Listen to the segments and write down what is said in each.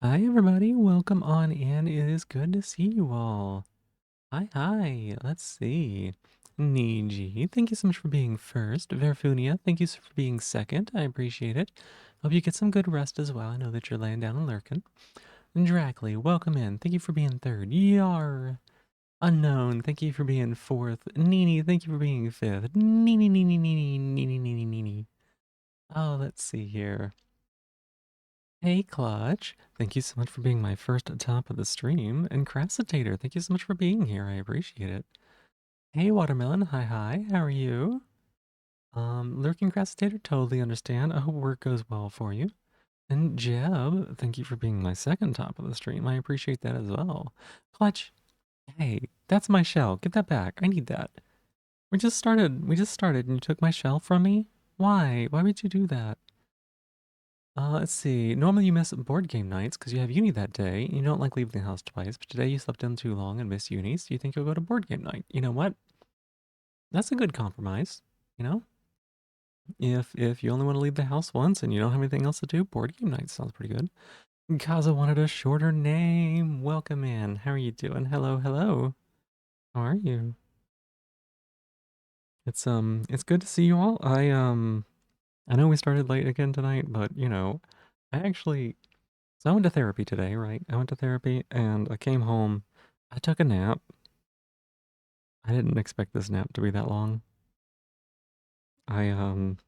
Hi, everybody. Welcome on in. It is good to see you all. Hi, hi. Let's see. Niji, thank you so much for being first. Verfunia, thank you for being second. I appreciate it. Hope you get some good rest as well. I know that you're laying down and lurking. And Dracly, welcome in. Thank you for being third. Yar. Unknown, thank you for being fourth. Nini, thank you for being fifth. Nini, Nini, Nini, Nini, Nini, Nini. Oh, let's see here. Hey, Clutch. Thank you so much for being my first top of the stream. And Crassitator, thank you so much for being here. I appreciate it. Hey, Watermelon. Hi, hi. How are you? Lurking Crassitator, totally understand. I hope work goes well for you. And Jeb, thank you for being my second top of the stream. I appreciate that as well. Clutch, hey, that's my shell. Get that back. I need that. We just started and you took my shell from me? Why? Why would you do that? Let's see. Normally you miss board game nights because you have uni that day. You don't like leaving the house twice, but today you slept in too long and missed uni, so you think you'll go to board game night. You know what? That's a good compromise. You know, if you only want to leave the house once and you don't have anything else to do, board game night sounds pretty good. Kaza wanted a shorter name. Welcome in. How are you doing? Hello, hello. How are you? It's good to see you all. I know we started late again tonight, but I actually So I went to therapy today, right? I went to therapy and I came home. I took a nap. I didn't expect this nap to be that long. I um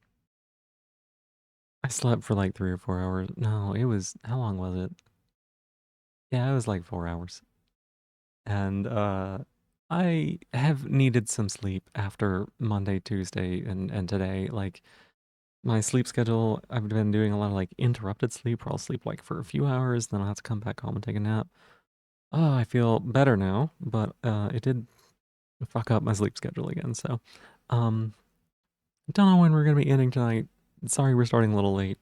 I slept for like 3 or 4 hours. No, it was how long was it? Yeah, it was like 4 hours. And I have needed some sleep after Monday, Tuesday, and today. Like my sleep schedule, I've been doing a lot of like interrupted sleep where I'll sleep like for a few hours, then I'll have to come back home and take a nap. Oh, I feel better now, but it did fuck up my sleep schedule again. So, um, don't know when we're gonna be ending tonight. Sorry, we're starting a little late.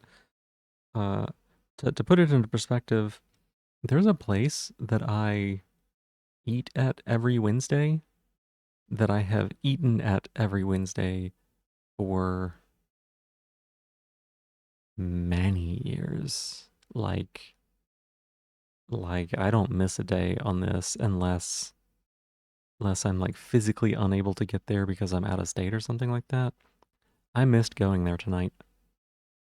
Uh, to put it into perspective, there's a place that I eat at every Wednesday that I have eaten at every Wednesday for many years. Like I don't miss a day on this unless I'm like physically unable to get there because I'm out of state or something like that. I missed going there tonight.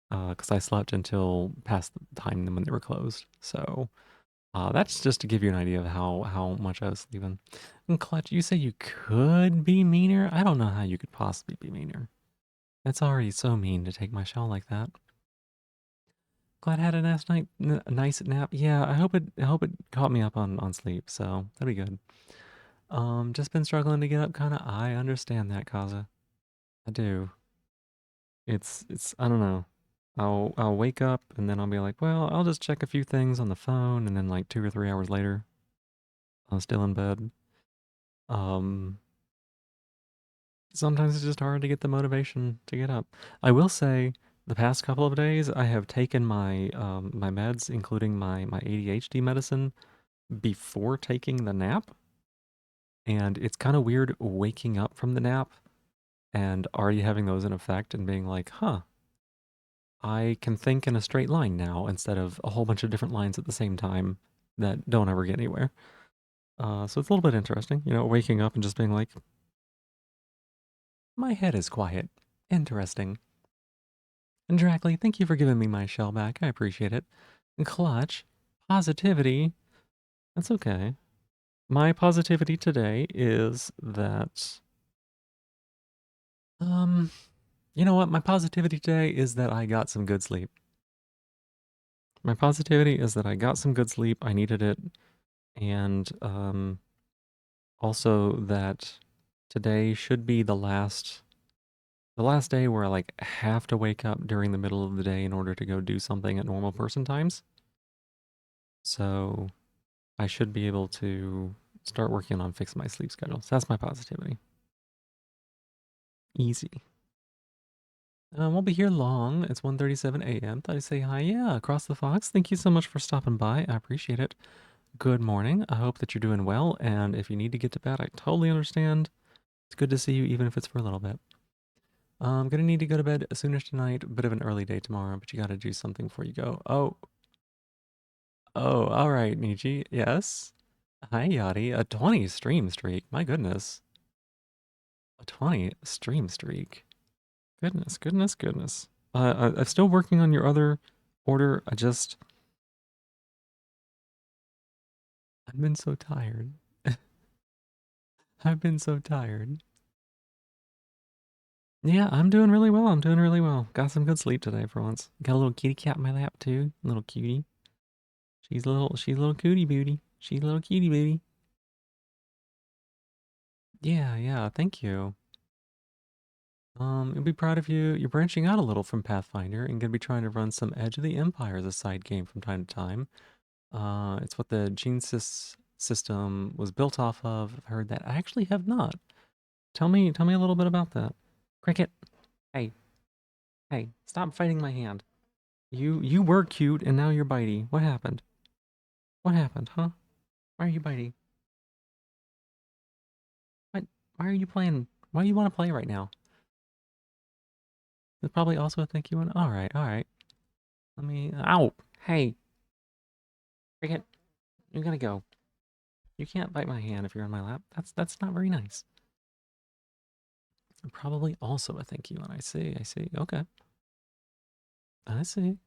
Because I slept until past the time when they were closed. So that's just to give you an idea of how much I was sleeping. And Clutch, you say you could be meaner? I don't know how you could possibly be meaner. It's already so mean to take my shell like that. Glad I had a a nice nap. Yeah, I hope it caught me up on sleep. So that'd be good. Just been struggling to get up. Kind of. I understand that, Kaza. I do. It's I don't know. I'll wake up and then I'll be like, well, I'll just check a few things on the phone, and then like 2 or 3 hours later, I'm still in bed. Um, Sometimes it's just hard to get the motivation to get up. I will say, the past couple of days, I have taken my meds, including my ADHD medicine, before taking the nap, and it's kind of weird waking up from the nap and already having those in effect and being like, huh, I can think in a straight line now instead of a whole bunch of different lines at the same time that don't ever get anywhere. So it's a little bit interesting, waking up and just being like, my head is quiet. Interesting. And Dracly, thank you for giving me my shell back. I appreciate it. And Clutch, positivity. That's okay. My positivity today is that, um, you know what? My positivity today is that I got some good sleep. My positivity is that I got some good sleep. I needed it. And, also that today should be the last day where I like have to wake up during the middle of the day in order to go do something at normal person times. So I should be able to start working on fixing my sleep schedule. So that's my positivity. Easy. Won't be here long. It's 1:37 a.m. Thought I'd say hi. Yeah, across the Fox. Thank you so much for stopping by. I appreciate it. Good morning. I hope that you're doing well. And if you need to get to bed, I totally understand. It's good to see you, even if it's for a little bit. I'm gonna need to go to bed soonish tonight. Bit of an early day tomorrow, but you gotta do something before you go. Oh, Oh, all right, Nietzsche. Yes. Hi, Yachty. A 20 stream streak. My goodness. A 20 stream streak. Goodness, goodness, goodness. I'm still working on your other order. I've been so tired. I've been so tired. Yeah, I'm doing really well. I'm doing really well. Got some good sleep today for once. Got a little kitty cat in my lap too. Little cutie. She's a little cootie booty. She's a little cutie booty. Yeah, yeah, thank you. I'd be proud of you. You're branching out a little from Pathfinder and gonna be trying to run some Edge of the Empire as a side game from time to time. It's what the Genesys system was built off of. I've heard that. I actually have not. Tell me a little bit about that. Cricket, hey, hey, stop fighting my hand. You were cute and now you're bitey. What happened? What happened, huh? Why are you bitey? What? Why are you playing? Why do you want to play right now? There's probably also a thank you one. All right, all right. Let me. Ow! Hey, Cricket, you gotta go. You can't bite my hand if you're on my lap. That's not very nice. Probably also a thank you one. I see. I see. Okay. I see.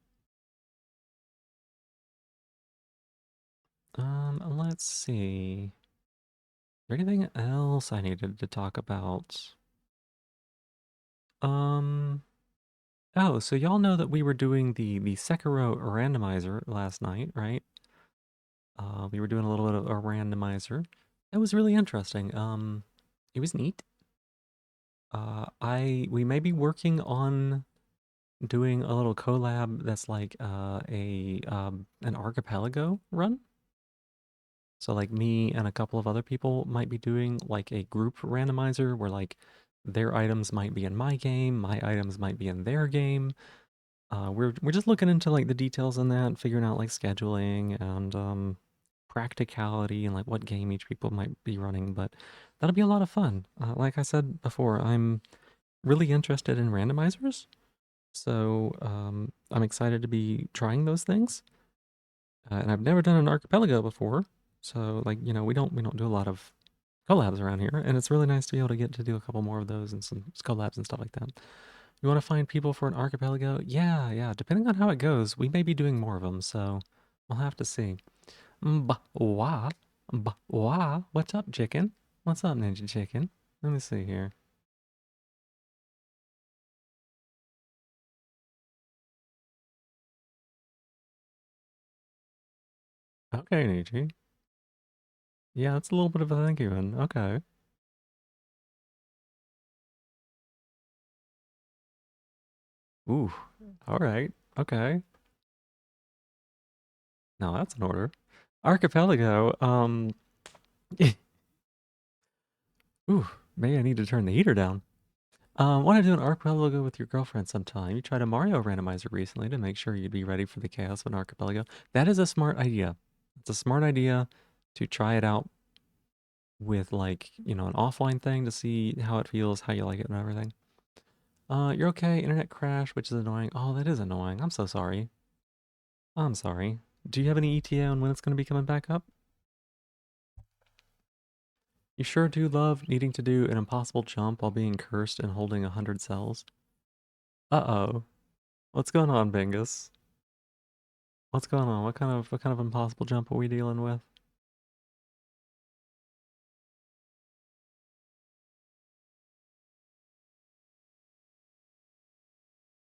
Let's see. Is there anything else I needed to talk about? Um. Oh, so y'all know that we were doing the Sekiro randomizer last night, right? We were doing a little bit of a randomizer. That was really interesting. It was neat. We may be working on doing a little collab that's like a an archipelago run. So like me and a couple of other people might be doing like a group randomizer where like their items might be in my game, my items might be in their game. We're just looking into like the details on that, figuring out like scheduling and practicality and like what game each people might be running. But that'll be a lot of fun. Like I said before, I'm really interested in randomizers, so I'm excited to be trying those things. And I've never done an archipelago before, so like we don't do a lot of collabs around here, and it's really nice to be able to get to do a couple more of those and some collabs and stuff like that. You want to find people for an archipelago? Yeah, yeah. Depending on how it goes, we may be doing more of them, so we'll have to see. Wah, wah. What's up, chicken? What's up, Ninja Chicken? Let me see here. Okay, Nietzsche. Yeah, it's a little bit of a thank you one. Okay. Ooh. All right. Okay. Now that's an order. Archipelago. Ooh. Maybe I need to turn the heater down. Want to do an archipelago with your girlfriend sometime? You tried a Mario randomizer recently to make sure you'd be ready for the chaos of an archipelago. That is a smart idea. It's a smart idea to try it out with like, an offline thing to see how it feels, how you like it and everything. You're okay. Internet crash, which is annoying. Oh, that is annoying. I'm so sorry. I'm sorry. Do you have any ETA on when it's going to be coming back up? You sure do love needing to do an impossible jump while being cursed and holding 100 cells. Uh-oh. What's going on, Bingus? What's going on? What kind of impossible jump are we dealing with?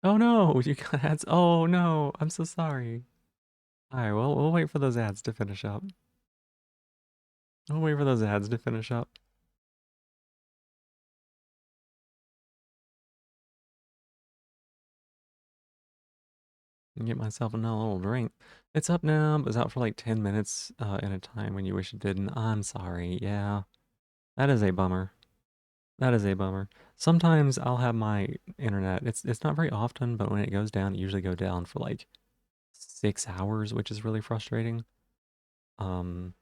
Oh no, you got ads. Oh no, I'm so sorry. All right, well, we'll wait for those ads to finish up. We'll wait for those ads to finish up. And get myself another little drink. It's up now, but it's out for like 10 minutes in a time when you wish it didn't. I'm sorry. Yeah, that is a bummer. That is a bummer. Sometimes I'll have my internet. It's not very often, but when it goes down, it usually go down for like 6 hours, which is really frustrating. Um,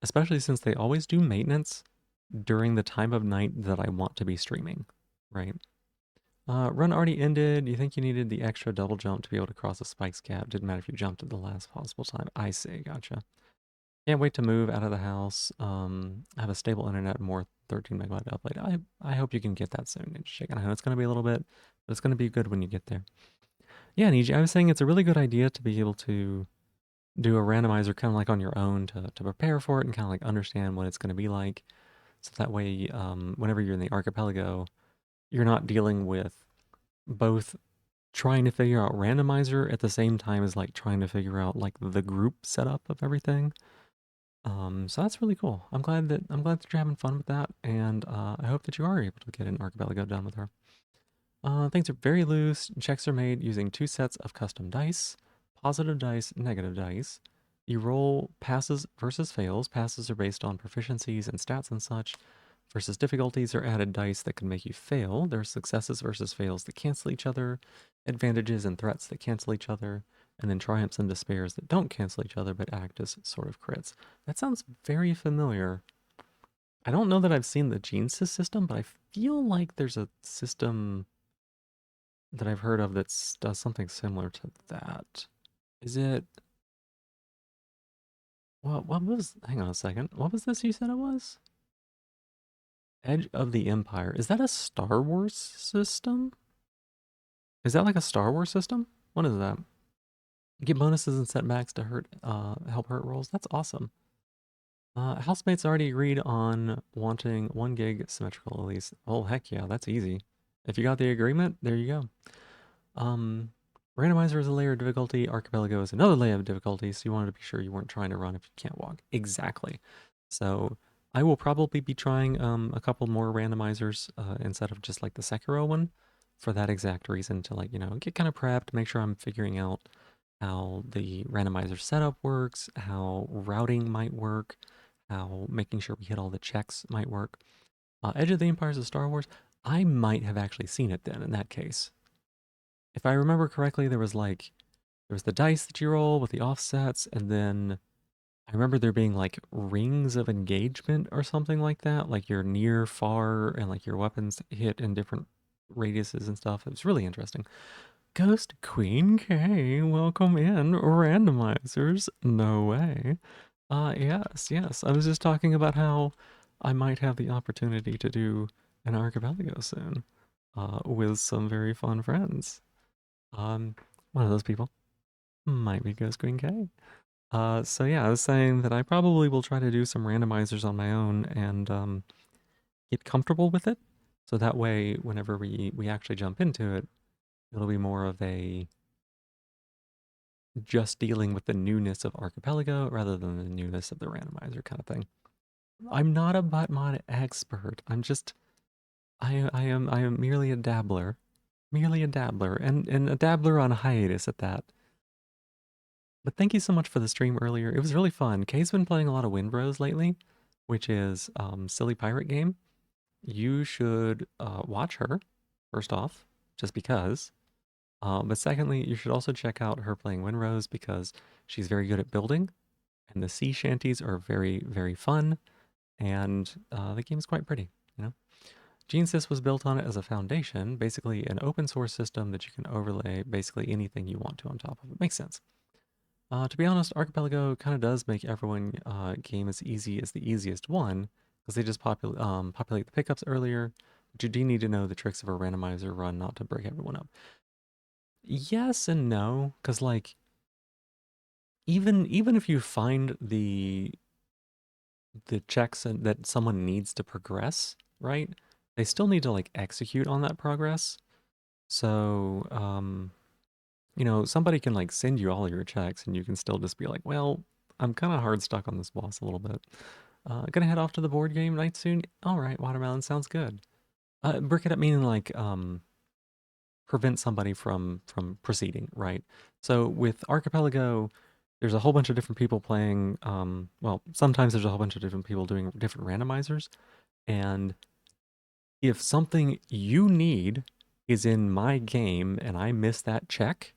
Especially since they always do maintenance during the time of night that I want to be streaming, right? Run already ended. You think you needed the extra double jump to be able to cross the spikes gap. Didn't matter if you jumped at the last possible time. I see. Gotcha. Can't wait to move out of the house. Have a stable internet and more 13 megabyte upload. I hope you can get that soon. I know it's going to be a little bit, but it's going to be good when you get there. Yeah, Niji, I was saying it's a really good idea to be able to do a randomizer kind of like on your own to prepare for it and kind of like understand what it's going to be like. So that way, whenever you're in the archipelago, you're not dealing with both trying to figure out randomizer at the same time as like trying to figure out like the group setup of everything. So that's really cool. I'm glad that you're having fun with that, and I hope that you are able to get an archipelago done with her. Things are very loose. Checks are made using 2 sets of custom dice, positive dice, negative dice. You roll passes versus fails. Passes are based on proficiencies and stats and such. Versus difficulties are added dice that can make you fail. There are successes versus fails that cancel each other, advantages and threats that cancel each other, and then triumphs and despairs that don't cancel each other but act as sort of crits. That sounds very familiar. I don't know that I've seen the Genesys system, but I feel like there's a system that I've heard of that does something similar to that. Is it? What was? Hang on a second. What was this you said it was? Edge of the Empire. Is that a Star Wars system? Is that like a Star Wars system? What is that? Get bonuses and setbacks to help hurt rolls. That's awesome. Housemates already agreed on wanting 1 gig symmetrical at least. Oh heck yeah, that's easy. If you got the agreement, there you go. Um, Randomizer is a layer of difficulty. Archipelago is another layer of difficulty. So you wanted to be sure you weren't trying to run if you can't walk. Exactly. So I will probably be trying a couple more randomizers instead of just like the Sekiro one for that exact reason to like, get kind of prepped, make sure I'm figuring out how the randomizer setup works, how routing might work, how making sure we hit all the checks might work. Edge of the Empires of Star Wars, I might have actually seen it then in that case. If I remember correctly, there was the dice that you roll with the offsets, and then I remember there being like rings of engagement or something like that, like you're near, far, and like your weapons hit in different radiuses and stuff. It was really interesting. Ghost Queen K, welcome in. Randomizers, no way. Yes, yes. I was just talking about how I might have the opportunity to do an archipelago soon, with some very fun friends. Um, One of those people might be Ghost Queen K. So yeah, I was saying that I probably will try to do some randomizers on my own and get comfortable with it. So that way, whenever we actually jump into it, it'll be more of a just dealing with the newness of Archipelago rather than the newness of the randomizer kind of thing. I'm not a butt mod expert. I am merely a dabbler. Merely a dabbler, and a dabbler on hiatus at that. But thank you so much for the stream earlier. It was really fun. Kay's been playing a lot of Windrose lately, which is silly pirate game. You should watch her, first off, just because. But secondly, you should also check out her playing Windrose because she's very good at building, and the sea shanties are very, very fun, and the game is quite pretty, you know? GeneSys was built on it as a foundation, basically an open source system that you can overlay basically anything you want to on top of it. Makes sense. To be honest, Archipelago kind of does make everyone game as easy as the easiest one, because they just populate the pickups earlier, but you do need to know the tricks of a randomizer run not to break everyone up. Yes and no, because like even if you find the checks that someone needs to progress, right? They still need to like execute on that progress. So somebody can like send you all your checks and you can still just be like, well, I'm kind of hard stuck on this boss a little bit. Gonna head off to the board game night soon. All right, watermelon sounds good. Break it up meaning like prevent somebody from proceeding, right? So with Archipelago, there's a whole bunch of different people playing. Well, sometimes there's a whole bunch of different people doing different randomizers, and if something you need is in my game and I miss that check,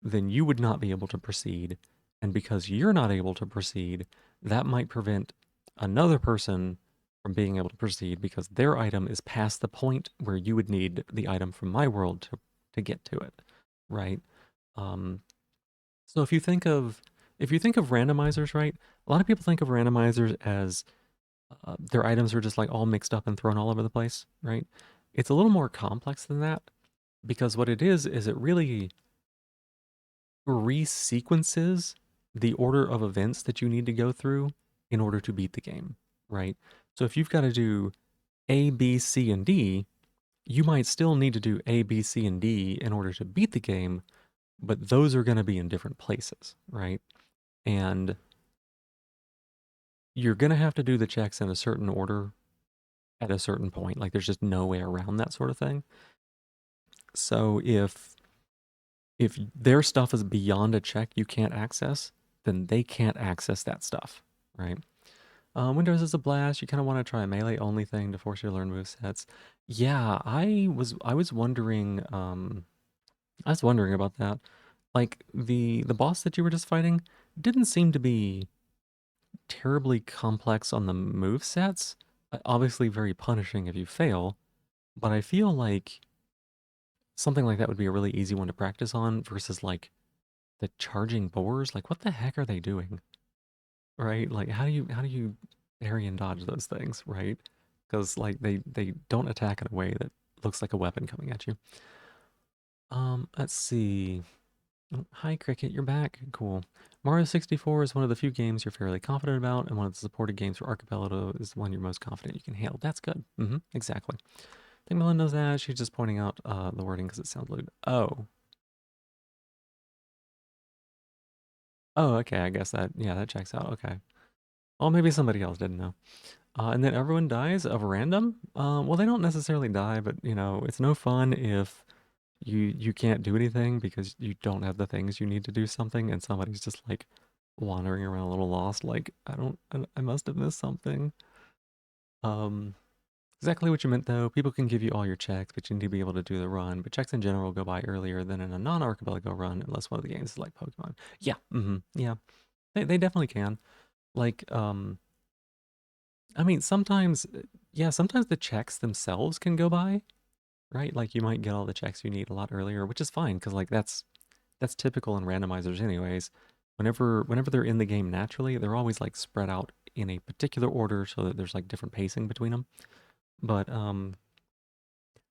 then you would not be able to proceed. And because you're not able to proceed, that might prevent another person from being able to proceed because their item is past the point where you would need the item from my world to get to it, right? Um, so if you think of randomizers, right? A lot of people think of randomizers as their items are just like all mixed up and thrown all over the place, right? It's a little more complex than that because what it is it really resequences the order of events that you need to go through in order to beat the game, right? So if you've got to do A, B, C, and D, you might still need to do A, B, C, and D in order to beat the game, but those are going to be in different places, right? And you're going to have to do the checks in a certain order at a certain point. Like there's just no way around that sort of thing. So if their stuff is beyond a check you can't access, then they can't access that stuff, right? Windows is a blast. You kind of want to try a melee only thing to force you to learn movesets. Yeah, I was wondering I was wondering about that. Like the boss that you were just fighting didn't seem to be terribly complex on the movesets. Obviously very punishing if you fail, but I feel like something like that would be a really easy one to practice on versus like the charging boars. Like what the heck are they doing? Right? Like how do you parry and dodge those things, right? Because like they don't attack in a way that looks like a weapon coming at you. Let's see. Oh, hi Cricket, you're back. Cool. Mario 64 is one of the few games you're fairly confident about, and one of the supported games for Archipelago is the one you're most confident you can handle. That's good. Exactly. I think Melinda knows that. She's just pointing out the wording because it sounds lewd. Oh. Oh, okay. I guess that, yeah, that checks out. Okay. Well, maybe somebody else didn't know. And then everyone dies of random. Well, they don't necessarily die, but you know, it's no fun if you can't do anything because you don't have the things you need to do something, and somebody's just like wandering around a little lost. Like I don't, I must have missed something. Um, exactly what you meant though. People can give you all your checks, but you need to be able to do the run. But checks in general go by earlier than in a non-archipelago run, unless one of the games is like Pokemon. Yeah, yeah, they definitely can. Like, I mean, sometimes, yeah, sometimes the checks themselves can go by, right? Like you might get all the checks you need a lot earlier, which is fine because like that's typical in randomizers anyways. Whenever they're in the game naturally, they're always like spread out in a particular order so that there's like different pacing between them. But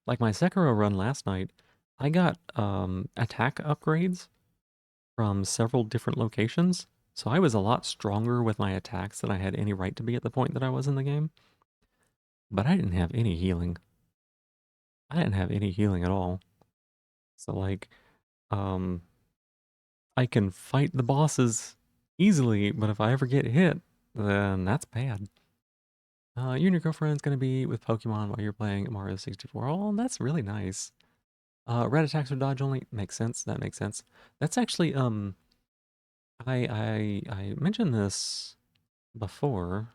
like my Sekiro run last night, I got attack upgrades from several different locations. So I was a lot stronger with my attacks than I had any right to be at the point that I was in the game. But I didn't have any healing. I didn't have any healing at all. So like, um, I can fight the bosses easily, but if I ever get hit, then that's bad. You and your girlfriend's gonna be with Pokemon while you're playing Mario 64. Oh, that's really nice. Red attacks are dodge only. Makes sense. That makes sense. That's actually I mentioned this before.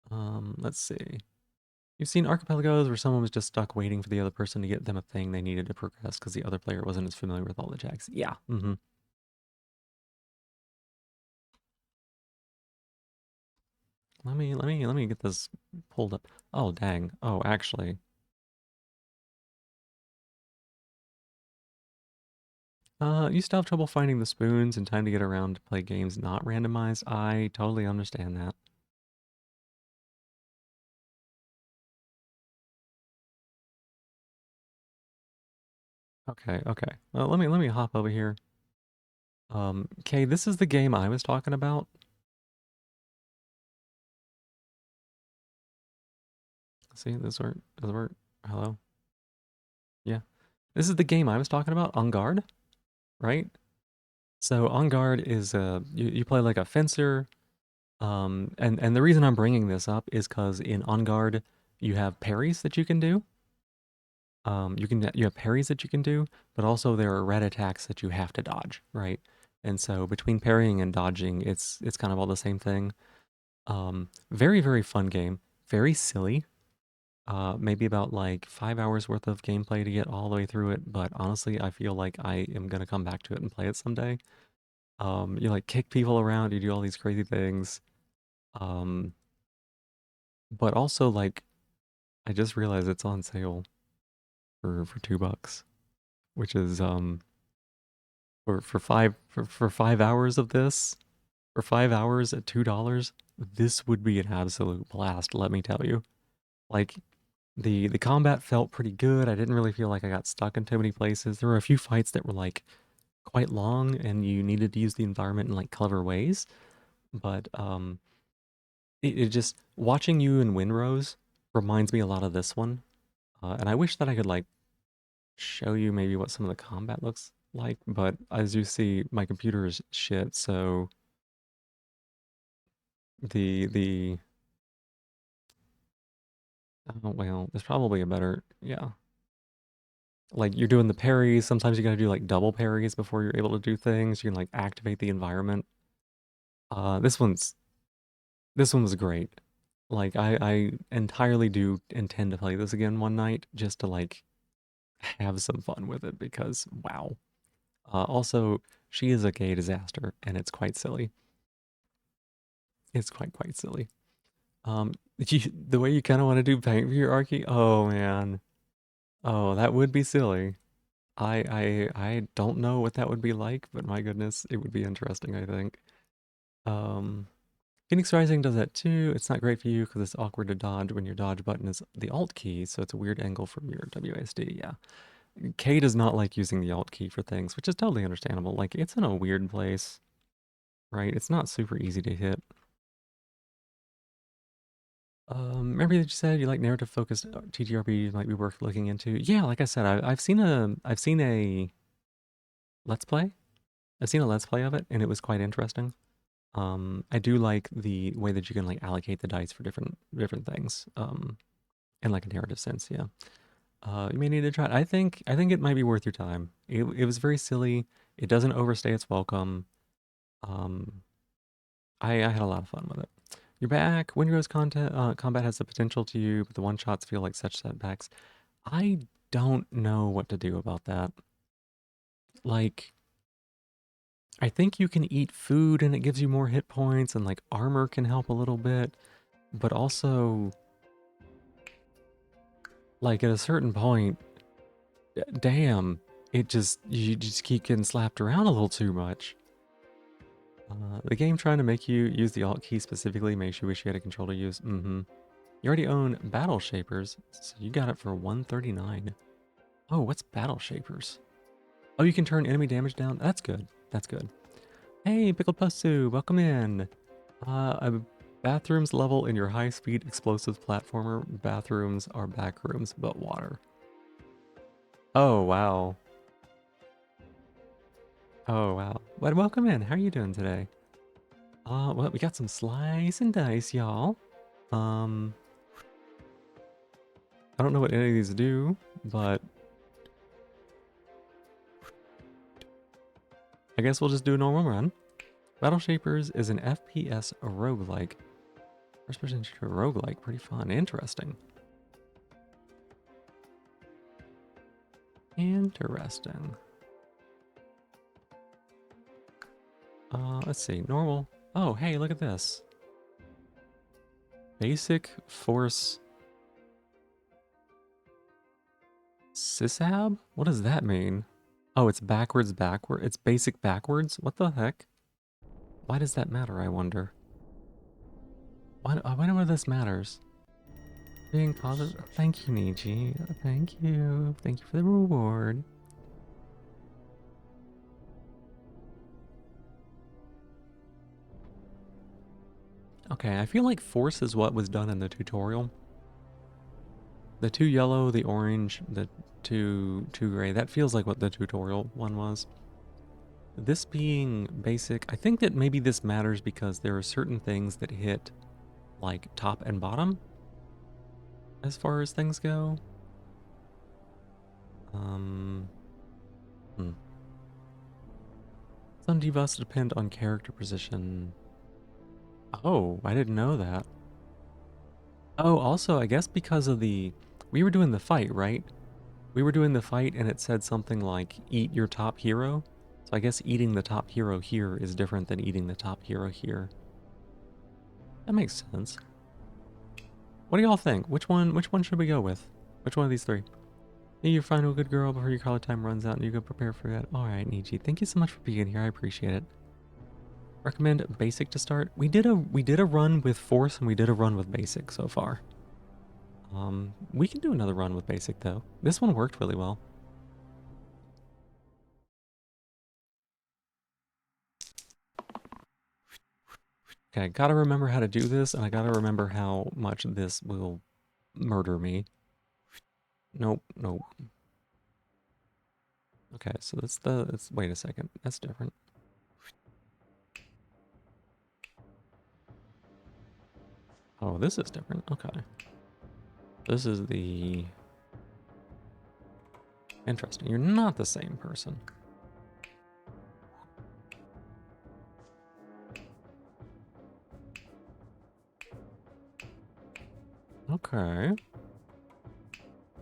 Let's see. You've seen archipelagos where someone was just stuck waiting for the other person to get them a thing they needed to progress because the other player wasn't as familiar with all the jacks. Yeah. Let me get this pulled up. Oh dang. Oh, actually. You still have trouble finding the spoons and time to get around to play games not randomized. I totally understand that. Okay, okay. Well, let me hop over here. Okay, this is the game I was talking about. See, this work? Does it work? Hello? Yeah. This is the game I was talking about, On Guard, right? So On Guard is you play like a fencer. And the reason I'm bringing this up is because in On Guard you have parries that you can do. You have parries that you can do, but also there are red attacks that you have to dodge, right? And so between parrying and dodging, it's kind of all the same thing. Very very fun game, very silly. Maybe about like 5 hours worth of gameplay to get all the way through it, but honestly, I feel like I am gonna come back to it and play it someday. You like kick people around, you do all these crazy things. Um, But also, like, I just realized it's on sale for $2, which is for 5 hours of this, for 5 hours at $2, this would be an absolute blast, let me tell you. Like, the combat felt pretty good. I didn't really feel like I got stuck in too many places. There were a few fights that were like quite long and you needed to use the environment in like clever ways. But it just watching you in Windrose reminds me a lot of this one. And I wish that I could like show you maybe what some of the combat looks like, but as you see, my computer is shit, so the oh well, there's probably a better yeah. Like you're doing the parries, sometimes you gotta do like double parries before you're able to do things. You can like activate the environment. Uh this one's this one was great. Like I entirely do intend to play this again one night just to like have some fun with it because wow. Also, she is a gay disaster and it's quite silly. It's quite silly. The way you kind of want to do paint for your Archie, oh man, oh that would be silly. I don't know what that would be like, but my goodness, it would be interesting, I think. Um, Phoenix Rising does that too. It's not great for you because it's awkward to dodge when your dodge button is the Alt key, so it's a weird angle from your WASD. Yeah, K does not like using the Alt key for things, which is totally understandable. Like it's in a weird place, right? It's not super easy to hit. Remember that you said you like narrative focused TTRPGs might be worth looking into. Yeah, like I said, I've seen a let's play. I've seen a let's play of it, and it was quite interesting. I do like the way that you can like allocate the dice for different things. In like a narrative sense. Yeah. You may need to try it. I think it might be worth your time. It was very silly. It doesn't overstay its welcome. Um, I had a lot of fun with it. You're back. Windrose content combat has the potential to you, but the one shots feel like such setbacks. I don't know what to do about that. Like, I think you can eat food and it gives you more hit points, and like armor can help a little bit, but also, like, at a certain point, damn, you just keep getting slapped around a little too much. The game trying to make you use the Alt key specifically makes you wish you had a control to use. Mm-hmm. You already own Battle Shapers, so you got it for 139. Oh, what's Battle Shapers? Oh, you can turn enemy damage down. That's good. That's good. Hey, Pickled Pustu, welcome in. A bathrooms level in your high-speed explosives platformer. Bathrooms are back rooms, but water. Oh, wow. Oh, wow. But welcome in. How are you doing today? Well, we got some slice and dice, y'all. Um, I don't know what any of these do, but I guess we'll just do a normal run. Battle Shapers is an FPS roguelike. First person shooter roguelike. Pretty fun. Interesting. Interesting. Let's see. Normal. Oh, hey, look at this. Basic Force Sysab? What does that mean? Oh, it's backwards backward. It's basic backwards? What the heck? Why does that matter, I wonder? I wonder why this matters. Being positive. Thank you, Niji. Thank you. Thank you for the reward. Okay, I feel like force is what was done in the tutorial. The two yellow, the orange, the two gray. That feels like what the tutorial one was. This being basic, I think that maybe this matters because there are certain things that hit like top and bottom as far as things go. Um, hmm. Some debuffs depend on character position. Oh, I didn't know that. Oh, also, I guess because of we were doing the fight, right? We were doing the fight and it said something like, eat your top hero. So I guess eating the top hero here is different than eating the top hero here. That makes sense. What do y'all think? Which one should we go with? Which one of these three? Need you find a good girl before your college time runs out and you go prepare for that. Alright, Niji. Thank you so much for being here. I appreciate it. Recommend basic to start. We did a run with force and we did a run with basic so far. We can do another run with basic though. This one worked really well. Okay, gotta remember how to do this, and I gotta remember how much this will murder me. Nope, nope. Okay, so wait a second, that's different. Oh, this is different, okay. This is the... Interesting, you're not the same person. Okay.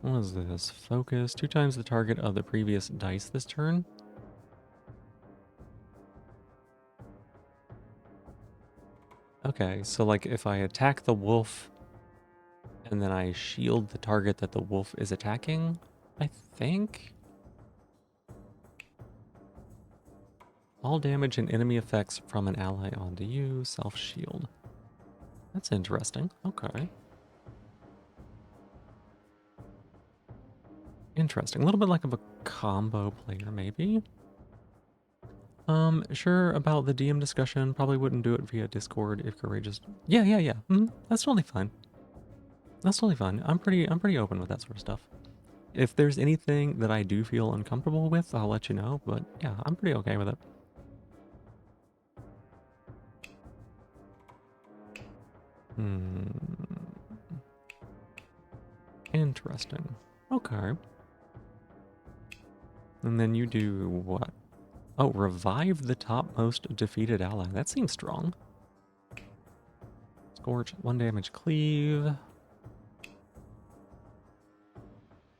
What is this? Focus. 2 times the target of the previous dice this turn. Okay, so like if I attack the wolf and then I shield the target that the wolf is attacking, I think? All damage and enemy effects from an ally onto you, self-shield. That's interesting. Okay. Interesting. A little bit like of a combo player, maybe? Sure, about the DM discussion. Probably wouldn't do it via Discord if courageous. Yeah. That's totally fine. That's totally fine. I'm pretty open with that sort of stuff. If there's anything that I do feel uncomfortable with, I'll let you know. But yeah, I'm pretty okay with it. Interesting. Okay. And then you do what? Oh, revive the topmost defeated ally. That seems strong. Scorch, 1 damage cleave.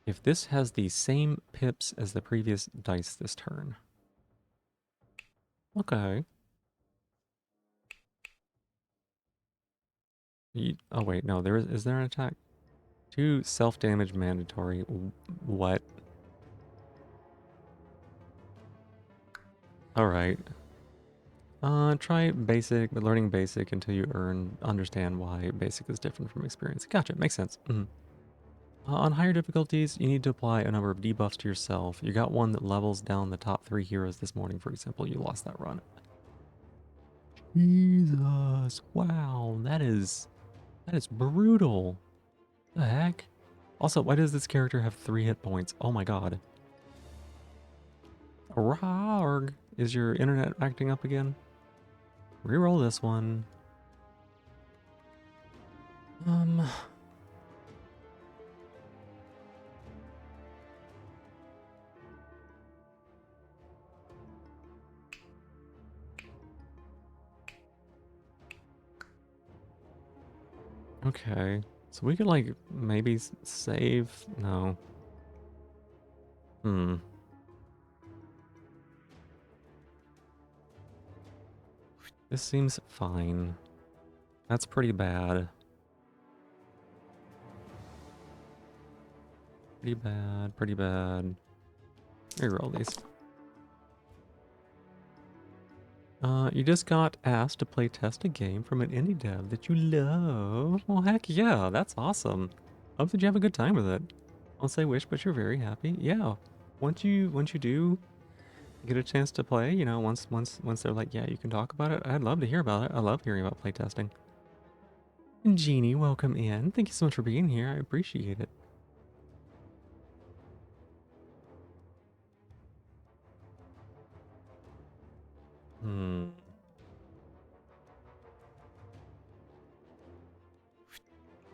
If this has the same pips as the previous dice this turn. Okay. Oh wait, no, is there an attack? 2 self-damage mandatory. What? Alright. Try basic, but learning basic until you understand why basic is different from experience. Gotcha, makes sense. On higher difficulties, you need to apply a number of debuffs to yourself. You got one that levels down the top 3 heroes this morning, for example. You lost that run. Jesus. Wow, that is brutal. The heck? Also, why does this character have 3 hit points? Oh my god. Rarg. Is your internet acting up again? Reroll this one. Okay. So we could like maybe save. No. This seems fine. That's pretty bad. Pretty bad, pretty bad. Reroll these. You just got asked to play test a game from an indie dev that you love. Well, heck yeah, that's awesome. Hope that you have a good time with it. I'll say wish, but you're very happy. Yeah. Once you do get a chance to play, you know, once they're like, yeah, you can talk about it, I'd love to hear about it. I love hearing about playtesting. And Jeannie, welcome in. Thank you so much for being here. I appreciate it.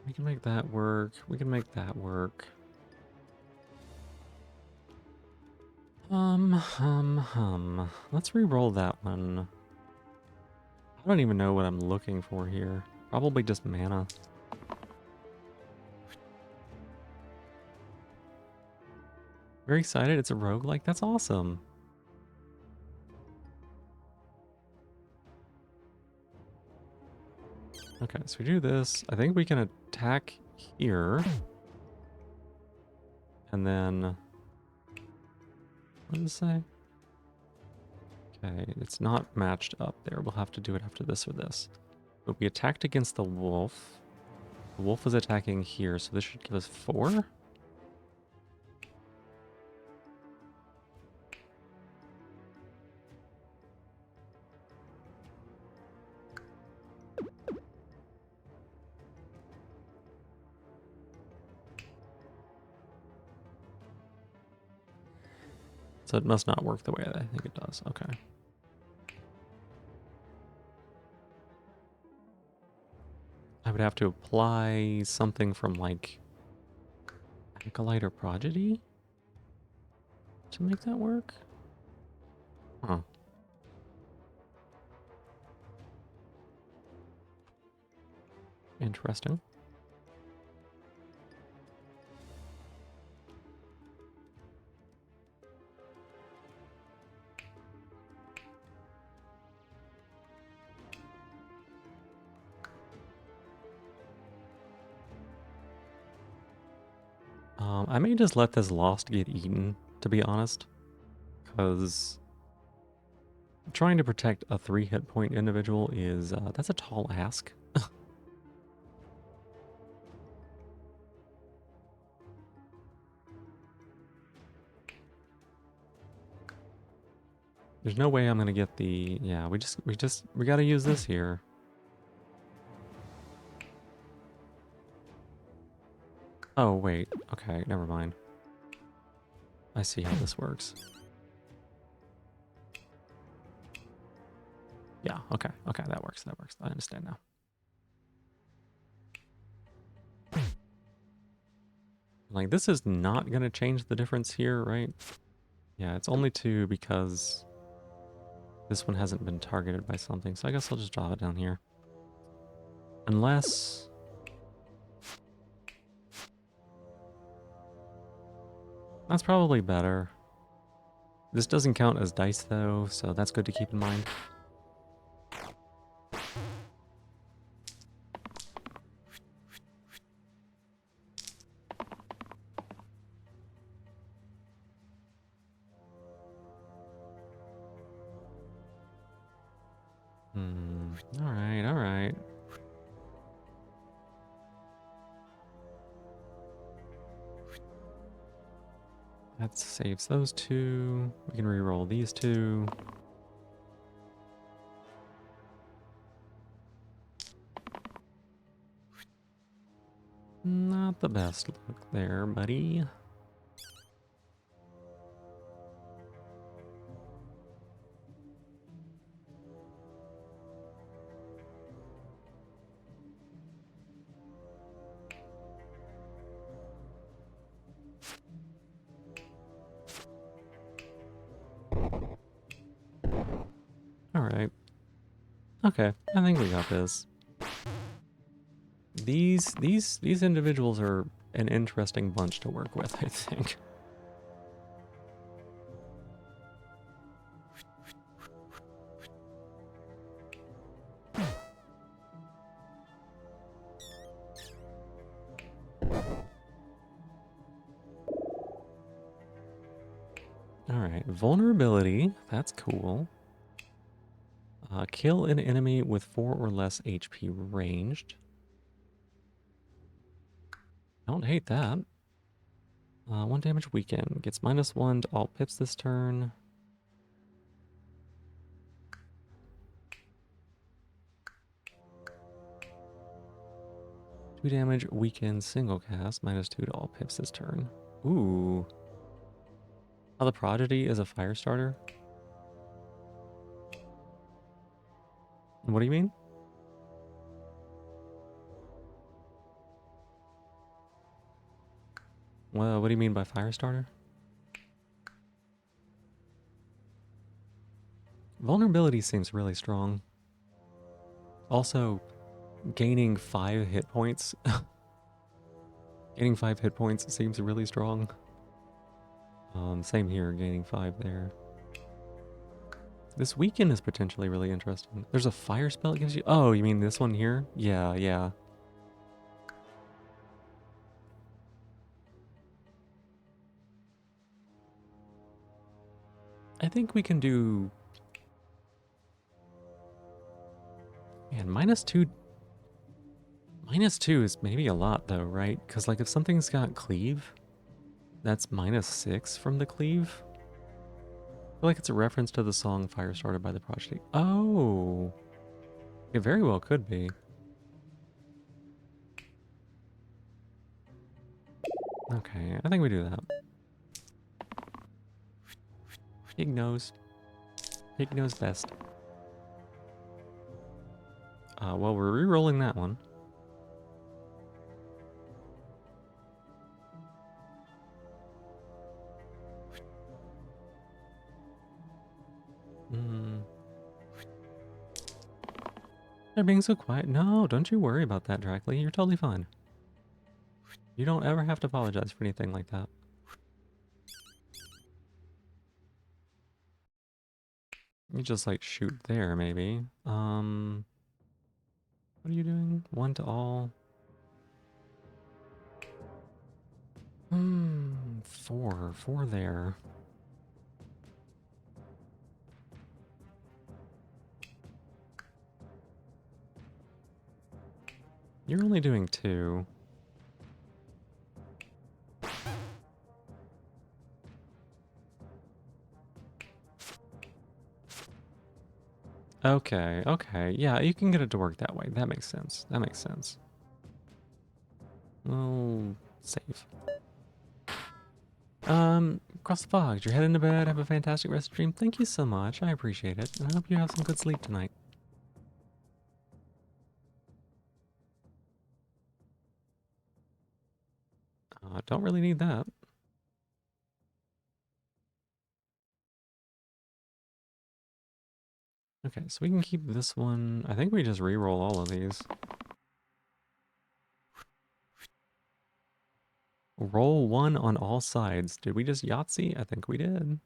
We can make that work. We can make that work. Let's re-roll that one. I don't even know what I'm looking for here. Probably just mana. Very excited. It's a roguelike. That's awesome. Okay, so we do this. I think we can attack here. And then, what does it say? Okay, it's not matched up there. We'll have to do it after this or this. But we attacked against the wolf. The wolf was attacking here, so this should give us 4. So it must not work the way I think it does. Okay. I would have to apply something from like Acolyte or Prodigy to make that work? Huh. Interesting. I may just let this Lost get eaten, to be honest, because trying to protect a 3 hit point individual is, that's a tall ask. There's no way I'm gonna get the, yeah, we gotta use this here. Oh, wait, okay, never mind. I see how this works. Yeah, okay, that works, I understand now. Like, this is not gonna change the difference here, right? Yeah, it's only 2 because this one hasn't been targeted by something, so I guess I'll just drop it down here. Unless... That's probably better. This doesn't count as dice, though, so that's good to keep in mind. Alright, alright. That saves those 2. We can re-roll these 2. Not the best look there, buddy. Alright. Okay, I think we got this. These individuals are an interesting bunch to work with, I think. Alright, vulnerability, that's cool. Kill an enemy with 4 or less HP ranged. Don't hate that. 1 damage weaken. Gets -1 to all pips this turn. Two damage weaken single cast. -2 to all pips this turn. Ooh. Oh, the Prodigy is a fire starter? What do you mean? Well, what do you mean by fire starter? Vulnerability seems really strong. Also, gaining 5 hit points. Gaining 5 hit points seems really strong. Same here, gaining 5 there. This weaken is potentially really interesting. There's a fire spell it gives you. Oh, you mean this one here? Yeah, yeah. I think we can do... Man, -2... -2 is maybe a lot though, right? Because like if something's got cleave, that's -6 from the cleave. I feel like it's a reference to the song Fire Started by the Prodigy. Oh! It very well could be. Okay, I think we do that. Pig knows. Pig knows best. Well, we're re-rolling that one. They're being so quiet. No, don't you worry about that, Dracly. You're totally fine. You don't ever have to apologize for anything like that. You just like shoot there, maybe. What are you doing? 1 to all. 4. 4 there. You're only doing 2. Okay, okay. Yeah, you can get it to work that way. That makes sense. That makes sense. Well, save. Cross the Fogs, you're heading to bed. Have a fantastic rest of the stream. Thank you so much. I appreciate it. And I hope you have some good sleep tonight. Don't really need that. Okay, so we can keep this one. I think we just re-roll all of these. Roll 1 on all sides. Did we just Yahtzee? I think we did.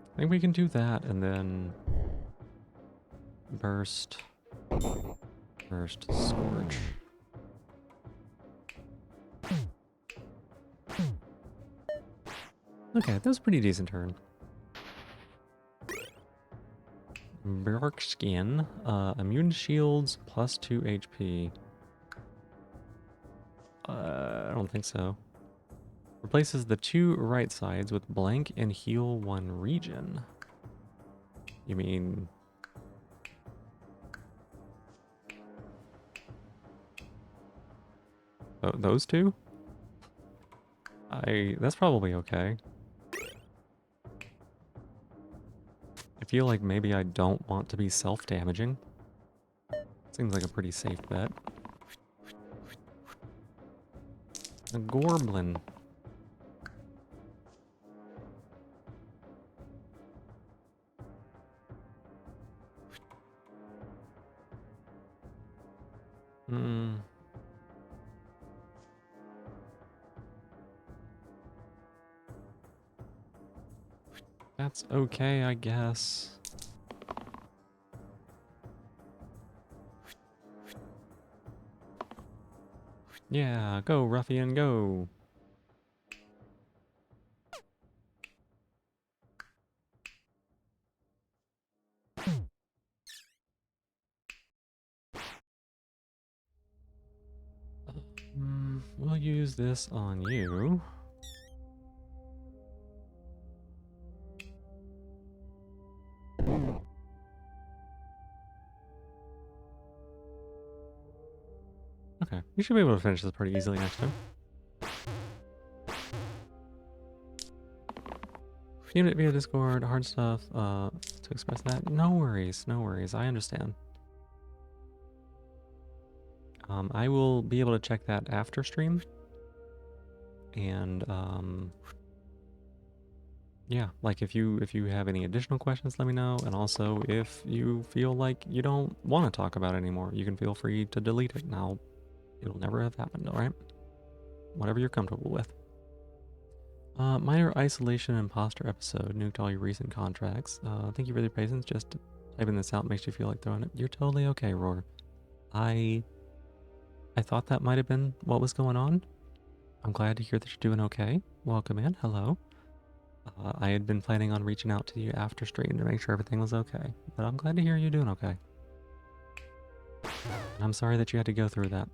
I think we can do that and then burst, scorch. Okay, that was a pretty decent turn. Bark skin, immune shields plus 2 HP. I don't think so. Replaces the 2 right sides with blank and heal 1 region. You mean... Oh, those 2? That's probably okay. I feel like maybe I don't want to be self-damaging. Seems like a pretty safe bet. A Gorblin. That's okay, I guess. Yeah, go, ruffian, go. We'll use this on you. Okay, we should be able to finish this pretty easily next time. Unit via Discord, hard stuff, to express that. No worries, no worries, I understand. I will be able to check that after stream. And, yeah, like if you have any additional questions, let me know. And also, if you feel like you don't want to talk about it anymore, you can feel free to delete it. Now, it'll never have happened, all right? Whatever you're comfortable with. Minor isolation imposter episode. Nuked all your recent contracts. Thank you for your patience. Just typing this out makes you feel like throwing it. You're totally okay, Roar. I thought that might have been what was going on. I'm glad to hear that you're doing okay. Welcome in. Hello. I had been planning on reaching out to you after stream to make sure everything was okay, but I'm glad to hear you're doing okay. And I'm sorry that you had to go through that.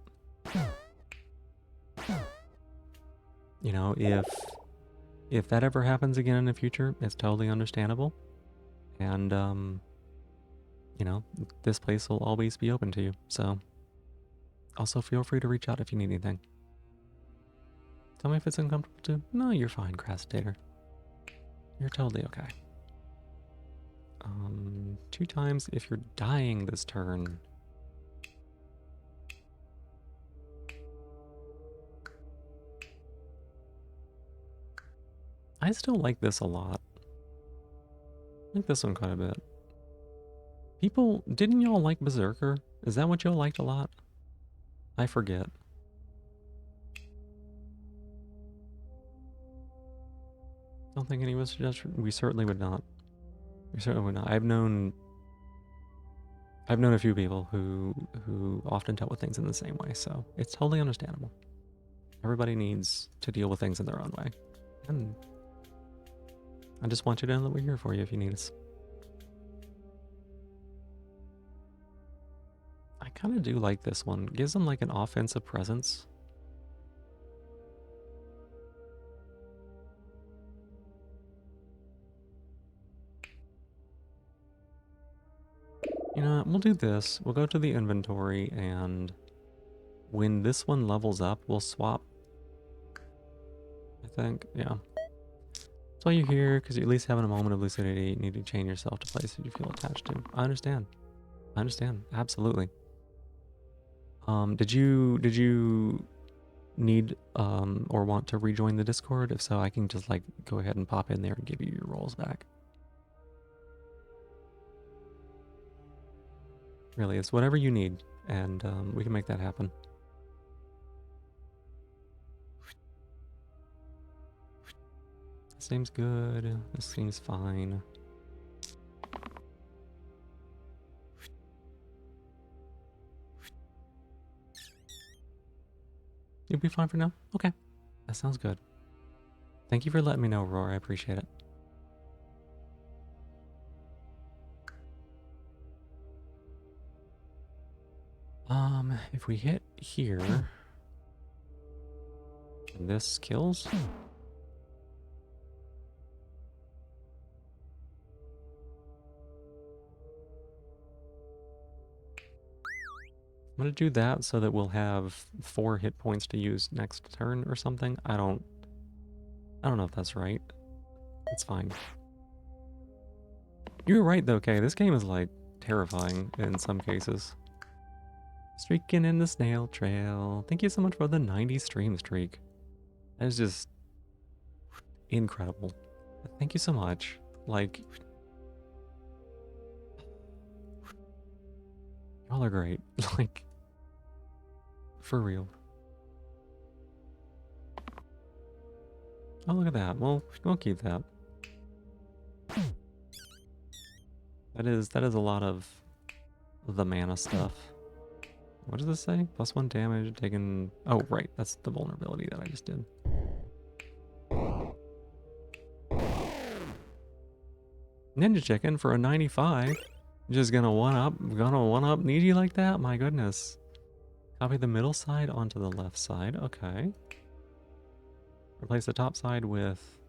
You know, if that ever happens again in the future, it's totally understandable. And you know, this place will always be open to you. So also feel free to reach out if you need anything. Tell me if it's uncomfortable too. No, you're fine, Crasitator. You're totally okay. 2 times if you're dying this turn. I still like this a lot. I like this one quite a bit. People, didn't y'all like Berserker? Is that what y'all liked a lot? I forget. Don't think any of us suggest. We certainly would not. We certainly would not. I've known a few people who often dealt with things in the same way, so it's totally understandable. Everybody needs to deal with things in their own way, and I just want you to know that we're here for you if you need us. I kind of do like this one. It gives them like an offensive presence. You know, we'll do this. We'll go to the inventory, and when this one levels up, we'll swap. I think, yeah. That's why you're here, because you're at least having a moment of lucidity. You need to chain yourself to places you feel attached to. I understand. I understand. Absolutely. Did you need or want to rejoin the Discord? If so, I can just like go ahead and pop in there and give you your roles back. Really, it's whatever you need, and we can make that happen. This seems good. This seems fine. You'll be fine for now? Okay. That sounds good. Thank you for letting me know, Roar. I appreciate it. If we hit here, and this kills. I'm gonna do that so that we'll have 4 hit points to use next turn or something. I don't know if that's right. It's fine. You're right though, Kay. This game is like terrifying in some cases. Streaking in the snail trail. Thank you so much for the 90 stream streak. That is just incredible. Thank you so much. Like, y'all are great. Like, for real. Oh, look at that. We'll keep that. That is a lot of the mana stuff. What does this say? +1 damage taken. Oh, right. That's the vulnerability that I just did. Ninja Chicken for a 95. Just gonna one up Needy like that? My goodness. Copy the middle side onto the left side. Okay. Replace the top side with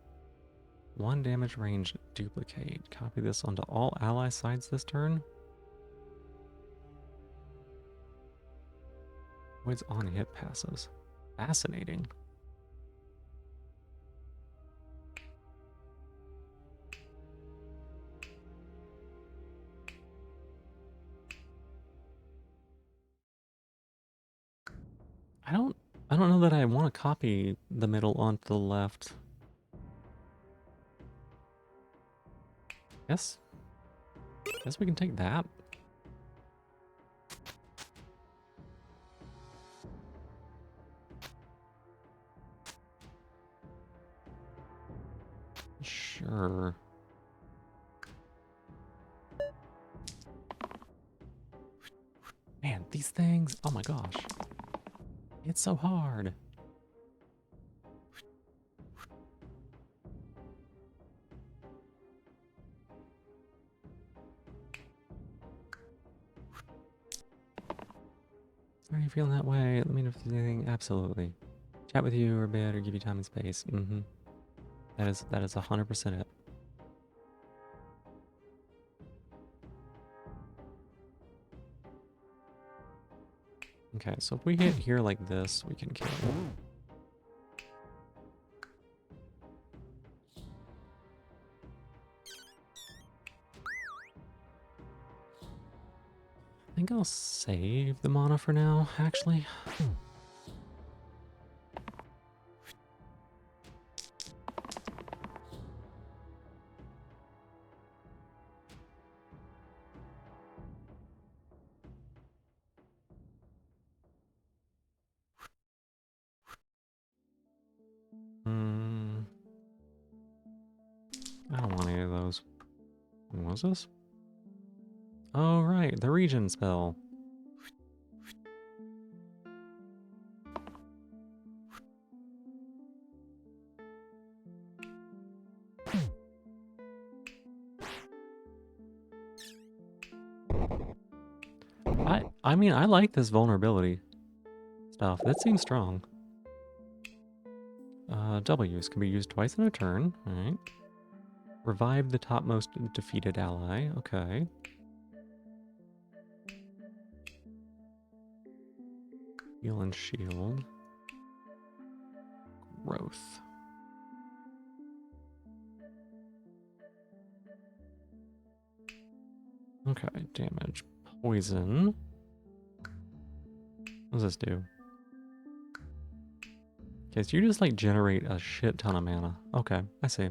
1 damage range duplicate. Copy this onto all ally sides this turn. Avoids on hit passes. Fascinating. I don't know that I want to copy the middle onto the left. Guess we can take that. Sure. Man, these things, oh my gosh. It's so hard. Are you feeling that way? Let me know if there's anything. Absolutely. Chat with you or bed or give you time and space. Mm-hmm. That is 100% it. Okay, so if we hit here like this, we can kill. I think I'll save the mana for now, actually. I don't want any of those. What was this? Oh, right, the regen spell. I mean, I like this vulnerability stuff. That seems strong. W's can be used twice in a turn. All right. Revive the topmost defeated ally. Okay. Heal and shield. Growth. Okay, damage. Poison. What does this do? Okay, so you just like generate a shit ton of mana. Okay, I see.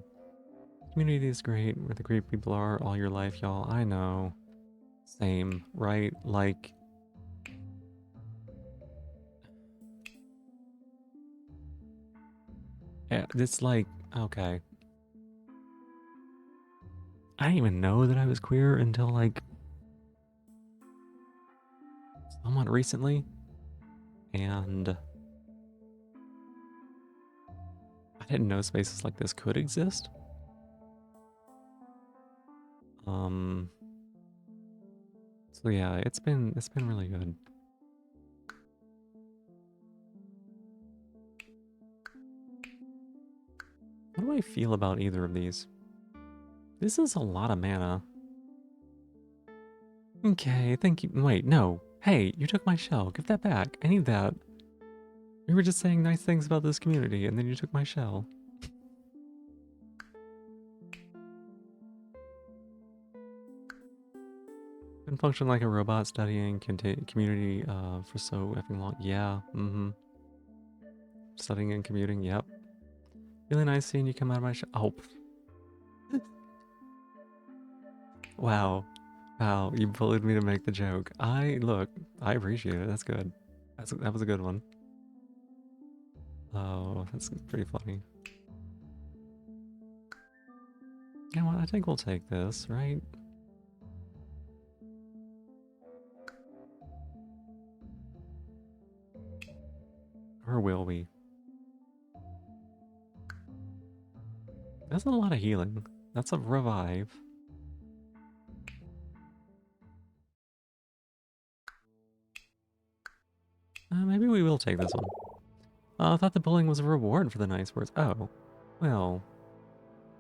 Community is great, where the great people are all your life, y'all. I know. Same, right? Like... yeah, it's like... okay. I didn't even know that I was queer until like... somewhat recently. And... I didn't know spaces like this could exist. So yeah, it's been really good. How do I feel about either of these? This is a lot of mana. Okay, thank you. Wait, no. Hey, you took my shell. Give that back. I need that. You were just saying nice things about this community, and then you took my shell. Can function like a robot studying community for so effing long. Yeah, Studying and commuting, yep. Really nice seeing you come out of my shell. Oh. Wow. Wow, you bullied me to make the joke. Look, I appreciate it. That's good. That was a good one. Oh, that's pretty funny. You know what? I think we'll take this, right? Or will we? That's not a lot of healing. That's a revive. Maybe we will take this one. I thought the bullying was a reward for the nice words. Oh, well,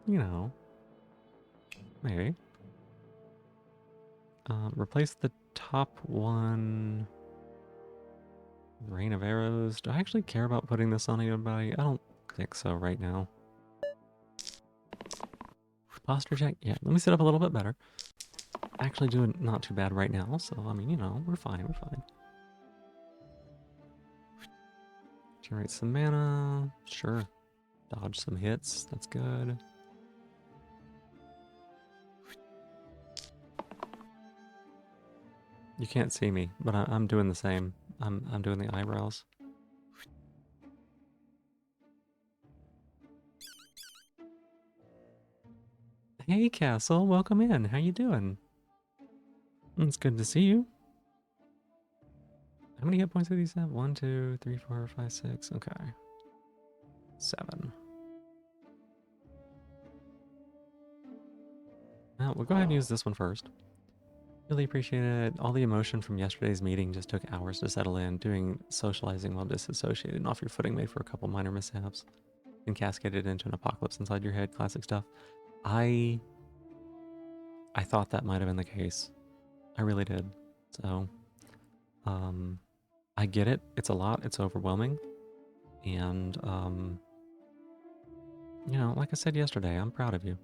you know, maybe. Replace the top one. Rain of arrows. Do I actually care about putting this on anybody? I don't think so right now. Posture check? Yeah, let me sit up a little bit better. Actually doing not too bad right now, so I mean, you know, we're fine, we're fine. Generate some mana. Sure. Dodge some hits. That's good. You can't see me, but I'm doing the same. I'm doing the eyebrows. Hey, Castle, welcome in. How you doing? It's good to see you. How many hit points do these have? 1, 2, 3, 4, 5, 6. Okay. 7. Now, we'll go ahead and use this one first. Really appreciate it. All the emotion from yesterday's meeting just took hours to settle in. Doing socializing while disassociated and off your footing made for a couple minor mishaps and cascaded into an apocalypse inside your head. Classic stuff. I thought that might have been the case. I really did. So, I get it. It's a lot. It's overwhelming. And, you know, like I said yesterday, I'm proud of you.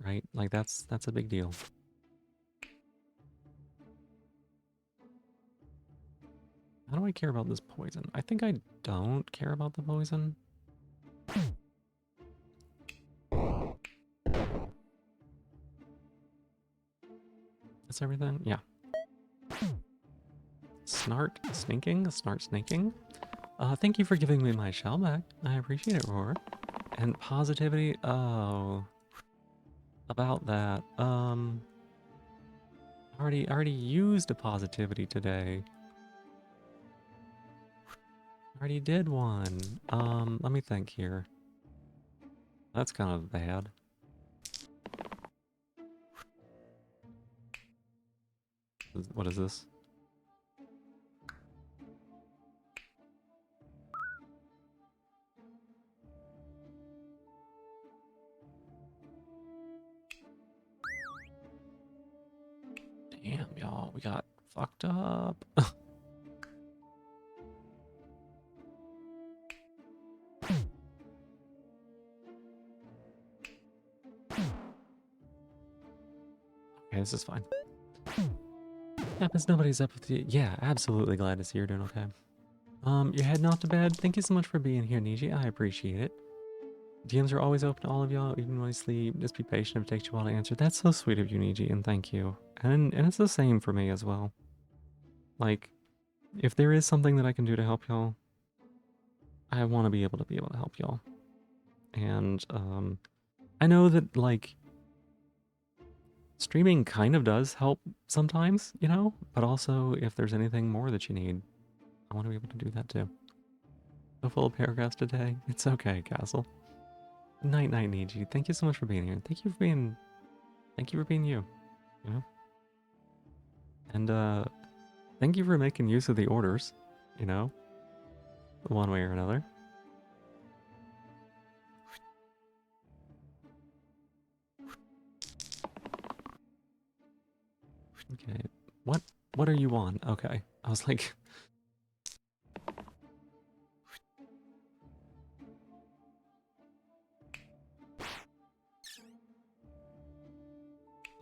Right? Like that's a big deal. How do I care about this poison? I think I don't care about the poison. That's everything? Yeah. Snart sneaking? Snart snaking? Thank you for giving me my shell back. I appreciate it, Roar. And positivity? Oh. About that. Already used a positivity today. Already did one. Let me think here. That's kind of bad. What is this? Damn, y'all, we got fucked up. Okay, this is fine. Happens nobody's up with you. Yeah, absolutely glad to see you're doing okay. You're heading off to bed. Thank you so much for being here, Niji. I appreciate it. DMs are always open to all of y'all, even when I sleep. Just be patient if it takes you a while to answer. That's so sweet of you, Niji, and thank you. And it's the same for me as well. Like, if there is something that I can do to help y'all, I want to be able to help y'all. And I know that like streaming kind of does help sometimes, you know, but also if there's anything more that you need, I want to be able to do that too. So full of paragraphs today. It's okay, Castle. Night night, Niji. Thank you so much for being here. Thank you for being you. You know? And thank you for making use of the orders, you know, one way or another. Okay. What are you on? Okay. I was like,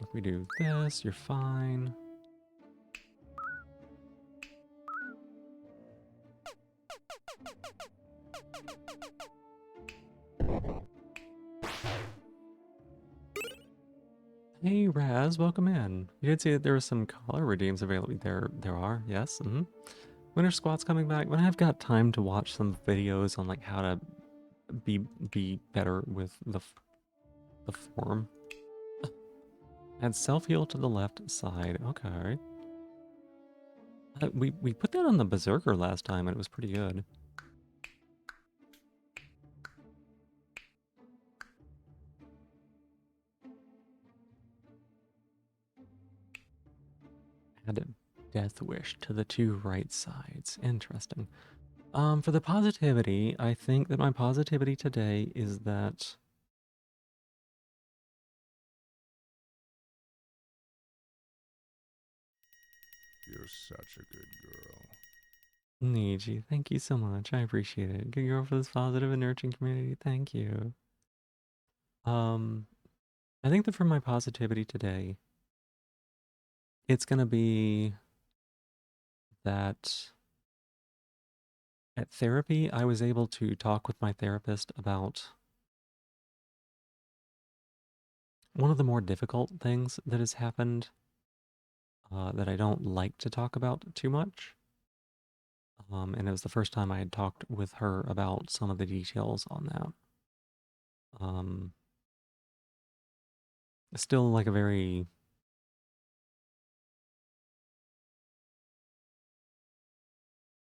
if we do this, you're fine. Hey Raz, welcome in. You did see that there was some collar redeems available. There are, yes. Winter Squat's coming back. When I've got time to watch some videos on like how to be better with the form. Add self heal to the left side. Okay. We put that on the Berserker last time and it was pretty good. Add Death Wish to the two right sides. Interesting. For the positivity, I think that my positivity today is that You're such a good girl. Niji, thank you so much. I appreciate it. Good girl for this positive and nurturing community. Thank you. Um, I think that for my positivity today, it's gonna be that at therapy, I was able to talk with my therapist about one of the more difficult things that has happened that I don't like to talk about too much. And it was the first time I had talked with her about some of the details on that. Um, still like a very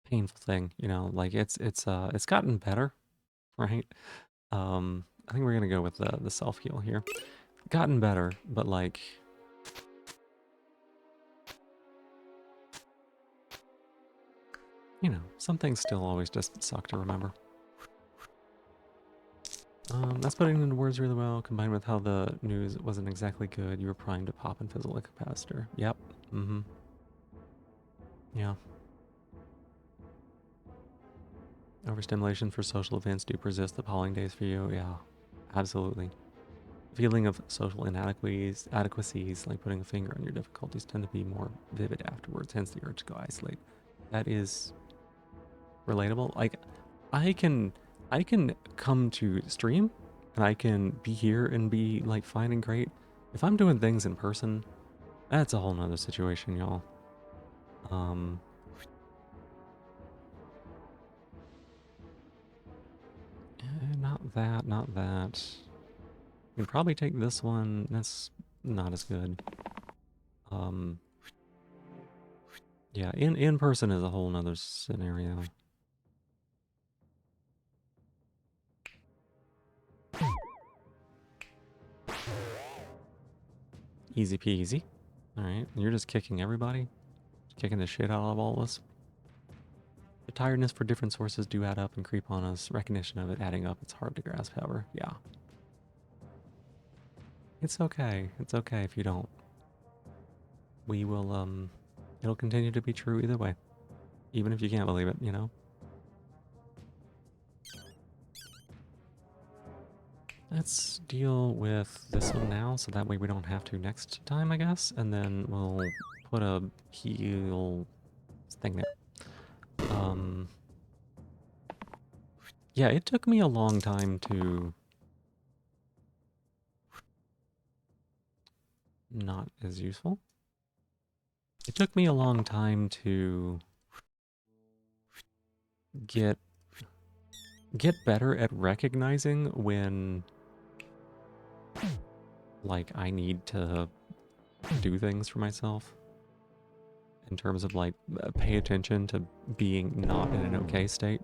painful thing, you know, like it's gotten better, right? I think we're gonna go with the self-heal here. Gotten better, but like, you know, some things still always just suck to remember. That's putting it into words really well, combined with how the news wasn't exactly good. You were primed to pop and fizzle like a capacitor. Yep. Mm-hmm. Yeah. Overstimulation for social events do persist the polling days for you. Yeah, absolutely. Feeling of social inadequacies, like putting a finger on your difficulties, tend to be more vivid afterwards, hence the urge to go isolate. That is relatable. Like, I can, I can come to stream, and I can be here and be like fine and great. If I'm doing things in person, that's a whole nother situation, y'all. Um, not that, not that. You can probably take this one. That's not as good. Um, yeah, in person is a whole nother scenario. Easy peasy. All right, you're just kicking everybody, kicking the shit out of all of us. The tiredness for different sources do add up and creep on us. Recognition of it adding up, it's hard to grasp, however. Yeah. It's okay. It's okay if you don't. We will, it'll continue to be true either way. Even if you can't believe it, you know? Let's deal with this one now, so that way we don't have to next time, I guess. And then we'll put a heal thing there. Yeah, it took me a long time to... Not as useful. It took me a long time to get better at recognizing when, like, I need to do things for myself. In terms of, like, pay attention to being not in an okay state.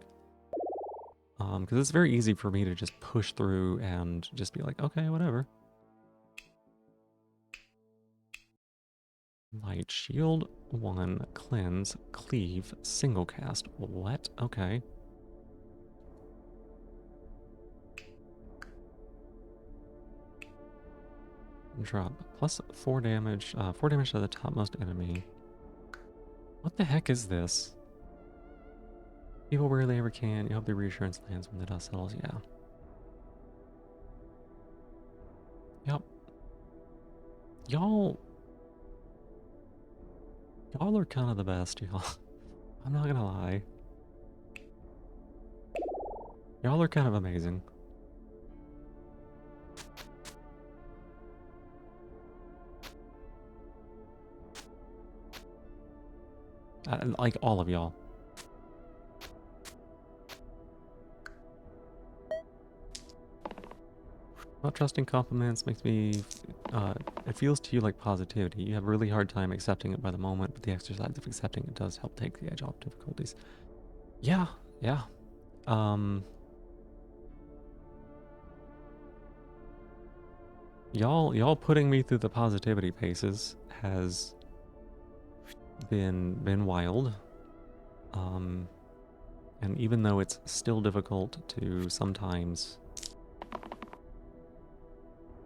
Because it's very easy for me to just push through and just be like, okay, whatever. Light shield, 1, cleanse, cleave, single cast. What? Okay. Drop. Plus 4 damage. 4 damage to the topmost enemy. What the heck is this? People rarely ever can. You hope the reassurance lands when the dust settles. Yeah. Yep. Y'all are kind of the best, y'all. I'm not gonna lie. Y'all are kind of amazing. Like all of y'all. Not trusting compliments makes me, it feels to you like positivity. You have a really hard time accepting it by the moment, but the exercise of accepting it does help take the edge off difficulties. Yeah, yeah. Y'all putting me through the positivity paces has been wild. And even though it's still difficult to sometimes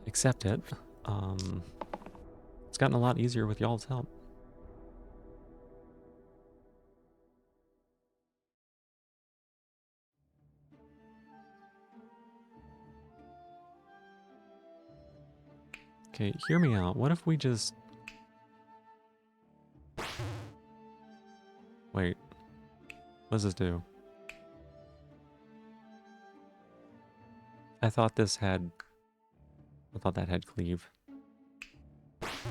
accept it, it's gotten a lot easier with y'all's help. Okay, hear me out. What if we just... Wait. What does this do? I thought this had... I thought that had cleave. I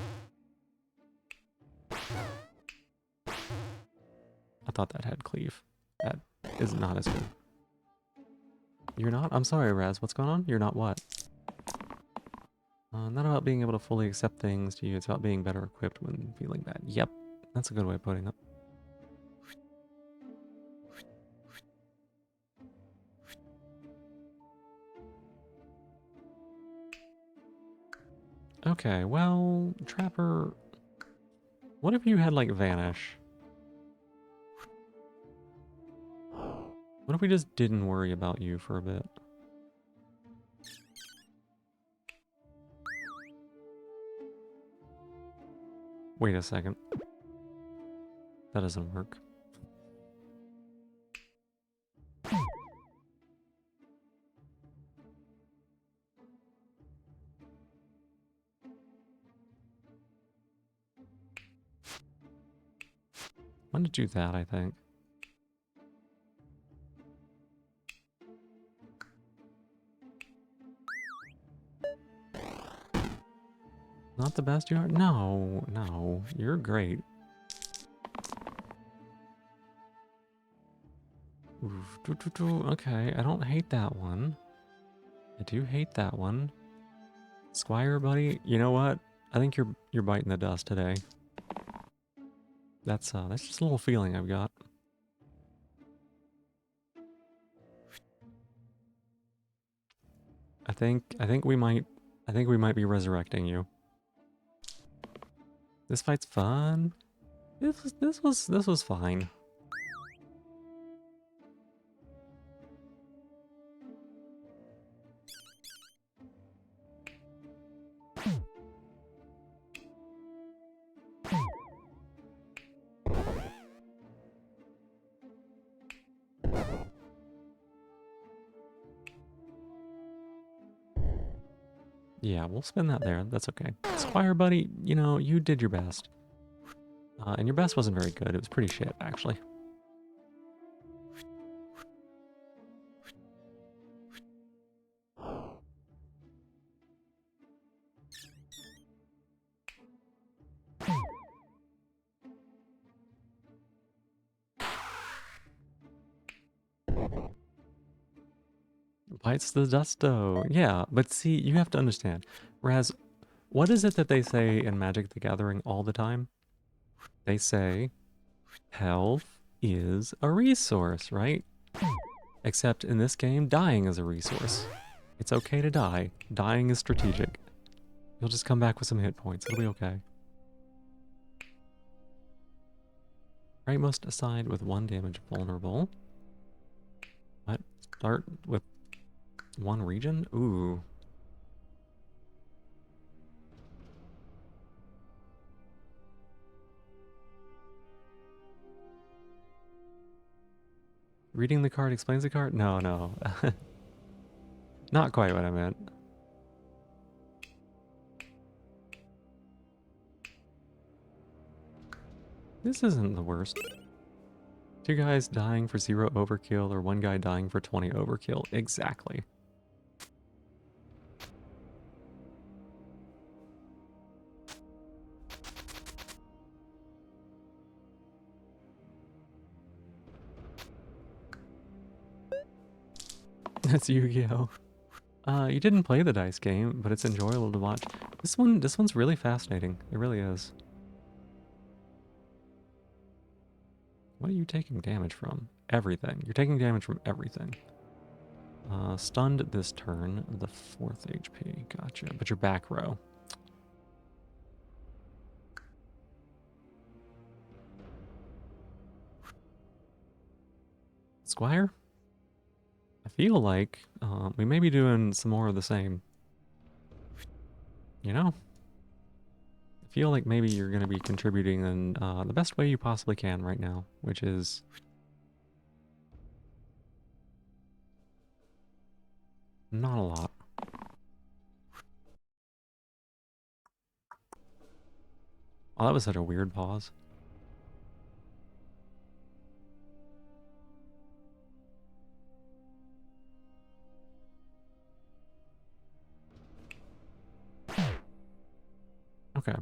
thought that had cleave. That is not as good. You're not? I'm sorry, Raz. What's going on? You're not what? Not about being able to fully accept things to you, it's about being better equipped when feeling bad. Yep, that's a good way of putting it. Okay, well, Trapper, what if you had, like, Vanish? What if we just didn't worry about you for a bit? Wait a second. That doesn't work. I'm gonna do that, I think. Not the best you are? No, no, you're great. Oof, okay, I don't hate that one. I do hate that one. Squire, buddy, you know what? I think you're biting the dust today. That's just a little feeling I've got. I think we might be resurrecting you. This fight's fun. This was fine. Yeah, we'll spin that there. That's okay. Squire, buddy, you know, you did your best. And your best wasn't very good. It was pretty shit, actually. Bites the dust, though. Yeah, but see, you have to understand. Whereas, what is it that they say in Magic the Gathering all the time? They say, health is a resource, right? Except in this game, dying is a resource. It's okay to die. Dying is strategic. You'll just come back with some hit points. It'll be okay. Rightmost aside with 1 damage vulnerable. What? Start with 1 region? Ooh. Reading the card explains the card? No, no. Not quite what I meant. This isn't the worst. 2 guys dying for 0 overkill or 1 guy dying for 20 overkill. Exactly. That's Yu-Gi-Oh! You didn't play the dice game, but it's enjoyable to watch. This one's really fascinating. It really is. What are you taking damage from? Everything. You're taking damage from everything. Stunned this turn, the 4th HP. Gotcha. But you're back row. Squire? I feel like we may be doing some more of the same. You know? I feel like maybe you're going to be contributing in the best way you possibly can right now, which is not a lot. Oh, that was such a weird pause. Okay.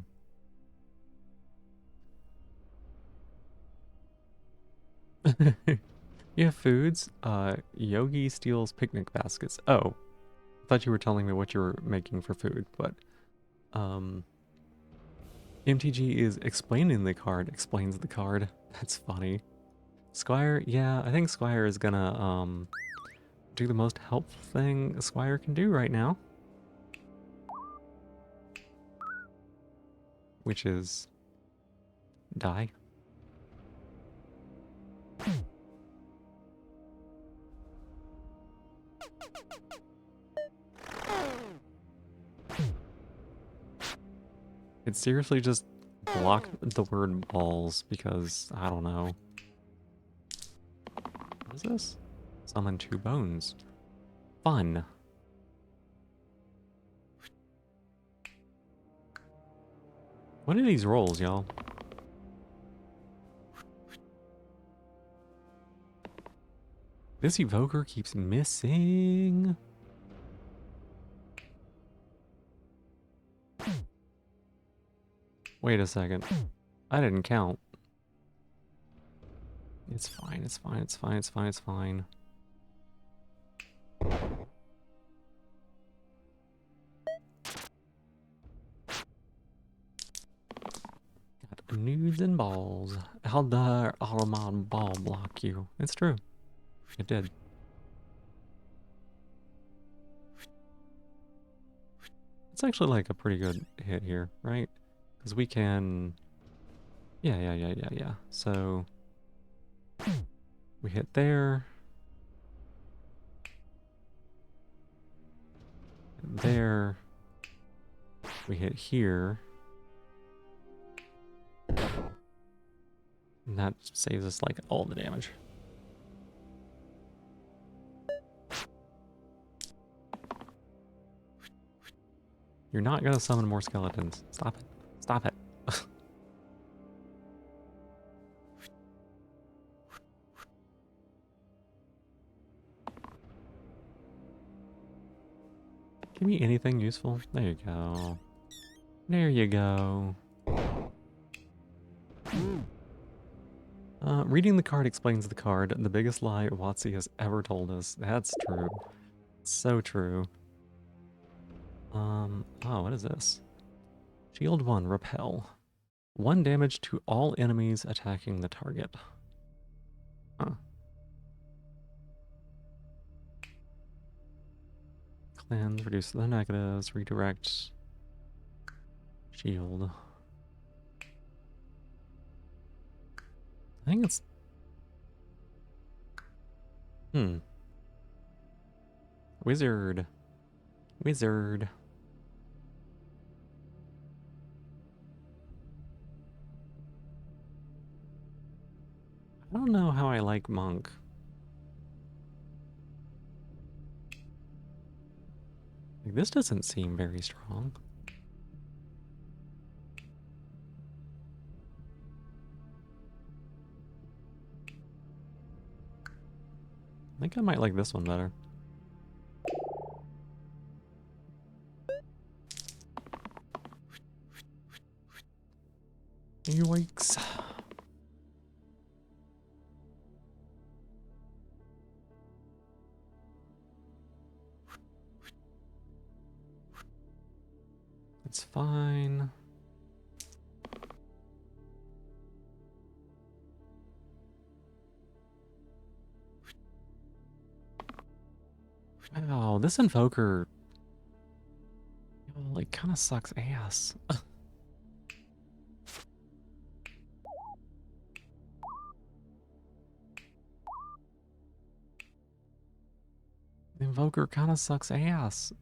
You have foods? Yogi steals picnic baskets. Oh, I thought you were telling me what you were making for food, but MTG is explaining the card, explains the card. That's funny. Squire, yeah, I think Squire is gonna do the most helpful thing Squire can do right now, which is die. It seriously just blocked the word balls because, I don't know. What is this? Summon 2 bones. Fun. What are these rolls, y'all? This evoker keeps missing. Wait a second. I didn't count. It's fine, it's fine, it's fine, it's fine, it's fine. Got nudes and balls. How dare Aramon ball block you? It's true. It did. It's actually like a pretty good hit here, right? Because we can... Yeah. So... we hit there. There. We hit here. And that saves us like all the damage. You're not gonna summon more skeletons. Stop it. Stop it. Give me anything useful. There you go. There you go. Reading the card explains the card. The biggest lie WotC has ever told us. That's true. So true. Oh, what is this? Shield 1, repel. 1 damage to all enemies attacking the target. Huh. Cleanse, reduce the negatives, redirect. Shield. I think it's... Wizard. Wizard. I don't know how I like Monk. Like, this doesn't seem very strong. I think I might like this one better. Yikes. It's fine. Wow, this invoker like kind of sucks ass. The invoker kind of sucks ass.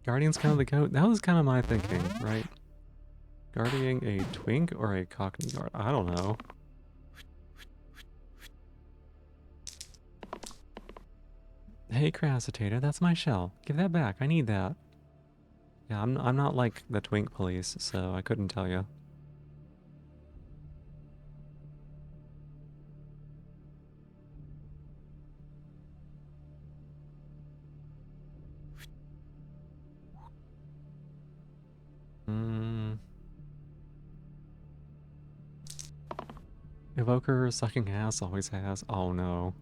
Guardian's kind of the goat. That was kind of my thinking, right? Guarding a twink or a cockney guard? I don't know. Hey, Crassitator, that's my shell. Give that back. I need that. Yeah, I'm not like the twink police, so I couldn't tell you. Evoker sucking ass always has. Oh no.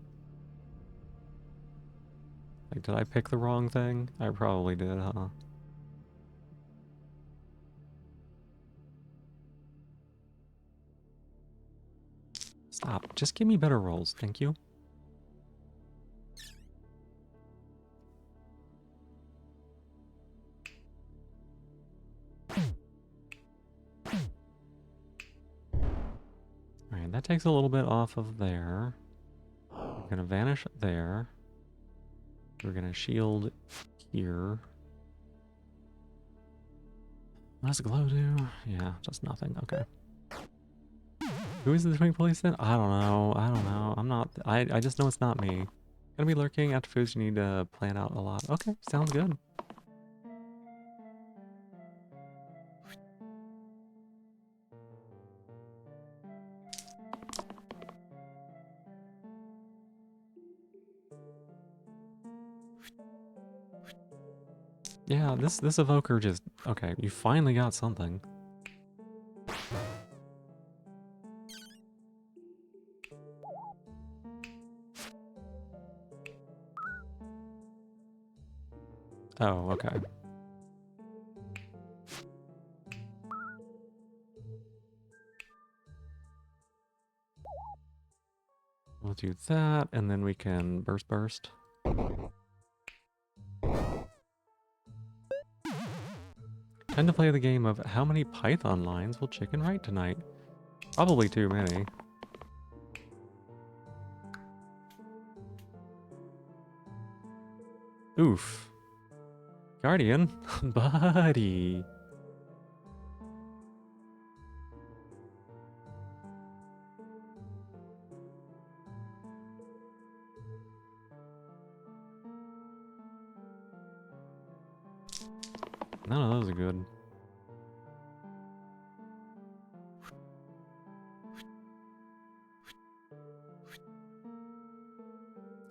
Like, did I pick the wrong thing? I probably did, huh? Stop. Just give me better rolls, thank you. Alright, that takes a little bit off of there. We're gonna vanish there. We're gonna shield here. What does glow do? Yeah, just nothing. Okay. Who is the twink police then? I don't know. I don't know. I'm not. I just know it's not me. Gonna be lurking after foods. You need to plan out a lot. Okay, sounds good. Yeah, this evoker just okay. You finally got something. Oh, okay. We'll do that, and then we can burst. Tend to play the game of how many Python lines will chicken write tonight? Probably too many. Oof. Guardian? Buddy. None of those are good.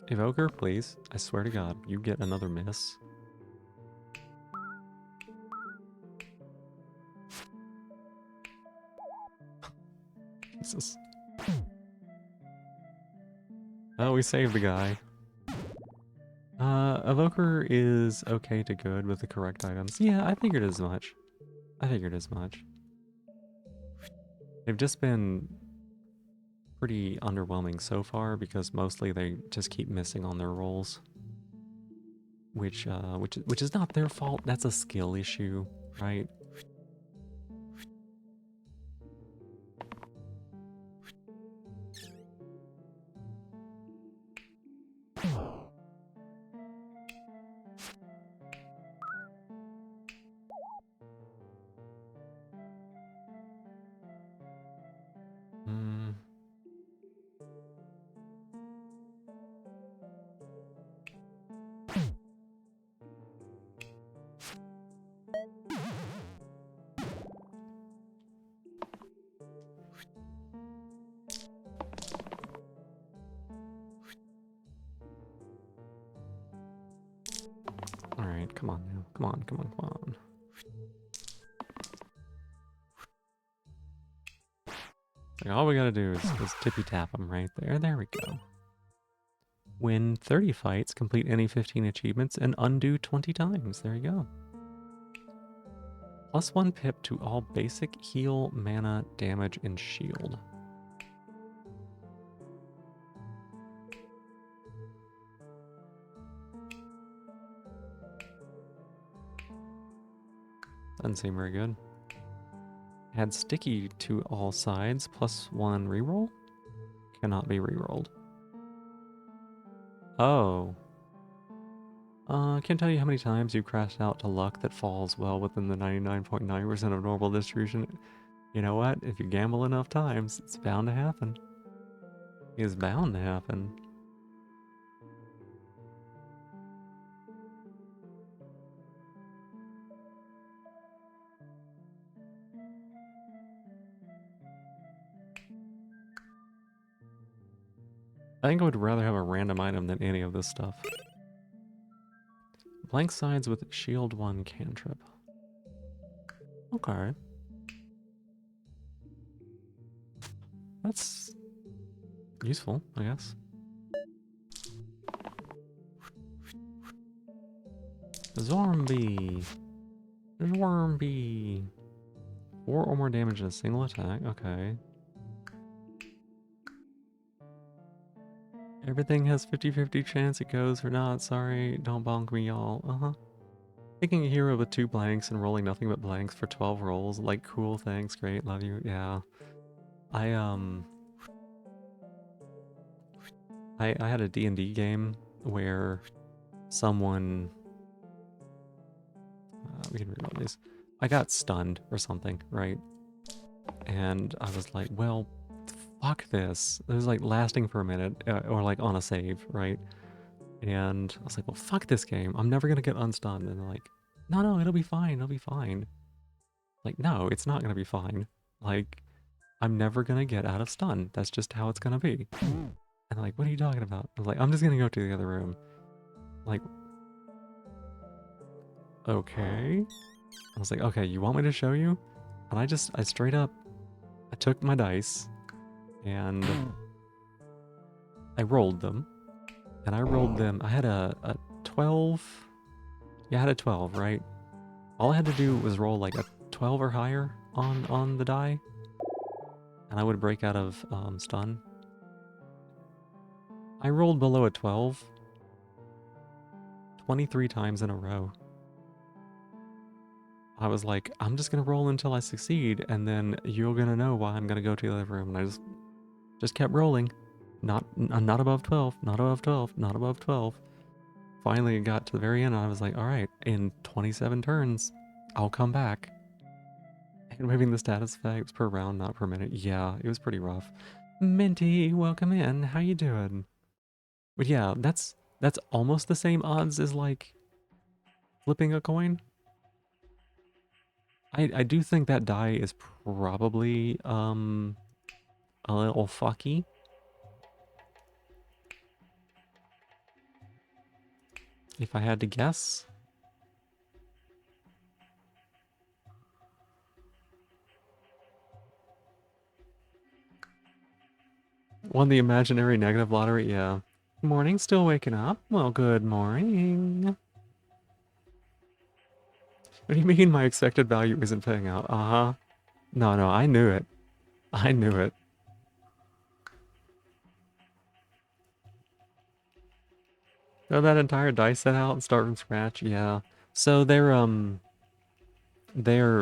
Evoker, please. I swear to God, you get another miss. Jesus. Oh, we saved the guy. Evoker is okay to good with the correct items. Yeah, I figured as much. I figured as much. They've just been pretty underwhelming so far because mostly they just keep missing on their rolls. Which is not their fault. That's a skill issue, right? Hmm. Alright, come on now. Come on, come on, come on. Like, all we gotta do is tippy tap them right there. There we go. Win 30 fights, complete any 15 achievements, and undo 20 times. There you go. +1 pip to all basic heal, mana, damage, and shield. Doesn't seem very good. Add sticky to all sides, +1 reroll. Cannot be rerolled. Oh. Can't tell you how many times you've crashed out to luck that falls well within the 99.9% of normal distribution. You know what? If you gamble enough times, it's bound to happen. It's bound to happen. I think I would rather have a random item than any of this stuff. Blank sides with shield 1 cantrip. Okay. That's useful, I guess. Zombie. Zombie. 4 or more damage in a single attack. Okay. Everything has 50-50 chance it goes or not. Sorry, don't bonk me, y'all. Uh-huh. Picking a hero with 2 blanks and rolling nothing but blanks for 12 rolls. Like, cool, thanks, great, love you. Yeah. I had a D&D game where someone... we can reroll these. I got stunned or something, right? And I was like, well, fuck this. It was like lasting for a minute, or like on a save, right? And I was like, well, fuck this game. I'm never gonna get unstunned. And they're like, no, it'll be fine. It'll be fine. Like, no, it's not gonna be fine. Like, I'm never gonna get out of stun. That's just how it's gonna be. And they're like, what are you talking about? I was like, I'm just gonna go to the other room. Like, okay. I was like, okay, you want me to show you? And I straight up, I took my dice and I rolled them. And I rolled them, I had a 12. Yeah, I had a 12, right? All I had to do was roll like a 12 or higher on the die. And I would break out of stun. I rolled below a 12 23 times in a row. I was like, I'm just gonna roll until I succeed, and then you're gonna know why I'm gonna go to the other room. And I just kept rolling. Not above 12, not above 12, not above 12. Finally, it got to the very end, and I was like, all right, in 27 turns, I'll come back. And moving the status effects per round, not per minute. Yeah, it was pretty rough. Minty, welcome in. How you doing? But yeah, that's almost the same odds as like flipping a coin. I do think that die is probably a little fucky. If I had to guess. Won the imaginary negative lottery, yeah. Morning, still waking up? Well, good morning. What do you mean my expected value isn't paying out? Uh-huh. No, I knew it. I knew it. Throw that entire dice set out and start from scratch, yeah. So they're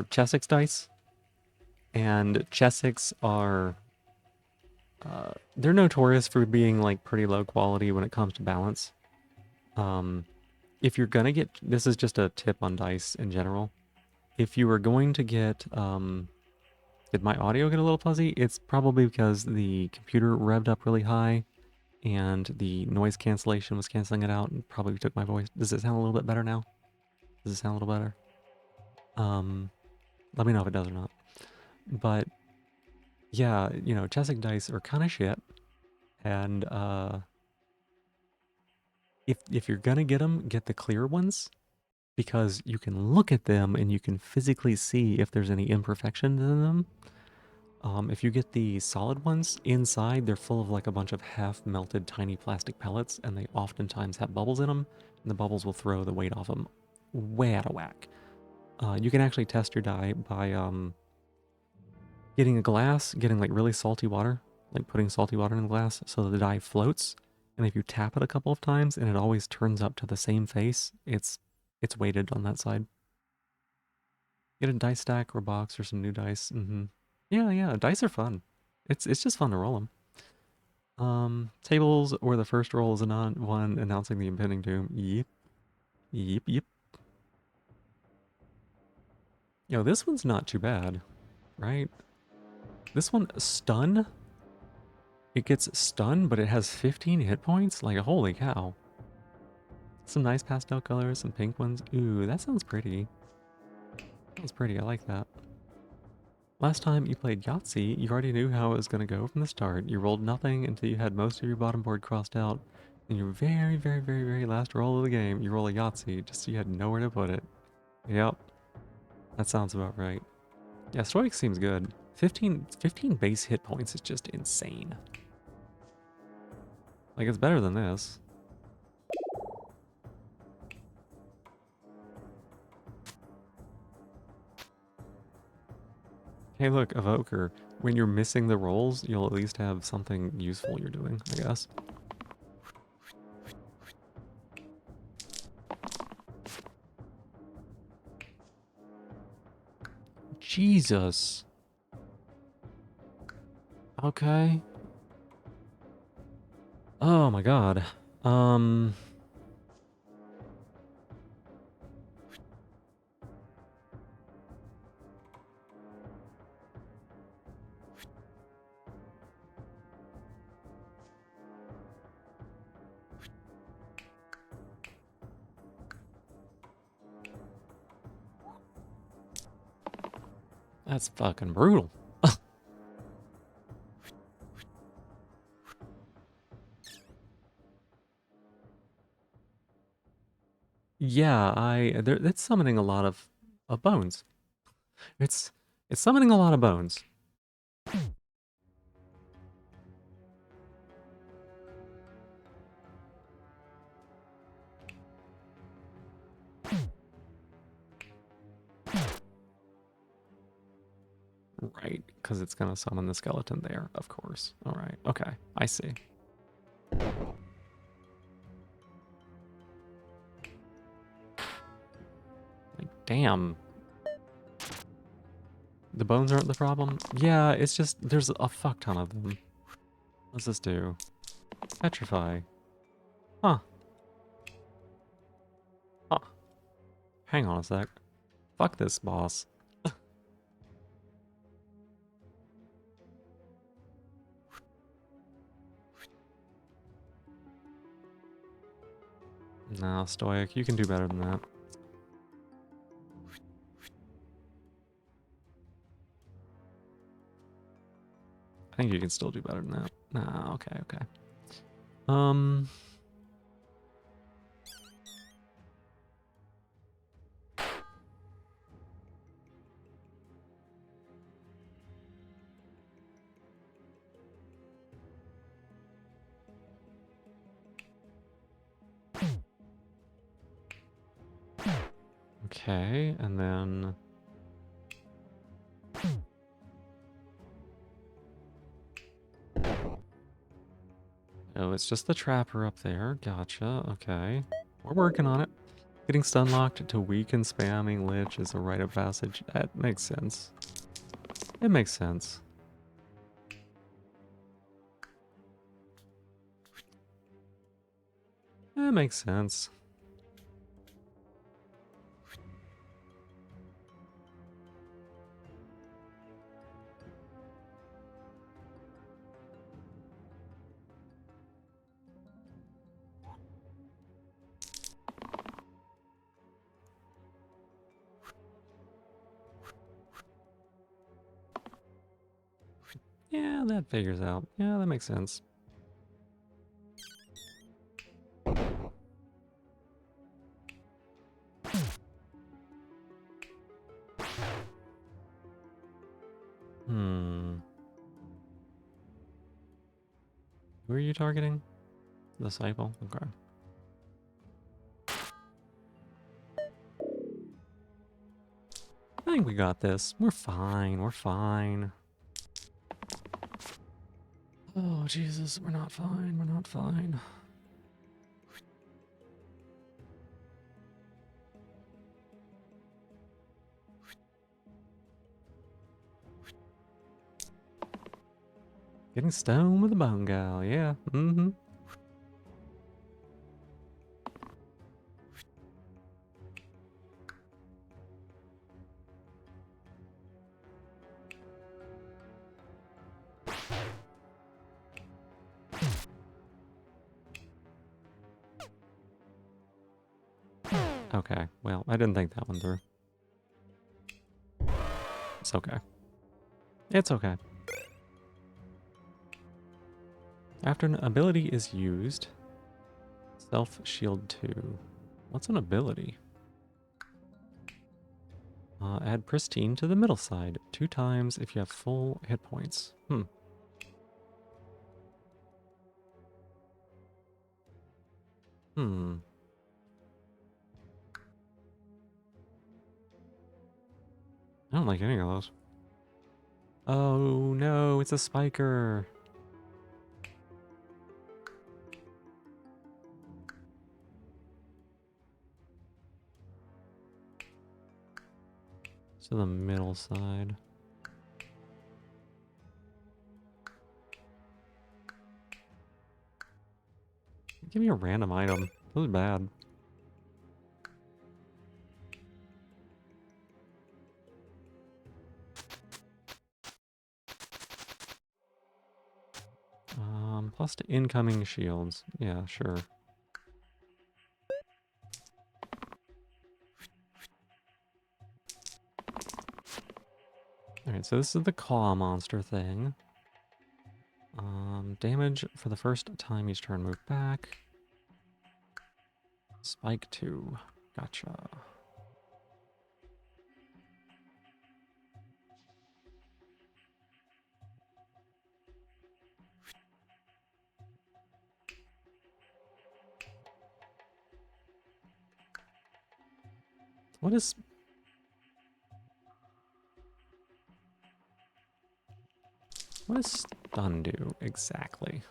Chessex dice, and Chessex are they're notorious for being like pretty low quality when it comes to balance. Um, if you're gonna get, this is just a tip on dice in general. If you were going to get, did my audio get a little fuzzy? It's probably because the computer revved up really high and the noise cancellation was canceling it out and probably took my voice. Does it sound a little bit better now? Does it sound a little better? Let me know if it does or not. But yeah, you know, Chessex dice are kind of shit. And if you're gonna get them, get the clear ones because you can look at them and you can physically see if there's any imperfections in them. If you get the solid ones, inside they're full of like a bunch of half-melted tiny plastic pellets, and they oftentimes have bubbles in them, and the bubbles will throw the weight off them way out of whack. You can actually test your die by getting a glass, getting like really salty water, like putting salty water in the glass so that the die floats, and if you tap it a couple of times and it always turns up to the same face, it's weighted on that side. Get a dice stack or box or some new dice. Yeah, dice are fun. It's just fun to roll them. Tables where the first roll is a one announcing the impending doom. Yep. Yo, this one's not too bad, right? This one, stun. It gets stunned, but it has 15 hit points? Like, holy cow. Some nice pastel colors, some pink ones. Ooh, that sounds pretty. Sounds pretty, I like that. Last time you played Yahtzee, you already knew how it was going to go from the start. You rolled nothing until you had most of your bottom board crossed out. And your very last roll of the game, you roll a Yahtzee just so you had nowhere to put it. Yep. That sounds about right. Yeah, Stoic seems good. 15 base hit points is just insane. Like, it's better than this. Hey, look, Evoker. When you're missing the rolls, you'll at least have something useful you're doing, I guess. Jesus. Okay. Oh my god. Um... That's fucking brutal. Yeah, it's summoning a lot of bones. It's it's summoning a lot of bones. Right, because it's gonna summon the skeleton there, of course. All right, okay, I see. Like, damn. The bones aren't the problem? Yeah, it's just, there's a fuck ton of them. What's this do? Petrify. Huh. Huh. Hang on a sec. Fuck this boss. No, Stoic, you can do better than that. I think you can still do better than that. Nah, okay, okay. Um... Okay, and then... Oh, it's just the trapper up there. Gotcha, okay. We're working on it. Getting stun locked to weaken spamming Lich is a rite of passage. That makes sense. It makes sense. It makes sense. Yeah, that figures out. Yeah, that makes sense. Hmm. Who are you targeting? Disciple? Okay. I think we got this. We're fine. We're fine. Oh, Jesus. We're not fine. We're not fine. Getting stoned with a bone gal. Yeah. Mm-hmm. Okay. Well, I didn't think that one through. It's okay. It's okay. After an ability is used, self shield 2. What's an ability? Add pristine to the middle side 2 times if you have full hit points. Hmm. I don't like any of those. Oh no, it's a spiker. To the middle side. Give me a random item. That was bad. Plus to incoming shields. Yeah, sure. Alright, so this is the claw monster thing. Damage for the first time each turn, move back. Spike 2. Gotcha. What is... What does stun do, exactly?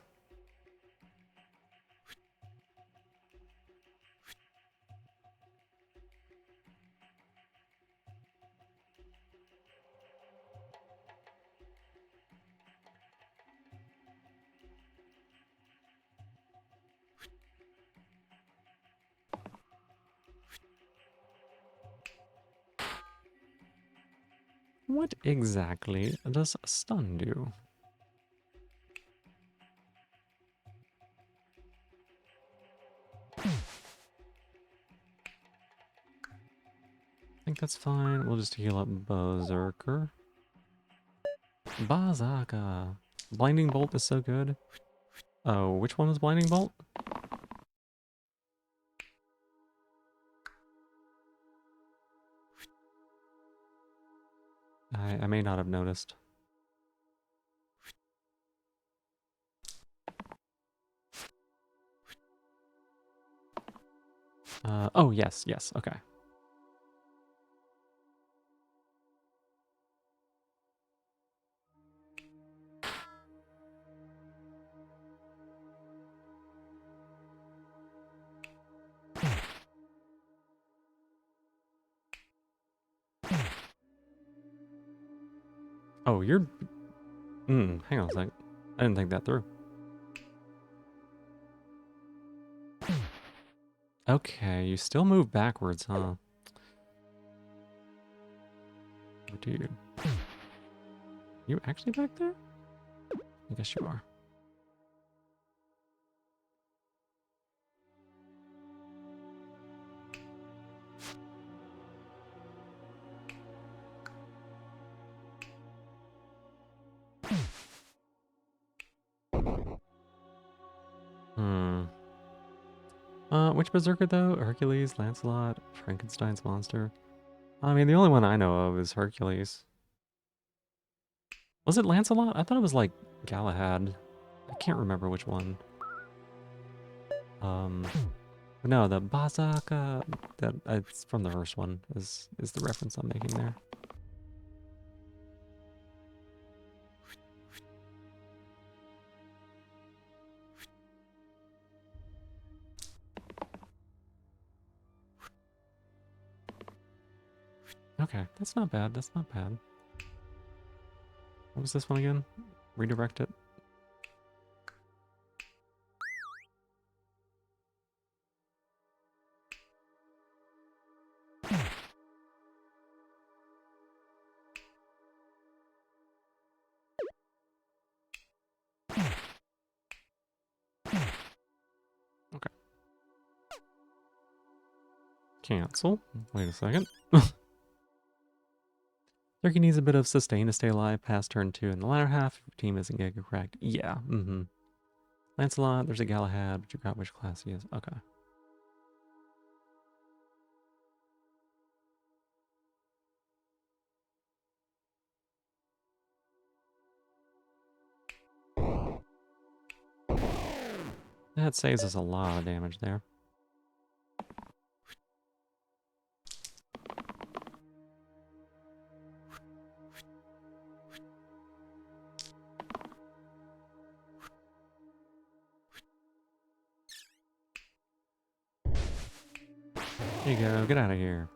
What exactly does stun do? I think that's fine. We'll just heal up Berserker. Bazaka. Blinding Bolt is so good. Oh, which one was Blinding Bolt? I may not have noticed. Oh, yes, yes, okay. Oh, you're... hang on a sec. I didn't think that through. Okay, you still move backwards, huh? Oh, dude. You actually back there? I guess you are. Hmm. Which Berserker though? Hercules, Lancelot, Frankenstein's monster? I mean, the only one I know of is Hercules. Was it Lancelot? I thought it was like Galahad. I can't remember which one. Um, no, the Bazaka, that it's from the first one is the reference I'm making there. Okay, that's not bad. That's not bad. What was this one again? Redirect it. Okay. Cancel. Wait a second. Turkey needs a bit of sustain to stay alive past turn 2 in the latter half. If your team isn't Giga correct. Yeah, Lancelot, there's a Galahad, but you got which class he is. Okay. That saves us a lot of damage there. There you go. Get out of here.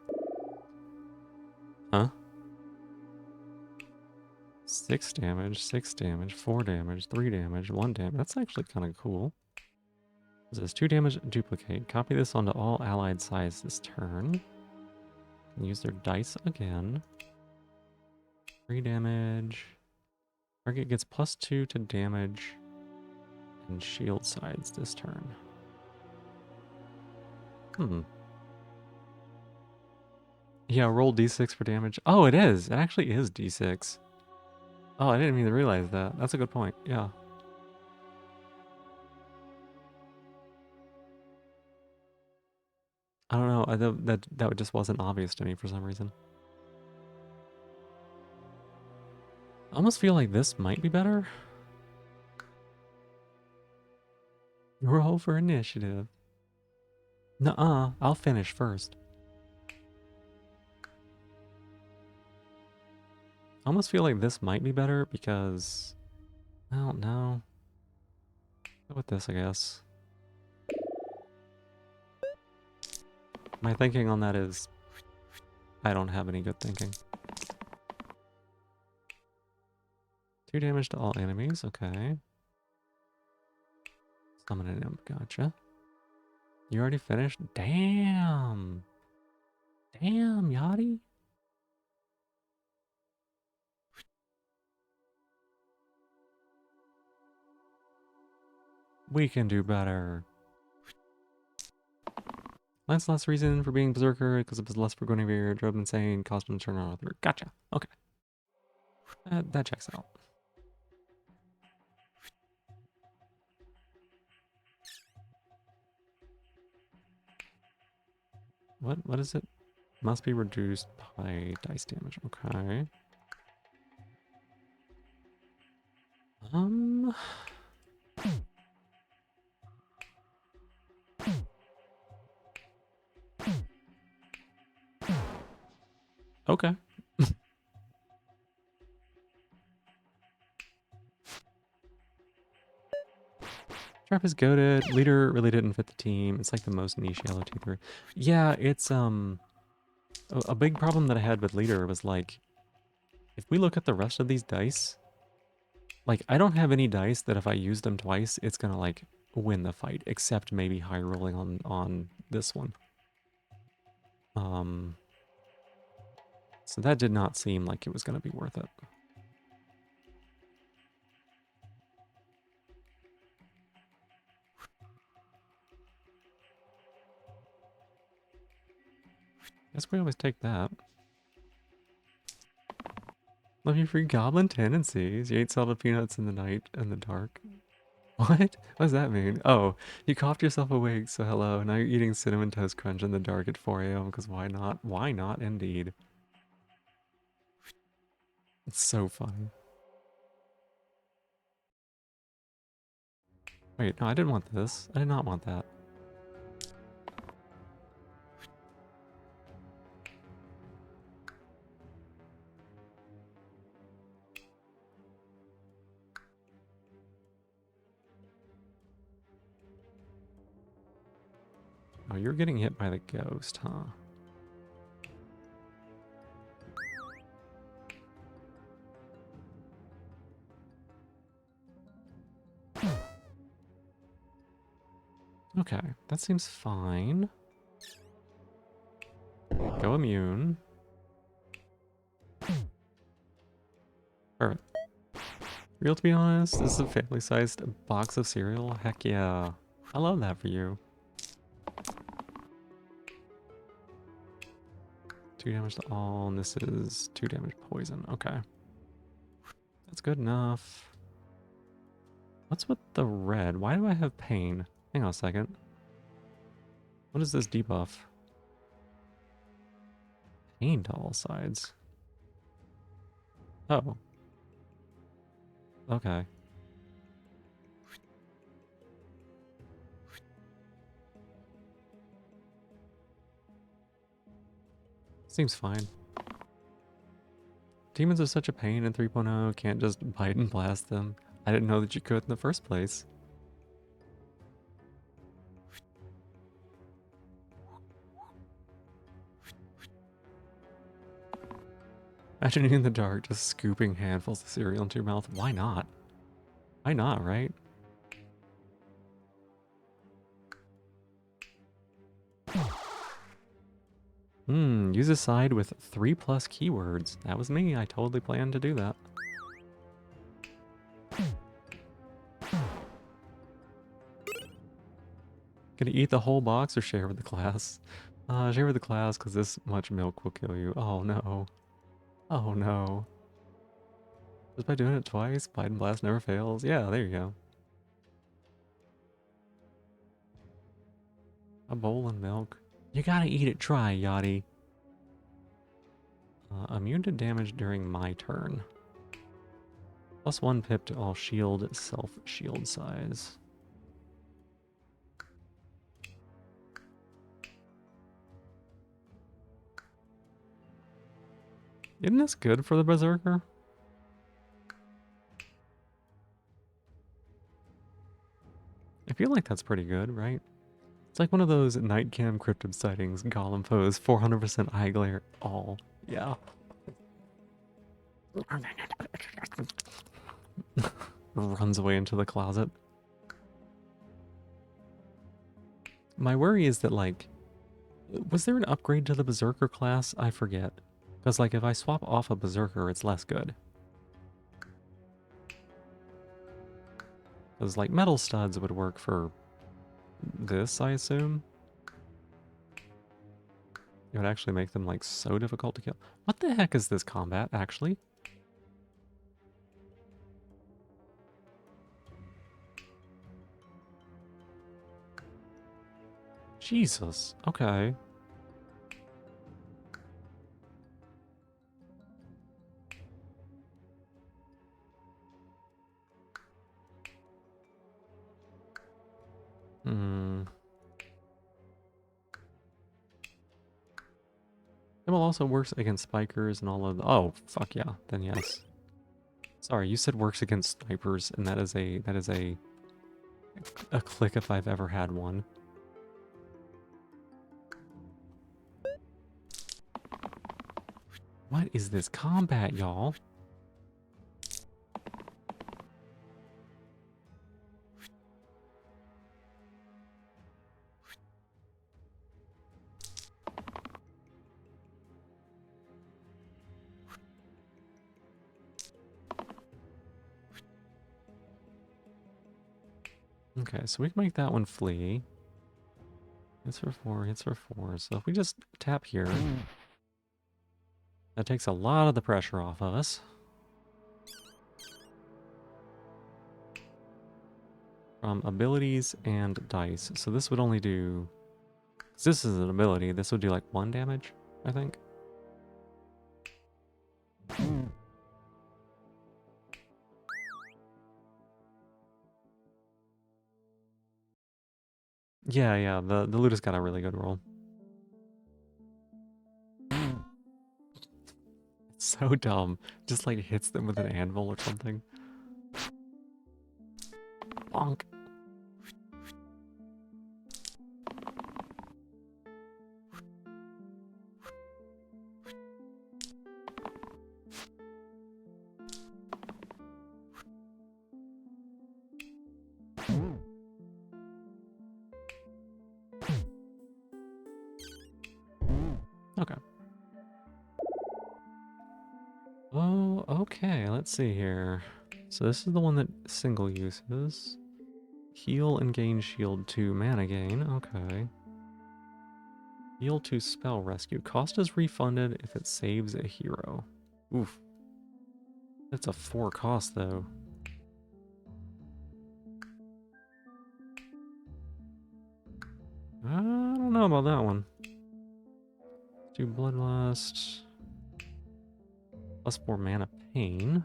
Huh? 6 damage, 6 damage, 4 damage, 3 damage, 1 damage. That's actually kind of cool. This is 2 damage, duplicate. Copy this onto all allied sides this turn. Use their dice again. 3 damage. Target gets +2 to damage and shield sides this turn. Yeah, roll d6 for damage. Oh, it is. It actually is d6. Oh, I didn't even realize that. That's a good point. Yeah. I don't know. That just wasn't obvious to me for some reason. I almost feel like this might be better. Roll for initiative. Nuh-uh. I'll finish first. I almost feel like this might be better because... I don't know. Go with this, I guess. My thinking on that is... I don't have any good thinking. 2 damage to all enemies, okay. Summon an imp, gotcha. You already finished? Damn! Damn, Yachty! We can do better. Lancelot's reason for being Berserker because of his lust for Guinevere, drove him insane, caused him to turn on Arthur. Gotcha. Okay. That checks out. What is it? Must be reduced by dice damage. Okay. Okay. Trap is goated. Leader really didn't fit the team. It's like the most niche yellow teether. Yeah, it's a big problem that I had with leader was like, if we look at the rest of these dice, like I don't have any dice that if I use them twice, it's gonna like win the fight, except maybe high rolling on this one. So that did not seem like it was gonna be worth it. Guess we always take that. Love your free goblin tendencies. You ate salted peanuts in the night and the dark. What? What does that mean? Oh, you coughed yourself awake, so hello. Now you're eating cinnamon toast crunch in the dark at 4 a.m. because why not? Why not, indeed. It's so funny. Wait, no, I didn't want this. I did not want that. Oh, you're getting hit by the ghost, huh? Okay, that seems fine. Go immune. Perfect. Real to be honest, this is a family-sized box of cereal. Heck yeah. I love that for you. 2 damage to all, and this is 2 damage poison. Okay. That's good enough. What's with the red? Why do I have pain? Hang on a second. What is this debuff? Pain to all sides. Oh. Okay. Seems fine. Demons are such a pain in 3.0, can't just bite and blast them. I didn't know that you could in the first place. Imagine you in the dark just scooping handfuls of cereal into your mouth. Why not? Why not, right? Use a side with 3+ keywords. That was me. I totally planned to do that. Gonna eat the whole box or share with the class? Share with the class because this much milk will kill you. Oh no. Oh no. Just by doing it twice, Bite and Blast never fails. Yeah, there you go. A bowl and milk. You gotta eat it dry, Yachty. Immune to damage during my turn. +1 pip to all shield, self-shield size. Isn't this good for the Berserker? I feel like that's pretty good, right? It's like one of those night cam cryptid sightings, Golem pose, 400% eye glare, all. Yeah. Runs away into the closet. My worry is that, like, was there an upgrade to the Berserker class? I forget. Because, like, if I swap off a Berserker, it's less good. Because, like, metal studs would work for this, I assume. It would actually make them, like, so difficult to kill. What the heck is this combat, actually? Jesus. Okay. It will also works against spikers and all of the... Oh, fuck yeah. Then yes. Sorry, you said works against snipers, and that is a click if I've ever had one. What is this combat, y'all? Okay, so we can make that one flee. Hits for 4, hits for 4. So if we just tap here, that takes a lot of the pressure off of us. From abilities and dice. So this would only do... This is an ability. This would do like 1 damage, I think. Yeah, the Ludus got a really good roll. It's so dumb. Just like hits them with an anvil or something. Bonk. Okay. Oh, okay. Let's see here. So this is the one that single uses. Heal and gain shield 2 mana gain. Okay. Heal 2 spell rescue. Cost is refunded if it saves a hero. Oof. That's a 4 cost though. I don't know about that one. 2 bloodlust. +4 mana pain.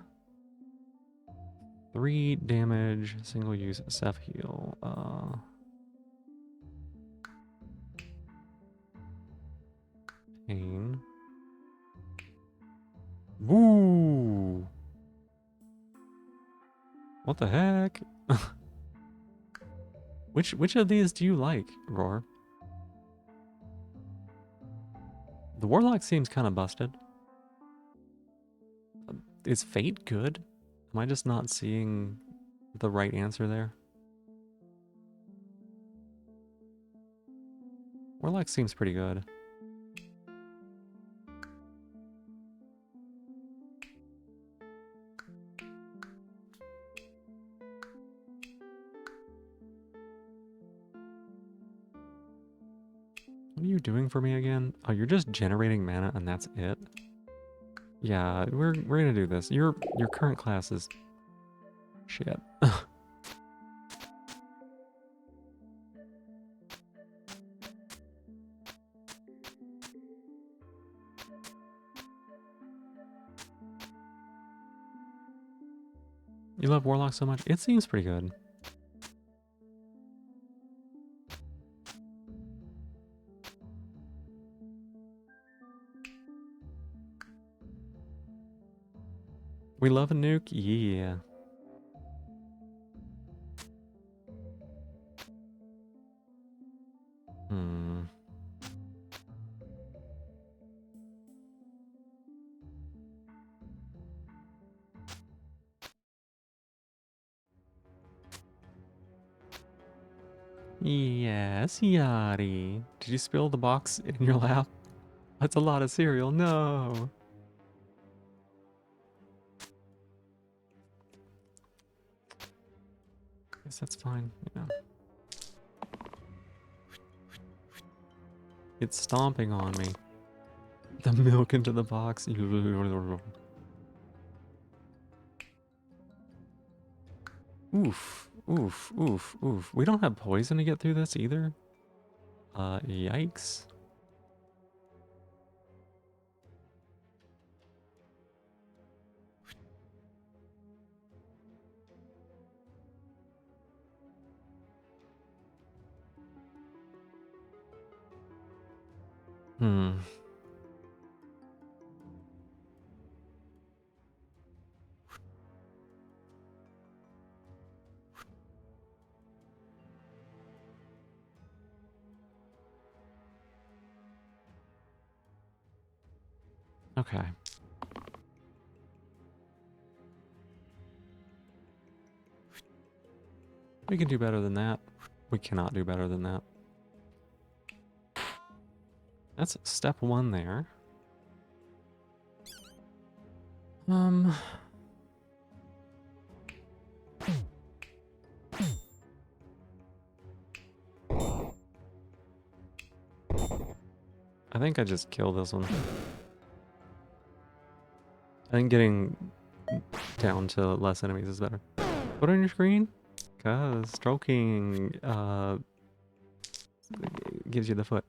3 damage, single use, Seth heal. Pain. Woo! What the heck? Which of these do you like, Roar? The Warlock seems kind of busted. Is fate good? Am I just not seeing the right answer there? Warlock seems pretty good. What are you doing for me again? Oh, you're just generating mana and that's it? Yeah, we're gonna do this. Your current class is shit. You love Warlock so much? It seems pretty good. We love a nuke? Yeah. Hmm. Yes, Yari. Did you spill the box in your lap? That's a lot of cereal. No. Guess that's fine. Yeah. It's stomping on me. The milk into the box. Oof. Oof. Oof. Oof. We don't have poison to get through this either. Yikes. Hmm. Okay. We can do better than that. We cannot do better than that. That's step one there. Um, I think I just killed this one. I think getting down to less enemies is better. Put on your screen? Cause stroking gives you the foot.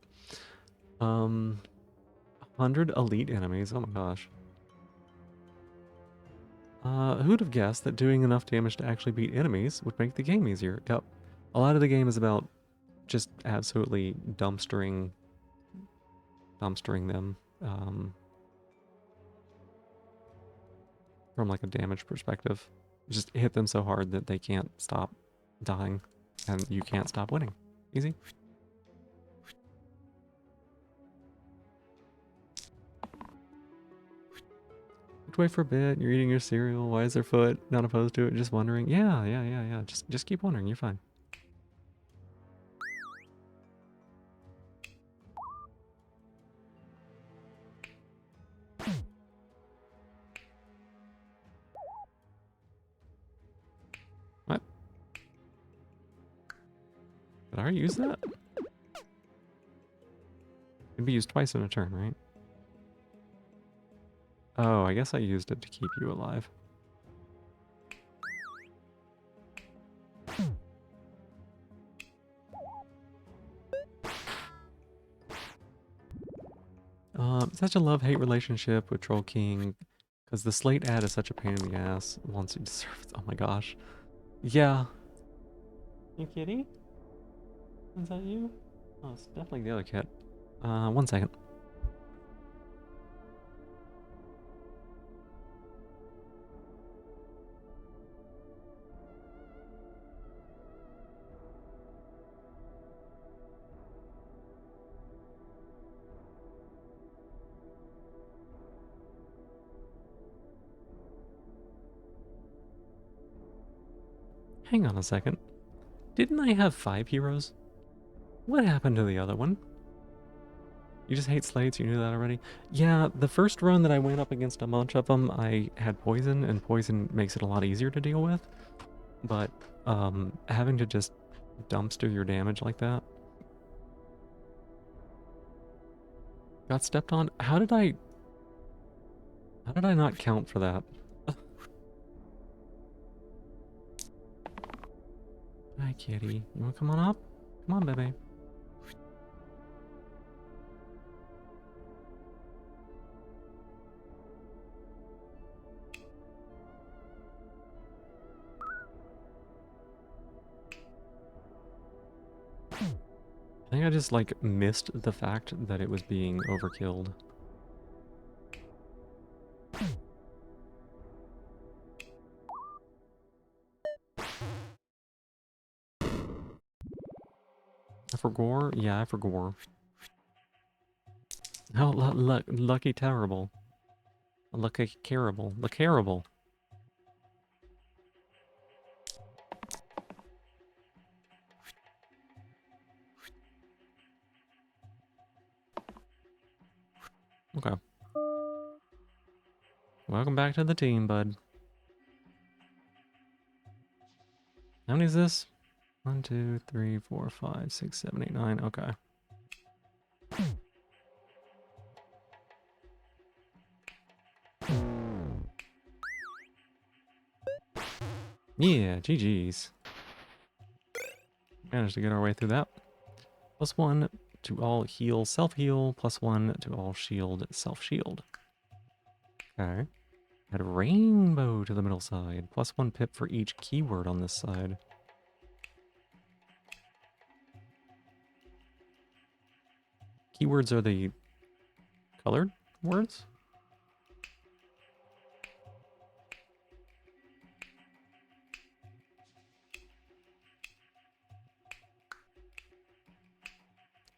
100 elite enemies. Oh my gosh. Who'd have guessed that doing enough damage to actually beat enemies would make the game easier? Yep. A lot of the game is about just absolutely dumpstering them from like a damage perspective. Just hit them so hard that they can't stop dying and you can't stop winning. Easy. Wait for a bit. You're eating your cereal. Why is their foot not opposed to it? Just wondering. Yeah. Just keep wondering. You're fine. What? Did I already use that? It can be used twice in a turn, right? Oh, I guess I used it to keep you alive. Such a love-hate relationship with Troll King, because the Slate ad is such a pain in the ass. Wants you to serve. Oh my gosh. Yeah. You kitty? Is that you? Oh, it's definitely the other cat. 1 second. Hang on a second. Didn't I have 5 heroes? What happened to the other one? You just hate slates, you knew that already? Yeah, the first run that I went up against a bunch of them, I had poison, and poison makes it a lot easier to deal with. But, having to just dumpster your damage like that. Got stepped on? How did I not count for that? Hi, kitty. You wanna come on up? Come on, baby. I think I just, like, missed the fact that it was being overkilled. I forgore? Yeah, I forgore. Oh, lucky terrible. Lucky carable. The carable. Okay. Welcome back to the team, bud. How many is this? 1, 2, 3, 4, 5, 6, 7, 8, 9. Okay. Yeah, GG's. Managed to get our way through that. +1 to all heal, self-heal. +1 to all shield, self-shield. Okay. Add a rainbow to the middle side. +1 pip for each keyword on this side. Keywords are the colored words?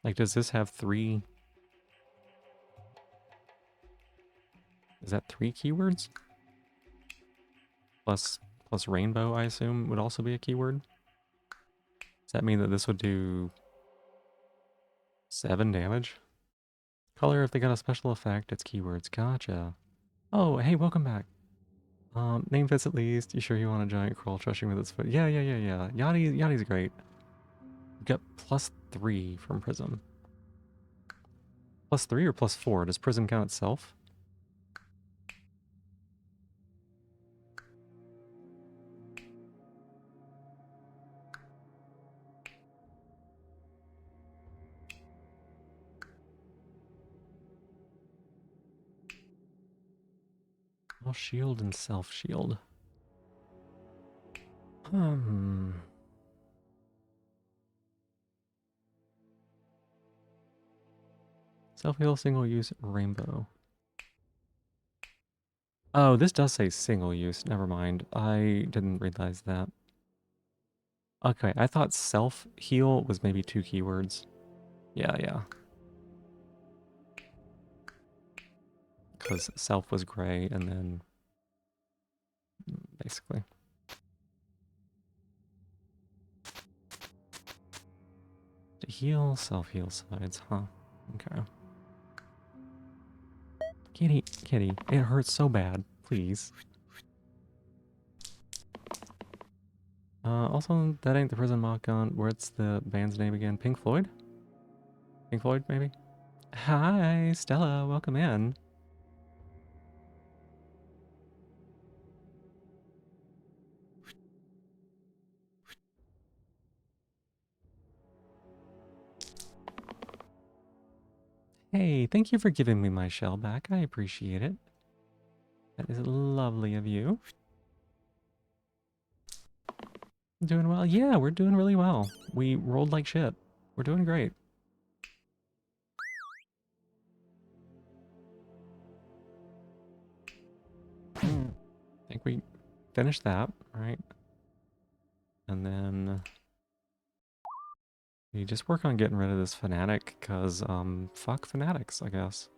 Like, does this have 3? Is that 3 keywords? Plus rainbow, I assume, would also be a keyword? Does that mean that this would do 7 damage? Color, if they got a special effect, it's keywords. Gotcha. Oh, hey, welcome back. Name fits at least. You sure you want a giant crawl crushing with its foot? Yeah. Yachty's great. You got +3 from Prism. +3 or +4? Does Prism count itself? All shield and self-shield. Self-heal, single-use, rainbow. Oh, this does say single-use. Never mind. I didn't realize that. Okay, I thought self-heal was maybe 2 keywords. Yeah. Because self was gray, and then... basically. To heal, self-heal sides, huh? Okay. Kitty, it hurts so bad. Please. Also, that ain't the prison mock gun. What's the band's name again? Pink Floyd? Pink Floyd, maybe? Hi, Stella. Welcome in. Hey, thank you for giving me my shell back. I appreciate it. That is lovely of you. Doing well? Yeah, we're doing really well. We rolled like shit. We're doing great. I think we finished that, right? And then we just work on getting rid of this fanatic, because, fuck fanatics, I guess.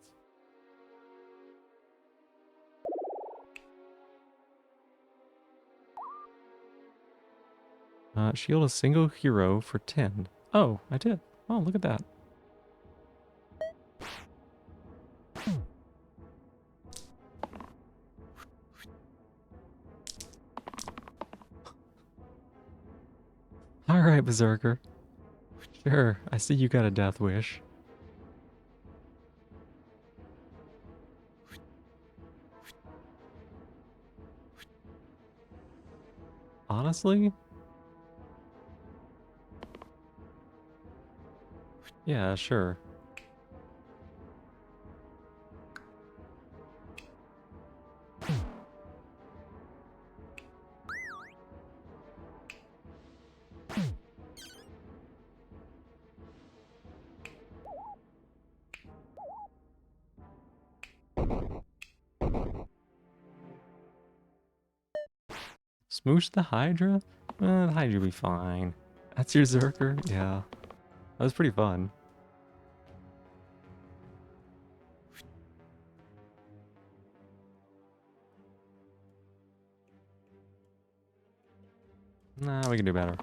Shield a single hero for 10. Oh, I did. Oh, look at that. Alright, Berserker. Sure, I see you got a death wish. Honestly? Yeah, sure. Smoosh the Hydra? The Hydra will be fine. That's your Zerker? Yeah. That was pretty fun. Nah, we can do better.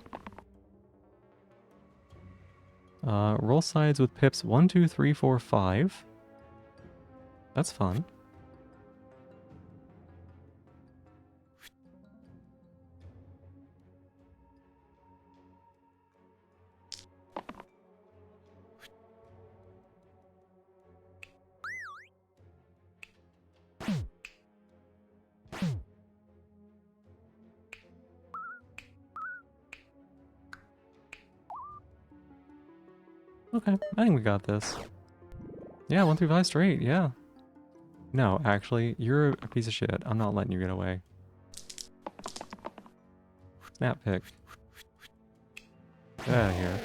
Roll sides with pips 1, 2, 3, 4, 5. That's fun. Okay, I think we got this. Yeah, 1 through 5 straight, yeah. No, actually, you're a piece of shit. I'm not letting you get away. Snap pick. Get out of here.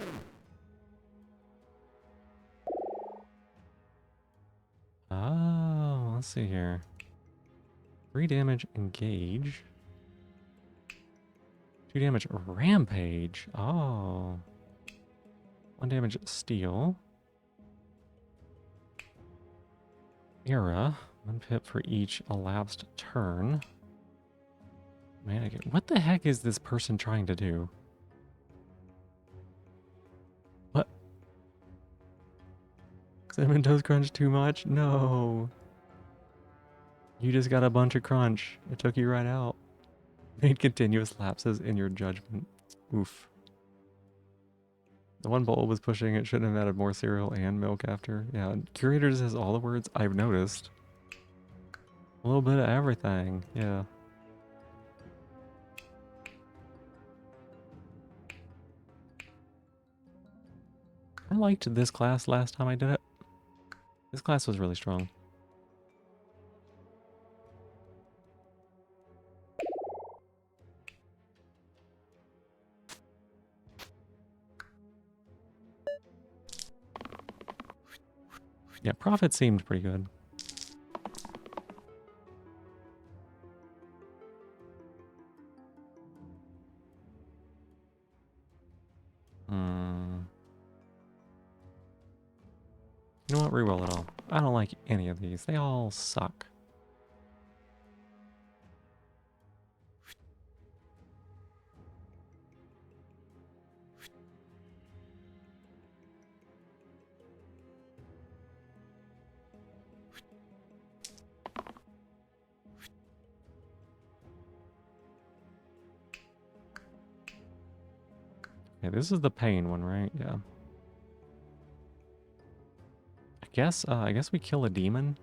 Oh, let's see here. 3 damage engage. 2 damage rampage. Oh. 1 damage steal. Era. 1 pip for each elapsed turn. Man, what the heck is this person trying to do? What? Cinnamon Toast Crunch too much? No. You just got a bunch of crunch. It took you right out. Made continuous lapses in your judgment. Oof. The one bowl was pushing it shouldn't have added more cereal and milk after. Yeah, Curators has all the words I've noticed. A little bit of everything, yeah. I liked this class last time I did it. This class was really strong. Yeah, Prophet seemed pretty good. You know what? Reroll it all. I don't like any of these. They all suck. Okay, this is the pain one, right? Yeah. I guess we kill a demon.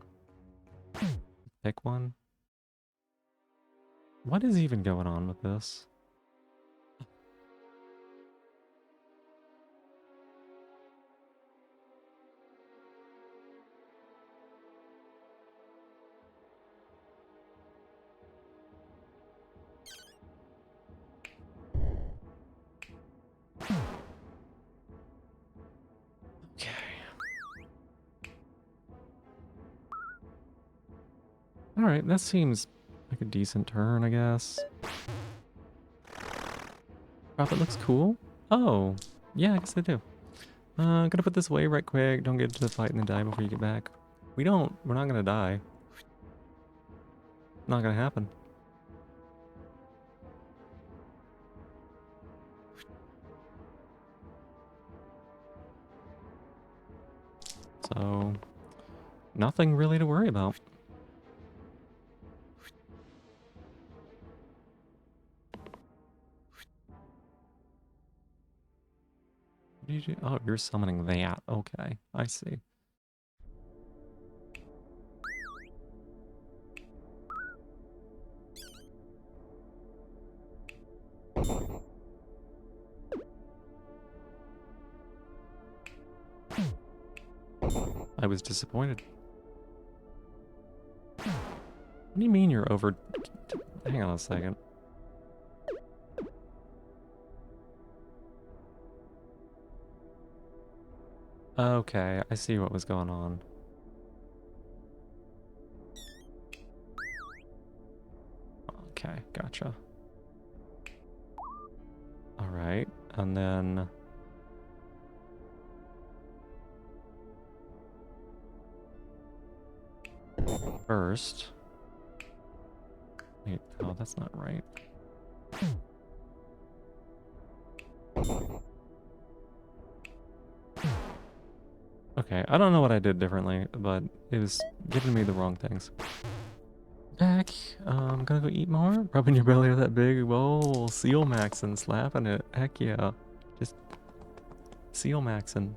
Pick one. What is even going on with this? Okay. Alright, that seems like a decent turn, I guess. Prophet looks cool. Oh, yeah, I guess they do. Gonna put this away right quick. Don't get into the fight and then die before you get back. We're not gonna die. Not gonna happen. So, nothing really to worry about. What did you do? Oh, you're summoning that. Okay, I see. I was disappointed. What do you mean you're over... Hang on a second. Okay, I see what was going on. Okay, gotcha. Alright, and then... First... Wait, oh, that's not right. Okay, I don't know what I did differently, but it was giving me the wrong things. Back, gonna go eat more? Rubbing your belly with that big bowl, seal maxing, slapping it. Heck yeah. Just seal maxing.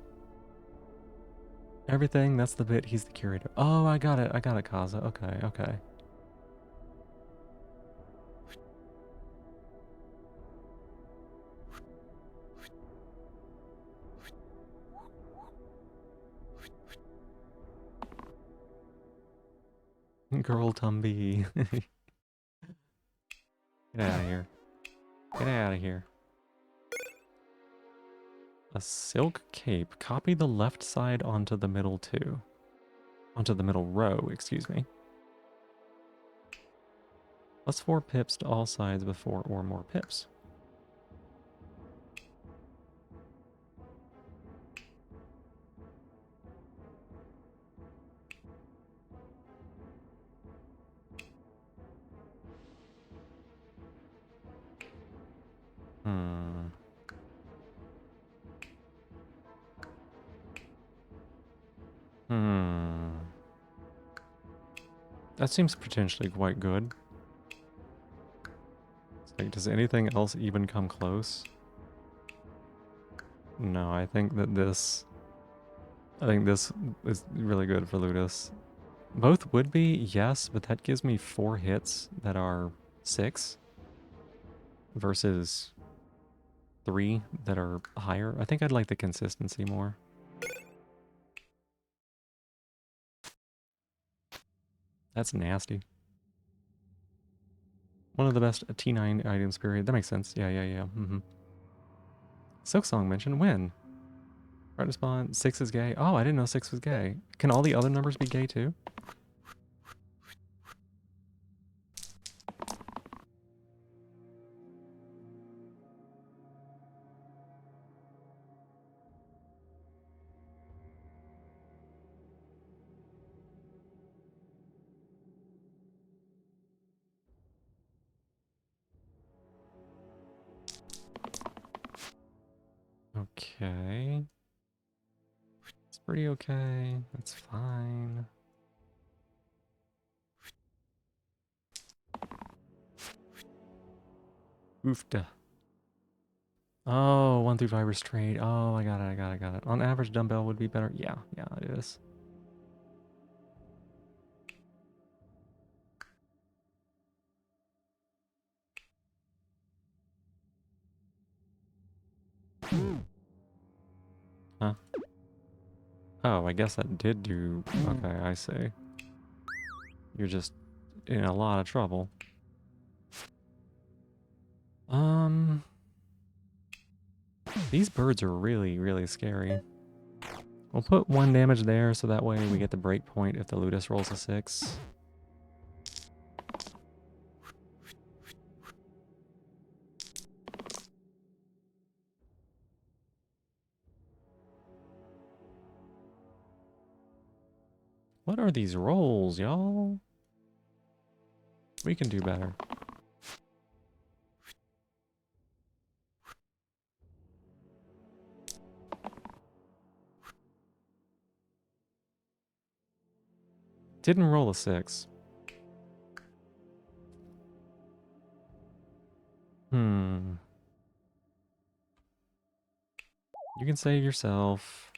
Everything, that's the bit, he's the curator. Oh, I got it, Kaza. Okay, okay. Girl Tumby. Get out of here. Get out of here. A silk cape. Copy the left side onto the middle too. Onto the middle row, excuse me. Plus 4 pips to all sides with 4 or more pips. Hmm. Hmm. That seems potentially quite good. It's like, does anything else even come close? No, I think that this... I think this is really good for Ludus. Both would be, yes, but that gives me 4 hits that are 6 versus 3 that are higher. I think I'd like the consistency more. That's nasty. One of the best T9 items, period. That makes sense. Yeah. Silksong mentioned when? Right respawn, 6 is gay. Oh, I didn't know 6 was gay. Can all the other numbers be gay too? Okay. It's pretty okay. That's fine. Oofda. Oh, 1 through 5 are straight. Oh, I got it. On average, dumbbell would be better. Yeah, it is. Huh? Oh, I guess that did do... Okay, I see. You're just in a lot of trouble. These birds are really, really scary. We'll put 1 damage there so that way we get the break point if the Ludus rolls a 6. What are these rolls, y'all? We can do better. Didn't roll a 6. Hmm. You can save yourself.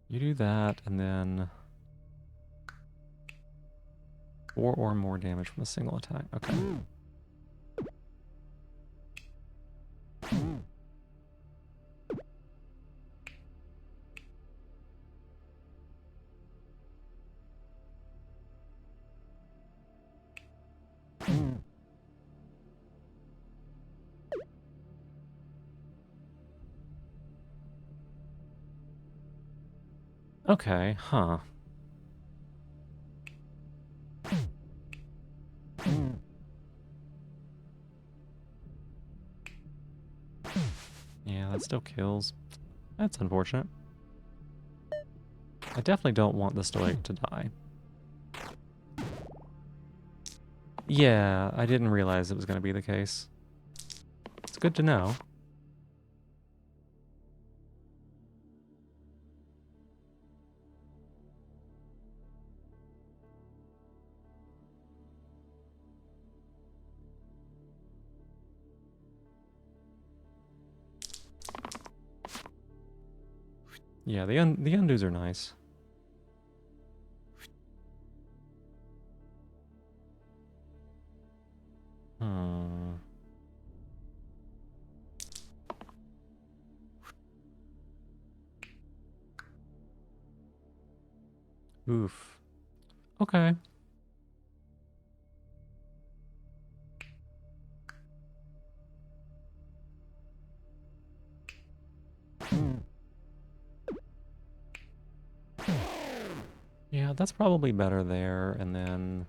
You do that, and then 4 or more damage from a single attack. Okay. Okay, huh. Yeah, that still kills. That's unfortunate. I definitely don't want the Stoic to die. Yeah, I didn't realize it was going to be the case. It's good to know. Yeah, the undos are nice. Hmm. Oof. Okay. Yeah, that's probably better there, and then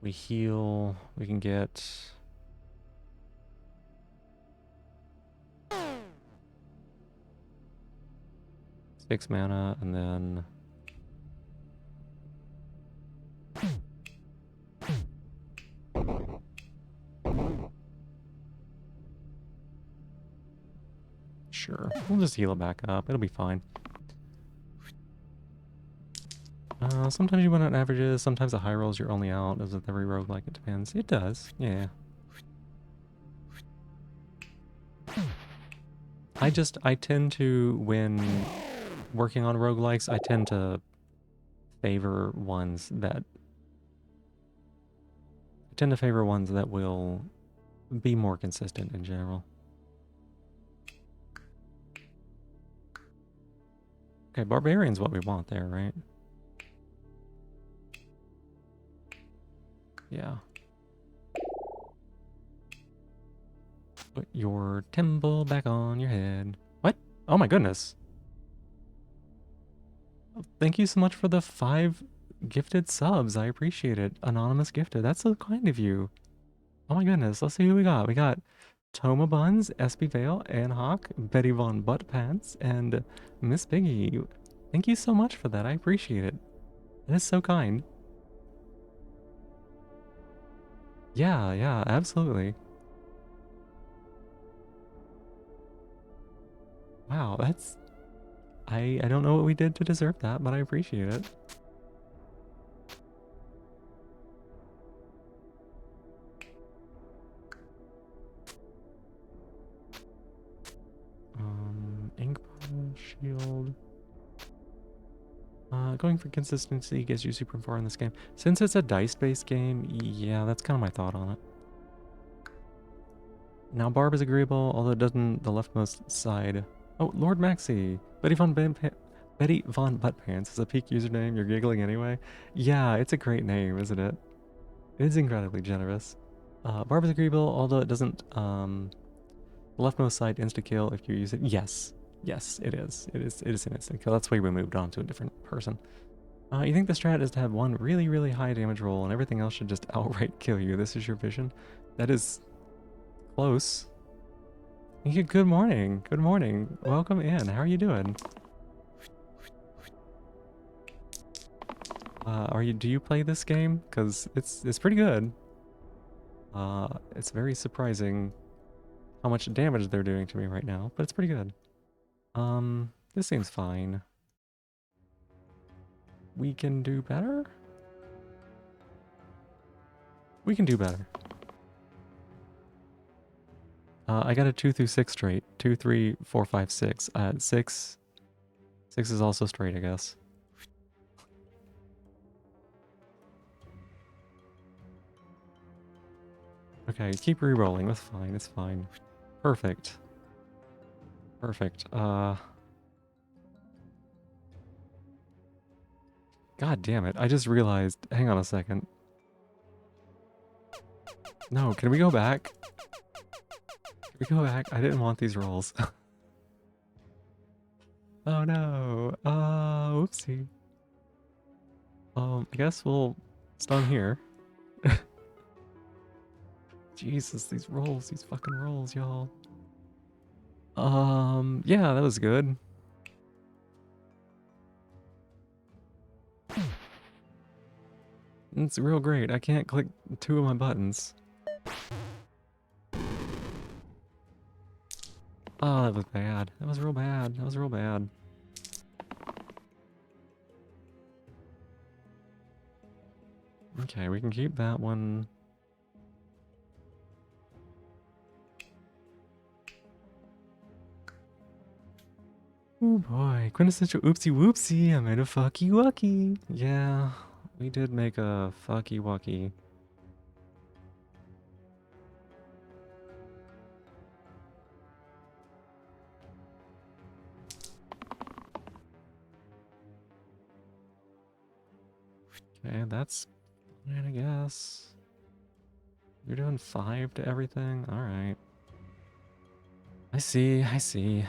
we heal. We can get 6 mana, and then sure, we'll just heal it back up. It'll be fine. Sometimes you win on averages. Sometimes the high rolls you're only out. Does it every roguelike? It depends. It does. Yeah. I tend to, when working on roguelikes, I tend to favor ones that will be more consistent in general. Okay, Barbarian's what we want there, right? Yeah. Put your temple back on your head. What? Oh my goodness. Thank you so much for the 5 gifted subs. I appreciate it. Anonymous gifted. That's so kind of you. Oh my goodness. Let's see who we got. We got Toma Buns, SB Vale, Ann Hawk, Betty Von Butt Pants, and Miss Piggy. Thank you so much for that. I appreciate it. That is so kind. Yeah, yeah, absolutely. Wow, that's... I don't know what we did to deserve that, but I appreciate it. Ink bottle, shield. Going for consistency gets you super far in this game. Since it's a dice-based game, yeah, that's kind of my thought on it. Now Barb is agreeable, although it doesn't the leftmost side. Oh, Lord Maxi! Betty Von Buttpants is a peak username. You're giggling anyway. Yeah, it's a great name, isn't it? It is incredibly generous. Barb is agreeable, although it doesn't. The leftmost side insta kill if you use it. Yes, yes, it is. It is an instant kill. That's why we moved on to a different person. You think the strat is to have one really, really high damage roll and everything else should just outright kill you. This is your vision. That is close. Good morning. Good morning. Welcome in. How are you doing? Do you play this game? Cause it's pretty good. It's very surprising how much damage they're doing to me right now, but it's pretty good. This seems fine. we can do better? We can do better. I got a 2 through 6 straight. 2, 3, 4, 5, 6. 6 is also straight, I guess. Okay, keep re-rolling. That's fine. It's fine. Perfect. Perfect. God damn it. I just realized. Hang on a second. No, can we go back? Can we go back? I didn't want these rolls. Oh no. Whoopsie. I guess we'll stun here. Jesus, these rolls, these fucking rolls, y'all. Yeah, that was good. It's real great. I can't click 2 of my buttons. Oh, that was bad. That was real bad. That was real bad. Okay, we can keep that one. Oh boy, quintessential oopsie whoopsie. I made a fucky wucky. Yeah, we did make a fucky wucky. Okay, that's fine, I guess. You're doing 5 to everything? Alright. I see, I see.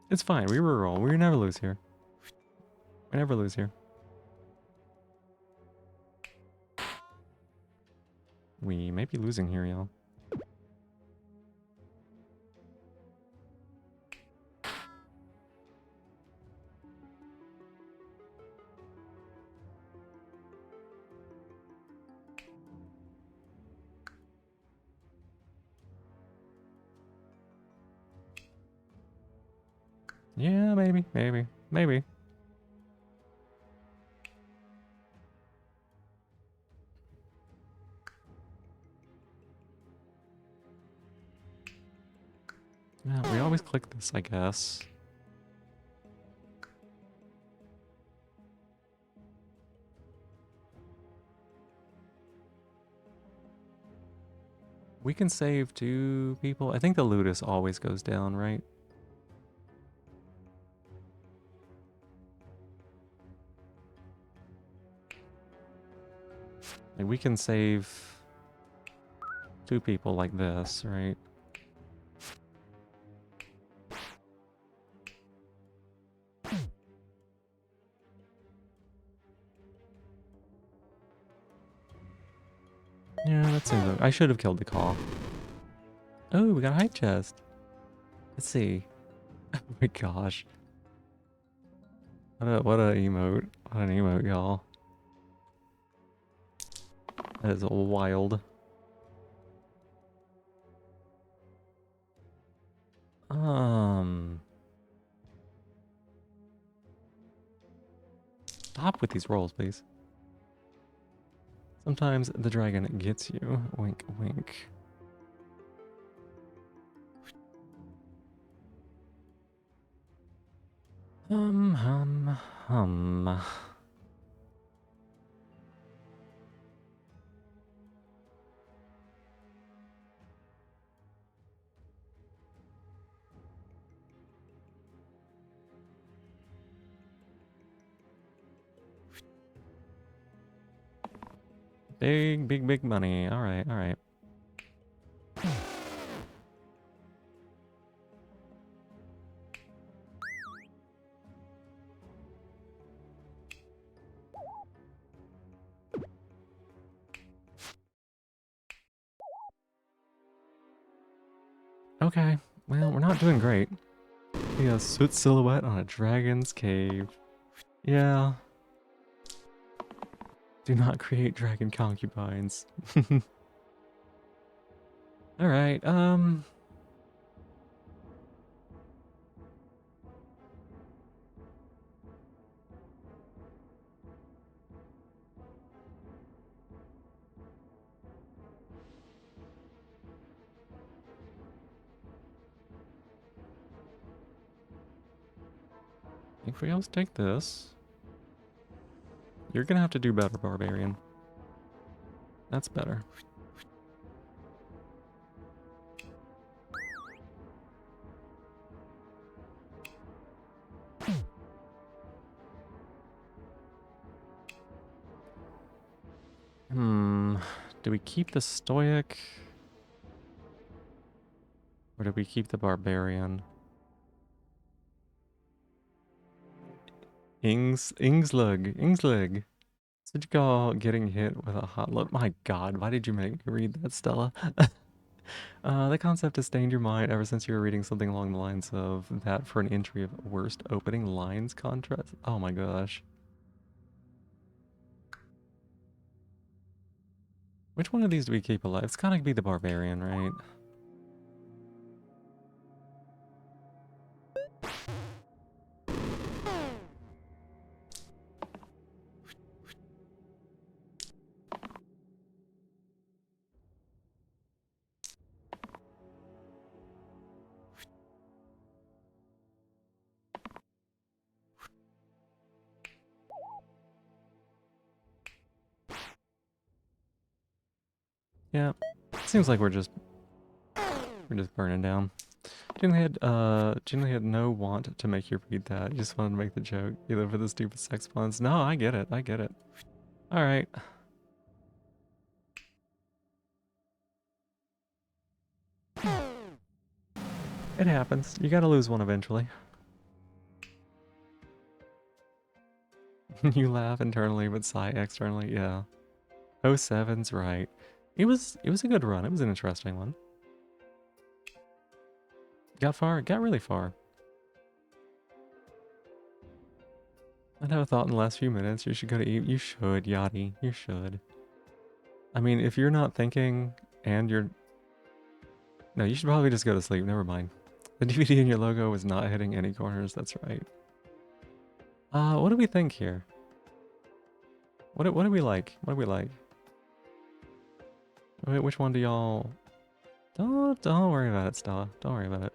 It's fine, we reroll. We never lose here. We never lose here. We may be losing here, y'all. Yeah, maybe, maybe, maybe. Yeah, we always click this, I guess. We can save 2 people. I think the Ludus always goes down, right? Like we can save 2 people like this, right? Yeah, that seems okay. I should have killed the call. Oh, we got a hype chest. Let's see. Oh my gosh. What a emote. What an emote, y'all. That is wild. Stop with these rolls, please. Sometimes the dragon gets you. Wink, wink. Hum. Big, big, big money. All right, all right. Okay, well, we're not doing great. We got a soot silhouette on a dragon's cave. Yeah. Do not create dragon concubines. All right. If we else take this, you're gonna have to do better, Barbarian. That's better. Do we keep the Stoic? Or do we keep the Barbarian? Ingslug. Did you call getting hit with a hot load? My god, why did you make me read that, Stella? The concept has stained your mind ever since you were reading something along the lines of that for an entry of worst opening lines contrast. Oh my gosh. Which one of these do we keep alive? It's gotta be the Barbarian, right? Yeah. Seems like we're just burning down. Jinli had no want to make you read that. You just wanted to make the joke. You live for the stupid sex puns. No, I get it. Alright. It happens. You gotta lose one eventually. You laugh internally but sigh externally, yeah. 07's right. It was a good run. It was an interesting one. Got far, got really far. I'd have a thought in the last few minutes. You should go to eat. You should, Yachty. You should. I mean, if you're not thinking and you're... No, you should probably just go to sleep. Never mind. The DVD in your logo was not hitting any corners. That's right. What do we think here? What do we like? What do we like? Wait, which one do y'all... Don't worry about it, Stella. Don't worry about it.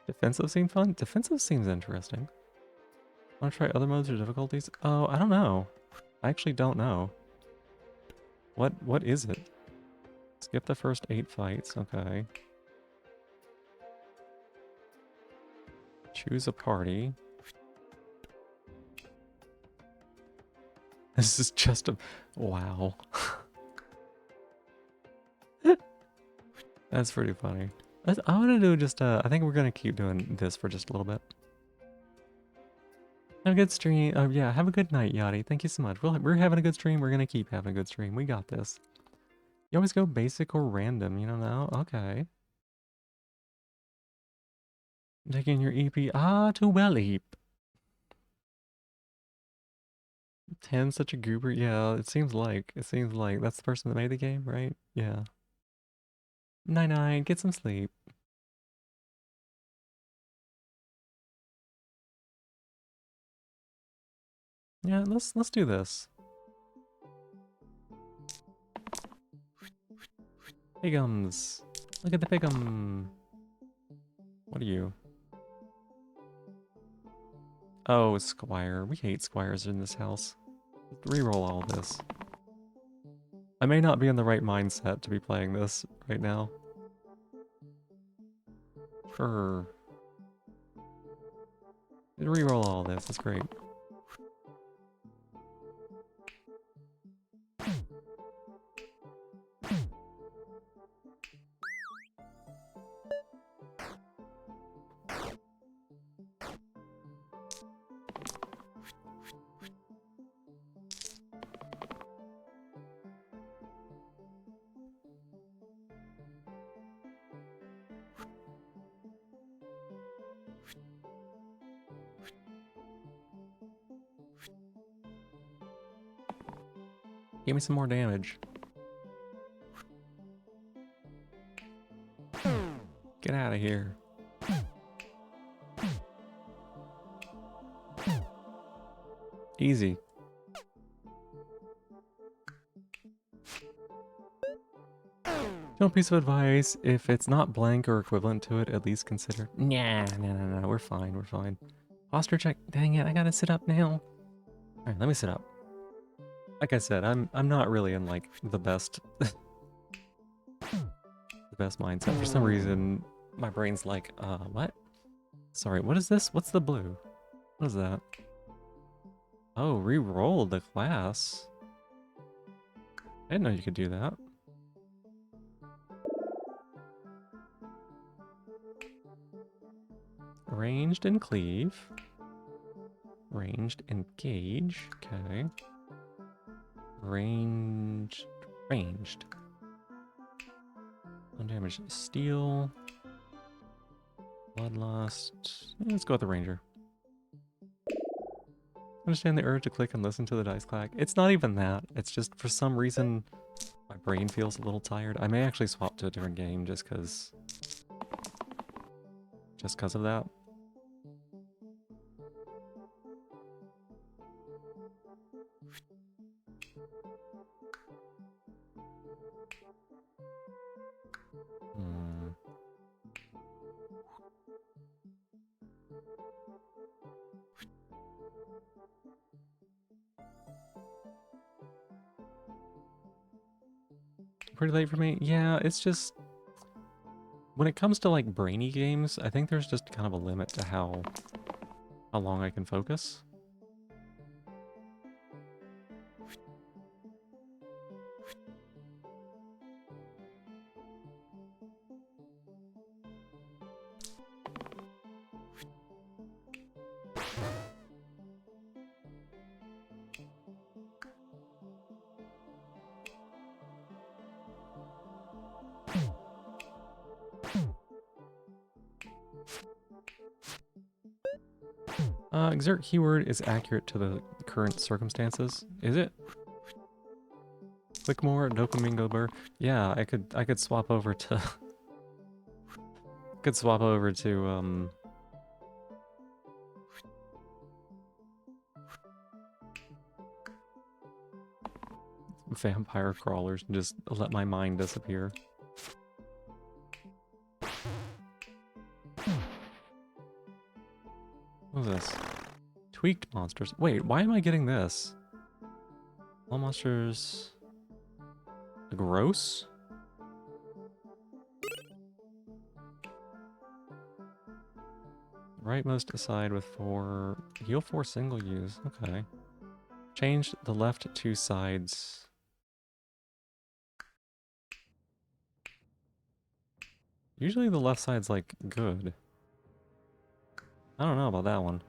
Defensive seemed fun? Defensive seems interesting. Want to try other modes or difficulties? Oh, I don't know. I actually don't know. What is it? Skip the first 8 fights. Okay. Choose a party. This is just a... Wow. That's pretty funny. I want to do just, I think we're going to keep doing this for just a little bit. Have a good stream. Yeah, have a good night, Yachty. Thank you so much. We're having a good stream. We're going to keep having a good stream. We got this. You always go basic or random, you know now? Okay. Taking your EP. To well heap. 10 such a goober. Yeah, it seems like. That's the person that made the game, right? Yeah. Night night. Get some sleep. Yeah, let's do this. Pigums. Look at the pigum. What are you? Oh, Squire. We hate Squires in this house. Reroll all this. I may not be in the right mindset to be playing this right now. Sure. Reroll all this. That's great. Give me some more damage. Get out of here. Easy. No piece of advice, if it's not blank or equivalent to it, at least consider. Nah, no, we're fine, we're fine. Posture check. Dang it, I gotta sit up now. Alright, let me sit up. Like I said, I'm not really in like the best the best mindset. For some reason, my brain's like, what? Sorry, what is this? What's the blue? What is that? Oh, re-roll the class. I didn't know you could do that. Ranged and cleave. Ranged, engage. Okay. Ranged. Ranged. Undamaged steel. Bloodlust. Let's go with the ranger. Understand the urge to click and listen to the dice clack. It's not even that. It's just for some reason my brain feels a little tired. I may actually swap to a different game just because of that. Pretty late for me? Yeah, it's just... When it comes to like brainy games, I think there's just kind of a limit to how long I can focus. Exert keyword is accurate to the current circumstances. Is it? Click more, Dopamingo Burr. Yeah, I could swap over to could swap over to vampire crawlers and just let my mind disappear. What is this? Tweaked monsters. Wait, why am I getting this? All monsters... Gross? Rightmost aside with 4... Heal 4 single use. Okay. Change the left 2 sides. Usually the left side's like good. I don't know about that one.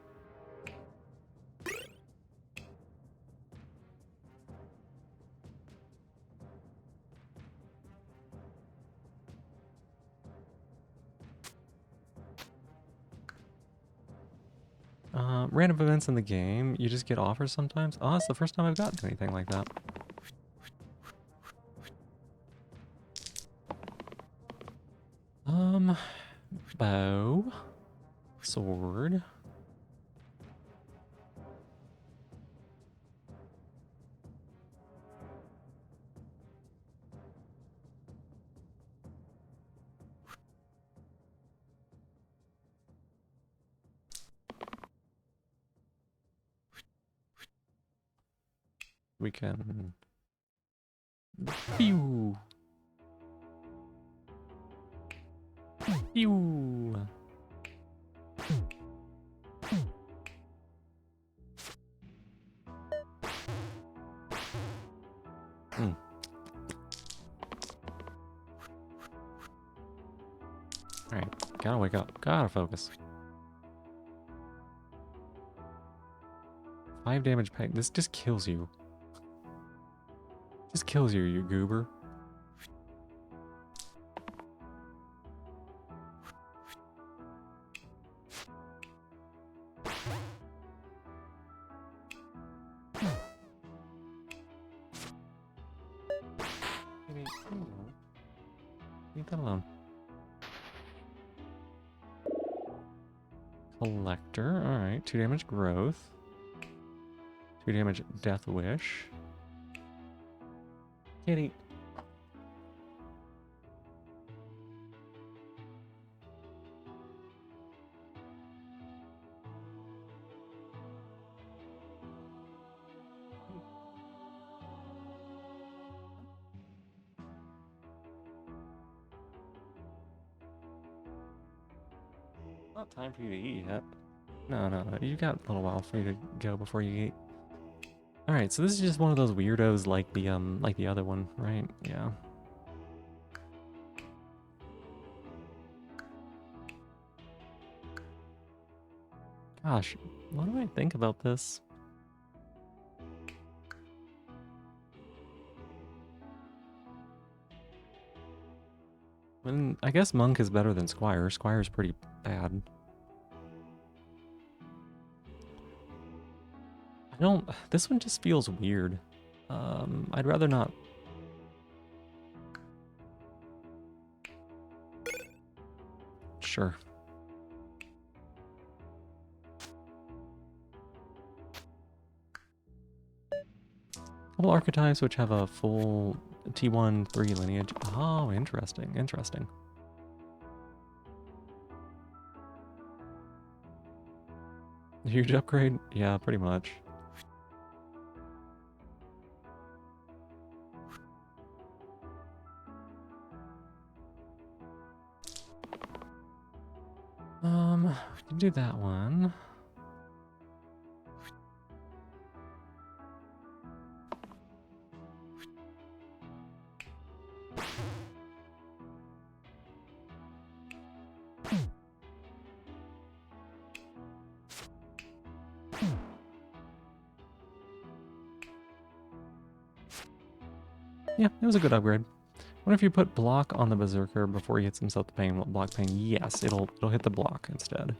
Random events in the game, you just get offers sometimes? Oh, that's the first time I've gotten anything like that. Bow. Sword. We can... Pew! Pew! Alright, gotta wake up. Gotta focus. 5 damage peg. This just kills you. Just kills you, you goober. Leave that alone. Collector. Alright. 2 damage growth. 2 damage death wish. Kitty. Not time for you to eat yet. No. You've got a little while for you to go before you eat. Alright, so this is just one of those weirdos like the other one, right? Yeah. Gosh, what do I think about this? I guess Monk is better than Squire. Squire's pretty bad. This one just feels weird. I'd rather not. Sure. Couple archetypes which have a full T1 3 lineage. Oh, interesting. Huge upgrade? Yeah, pretty much. We can do that one. Yeah, it was a good upgrade. What if you put block on the Berserker before he hits himself the pain? Will block pain? Yes, it'll hit the block instead.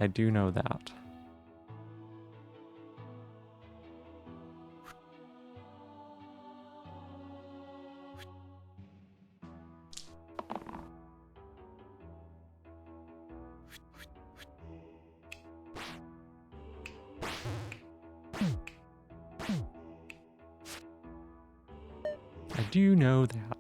I do know that. I do know that.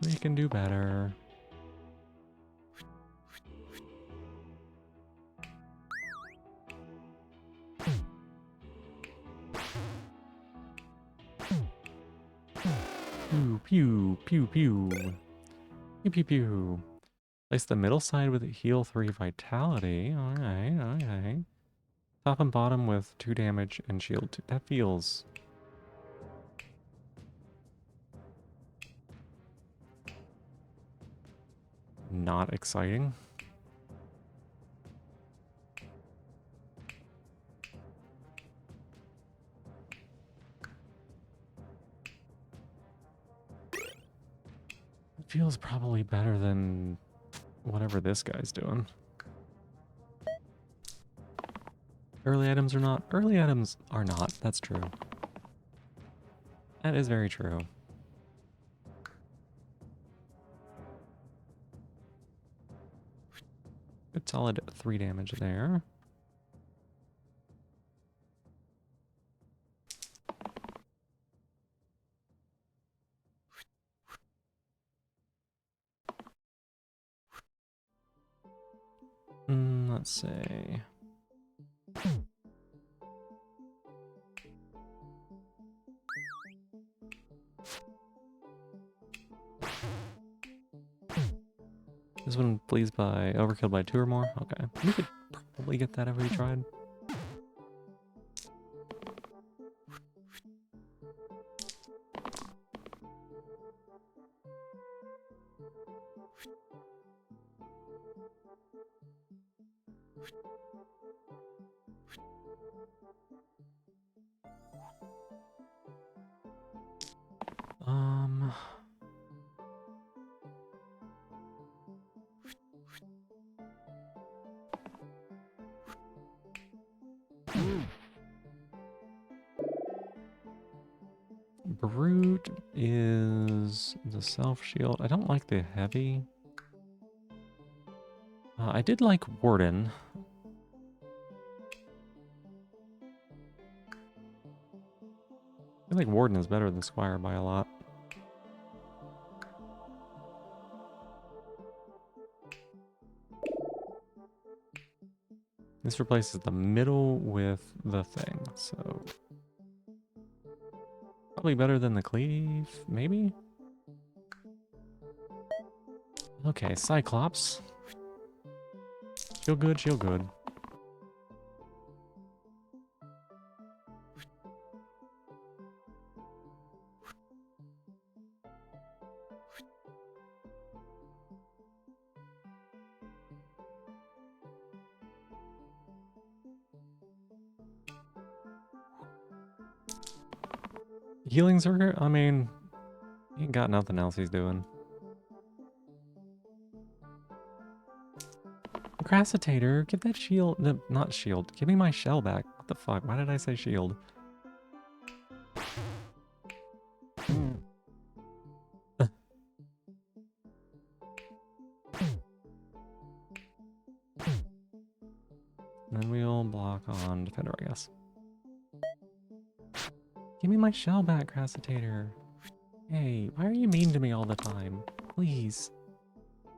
We can do better. Pew, pew, pew, pew. Pew, pew, pew. Place the middle side with heal 3 vitality. Alright. Top and bottom with 2 damage and shield 2. That feels... not exciting. It feels probably better than whatever this guy's doing. Early items are not. Early items are not. That's true. That is very true. Good solid 3 damage there. Let's see. This one flees by overkill by 2 or more? Okay. We could probably get that if we tried. Brute is the self shield. I don't like the heavy. I did like Warden. I feel like Warden is better than Squire by a lot. This replaces the middle with the thing, so probably better than the cleave, maybe? Okay, Cyclops. Shield good, shield good. Healing Zerger? I mean, he ain't got nothing else he's doing. Grassitator, get that shield. No, not shield. Give me my shell back. What the fuck? Why did I say shield? And then we'll block on Defender, I guess. Give me my shell back, Grassitator. Hey, why are you mean to me all the time? Please.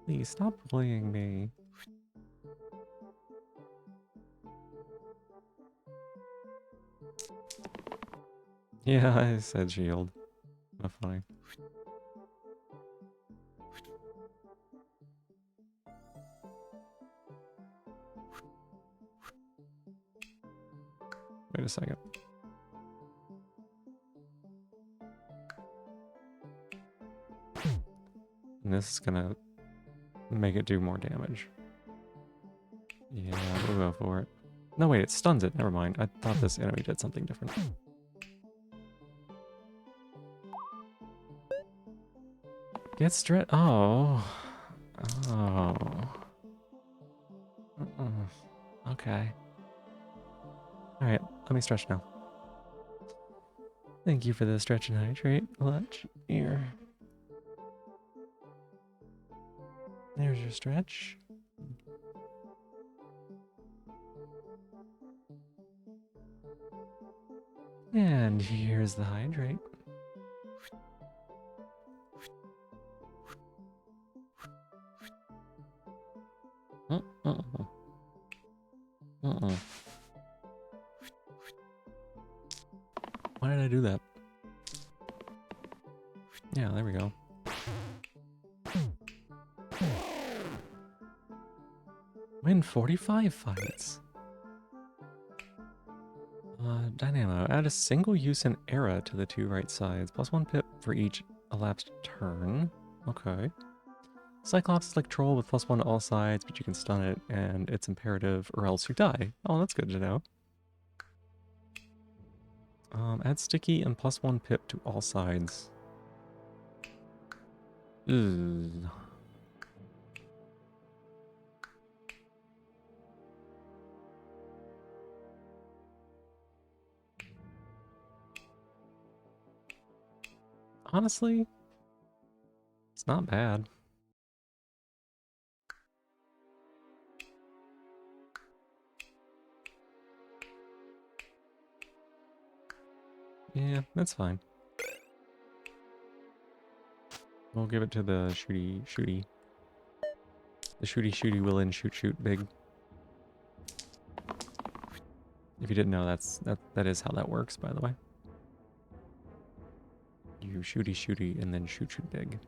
Please, stop bullying me. Yeah, I said shield. Not funny. Wait a second. And this is gonna make it do more damage. Yeah, we'll go for it. No, wait, it stuns it. Never mind. I thought this enemy did something different. Get stretch. Oh. Oh. Okay. Alright, let me stretch now. Thank you for the stretch and hydrate. Clutch. Here. There's your stretch. And here's the hydrate. Why did I do that? Yeah, there we go. Win 45 fights. Dynamo. Add a single use and era to the two right sides. +1 pip for each elapsed turn. Okay. Cyclops is like Troll with +1 to all sides, but you can stun it, and it's imperative or else you die. Oh, that's good to know. Add sticky and +1 pip to all sides. Ugh. Honestly, it's not bad. Yeah, that's fine. We'll give it to the shooty. The shooty willin' shoot big. If you didn't know, that is how that works, by the way. You shooty and then shoot big.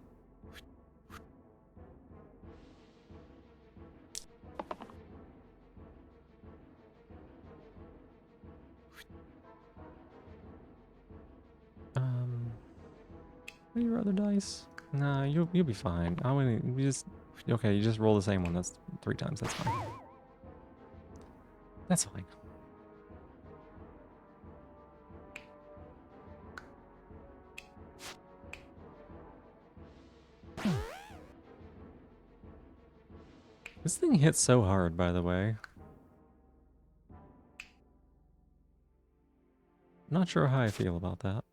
What are your other dice? Nah, you'll be fine. I want you just roll the same one. That's 3 times. That's fine. That's fine. This thing hits so hard, by the way. Not sure how I feel about that.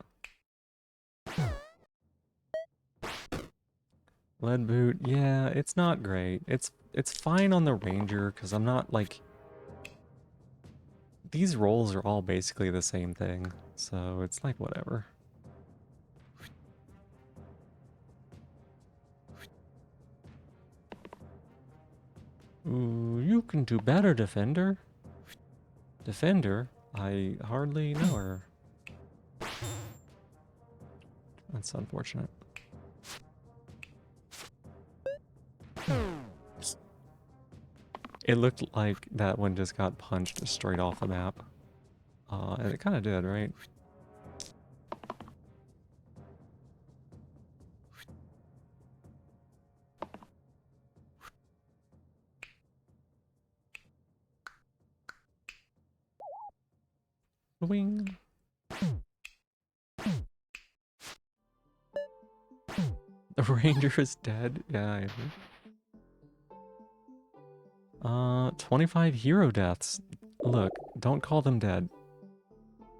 Lead boot, yeah, it's not great. It's fine on the ranger because I'm not like these rolls are all basically the same thing, so it's like whatever. Ooh, you can do better, Defender. Defender? I hardly know her. That's unfortunate. It looked like that one just got punched straight off the map. And it kind of did, right? Wing. The ranger is dead. Yeah, I think. 25 hero deaths. Look, don't call them dead.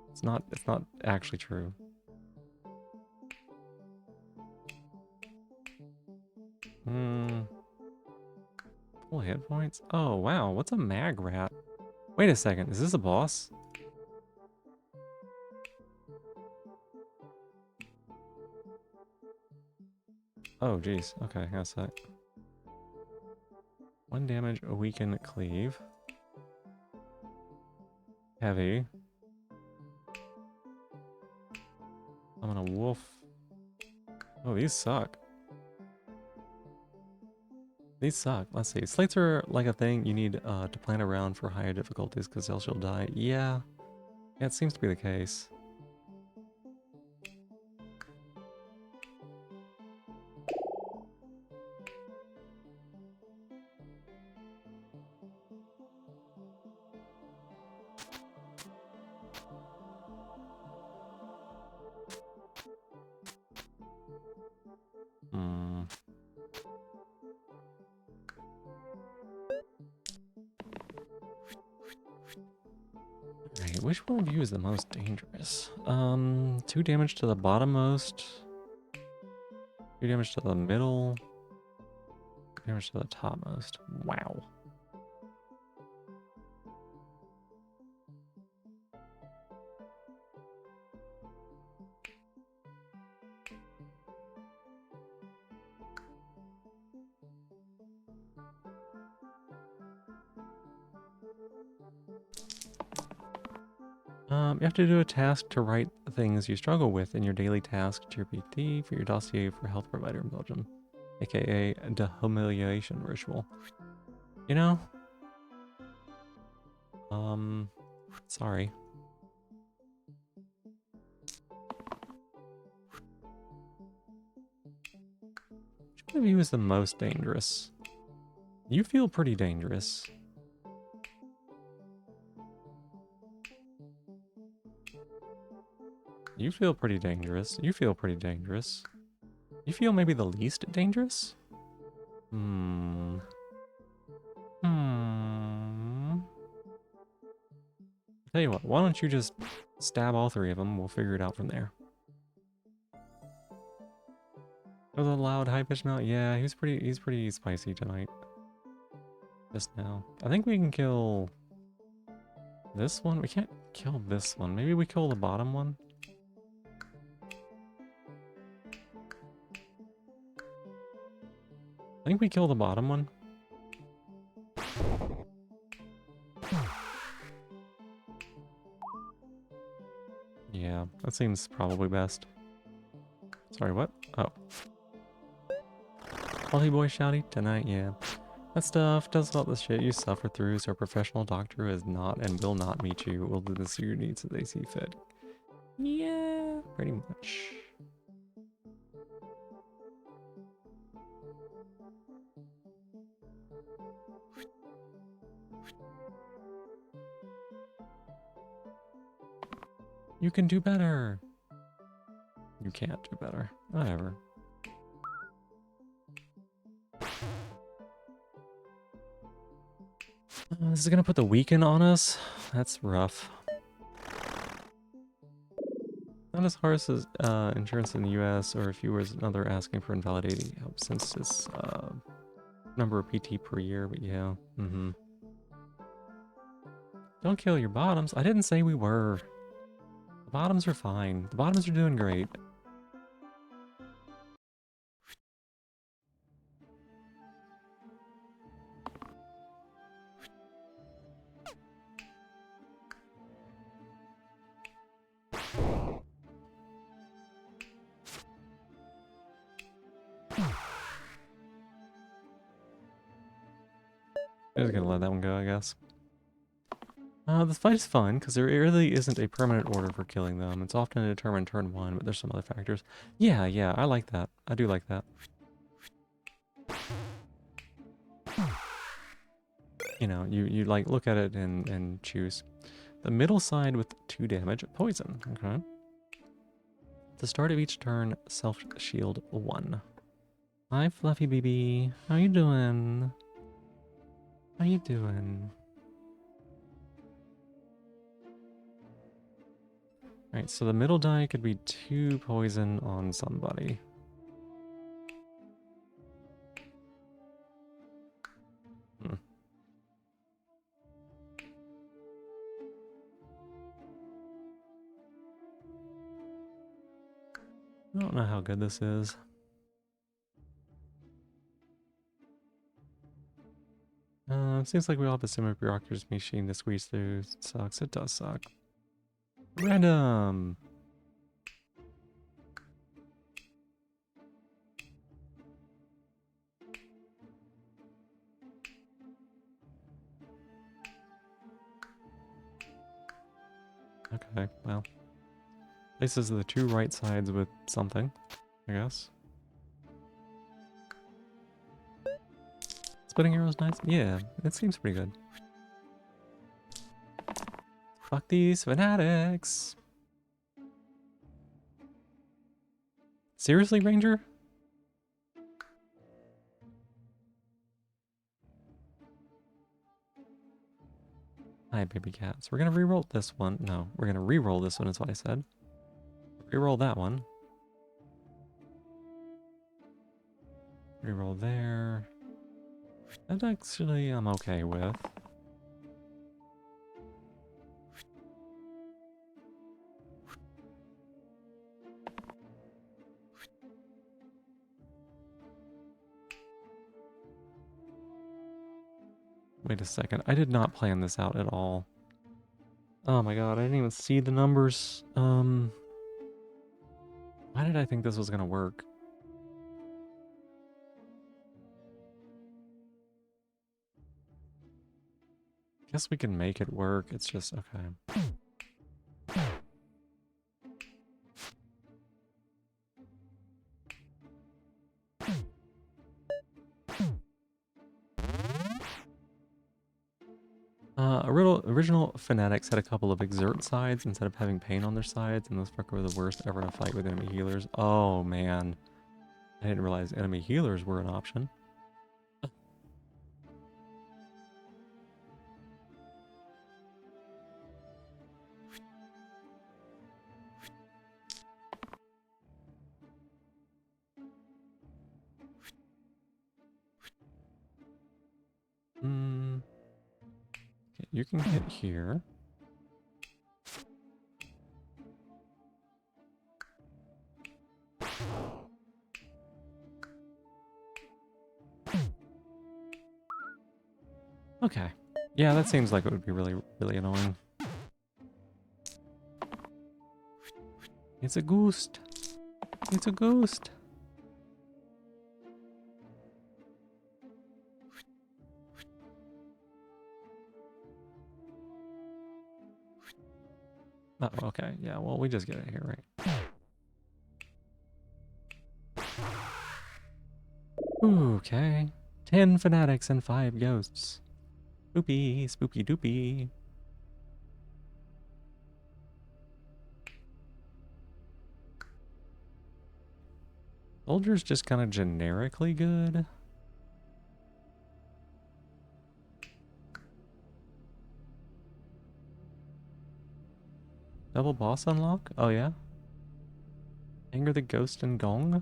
It's not actually true. Full hit points? Oh, wow, what's a mag rat? Wait a second, is this a boss? Oh, jeez. Okay, that's that. 1 damage, a weaken, cleave. Heavy. I'm on a wolf. Oh, these suck. These suck. Let's see. Slates are like a thing you need to plan around for higher difficulties because else you'll die. Yeah. Yeah, it seems to be the case. Hmm. Alright, which one of you is the most dangerous? 2 damage to the bottommost. 2 damage to the middle. 2 damage to the topmost. Wow. You have to do a task to write things you struggle with in your daily task to your PT for your dossier for health provider in Belgium, aka the humiliation ritual. You know? Sorry. Which one of you is the most dangerous? You feel pretty dangerous. You feel pretty dangerous. You feel pretty dangerous. You feel maybe the least dangerous? Hmm. Tell you what, why don't you just stab all 3 of them? We'll figure it out from there. Oh, the loud high-pitched mount? Yeah, he's pretty spicy tonight. Just now. I think we can kill this one. We can't kill this one. Maybe we kill the bottom one? I think we kill the bottom one. Yeah, that seems probably best. Sorry, what? Oh. Quality boy shouty tonight, yeah. That stuff does about the shit you suffer through, so a professional doctor is not and will not meet you. Will do this to your needs as they see fit. Yeah, pretty much. You can do better. You can't do better. Whatever. This is gonna put the weaken on us? That's rough. Not as hard as insurance in the US, or if you was another asking for invalidating help since it's number of PT per year, but yeah. Don't kill your bottoms. I didn't say we were. The bottoms are fine. The bottoms are doing great. I'm just gonna let that one go, I guess. This fight is fun, because there really isn't a permanent order for killing them. It's often determined turn 1, but there's some other factors. Yeah, I like that. I do like that. You know, you like look at it and choose. The middle side with 2 damage, poison. Okay. At the start of each turn, self-shield 1. Hi, Fluffy BB. How you doing? How you doing? Alright, so the middle die could be 2 poison on somebody. I don't know how good this is. Seems like we all have a similar bureaucracy machine to squeeze through. It sucks. It does suck. Random! Okay, well. This is the 2 right sides with something, I guess. Splitting arrows nice? Yeah, it seems pretty good. Fuck these fanatics! Seriously, Ranger? Hi, baby cats. We're gonna re-roll this one. No, we're gonna re-roll this one is what I said. Re-roll that one. Re-roll there. That actually I'm okay with. Wait a second. I did not plan this out at all. Oh my god, I didn't even see the numbers. Why did I think this was gonna work? Guess we can make it work. It's just okay. Original Fanatics had a couple of exert sides instead of having pain on their sides, and those fuckers were the worst ever in a fight with enemy healers. Oh man. I didn't realize enemy healers were an option. Okay, you can hit here. Okay. Yeah, that seems like it would be really, really annoying. It's a ghost. It's a ghost. Oh, okay. Yeah, well, we just get it here, right? Okay. 10 fanatics and 5 ghosts. Spoopy, spoopy doopy. Soldier's just kind of generically good. Double boss unlock? Oh, yeah? Anger the Ghost and Gong?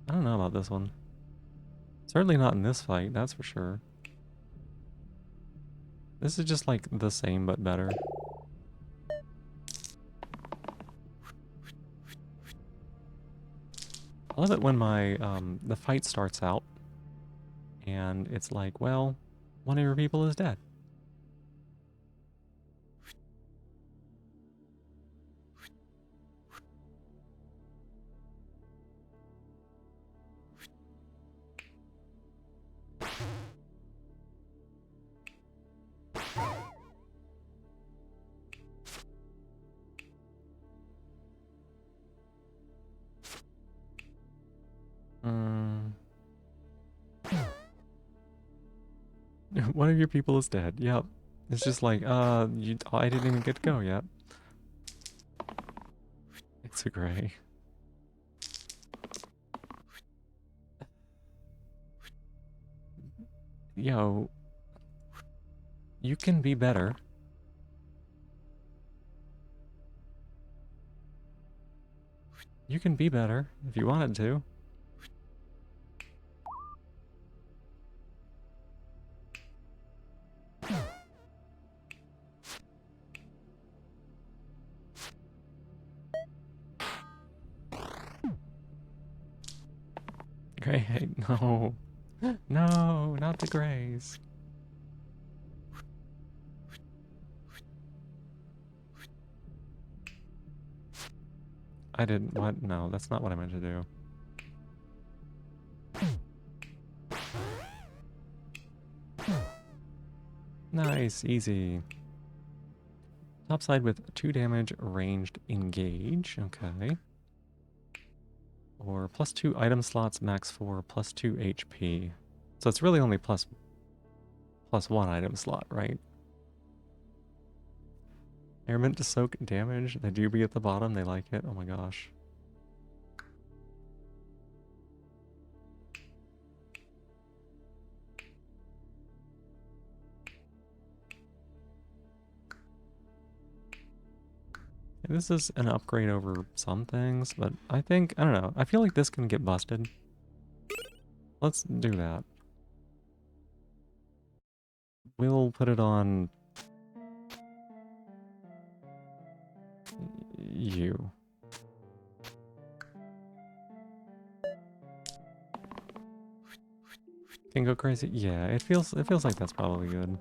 I don't know about this one. Certainly not in this fight, that's for sure. This is just like the same but better. I love it when my the fight starts out and it's like, well, one of your people is dead. Mm. One of your people is dead. Yep. It's just like, I didn't even get to go yet. It's a gray. Yo, you can be better. You can be better if you wanted to. Gray, no. No, not the grays. I didn't, what? No, that's not what I meant to do. Nice, easy. Topside with 2 damage, ranged, engage. Okay. Or +2 item slots, max 4, +2 HP. So it's really only plus 1 item slot, right? They're meant to soak damage. They do be at the bottom. They like it. Oh my gosh. This is an upgrade over some things, but I think, I don't know. I feel like this can get busted. Let's do that. We'll put it on you. Can go crazy? Yeah, it feels like that's probably good.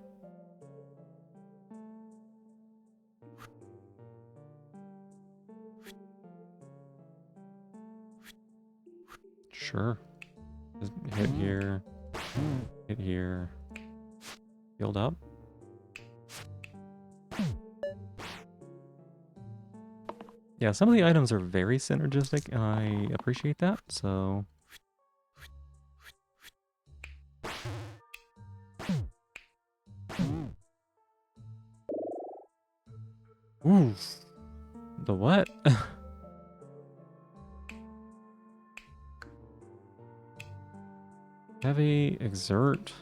Sure. Just hit here. Hit here. Healed up. Yeah, some of the items are very synergistic, and I appreciate that, so... Ooh! The what? Heavy, exert.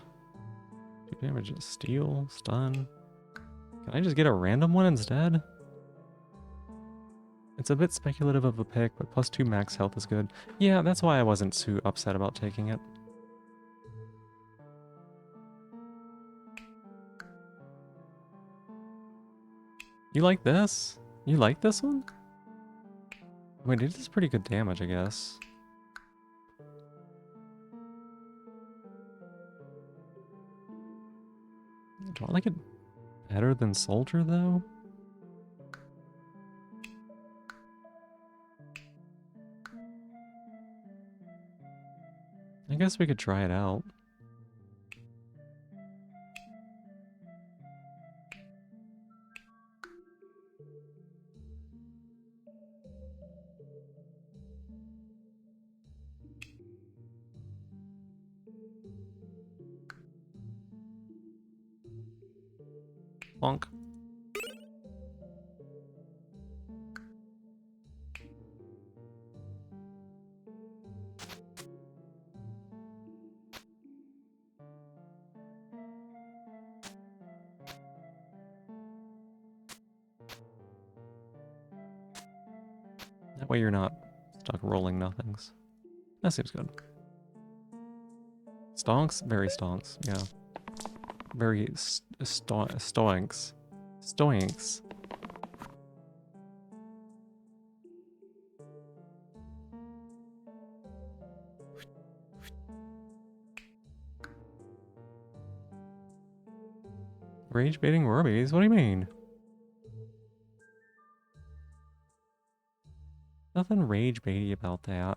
2 damage, steal, stun. Can I just get a random one instead? It's a bit speculative of a pick, but +2 max health is good. Yeah, that's why I wasn't too upset about taking it. You like this? You like this one? Wait, it is pretty good damage, I guess. Do I like it better than Soldier, though? I guess we could try it out. Bonk. That way you're not stuck rolling nothings. That seems good. Stonks? Very stonks, yeah. Very stoinks. Stoinks. Rage baiting Warbies? What do you mean? Nothing rage baity about that.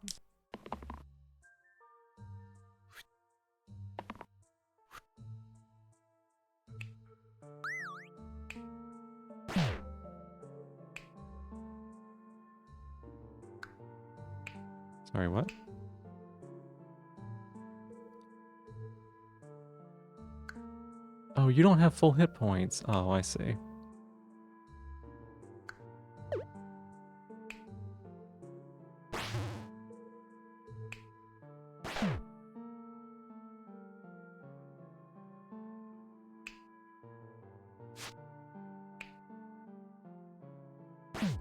Sorry, what? Oh, you don't have full hit points. Oh, I see.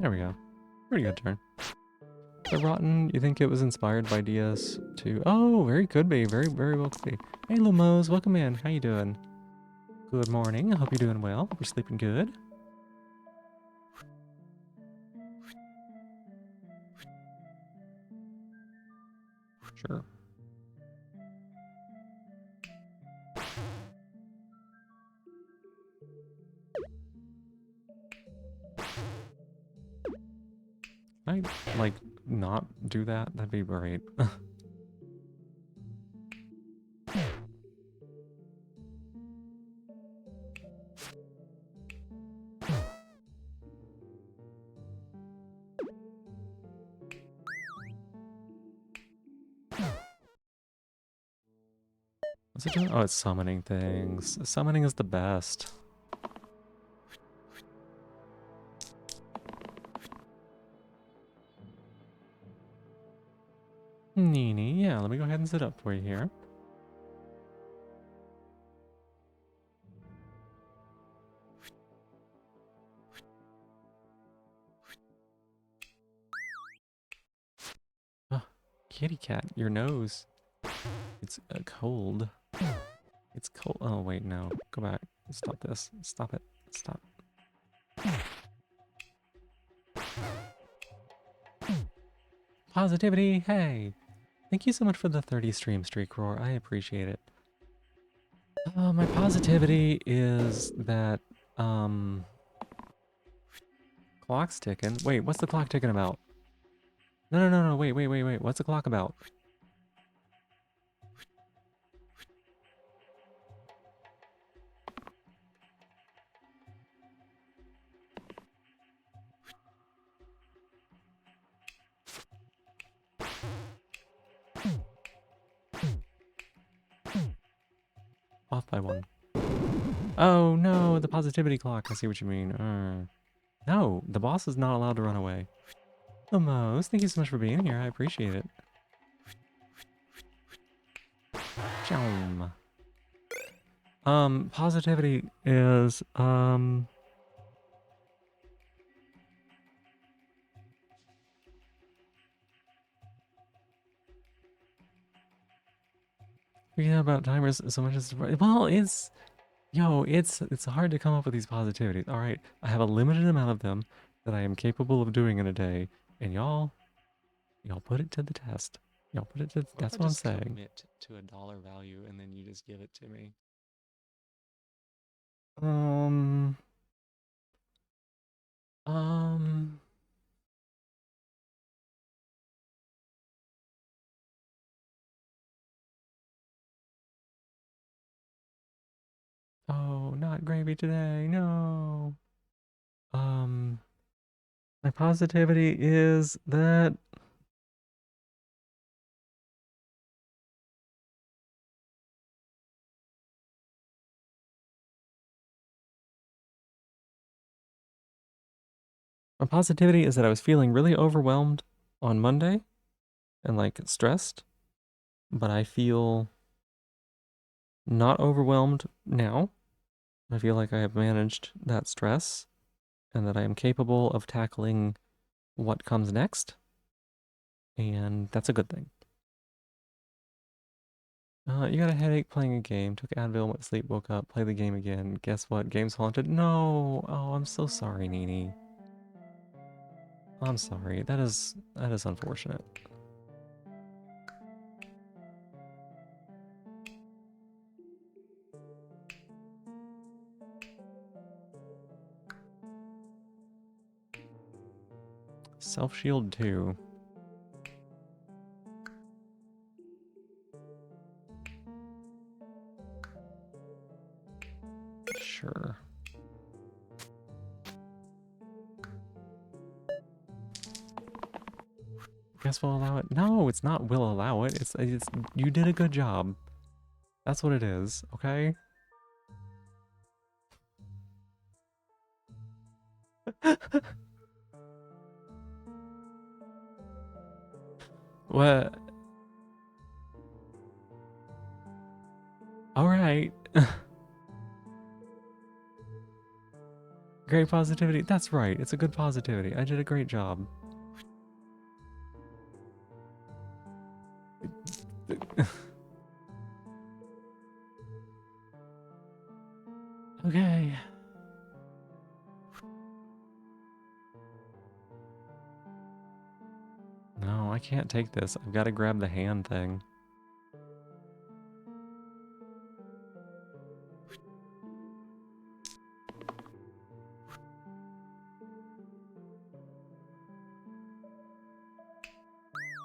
There we go. Pretty good turn. The Rotten, you think it was inspired by DS2? Oh, very could be. Very, very well could be. Hey, Lumos, welcome in. How you doing? Good morning. I hope you're doing well. Hope you're sleeping good. Sure. Can I, like, not do that? That'd be great. What's it doing? Oh, it's summoning things. Summoning is the best. Nini, yeah, let me go ahead and sit up for you here. Oh, kitty cat, your nose. It's cold. It's cold. Oh, wait, no. Go back. Stop this. Stop it. Stop. Positivity, hey! Thank you so much for the 30 stream streak, Roar. I appreciate it. My positivity is that, clock's ticking. Wait, what's the clock ticking about? No, wait. What's the clock about? Off by one. Oh, no, the positivity clock. I see what you mean. No, the boss is not allowed to run away. Almost. Thank you so much for being here. I appreciate it. Chom. Positivity is, yeah, about timers so much as, well, it's hard to come up with these positivities. All right, I have a limited amount of them that I am capable of doing in a day, and y'all put it to the test. Y'all put it to, that's what I'm saying. Commit to a dollar value and then you just give it to me. Um. Oh, not gravy today. No. My positivity is that my positivity is that I was feeling really overwhelmed on Monday and like stressed, but I feel not overwhelmed now. I feel like I have managed that stress and that I am capable of tackling what comes next. and that's a good thing. You got a headache playing a game. Took Advil, went to sleep, woke up, play the game again. Guess what? Game's haunted. No! Oh, I'm so sorry, Nini. I'm sorry. That is unfortunate. Self-shield 2. Sure. Guess we'll allow it. No, it's not will allow it. It's you did a good job. That's what it is, okay? What? Alright. Great positivity. That's right. It's a good positivity. I did a great job. Okay. No, I can't take this. I've got to grab the hand thing.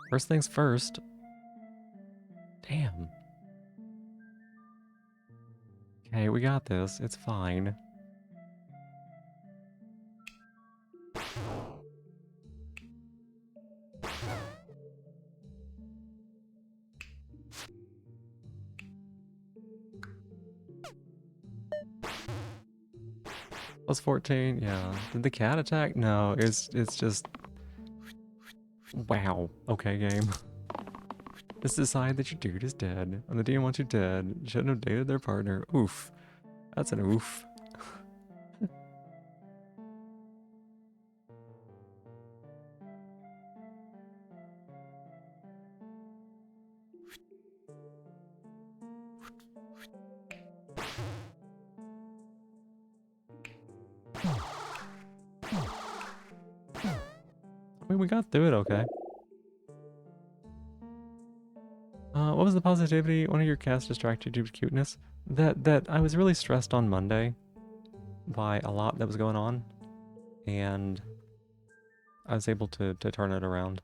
First things first. Damn. Okay, we got this. It's fine. Plus 14, yeah. Did the cat attack? No, it's just... Wow. Okay, game. Just decide that your dude is dead, and the DM wants you dead. You shouldn't have dated their partner. Oof. That's an oof. I mean, we got through it okay. What was the positivity? One of your cats distracted you with cuteness? That I was really stressed on Monday by a lot that was going on, and I was able to turn it around.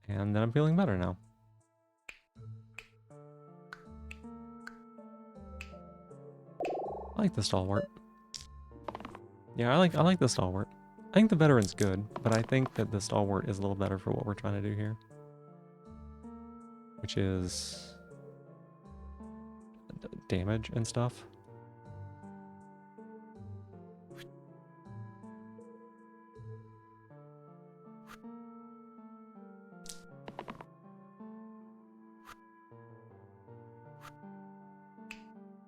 And then I'm feeling better now. I like the stalwart. Yeah, I like the stalwart. I think the veteran's good, but I think that the stalwart is a little better for what we're trying to do here. Which is... damage and stuff.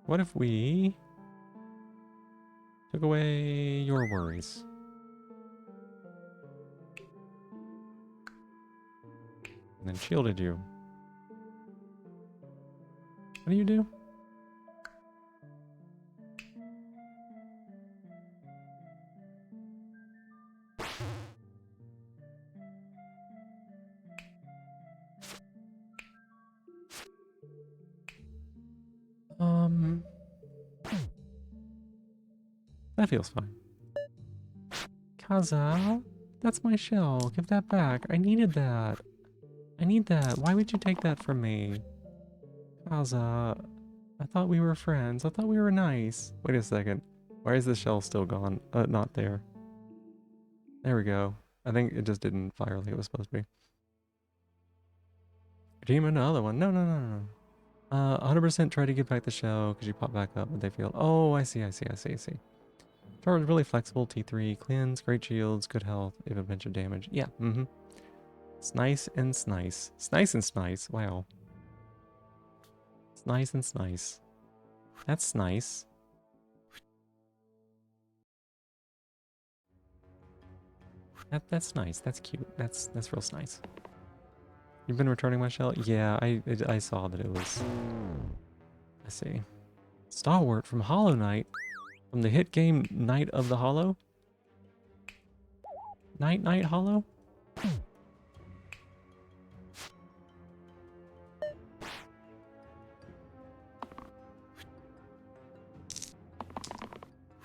What if we took away your worries? And then shielded you. What do you do? That feels fine. Kaza, that's my shell. Give that back. I needed that. I need that. Why would you take that from me? Kaza, I thought we were friends. I thought we were nice. Wait a second. Why is the shell still gone? Not there. There we go. I think it just didn't fire like it was supposed to be. Redeem another one. No, no, no, no, no. 100% try to get back the shell because you pop back up and they feel. Oh, I see. Charge really flexible. T3 cleanse, great shields, good health, even a bunch of damage. Yeah. Snice and snice. Snice and snice. Wow. Snice and snice. That's nice. That's nice. That's cute. That's real nice. You've been returning my shell? Yeah, I saw that it was. I see. Stalwart from Hollow Knight, from the hit game Knight of the Hollow. Knight Hollow.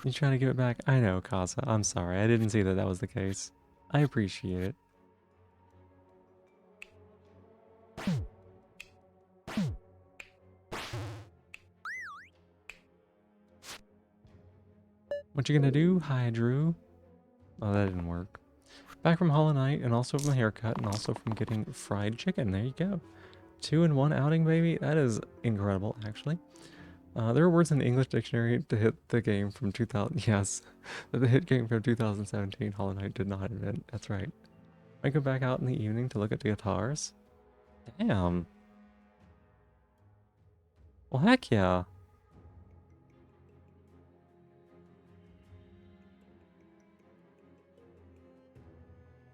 You trying to give it back? I know, Casa. I'm sorry. I didn't see that that was the case. I appreciate it. What you gonna do? Hi, Drew. Oh, that didn't work. Back from Hollow Knight, and also from a haircut, and also from getting fried chicken. There you go. 2-in-1 outing, baby. That is incredible, actually. There are words in the English dictionary to hit the game from 2000. Yes, that the hit game from 2017 Hollow Knight did not invent. That's right. I go back out in the evening to look at the guitars. Damn. Well, heck yeah.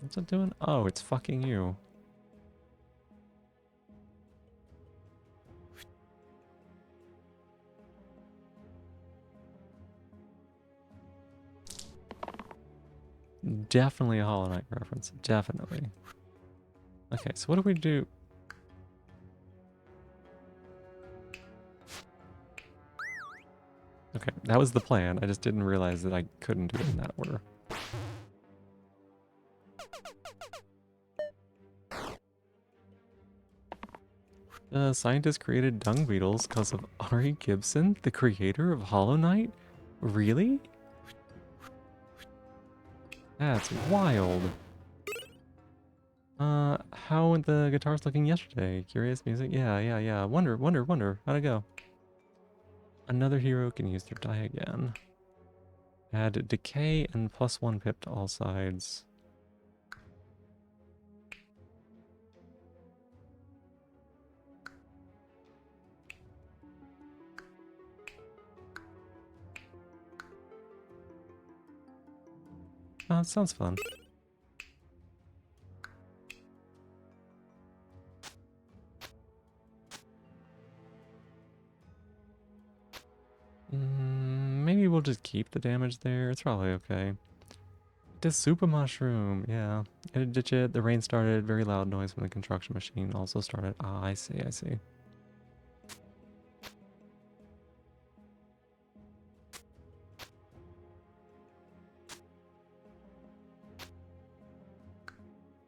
What's it doing? Oh, it's fucking you. Definitely a Hollow Knight reference. Definitely. Okay, so what do we do? Okay, that was the plan. I just didn't realize that I couldn't do it in that order. The scientists created dung beetles because of Ari Gibson, the creator of Hollow Knight? Really? That's wild. How were the guitars looking yesterday? Curious music? Yeah. Wonder. How'd it go? Another hero can use their die again. Add decay and +1 pip to all sides. Oh, that sounds fun. Maybe we'll just keep the damage there. It's probably okay. The super mushroom, yeah. It ditch it. The rain started. Very loud noise from the construction machine also started. Ah, I see.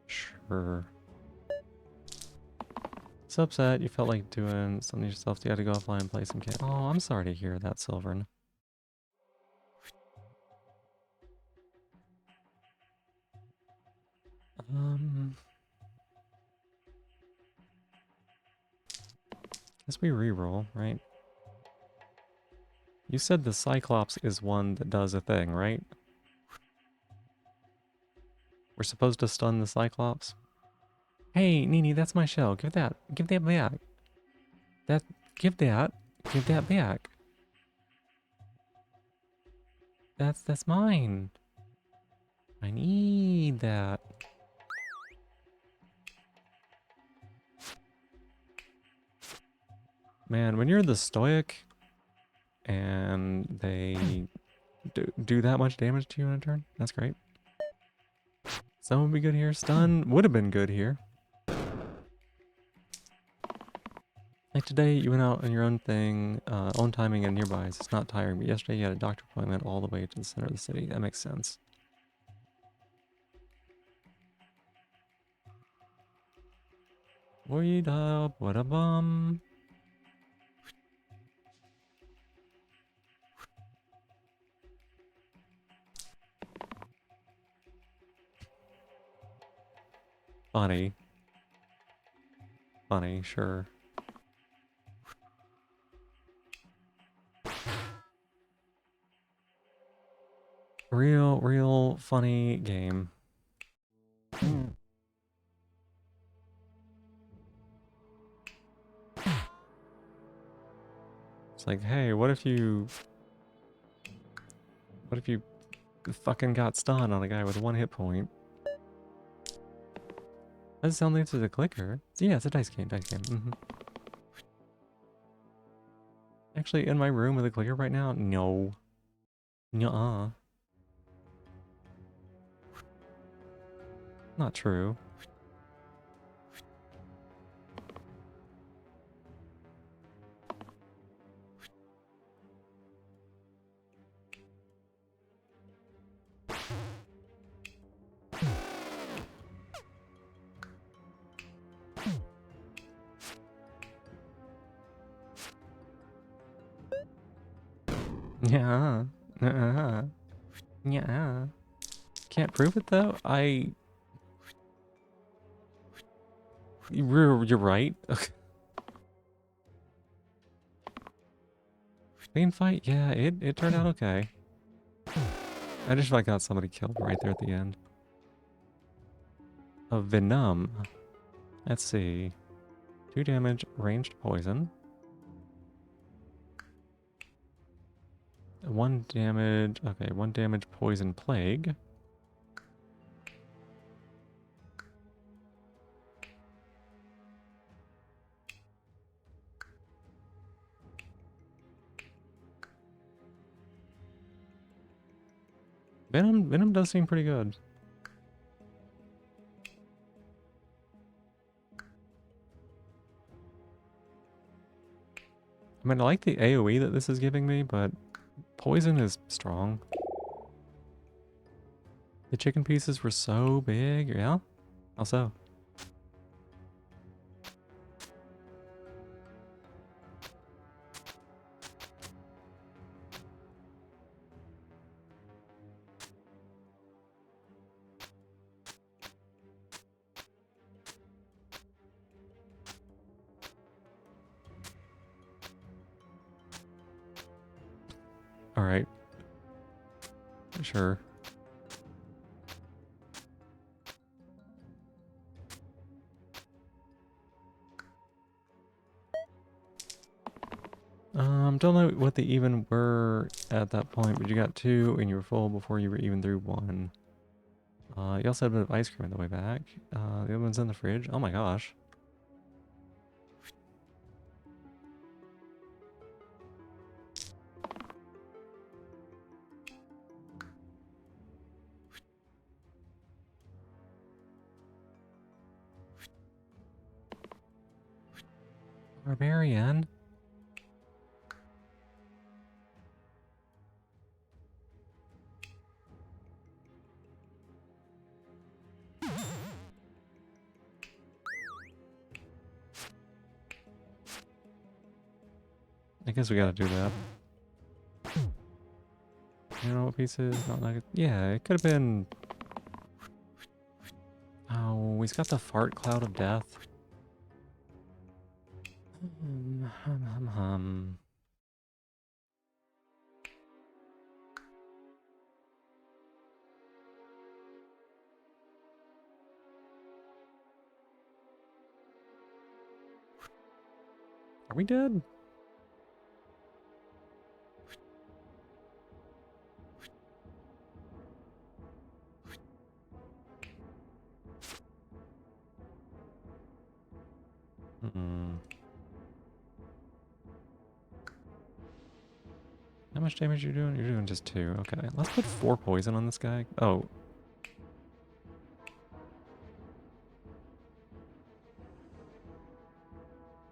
Sure. It's upset. You felt like doing something yourself. You had to go offline and play some game. Oh, I'm sorry to hear that, Silvern. Guess we reroll, right? You said the Cyclops is one that does a thing, right? We're supposed to stun the Cyclops? Hey, Nini, that's my shell. Give that back. Give that back. That's mine. I need that. Man, when you're the Stoic and they do that much damage to you in a turn, that's great. Stun would be good here. Stun would have been good here. Like today, you went out on your own thing, own timing and nearby. So it's not tiring. But yesterday, you had a doctor appointment all the way to the center of the city. That makes sense. Wait up, what a bum. Funny. Funny, sure. Real funny game. It's like, hey, what if you fucking got stun on a guy with 1 hit point? Does it sound like it's a clicker? Yeah, it's a dice game, Actually, in my room with a clicker right now? No. Nuh-uh. Not true. Yeah. Uh-uh. Yeah. Can't prove it though? You're right. Clean fight? Yeah, it turned out okay. I just like got somebody killed right there at the end. A Venom. Let's see. 2 damage, ranged poison. 1 damage, okay, 1 damage poison plague. Venom does seem pretty good. I mean, I like the AoE that this is giving me, but poison is strong. The chicken pieces were so big, yeah? How so? Alright. Sure. Don't know what they even were at that point, but you got 2 and you were full before you were even through 1. You also had a bit of ice cream on the way back. The other one's in the fridge. Oh my gosh. Barbarian? I guess we gotta do that. You know what pieces? Not like it. Yeah, it could have been. Oh, he's got the fart cloud of death. Hum. Are we dead? Hmm. How much damage are you doing? You're doing just 2. Okay, let's put 4 poison on this guy. Oh.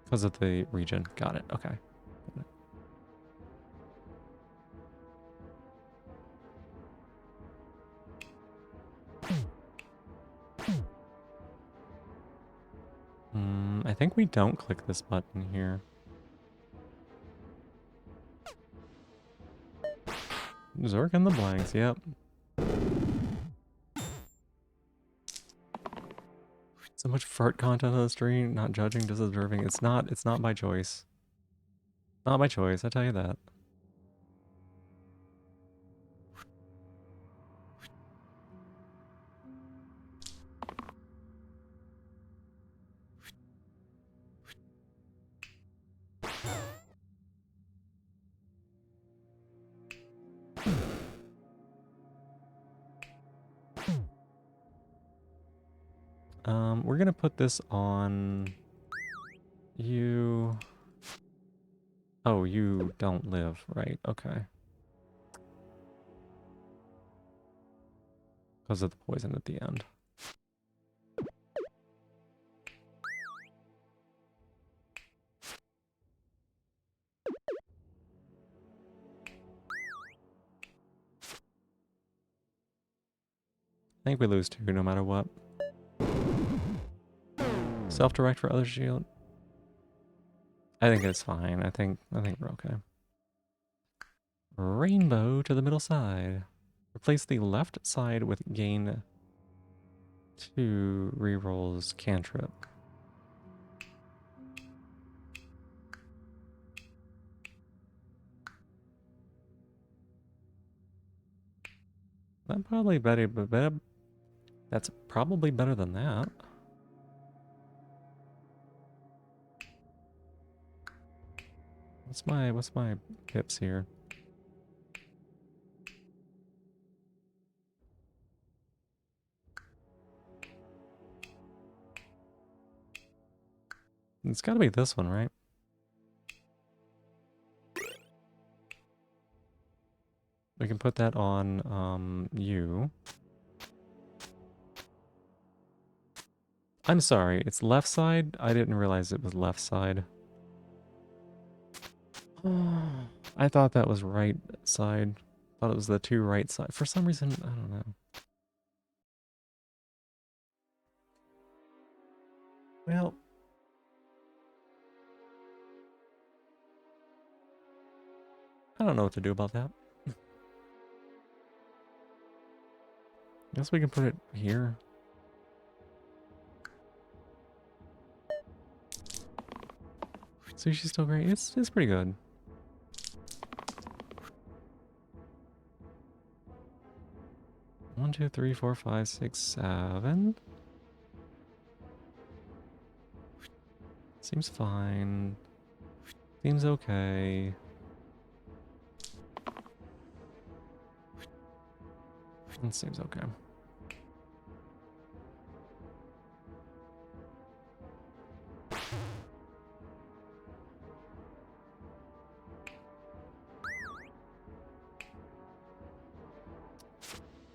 Because of the region. Got it. Okay. I think we don't click this button here. Zork and the blanks, yep. So much fart content on the stream, not judging, just observing. It's not by choice. Not by choice, I tell you that. We're gonna put this on you. Oh, you don't live, right? Okay. Because of the poison at the end. I think we lose 2 no matter what. Self-direct for other shield. I think it's fine. I think we're okay. Rainbow to the middle side. Replace the left side with gain 2 rerolls cantrip. That's probably better, but that's probably better than that. What's my pips here? It's got to be this one, right? We can put that on you. I'm sorry, it's left side? I didn't realize it was left side. I thought that was right side. Thought it was the 2 right side. For some reason, I don't know. Well, I don't know what to do about that. Guess we can put it here. Sushi's still great. It's pretty good. One, two, three, four, five, six, 7. Seems fine. Seems okay. It seems okay.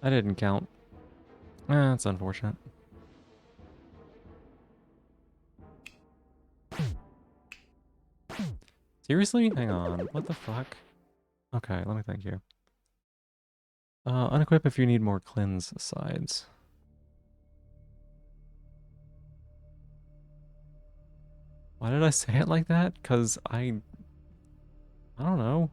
I didn't count. That's unfortunate. Seriously? Hang on. What the fuck? Okay, let me thank you. Unequip if you need more cleanse sides. Why did I say it like that? Because I don't know.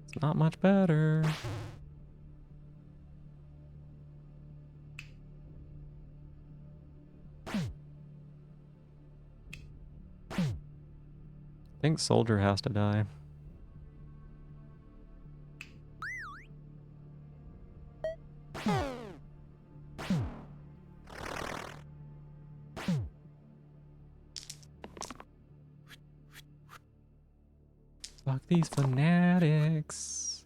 It's not much better. I think Soldier has to die. Fuck these fanatics.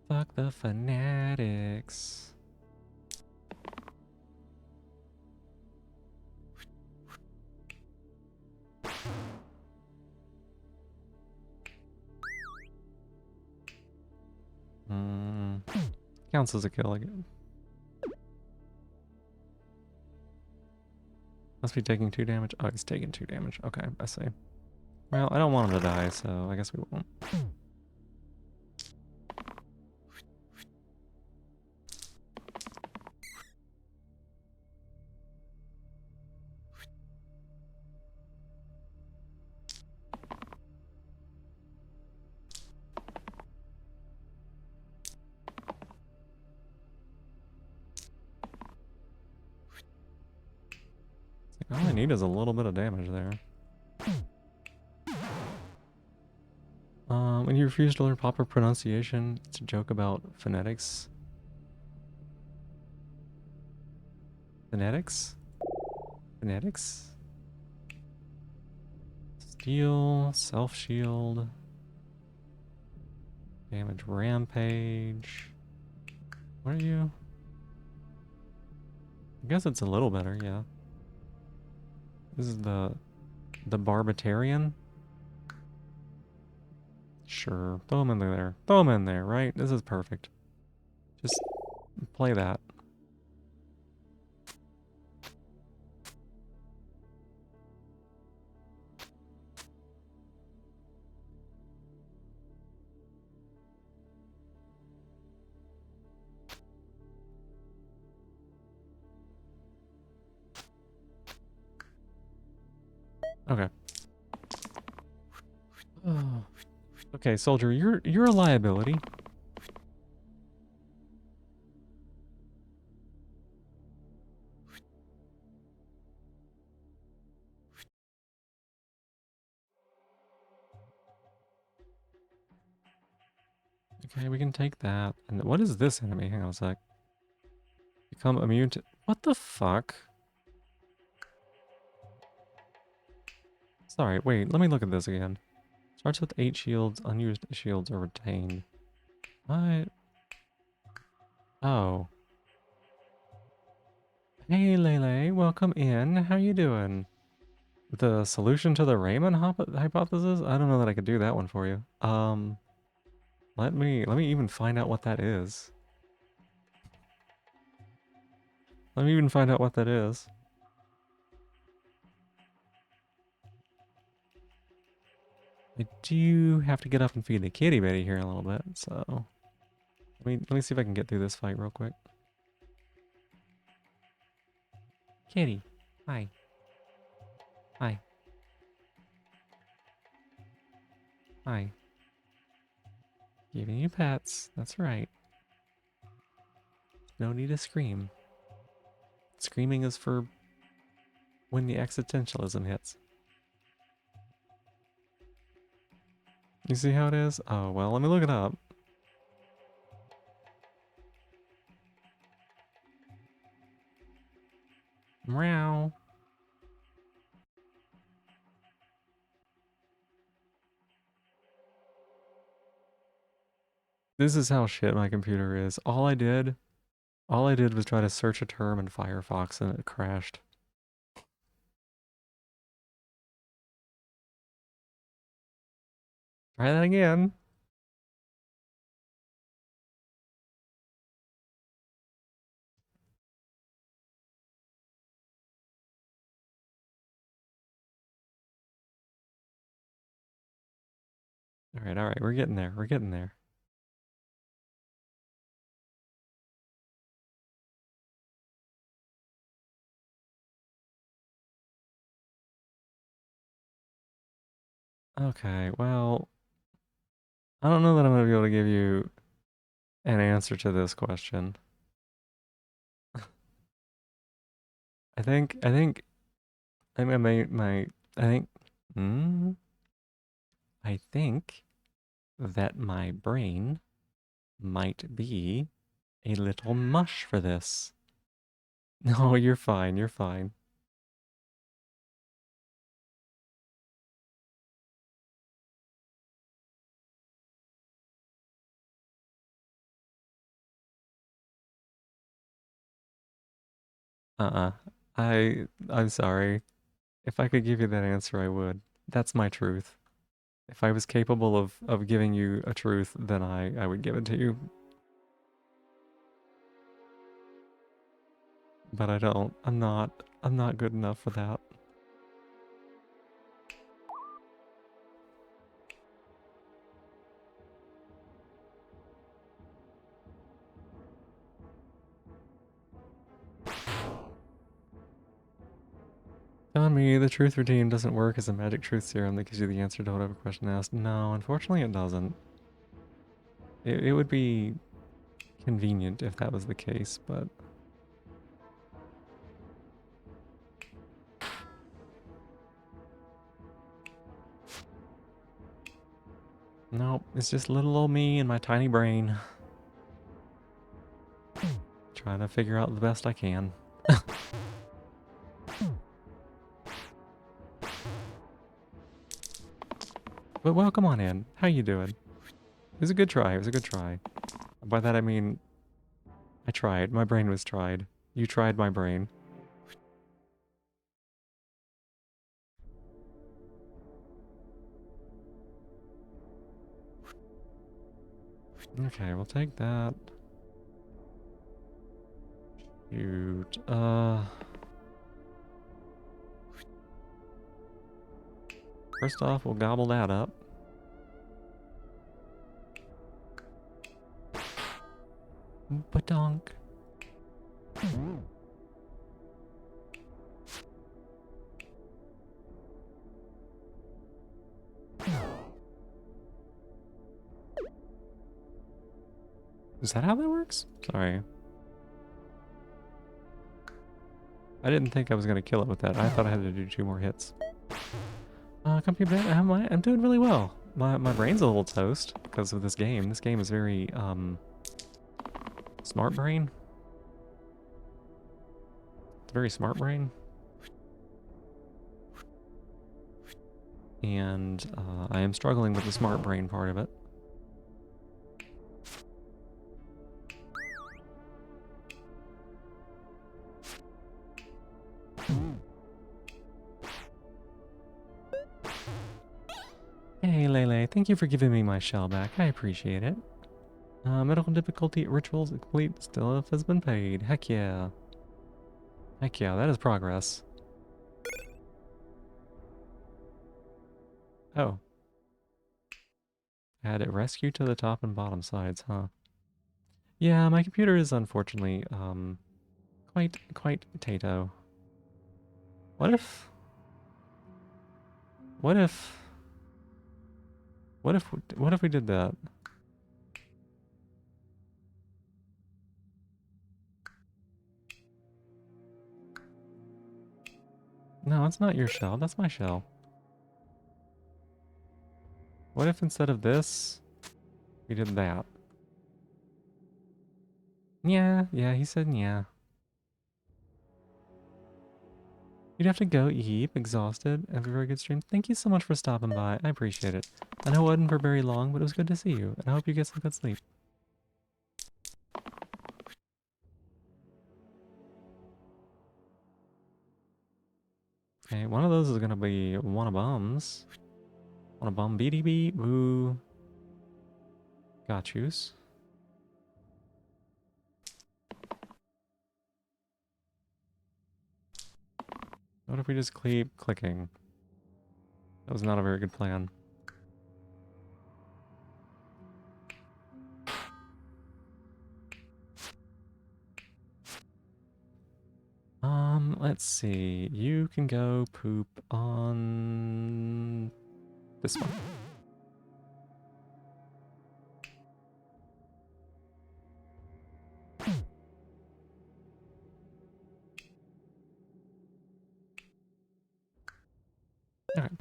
Fuck the fanatics. Counts as a kill again. Must be taking 2 damage. Oh, he's taking 2 damage. Okay, I see. Well, I don't want him to die, so I guess we won't. All I need is a little bit of damage there. When you refuse to learn proper pronunciation, it's a joke about phonetics. Phonetics? Phonetics? Steel, self-shield. Damage rampage. What are you? I guess it's a little better, yeah. This is the Barbitarian. Sure, throw him in there. Throw him in there, right? This is perfect. Just play that. Okay. Okay, soldier, you're a liability. Okay, we can take that. And what is this enemy? Hang on a sec. Become immune to... What the fuck? Sorry, wait, let me look at this again. Starts with 8 shields, unused shields are retained. What? Oh. Hey Lele, welcome in. How you doing? The solution to the Raymond hypothesis? I don't know that I could do that one for you. Let me even find out what that is. Let me even find out what that is. I do have to get up and feed the kitty bitty here in a little bit, so let me see if I can get through this fight real quick. Kitty, hi. Hi. Hi. Giving you pets, that's right. No need to scream. Screaming is for when the existentialism hits. You see how it is? Oh, well, let me look it up. Meow. This is how shit my computer is. All I did was try to search a term in Firefox and it crashed. Try that again. All right, we're getting there. We're getting there. Okay, well, I don't know that I'm gonna be able to give you an answer to this question. I think I my I think mm, I think that my brain might be a little mush for this. No, you're fine. You're fine. Uh-uh. I'm sorry. If I could give you that answer, I would. That's my truth. If I was capable of giving you a truth, then I would give it to you. But I don't. I'm not good enough for that. Telling me the truth routine doesn't work as a magic truth serum that gives you the answer to whatever question asked. No, unfortunately it doesn't. It would be convenient if that was the case, but... Nope, it's just little old me and my tiny brain. Trying to figure out the best I can. But welcome on in. How you doing? It was a good try. It was a good try. By that I mean, I tried. My brain was tried. You tried my brain. Okay, we'll take that. Shoot. First off, we'll gobble that up. Badonk. Is that how that works? Sorry. I didn't think I was going to kill it with that. I thought I had to do 2 more hits. Company bed, I'm doing really well. My brain's a little toast because of this game. This game is very, smart brain. It's very smart brain. And, I am struggling with the smart brain part of it. Hey, Lele, thank you for giving me my shell back. I appreciate it. Medical difficulty rituals complete. Still has been paid. Heck yeah. Heck yeah, that is progress. Oh. Add it rescue to the top and bottom sides, huh? Yeah, my computer is unfortunately, quite potato. What if... What if... What if we did that? No, it's not your shell. That's my shell. What if instead of this, we did that? Yeah, he said yeah. You'd have to go, Yeep, exhausted. Have a very good stream. Thank you so much for stopping by. I appreciate it. I know it wasn't for very long, but it was good to see you, and I hope you get some good sleep. Okay, one of those is gonna be one of bums. One of bum BDB, boo. Got yous. What if we just keep clicking? That was not a very good plan. Let's see. You can go poop on this one. Alright.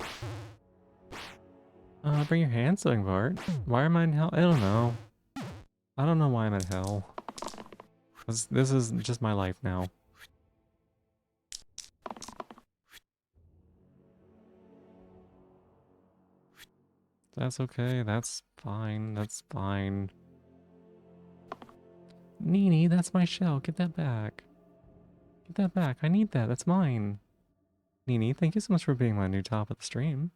Bring your hand sewing Bart. Why am I in hell? I don't know. I don't know why I'm in hell. This is just my life now. That's okay. That's fine. That's fine. Nini, that's my shell. Get that back. Get that back. I need that. That's mine. Nini, thank you so much for being my new top of the stream.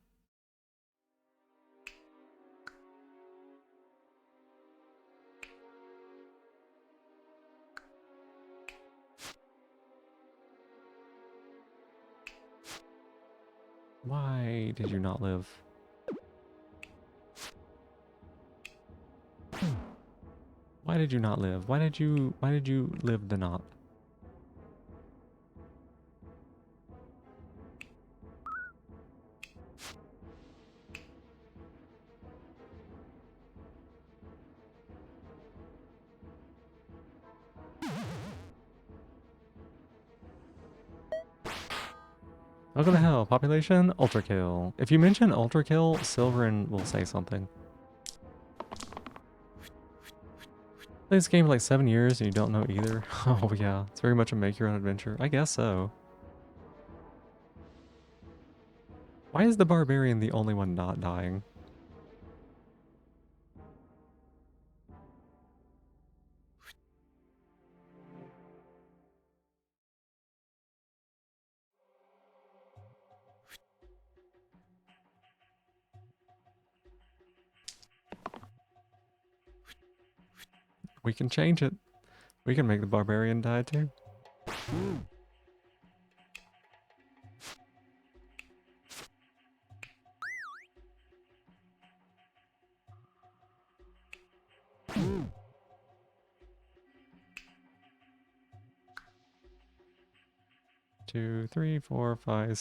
Why did you not live? Why did you not live? Why did you live the not? Welcome to hell. Population, ultra kill. If you mention ultra kill, Silverin will say something. Played this game for like 7 years and you don't know either? Oh yeah, it's very much a make your own adventure. I guess so. Why is the barbarian the only one not dying? We can change it. We can make the barbarian die too. Two, three, four, five.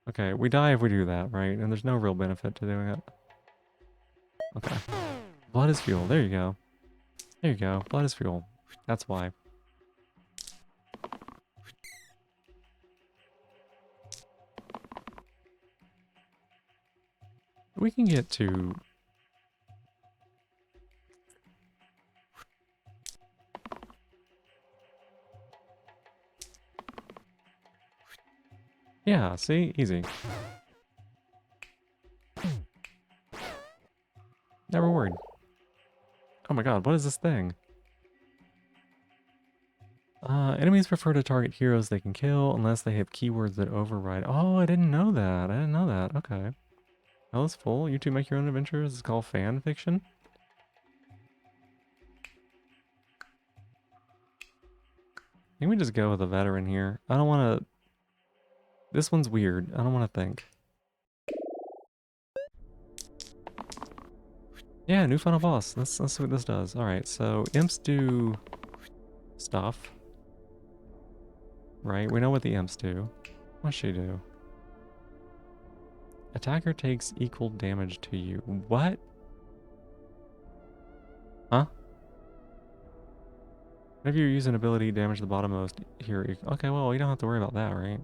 Okay, we die if we do that, right? And there's no real benefit to doing it. Okay. Blood is fuel. There you go. There you go. Blood is fuel. That's why. We can get to... Yeah, see? Easy. Never worried. Oh my god, what is this thing? Enemies prefer to target heroes they can kill unless they have keywords that override. Oh, I didn't know that. I didn't know that. Okay. Hell is full. You two make your own adventures. It's called fan fiction. I think we just go with a veteran here. I don't want to... This one's weird. I don't want to think. Yeah, new final boss. Let's see what this does. Alright, so imps do stuff. Right? We know what the imps do. What's she do? Attacker takes equal damage to you. What? Huh? Whenever you use an ability, damage the bottommost here. Okay, well, you don't have to worry about that, right?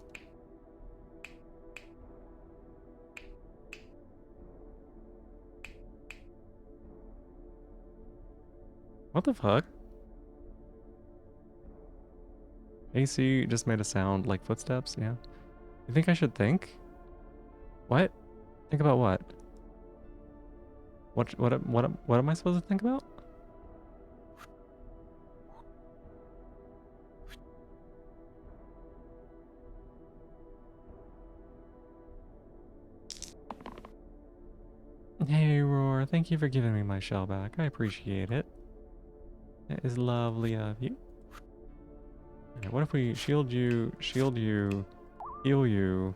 What the fuck? AC just made a sound like footsteps, yeah. You think I should think? What? Think about what? What am I supposed to think about? Hey, Roar, thank you for giving me my shell back. I appreciate it. That is lovely of you. Alright, what if we shield you, heal you,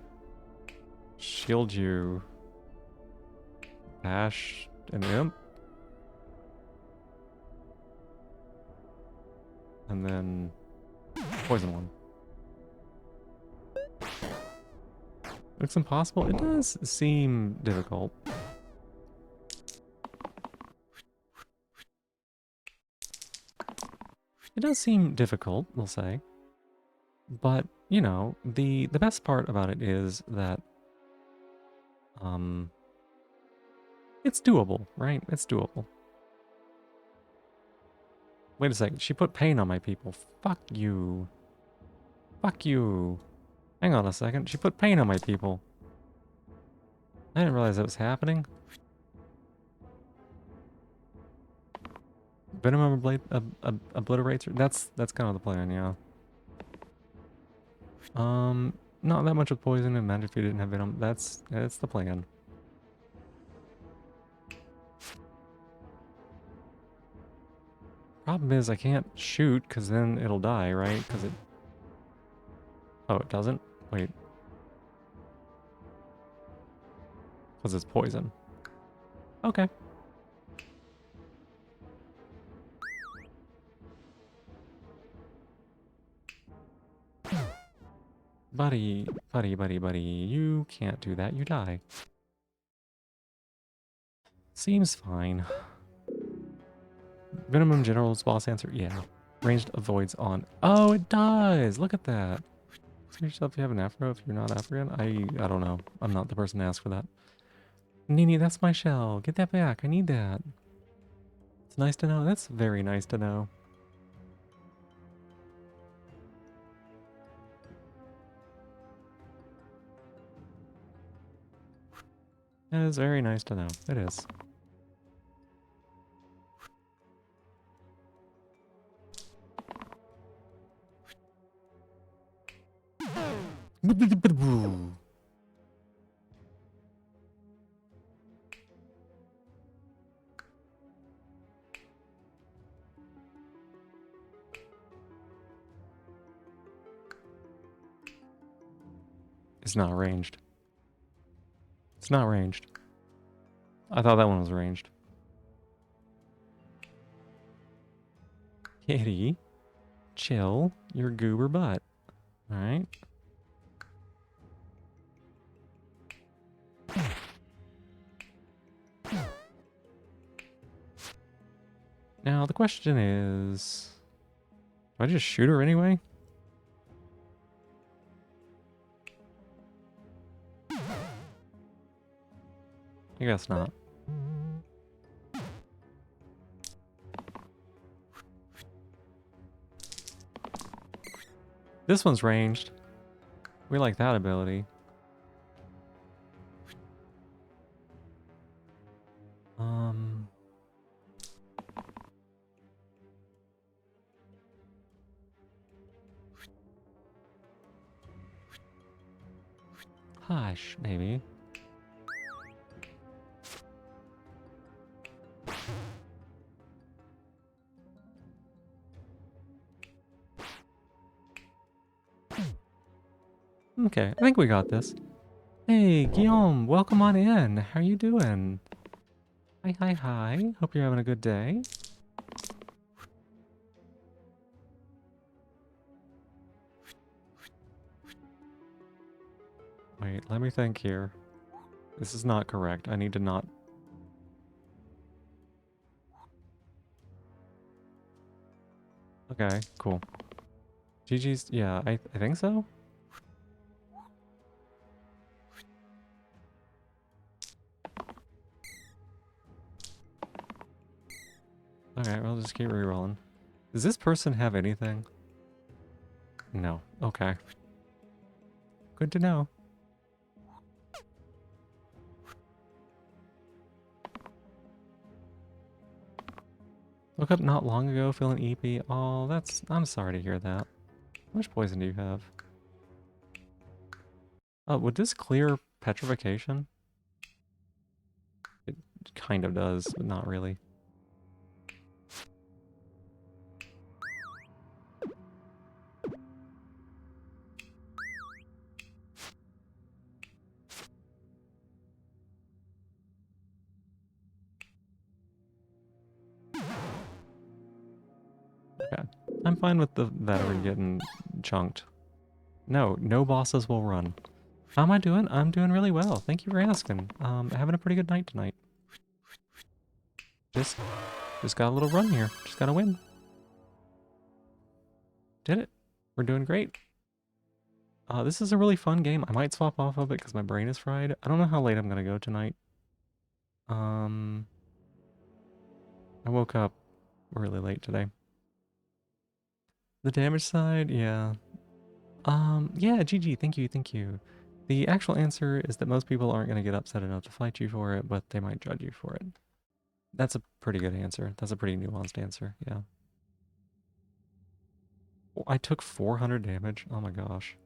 shield you, bash an imp, and then poison one. Looks impossible? It does seem difficult. It does seem difficult, we'll say. But, you know, the best part about it is that it's doable, right? It's doable. Wait a second, she put pain on my people. Fuck you. Fuck you. Hang on a second, she put pain on my people. I didn't realize that was happening. Venom obliterates her. That's kind of the plan, yeah. Not that much with poison. Imagine if you didn't have venom. That's the plan. Problem is I can't shoot because then it'll die, right? Because it... Oh, it doesn't? Wait. Because it's poison. Okay. Buddy, you can't do that. You die. Seems fine. Venom General's boss answer, yeah. Ranged avoids on... Oh, it does! Look at that. See yourself if you have an afro if you're not African? I don't know. I'm not the person to ask for that. Nini, that's my shell. Get that back. I need that. It's nice to know. That's very nice to know. It is very nice to know. It is. It's not ranged. It's not ranged. I thought that one was ranged. Kitty, chill your goober butt. Alright. Now the question is, do I just shoot her anyway? I guess not. This one's ranged. We like that ability. Hush, maybe. Okay, I think we got this. Hey, Guillaume, welcome on in. How you doing? Hi, hi, hi. Hope you're having a good day. Wait, let me think here. This is not correct. I need to not... Okay, cool. GG's... Yeah, I think so? Okay, we'll just keep rerolling. Does this person have anything? No. Okay. Good to know. Woke up not long ago feeling eepy. Oh, that's... I'm sorry to hear that. How much poison do you have? Would this clear petrification? It kind of does, but not really. Okay. I'm fine with the veteran getting chunked. No, no bosses will run. How am I doing? I'm doing really well. Thank you for asking. Having a pretty good night tonight. Just got a little run here. Just gotta win. Did it. We're doing great. This is a really fun game. I might swap off of it because my brain is fried. I don't know how late I'm gonna go tonight. I woke up really late today. The damage side, yeah. Yeah, GG, thank you, thank you. The actual answer is that most people aren't going to get upset enough to fight you for it, but they might judge you for it. That's a pretty good answer. That's a pretty nuanced answer, yeah. Oh, I took 400 damage. Oh my gosh.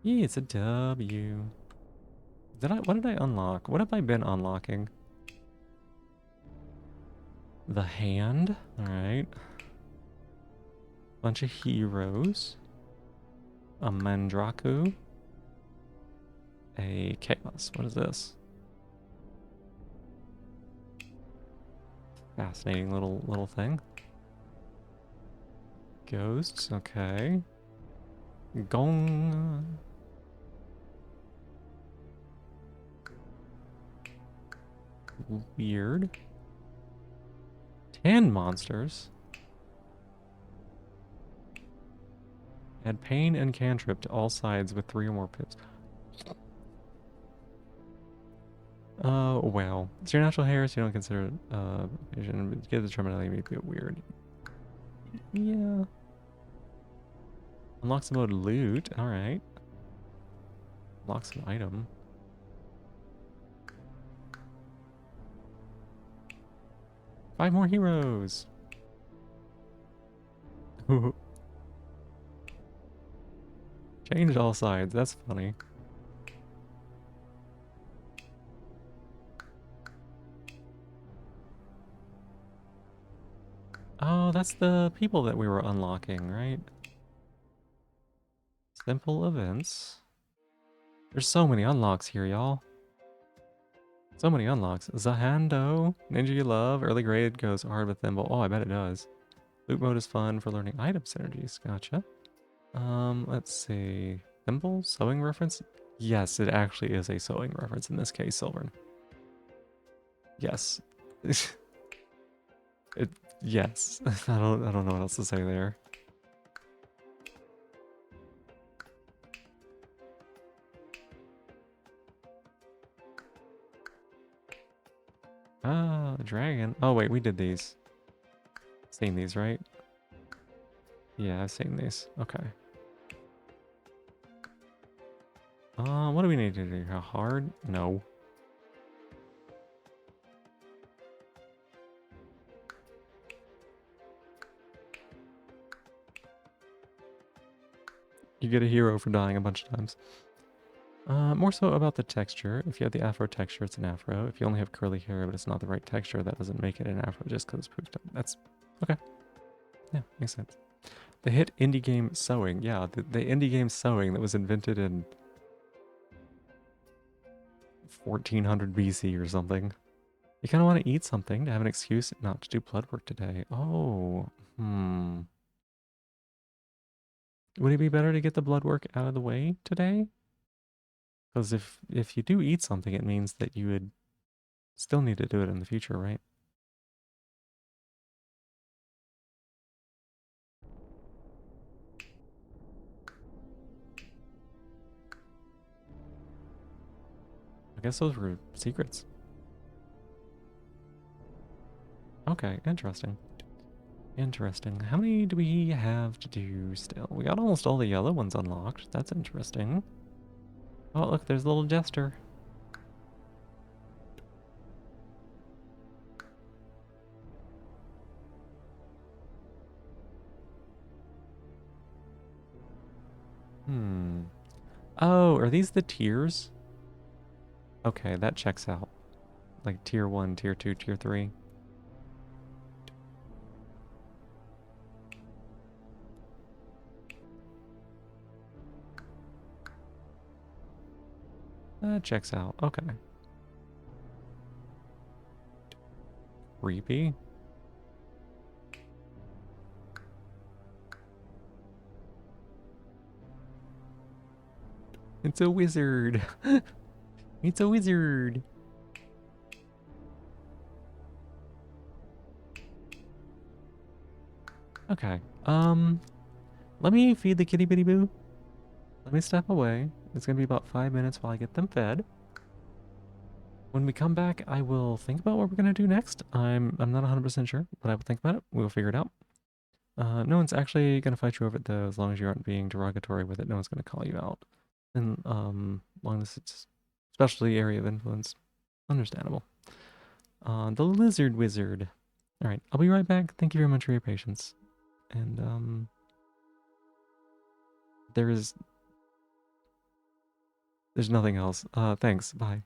Yeah, it's a W. What did I unlock? What have I been unlocking? The hand, alright. Bunch of heroes. A Mandraku. A Chaos. What is this? Fascinating little thing. Ghosts, okay. Gong. Weird. 10 monsters. Add pain and cantrip to all sides with 3 or more pips. Wow. It's your natural hair, so you don't consider it, get the terminology may be a bit weird. Yeah. Unlocks the mode loot, alright. Unlocks an item. Five more heroes! Changed all sides, that's funny. Oh, that's the people that we were unlocking, right? Simple events. There's so many unlocks here, y'all. So many unlocks. Zahando, Ninja You Love, early grade goes hard with Thimble. Oh, I bet it does. Loot mode is fun for learning item synergies. Gotcha. Let's see. Thimble? Sewing reference? Yes, it actually is a sewing reference in this case, Silvern. Yes. it, yes. I don't know what else to say there. Ah, dragon. Oh wait, we did these. Seen these, right? Yeah, I've seen these. Okay. What do we need to do? How hard? No. You get a hero for dying a bunch of times. More so about the texture. If you have the afro texture, it's an afro. If you only have curly hair, but it's not the right texture, that doesn't make it an afro just because it's poofed up. That's okay. Yeah, makes sense. The hit indie game Sewing. Yeah, the indie game Sewing that was invented in 1400 BC or something. You kind of want to eat something to have an excuse not to do blood work today. Oh, Would it be better to get the blood work out of the way today? Because if you do eat something, it means that you would still need to do it in the future, right? I guess those were secrets. Okay, interesting. Interesting. How many do we have to do still? We got almost all the yellow ones unlocked. That's interesting. Oh, look, there's a little jester. Hmm. Oh, are these the tiers? Okay, that checks out. Like tier 1, tier 2, tier 3. That checks out. Okay. Creepy. It's a wizard. It's a wizard. Okay. Let me feed the kitty bitty boo. Let me step away. It's gonna be about 5 minutes while I get them fed. When we come back, I will think about what we're gonna do next. I'm not 100% sure, but I will think about it. We'll figure it out. No one's actually gonna fight you over it though, as long as you aren't being derogatory with it. No one's gonna call you out. And long as it's especially area of influence, understandable. The lizard wizard. All right, I'll be right back. Thank you very much for your patience. And there's nothing else. Thanks. Bye.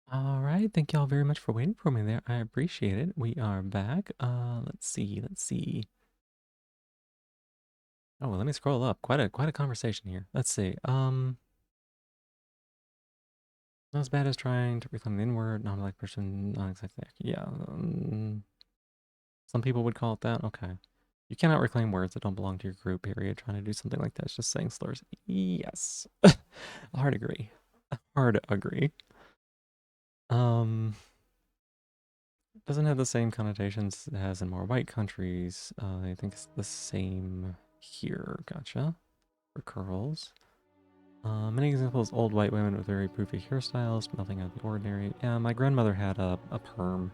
All right, thank y'all very much for waiting for me there. I appreciate it. We are back. Let's see, let's see. Oh, well, let me scroll up. Quite a conversation here. Let's see. Not as bad as trying to reclaim the inward, non-black person, not exactly. Yeah, some people would call it that. Okay. You cannot reclaim words that don't belong to your group, period. Trying to do something like that is just saying slurs. Yes. Hard agree. Hard agree. Um, doesn't have the same connotations it has in more white countries. I think it's the same here. Gotcha. For curls. Many examples, old white women with very poofy hairstyles, nothing out of the ordinary. Yeah, my grandmother had a perm.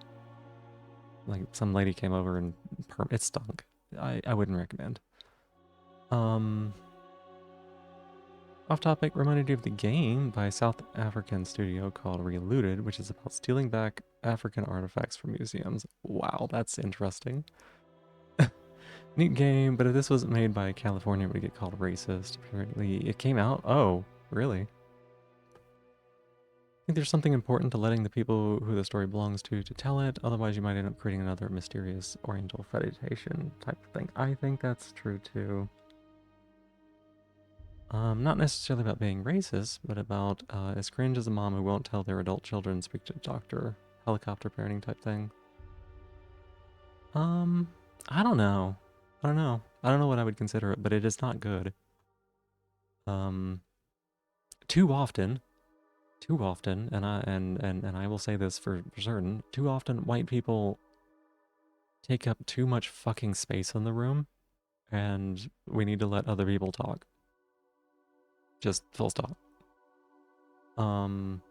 Like, some lady came over and perm. It stunk. I wouldn't recommend. Um, Off topic, reminded you of the game by South African studio called Relooted, which is about stealing back African artifacts from museums. Wow, that's interesting. Neat game, but if this wasn't made by California, it would get called racist. Apparently, it came out. Oh, really? I think there's something important to letting the people who the story belongs to tell it. Otherwise, you might end up creating another mysterious Oriental fetishization type of thing. I think that's true too. Not necessarily about being racist, but about as cringe as a mom who won't tell their adult children speak to a doctor, helicopter parenting type thing. Um, I don't know. I don't know. I don't know what I would consider it, but it is not good. Um, too often, and I will say this for certain, too often white people take up too much fucking space in the room, and we need to let other people talk. Just full stop. Um,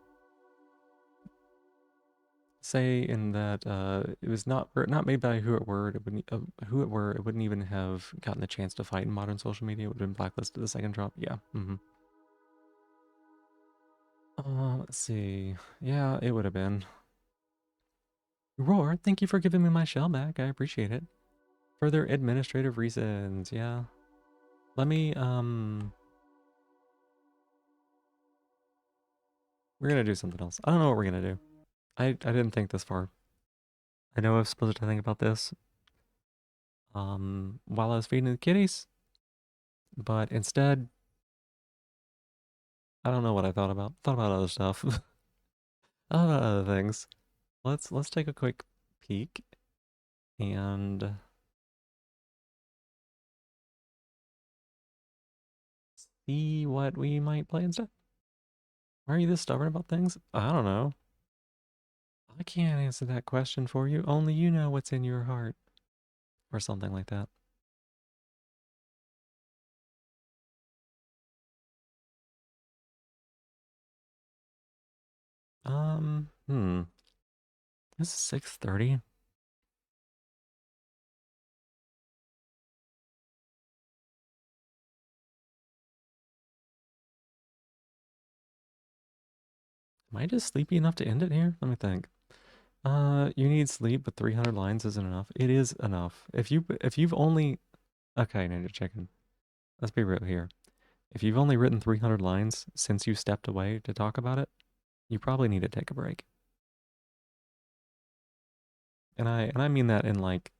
say in that it was not made by Who It Were, Who It Were, it wouldn't even have gotten the chance to fight in modern social media. It would have been blacklisted the second drop. Yeah. Let's see. Yeah, it would have been. Roar, thank you for giving me my shell back. I appreciate it. Further administrative reasons. Yeah. Let me we're gonna do something else. I don't know what we're gonna do. I didn't think this far. I know I was supposed to think about this while I was feeding the kitties, but instead I don't know what I thought about. Thought about other stuff. Thought about other things. Let's take a quick peek and see what we might play instead. Why are you this stubborn about things? I don't know. I can't answer that question for you. Only you know what's in your heart. Or something like that. Hmm. This is 6:30. Am I just sleepy enough to end it here? Let me think. You need sleep, but 300 lines isn't enough. It is enough. If you've only okay, Ninja Chicken. Let's be real here. If you've only written 300 lines since you stepped away to talk about it, you probably need to take a break. And I mean that in like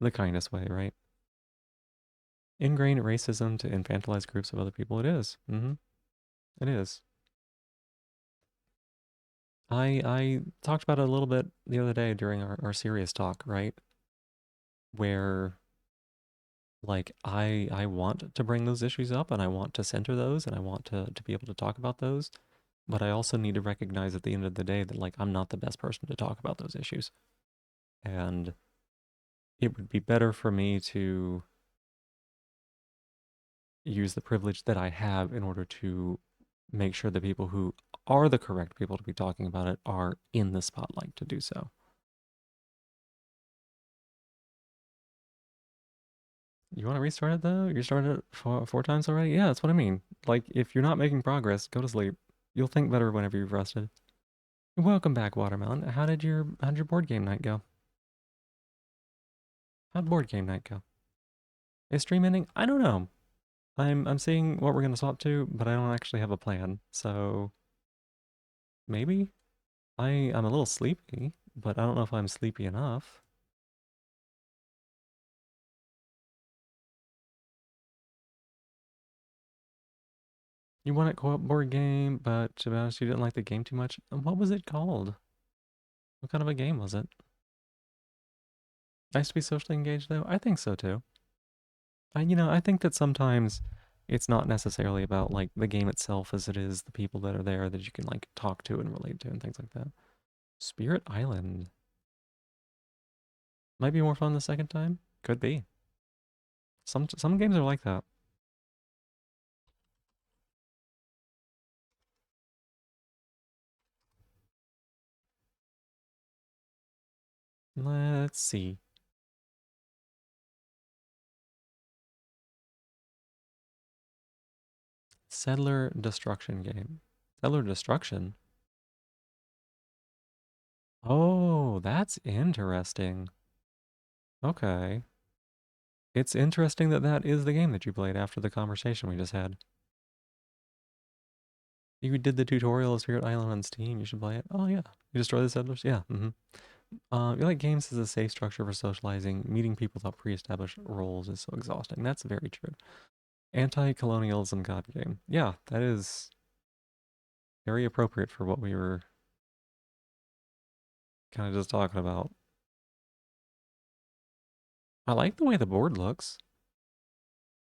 the kindest way, right? Ingrained racism to infantilize groups of other people. It is. It is. I talked about it a little bit the other day during our serious talk, right? Where like I want to bring those issues up and I want to center those and I want to be able to talk about those. But I also need to recognize at the end of the day that like I'm not the best person to talk about those issues. And it would be better for me to use the privilege that I have in order to make sure the people who are the correct people to be talking about it are in the spotlight to do so. You want to restart it though? You started it four times already? Yeah, that's what I mean. Like, if you're not making progress, go to sleep. You'll think better whenever you've rested. Welcome back, Watermelon. How'd your board game night go? How'd board game night go? Is stream ending? I don't know. I'm seeing what we're gonna swap to, but I don't actually have a plan. So maybe? I'm a little sleepy, but I don't know if I'm sleepy enough. You wanted co-op board game, but to be honest, you didn't like the game too much. What was it called? What kind of a game was it? Nice to be socially engaged, though? I think so too. I think that sometimes it's not necessarily about like the game itself as it is the people that are there that you can like talk to and relate to and things like that. Spirit Island might be more fun the second time. Could be. Some games are like that. Let's see. Settler Destruction game. Settler Destruction? Oh, that's interesting. Okay. It's interesting that that is the game that you played after the conversation we just had. You did the tutorial of Spirit Island on Steam. You should play it. Oh, yeah. You destroy the settlers? Yeah. You like games as a safe structure for socializing. Meeting people without pre-established roles is so exhausting. That's very true. Anti-colonialism god game. Yeah, that is very appropriate for what we were kind of just talking about. I like the way the board looks.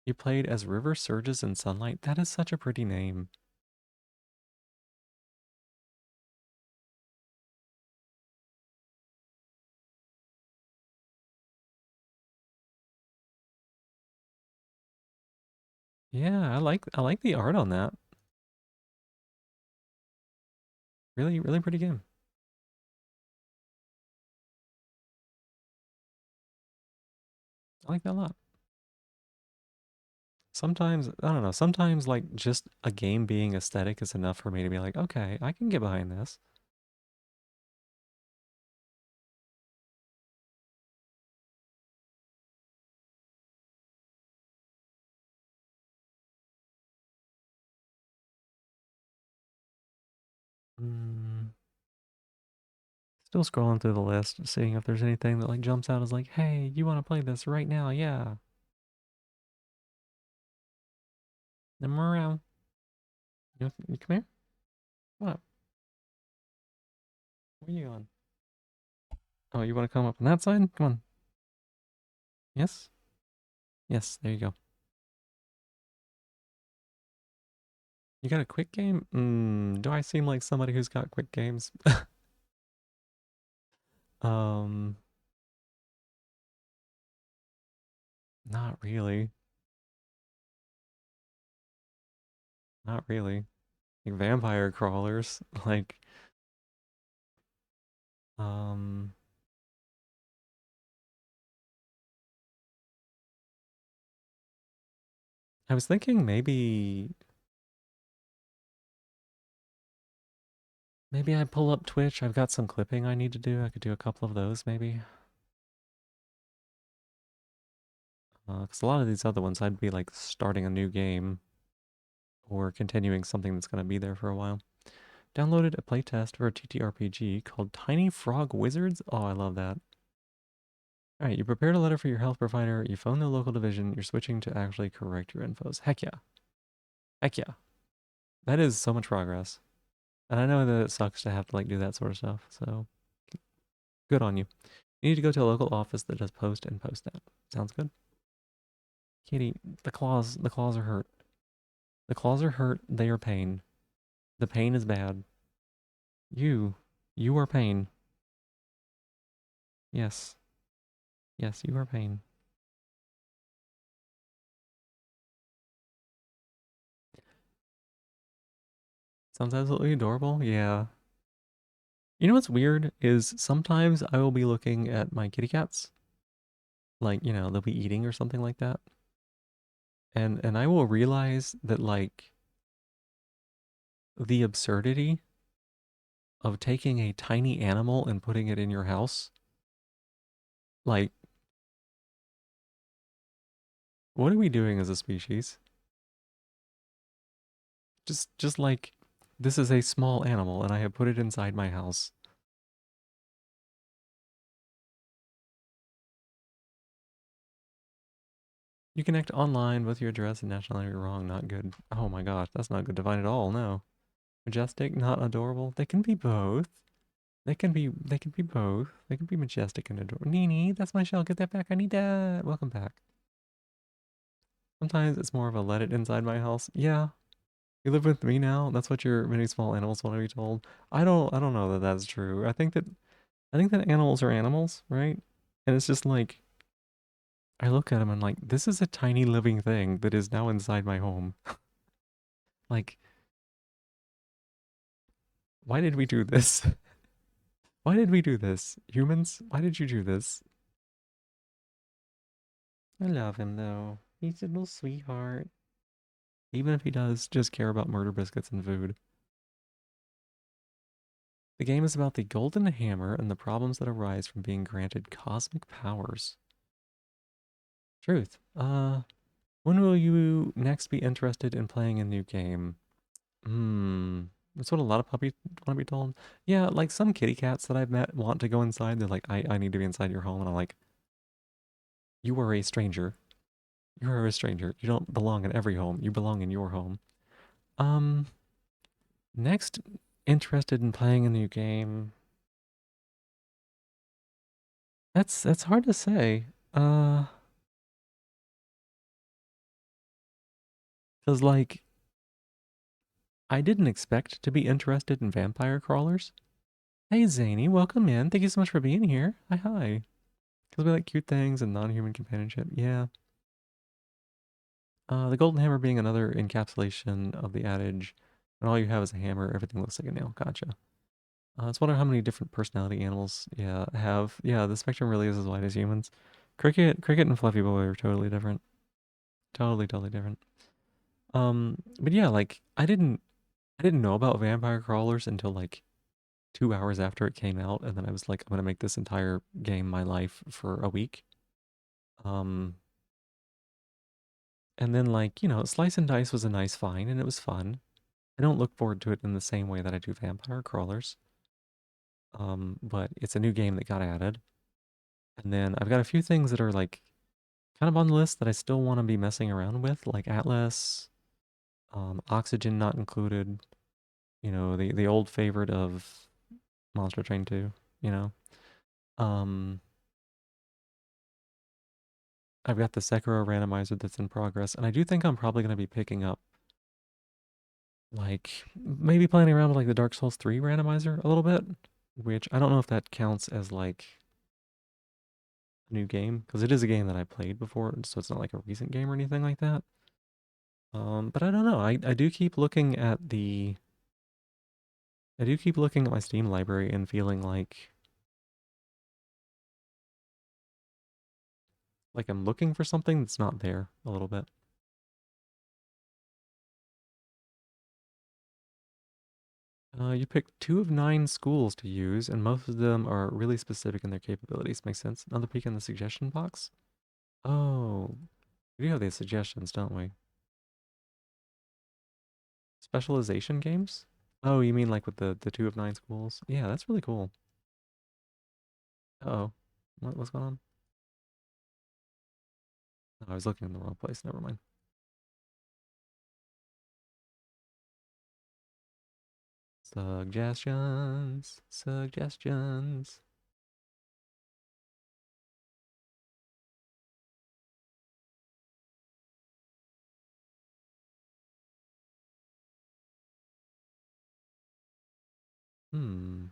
You played as River Surges in Sunlight. That is such a pretty name. Yeah, I like the art on that. Really, really pretty game. I like that a lot. Sometimes, I don't know, sometimes like just a game being aesthetic is enough for me to be like, okay, I can get behind this. Mm, still scrolling through the list, seeing if there's anything that like jumps out as like, hey, you want to play this right now? Yeah. Come around. You come here? What? Where you going? Oh, you want to come up on that side? Come on. Yes? Yes, there you go. You got a quick game? Do I seem like somebody who's got quick games? Um, not really. Not really. Like vampire crawlers. Like, um, I was thinking maybe I pull up Twitch. I've got some clipping I need to do. I could do a couple of those maybe. Because a lot of these other ones, I'd be like starting a new game or continuing something that's going to be there for a while. Downloaded a playtest for a TTRPG called Tiny Frog Wizards. Oh, I love that. All right, you prepared a letter for your health provider. You phoned the local division. You're switching to actually correct your infos. Heck yeah. Heck yeah. That is so much progress. And I know that it sucks to have to like do that sort of stuff. So good on you. You need to go to a local office that does post and post that. Sounds good. Kitty, the claws are hurt. The claws are hurt. They are pain. The pain is bad. You, you are pain. Yes. Yes, you are pain. Sounds absolutely adorable. Yeah. You know what's weird is sometimes I will be looking at my kitty cats, like, they'll be eating or something like that. And I will realize that like the absurdity of taking a tiny animal and putting it in your house. Like, what are we doing as a species? Just like this is a small animal and I have put it inside my house. You connect online with your address and nationality are wrong. Not good. Oh my gosh, that's not good divine at all. No. Majestic, not adorable. They can be both. They can be both. They can be majestic and adorable. Nini, that's my shell. Get that back. I need that. Welcome back. Sometimes it's more of a let it inside my house. Yeah. You live with me now? That's what your many small animals want to be told. I don't know that that's true. I think that animals are animals, right? And it's just like I look at them and like this is a tiny living thing that is now inside my home. Like, why did we do this? Why did we do this? Humans, why did you do this? I love him though. He's a little sweetheart. Even if he does just care about murder biscuits and food. The game is about the golden hammer and the problems that arise from being granted cosmic powers. Truth. When will you next be interested in playing a new game? Hmm. That's what a lot of puppies want to be told. Yeah, like some kitty cats that I've met want to go inside. They're like, I need to be inside your home. And I'm like, you are a stranger. You are a stranger. You don't belong in every home. You belong in your home. Um, next, interested in playing a new game. That's hard to say. Uh, cause like I didn't expect to be interested in vampire crawlers. Hey Zany, welcome in. Thank you so much for being here. Hi hi. Cause we like cute things and non-human companionship. Yeah. The golden hammer being another encapsulation of the adage, when all you have is a hammer, everything looks like a nail. Gotcha. I was wondering how many different personality animals, yeah, have. Yeah, the spectrum really is as wide as humans. Cricket and Fluffy Boy are totally different. Totally different. But yeah, like I didn't know about vampire crawlers until like 2 hours after it came out, and then I was like, I'm gonna make this entire game my life for a week. Um, and then like, Slice and Dice was a nice find, and it was fun. I don't look forward to it in the same way that I do vampire crawlers. But it's a new game that got added. And then I've got a few things that are like kind of on the list that I still want to be messing around with, like Atlas, Oxygen not included, the old favorite of Monster Train 2, you know. Um, I've got the Sekiro randomizer that's in progress, and I do think I'm probably going to be picking up like maybe playing around with like the Dark Souls 3 randomizer a little bit, which I don't know if that counts as like a new game because it is a game that I played before, so it's not like a recent game or anything like that. But I don't know. I do keep looking at my Steam library and feeling like I'm looking for something that's not there a little bit. You picked 2 of 9 schools to use, and most of them are really specific in their capabilities. Makes sense. Another peek in the suggestion box. Oh, we do have these suggestions, don't we? Specialization games? Oh, you mean like with the 2 of 9 schools? Yeah, that's really cool. Uh-oh. What's going on? Oh, I was looking in the wrong place. Never mind. Suggestions. Suggestions. Hmm.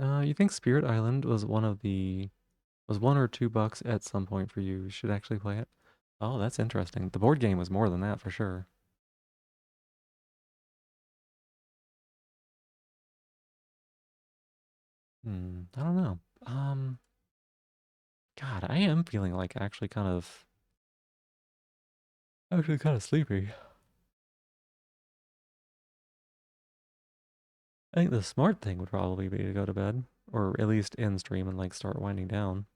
You think Spirit Island was $1 or $2 at some point for you? You should actually play it. Oh, that's interesting. The board game was more than that for sure. I don't know. God, I am feeling like actually kind of sleepy. I think the smart thing would probably be to go to bed, or at least end stream and like start winding down.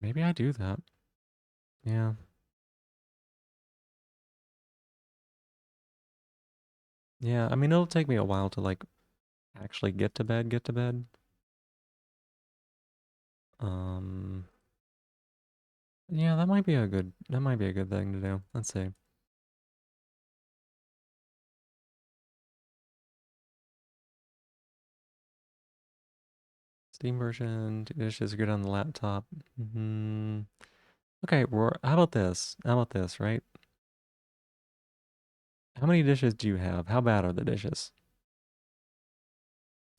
Maybe I do that. Yeah. Yeah, I mean, it'll take me a while to like actually get to bed. Um, yeah, that might be a good thing to do. Let's see. Steam version, dishes are good on the laptop. Hmm. Okay, how about this? How about this, right? How many dishes do you have? How bad are the dishes?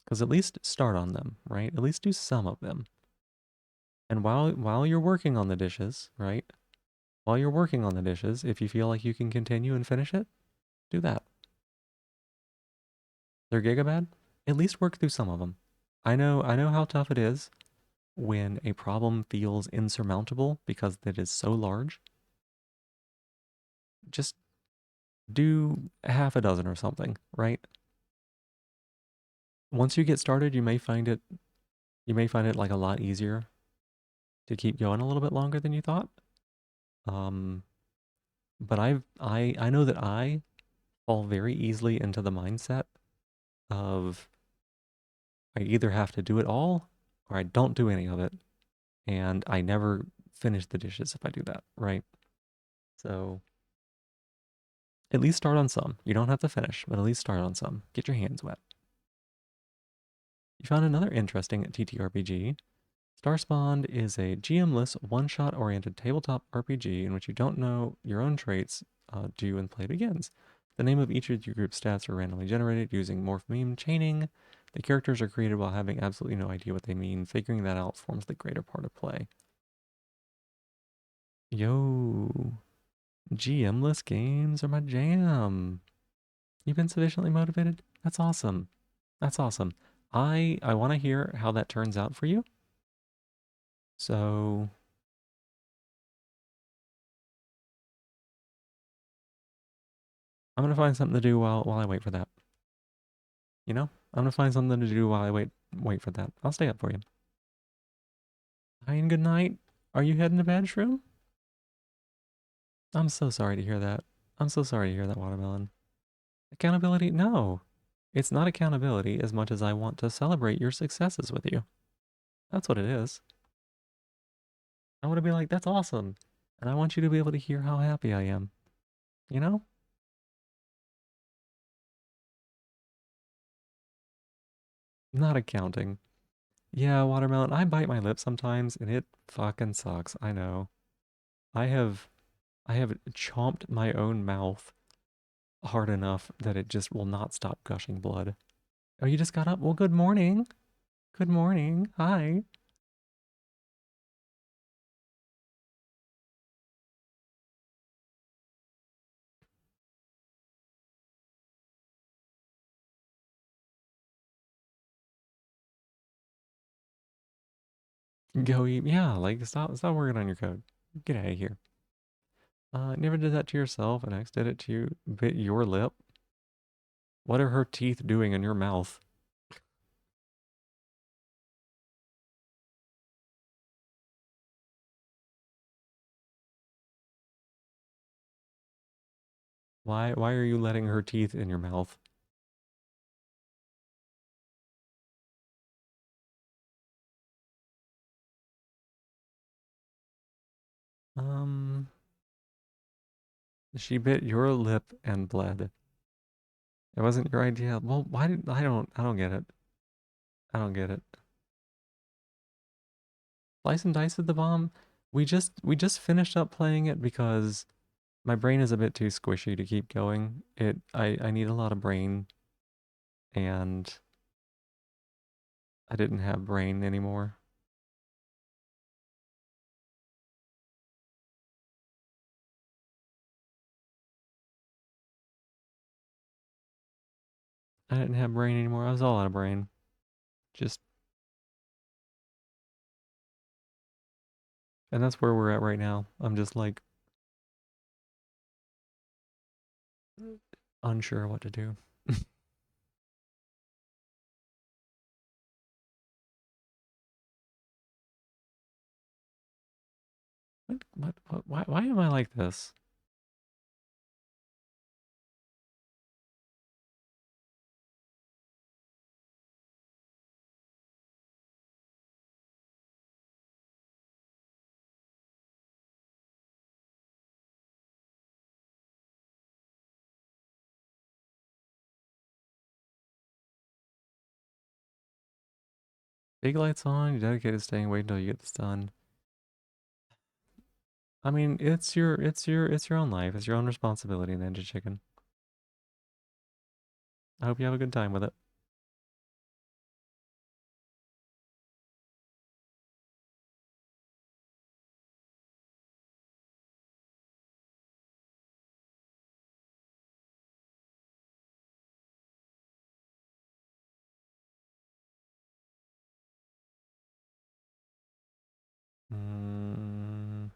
Because at least start on them, right? At least do some of them. And while you're working on the dishes, right? While you're working on the dishes, if you feel like you can continue and finish it, do that. They're gigabad? At least work through some of them. I know how tough it is when a problem feels insurmountable because it is so large. Just do half a dozen or something, right? Once you get started, you may find it like a lot easier to keep going a little bit longer than you thought. Um, but I know that I fall very easily into the mindset of I either have to do it all or I don't do any of it, and I never finish the dishes if I do that, right? So at least start on some. You don't have to finish, but at least start on some. Get your hands wet. You found another interesting TTRPG. Starspawn is a GM-less, one-shot oriented tabletop RPG in which you don't know your own traits do when play begins. The name of each of your group's stats are randomly generated using morph meme chaining. The characters are created while having absolutely no idea what they mean. Figuring that out forms the greater part of play. Yo, GM-less games are my jam. You've been sufficiently motivated? That's awesome. That's awesome. I want to hear how that turns out for you. So I'm gonna find something to do while I wait for that. You know, I'm gonna find something to do while I wait for that. I'll stay up for you. Hi and good night. Are you heading to bed, Shroom? I'm so sorry to hear that. I'm so sorry to hear that, Watermelon. Accountability? No. It's not accountability as much as I want to celebrate your successes with you. That's what it is. I want to be like, that's awesome. And I want you to be able to hear how happy I am. You know? Not accounting. Yeah, Watermelon, I bite my lip sometimes and it fucking sucks. I know. I have I have chomped my own mouth hard enough that it just will not stop gushing blood. Oh, you just got up? Well, good morning. Good morning. Hi. Go eat. Yeah, like stop working on your code. Get out of here. Never did that to yourself, and X did it to you. Bit your lip. What are her teeth doing in your mouth? Why are you letting her teeth in your mouth? Um, she bit your lip and bled. It wasn't your idea. Well, why did I don't get it. I don't get it. Slice and Dice is the bomb. We just finished up playing it because my brain is a bit too squishy to keep going. I need a lot of brain and I didn't have brain anymore. I didn't have brain anymore. I was all out of brain. Just and that's where we're at right now. I'm just like unsure what to do. why am I like this? Big lights on, you dedicated to staying, wait until you get this done. I mean, it's your own life. It's your own responsibility, Ninja Chicken. I hope you have a good time with it. Mm,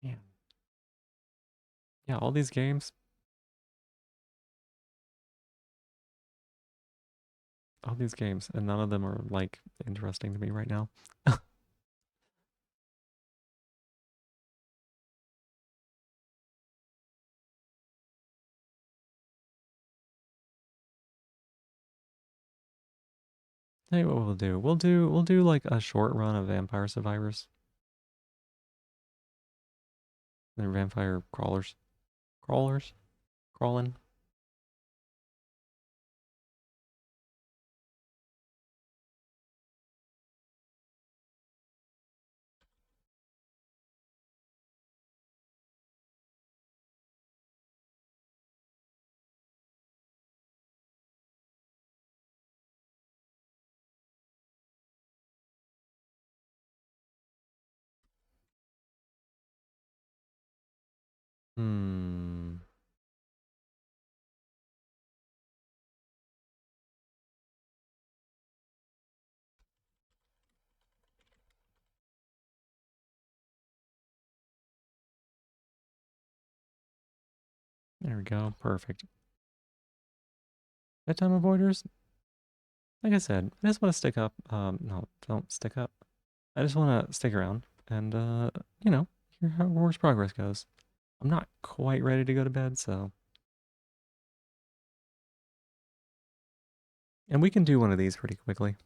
yeah. Yeah, all these games, and none of them are like interesting to me right now. Hey, what we'll do? We'll do like a short run of Vampire Survivors. They're vampire crawlers. Crawlers? Crawling. Hmm. There we go. Perfect. Bedtime avoiders. Like I said, I just want to stick up. No, don't stick up. I just want to stick around and, you know, hear how War's progress goes. I'm not quite ready to go to bed, so. And we can do one of these pretty quickly.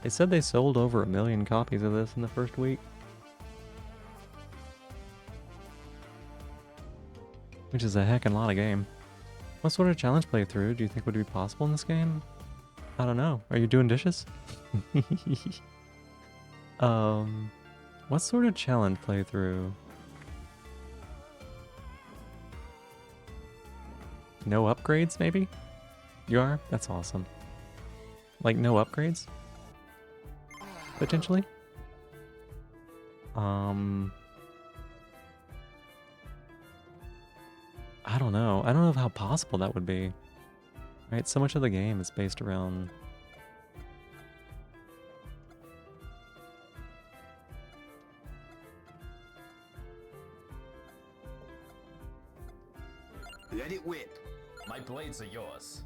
They said they sold over 1 million copies of this in the first week. Which is a heckin' lot of game. What sort of challenge playthrough do you think would be possible in this game? I don't know. Are you doing dishes? um, what sort of challenge playthrough? No upgrades, maybe? You are? That's awesome. Like, no upgrades? Potentially? Um, I don't know. I don't know how possible that would be. Right? So much of the game is based around. Let it whip. My blades are yours.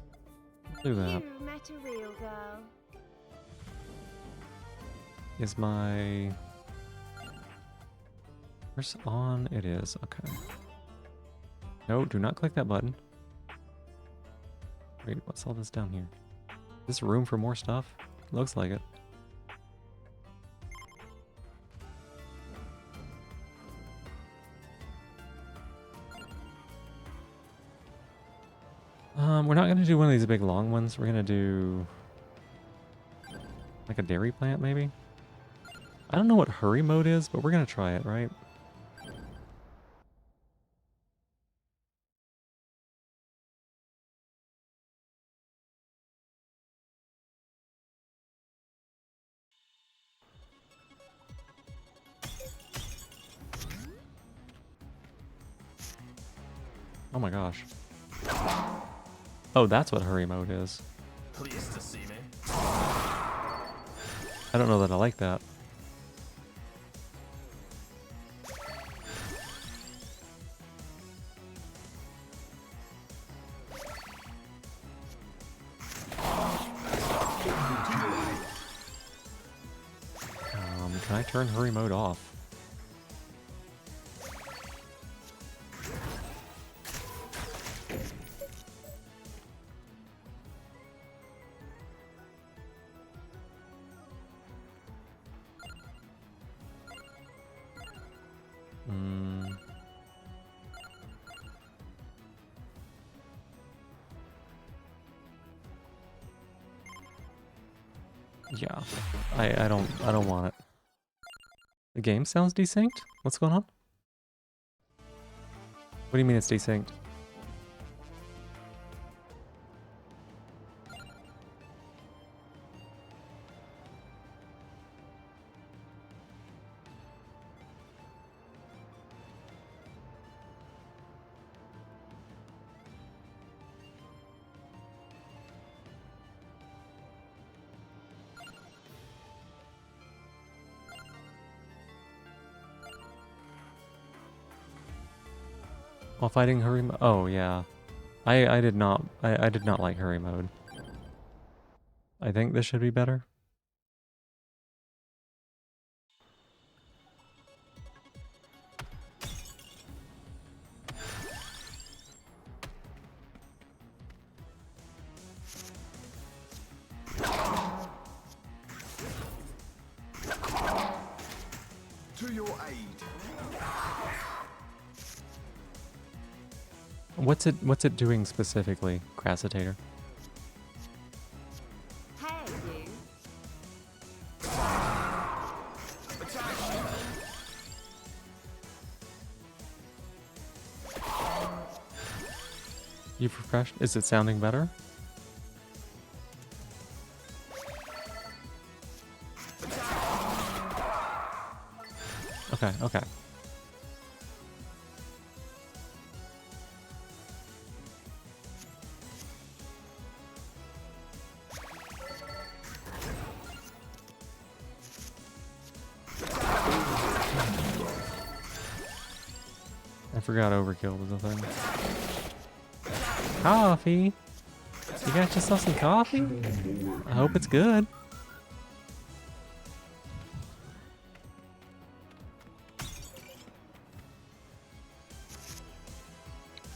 Do that. You met a real girl. Is my curse on? It is. Okay. No, do not click that button. Wait, what's all this down here? Is this room for more stuff? Looks like it. We're not gonna do one of these big long ones. We're gonna do like a dairy plant, maybe? I don't know what hurry mode is, but we're gonna try it, right? Oh my gosh. Oh, that's what hurry mode is. Pleased to see me. I don't know that I like that. Can I turn hurry mode off? Yeah, I don't want it. The game sounds desynced? What's going on? What do you mean it's desynced? While fighting hurry mode? Oh yeah. I did not like hurry mode. I think this should be better. To your aid. What's it doing specifically, Crassitator? Hey, you. You've refreshed? Is it sounding better? Okay, okay. I forgot overkill was a thing. Coffee? You got yourself some coffee? I hope it's good.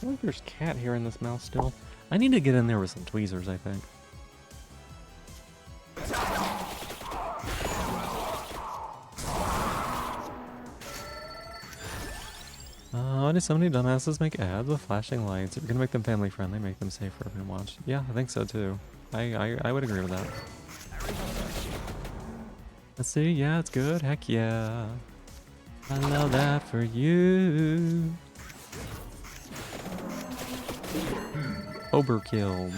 I think there's cat hair in this mouth still. I need to get in there with some tweezers, I think. Why do so many dumbasses make ads with flashing lights? If you're gonna make them family friendly, make them safe for everyone to watch. Yeah, I think so too. I would agree with that. Let's see, yeah, it's good. Heck yeah. I love that for you. Overkill.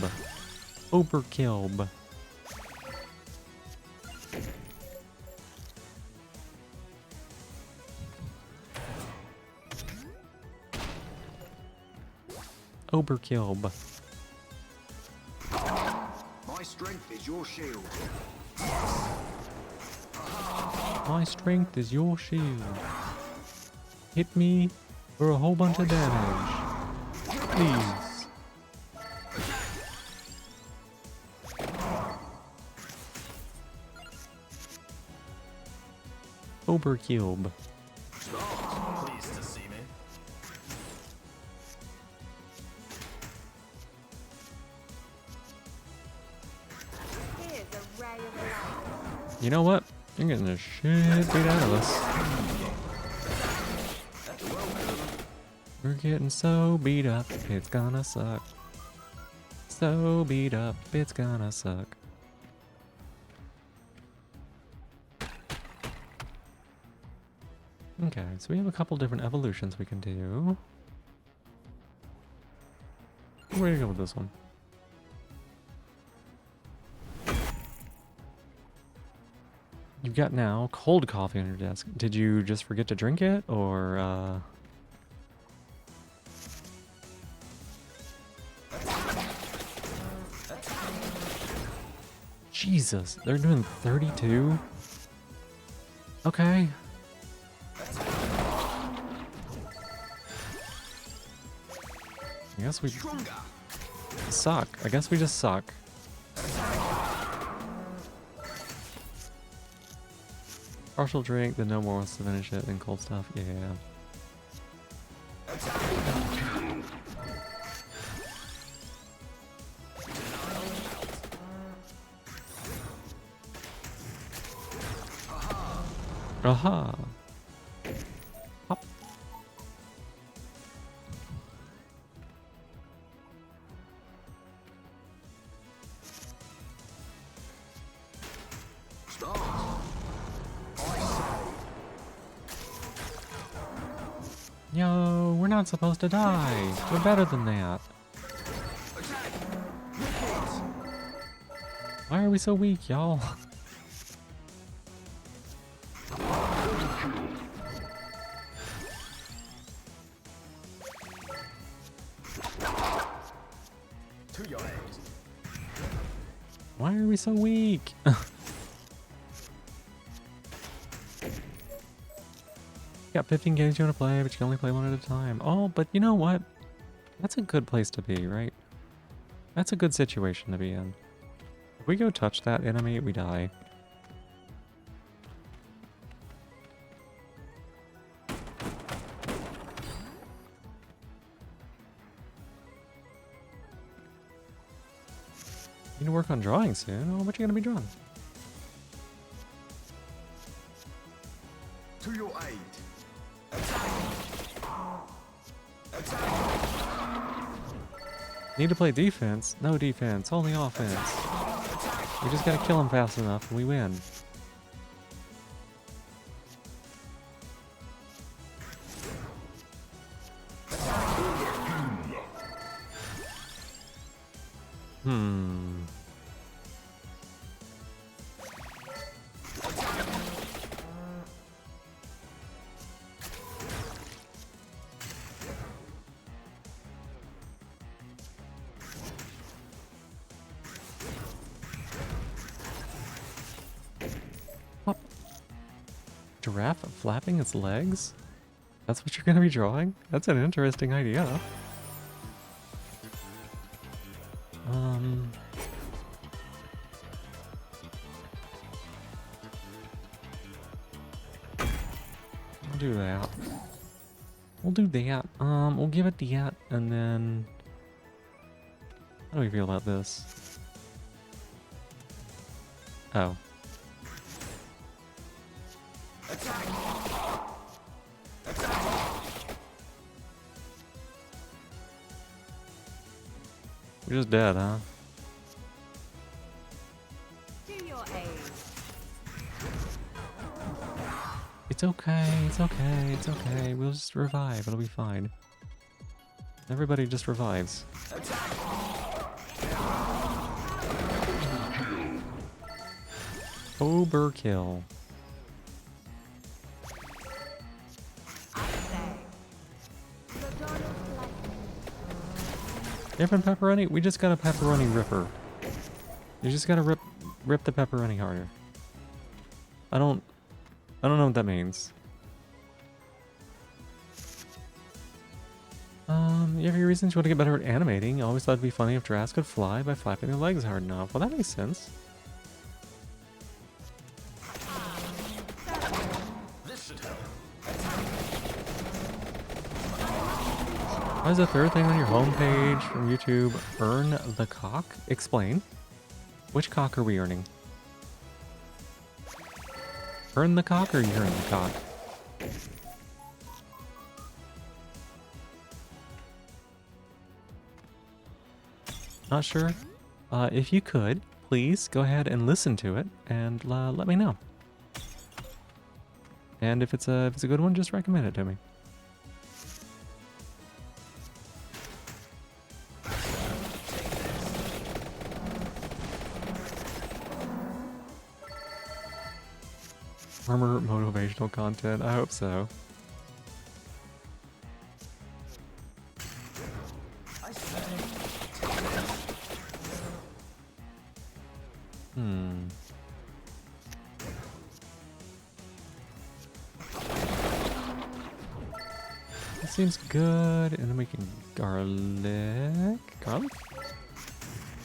Overkill. Overkill. My strength is your shield. My strength is your shield. Hit me for a whole bunch of damage. Please. Overkill. Pleased to see me. Here's a ray of light. You know what? You're getting the shit beat out of us. We're getting so beat up, it's gonna suck. So beat up, it's gonna suck. Okay, so we have a couple different evolutions we can do. Where do you go with this one? You've got now cold coffee on your desk. Did you just forget to drink it, or Jesus, they're doing 32? Okay. I guess we suck. I guess we just suck. Partial drink, then no more wants to finish it, then cold stuff. Yeah. Aha! Hop. Yo, we're not supposed to die. We're better than that. Why are we so weak, y'all? To your aid. Why are we so weak? Got 15 games you want to play, but you can only play one at a time. Oh, but you know what? That's a good place to be, right? That's a good situation to be in. If we go touch that enemy, we die. You need to work on drawing soon. Oh, what you gonna be drawing? To your aid. Need to play defense? No defense, only offense. We just gotta kill him fast enough and we win. Hmm. What? Giraffe flapping its legs? That's what you're gonna be drawing? That's an interesting idea. We'll do that. We'll do that. We'll give it that, and then... How do we feel about this? Oh. We're just dead, huh? To your aid. It's okay, it's okay, it's okay. We'll just revive, it'll be fine. Everybody just revives. Overkill. I say. The dawn of light. Different pepperoni? We just got a pepperoni ripper. You just gotta rip the pepperoni harder. I don't know what that means. You have your reasons you want to get better at animating. I always thought it'd be funny if giraffes could fly by flapping their legs hard enough. Well, that makes sense. This should help. Why is the third thing on your homepage from YouTube earn the cock? Explain. Which cock are we earning? Earn the cock or you earn the cock? Not sure. If you could, please go ahead and listen to it and let me know. And if it's a good one, just recommend it to me. Armor motivational content. I hope so. I say. Hmm. Seems good. And then we can garlic. Garlic?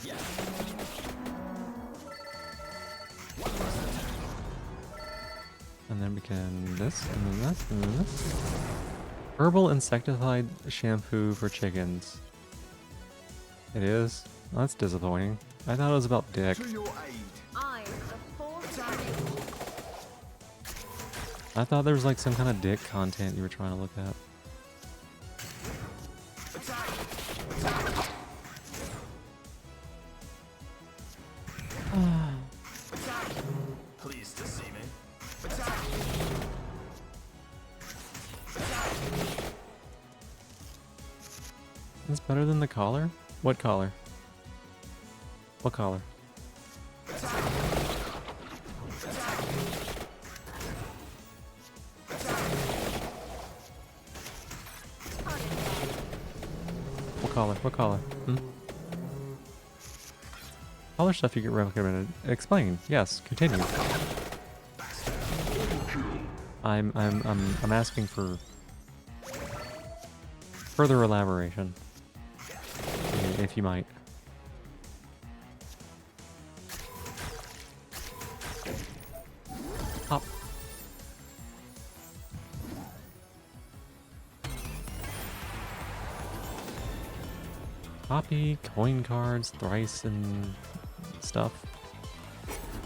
Yeah. And then we can this, and then this, and then this. Herbal insecticide shampoo for chickens. It is? Well, that's disappointing. I thought it was about dick. To your aid. I'm the force of nature. I thought there was like some kind of dick content you were trying to look at. Pleased to see me. It's better than the collar? What collar? What collar? What collar? What collar? Hmm? Collar stuff you get recommended. Explain. Yes. Continue. I'm asking for further elaboration, if you might. Hop. Copy, coin cards, thrice, and stuff.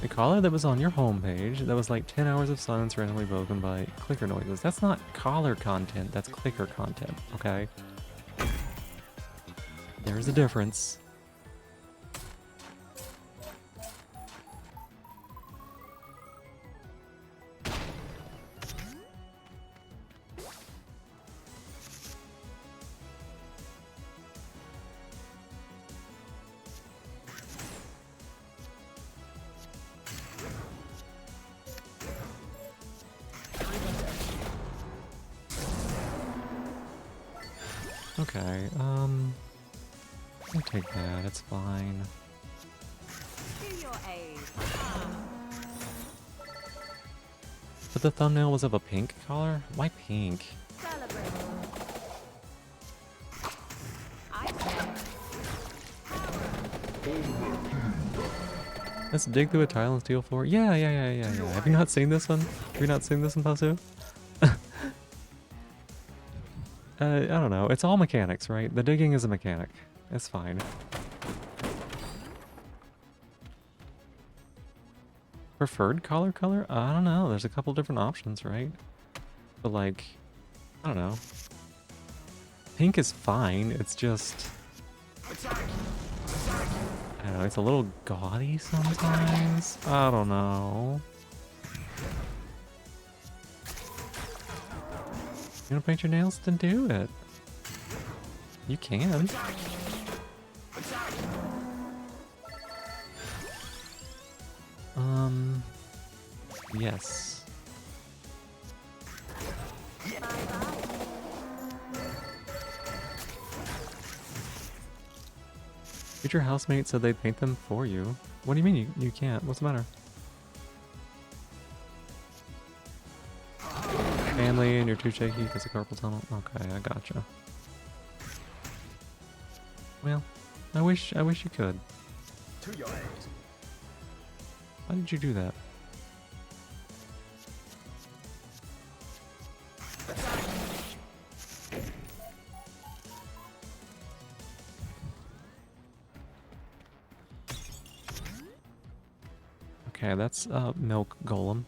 The collar that was on your homepage, that was like 10 hours of silence randomly broken by clicker noises. That's not collar content, that's clicker content, okay? There's a difference. Okay, I'll take that, it's fine. To your aid. But the thumbnail was of a pink collar? Why pink? Celebrate. I say. Let's dig through a tile and steel floor. Yeah. Have you not seen this one? Have you not seen this one, Pasu? I don't know. It's all mechanics, right? The digging is a mechanic. It's fine. Preferred collar color? I don't know. There's a couple different options, right? But like, I don't know. Pink is fine. It's just, I don't know. It's a little gaudy sometimes. I don't know. You wanna paint your nails? Then do it. You can. Yes. Bye-bye. Future housemate said they'd paint them for you. What do you mean you can't? What's the matter? Family and you're too shaky because of carpal tunnel? Okay, I gotcha. Well, I wish you could. To your aid. Why did you do that? Okay, that's milk golem.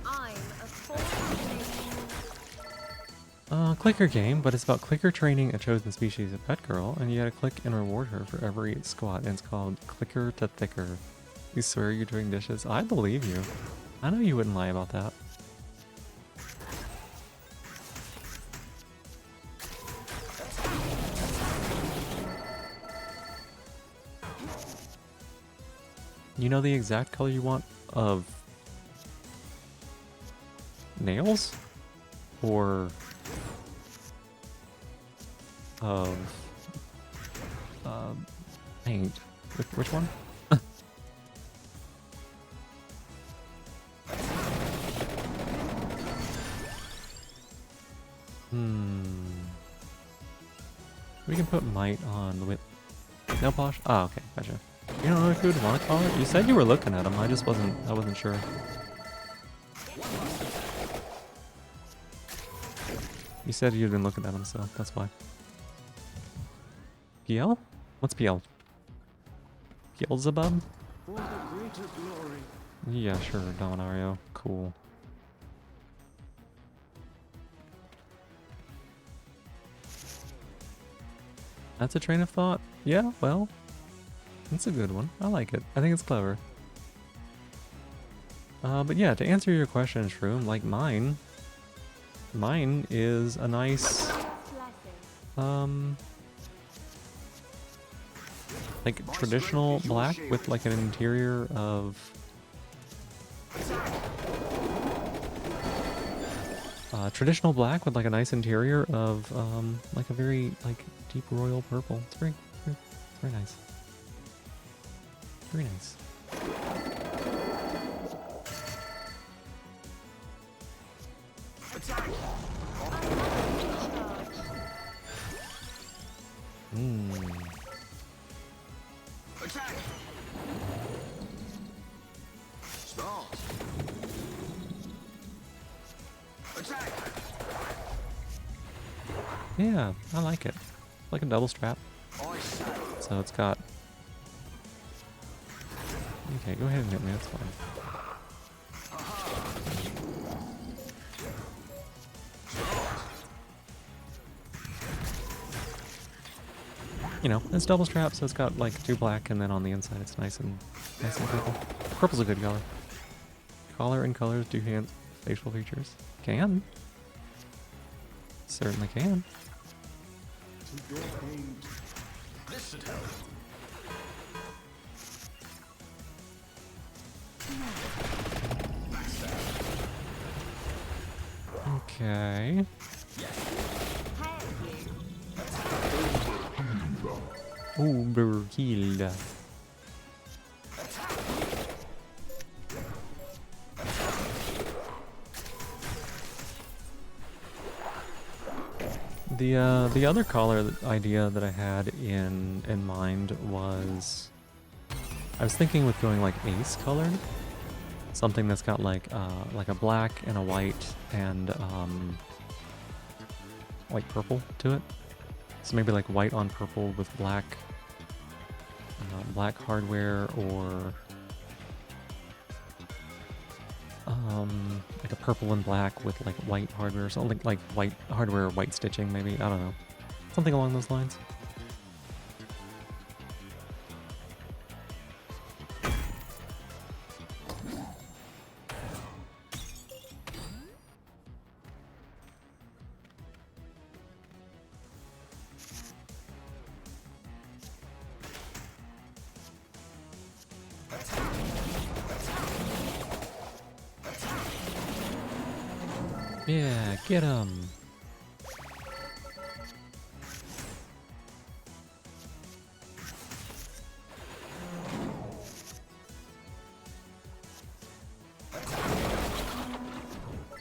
I'm a force of nature. Clicker game, but it's about clicker training a chosen species of pet girl, and you gotta click and reward her for every squat, and it's called Clicker to Thicker. You swear you're doing dishes? I believe you. I know you wouldn't lie about that. You know the exact color you want of nails? Or of Paint. Which one? We can put might on the whip. Nail polish? Oh, okay, gotcha. You don't know if you would want to call it? You said you were looking at them. I wasn't sure. You said you'd been looking at them, so that's why. PL? What's PL? Beelzebub? For the greater glory. Yeah, sure, Dominario. Cool. That's a train of thought? Yeah, well, it's a good one. I like it. I think it's clever. But yeah, to answer your question, Shroom, like mine is a nice, Blessing. like traditional black with like an interior of traditional black with like a nice interior of like a very like deep royal purple. It's very nice. Very nice. Attack! Start! Attack! Yeah, I like it. Like a double strap. I say. So it's got. Okay, go ahead and hit me. That's fine. You know, it's double strap, so it's got like 2 black, and then on the inside it's nice and purple. Purple's a good color. Collar and colors do enhance facial features. Can. Certainly can. To your pain. This should help. Okay. Overkill. The other collar idea that I had in mind was I was thinking with going like ace colored, something that's got like a black and a white and white purple to it. So maybe like white on purple with black black hardware, or like a purple and black with like white hardware, or something like white hardware, white stitching maybe. I don't know. Something along those lines. Yeah, get him.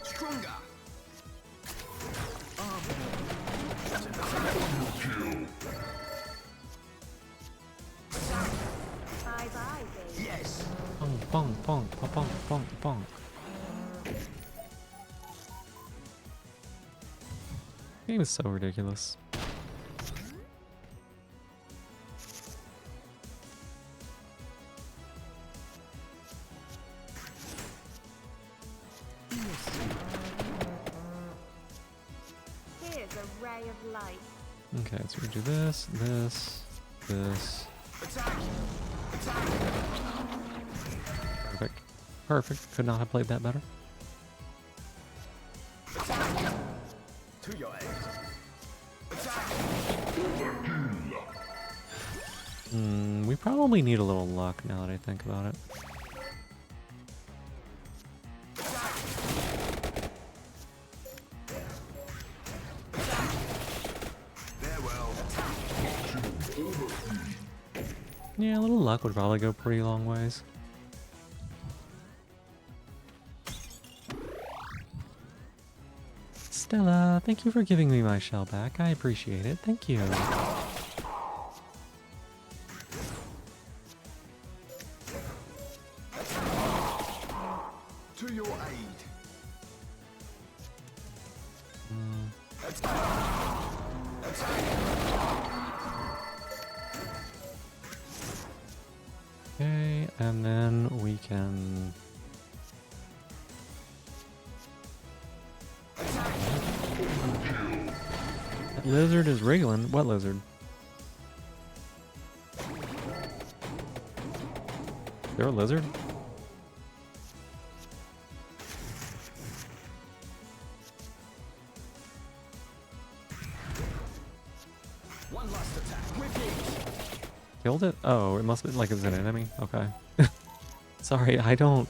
Stronger! Bye-bye, baby. Yes! Bonk, bonk, bonk, bonk, bonk, bonk. Game is so ridiculous. Here's a ray of light. Okay, so we do this, this, this. Attack! Attack! Perfect. Perfect. Could not have played that better. Attack! To your aid! Attack! We probably need a little luck now that I think about it. Farewell! luck would probably go pretty long ways. Stella, thank you for giving me my shell back. I appreciate it. Thank you. To your aid. Okay, and then we can... That lizard is wriggling. What lizard? Is there a lizard? One last attack. Wicked. Killed it? Oh, it must be like it's an enemy. Okay. Sorry, I don't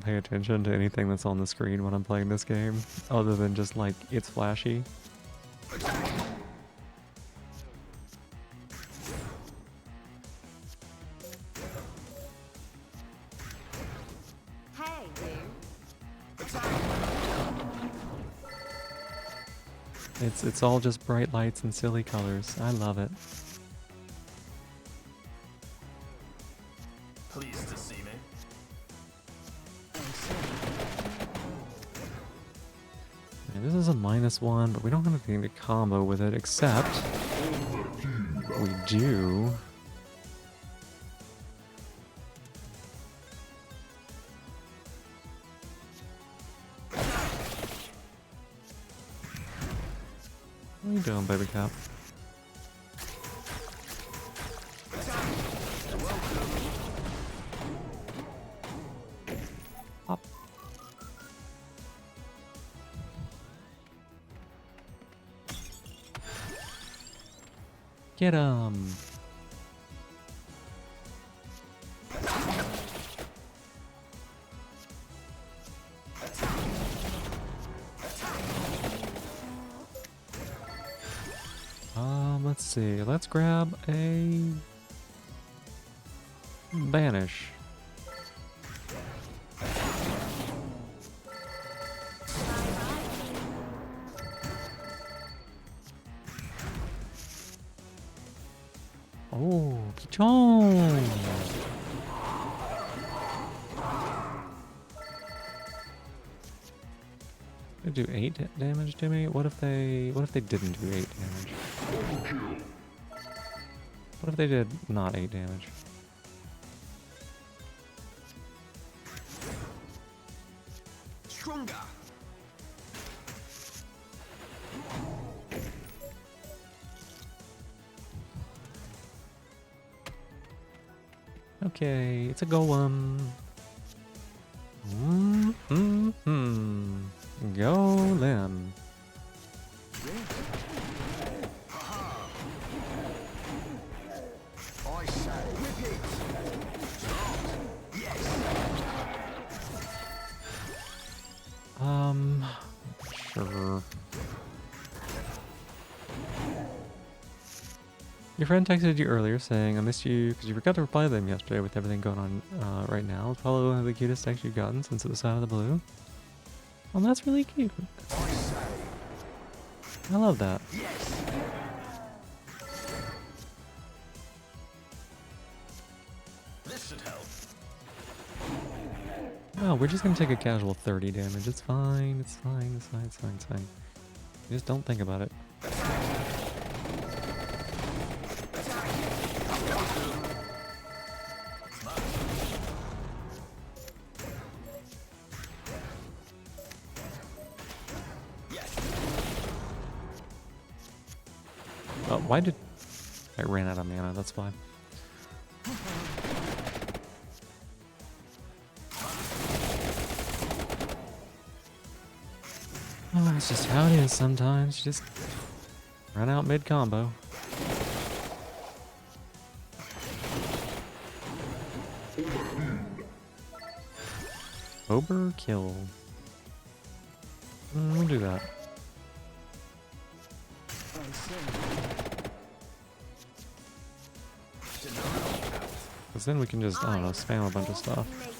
pay attention to anything that's on the screen when I'm playing this game, other than just like it's flashy. Hey, you. It's all just bright lights and silly colors. I love it. Pleased to see me. Yeah, this is a -1, but we don't have anything to combo with it, except we do. What are you doing, baby cap? Hop. Get 'em. Let's see. Let's grab a banish. Oh, Pichon! They do 8 damage to me? What if they didn't do 8 damage? What if they did not 8 damage? Stronger. Okay, it's a golem. Golem. I say. Whip it. Yes. Sure. Your friend texted you earlier saying, I missed you because you forgot to reply to them yesterday with everything going on right now. It's probably one of the cutest texts you've gotten since it was out of the blue. Well, that's really cute. I say. I love that. Yes. This should help. Oh, we're just gonna take a casual 30 damage. It's fine, it's fine, it's fine, it's fine, it's fine. You just don't think about it. Oh, why did... I ran out of mana, that's why. Oh, that's just how it is sometimes. You just run out mid-combo. Overkill. We'll do that. I say. Because then we can just, I don't know, spam a bunch of stuff. Nature.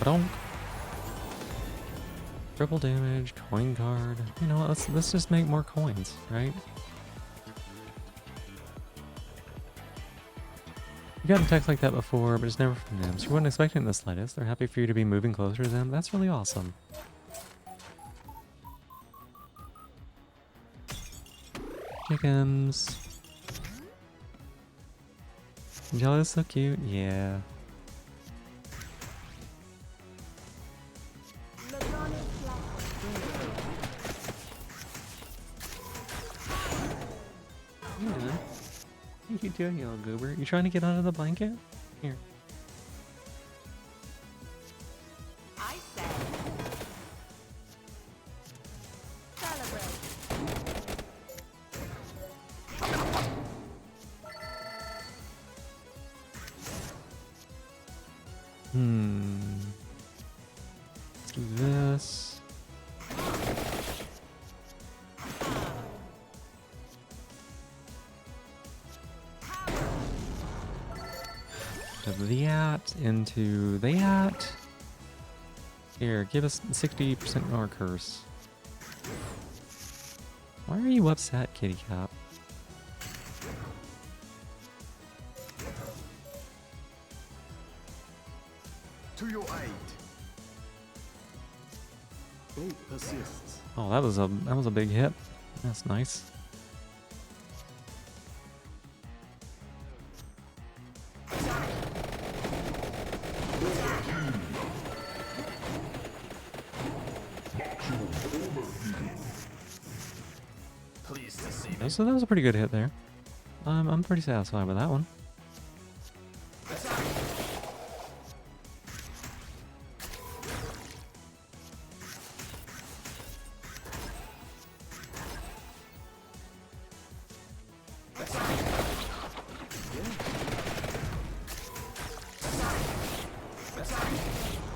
Badonk. Triple damage, coin card. You know, let's just make more coins, right? You got a text like that before, but it's never from them, so you wouldn't expect it in the slightest. They're happy for you to be moving closer to them. That's really awesome. Chickens. Jello is so cute. Yeah. Ladonic flower. What are you doing? What are you doing, you little goober? You trying to get under the blanket? Here. I say. Celebrate. Let's do this. Of that into that. Here, give us 60% more curse. Why are you upset, kitty cat? To your aid. Fate persists. Oh, that was a big hit. That's nice. Pleased to see me. So that was a pretty good hit there. I'm pretty satisfied with that one.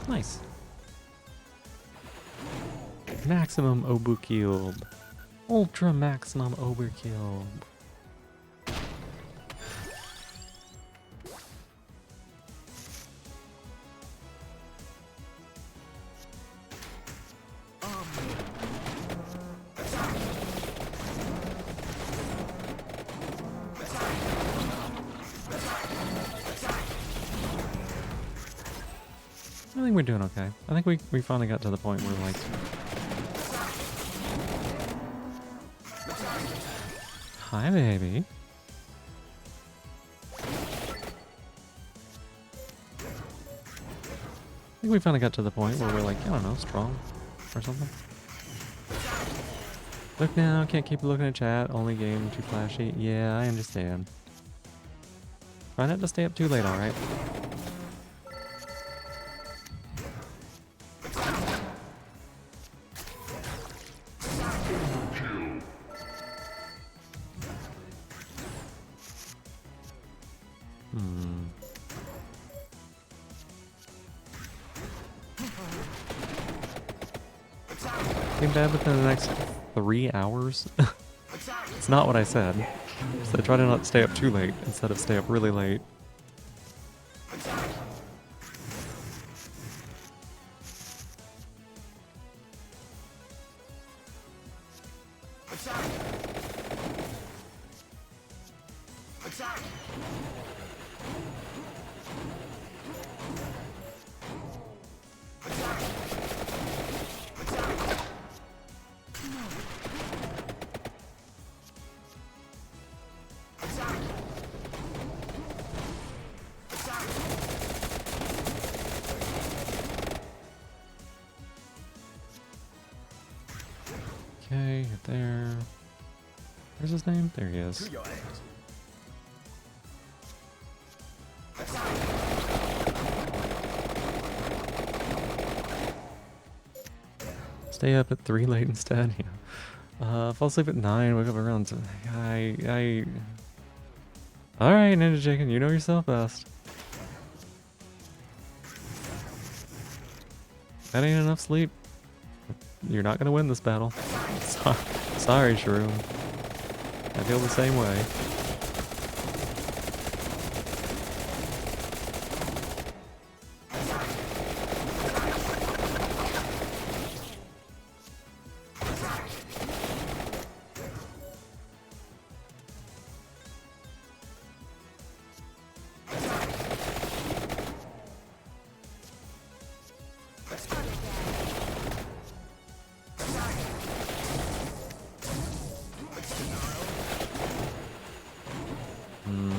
Nice. Maximum overkill. Ultra maximum overkill. I think we're doing okay. I think we finally got to the point where like... Hi, baby. I think we finally got to the point where we're like, I don't know, strong or something. Look now, can't keep looking at chat, only game too flashy. Yeah, I understand. Try not to stay up too late, alright? Game bad within the next 3 hours? It's not what I said. So I try to not stay up too late instead of stay up really late. Okay, get there. Where's his name? There he is. To your aid. Stay up at 3 late instead. Yeah. Fall asleep at 9. Wake up around. Alright, Ninja Chicken, you know yourself best. That ain't enough sleep. You're not gonna win this battle. Sorry, Shroom. I feel the same way.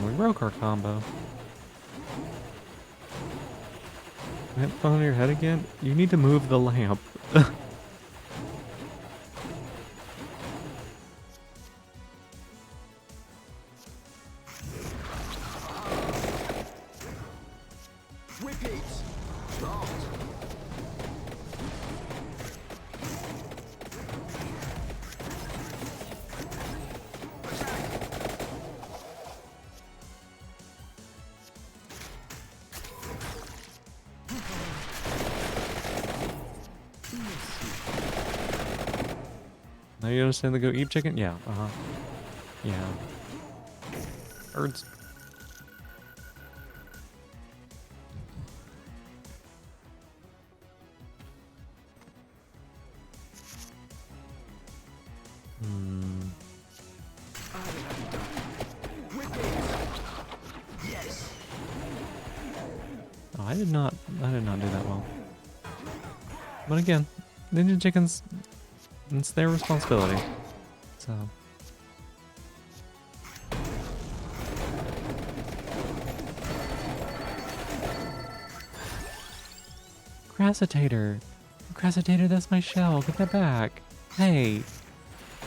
We broke our combo. That phone on your head again? You need to move the lamp. Repeat. Start. Now you understand the go eat chicken? Yeah, Yeah. Birds. Hmm. Yes. Oh, I did not do that well. But again, Ninja Chickens, it's their responsibility. So. Crassitator. Crassitator, that's my shell. Get that back. Hey.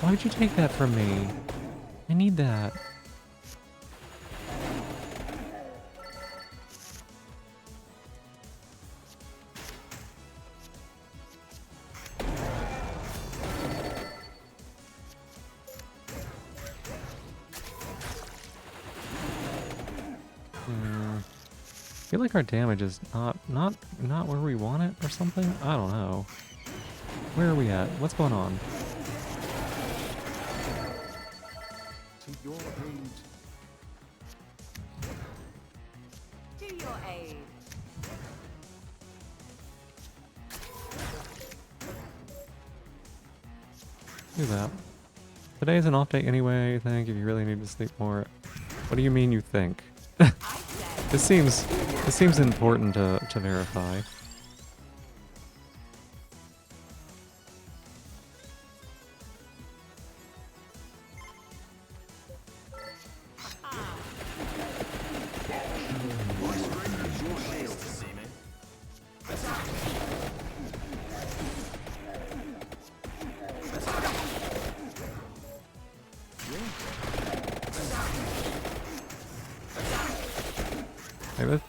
Why would you take that from me? I need that. I feel like our damage is not where we want it or something. I don't know. Where are we at? What's going on? To your aid. To your aid. Do that. Today's an off day anyway, I think, if you really need to sleep more. What do you mean you think? I said. This seems important to verify.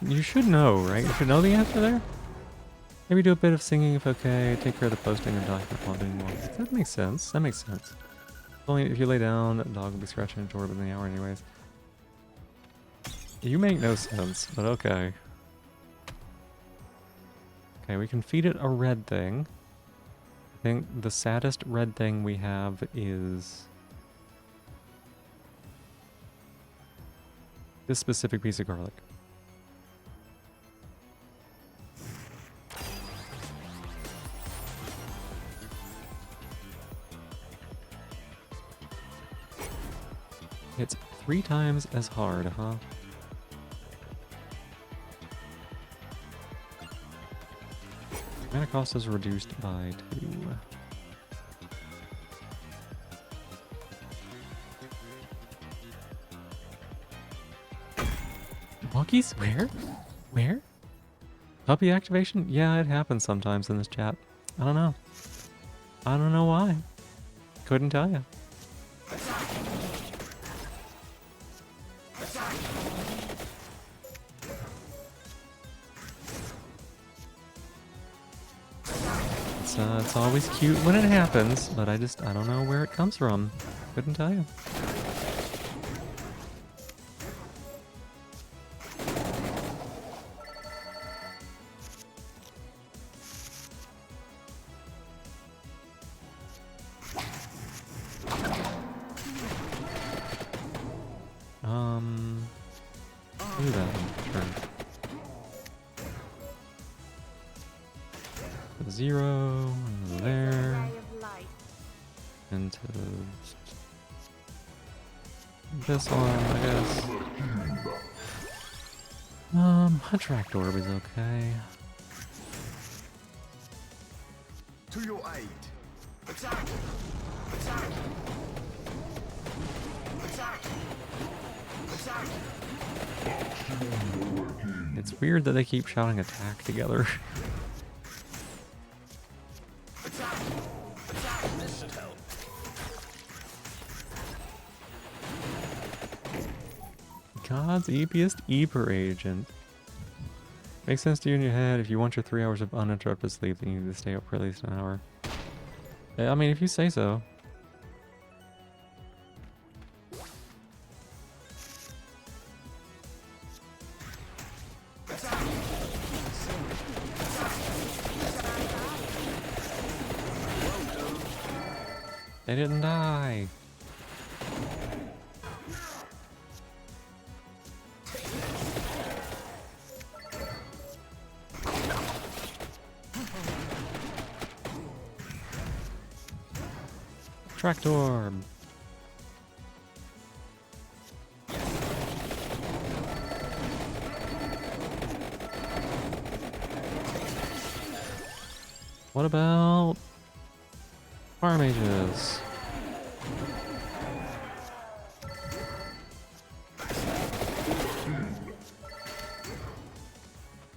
You should know, right? You should know the answer there? Maybe do a bit of singing if okay, take care of the posting or document while doing more. That makes sense. That makes sense. Only if you lay down, the dog will be scratching the door within the hour anyways. You make no sense, but okay. Okay, we can feed it a red thing. I think the saddest red thing we have is this specific piece of garlic. It's 3 times as hard, huh? Mana cost is reduced by 2. Monkeys? Where? Where? Puppy activation? Yeah, it happens sometimes in this chat. I don't know. I don't know why. Couldn't tell you. It's always cute when it happens, but I don't know where it comes from. Couldn't tell you. 0, Here's a there, ray of light. into this one, I guess. Attract orb is okay. To your aid. Attack! Attack! Attack! Attack! It's weird that they keep shouting attack together. Attack! Attack! This should help. God's eepiest Eeper agent. Makes sense to you in your head. If you want your 3 hours of uninterrupted sleep, then you need to stay up for at least an hour. Yeah, I mean, if you say so. They didn't die. Attract orb. What about fire mages?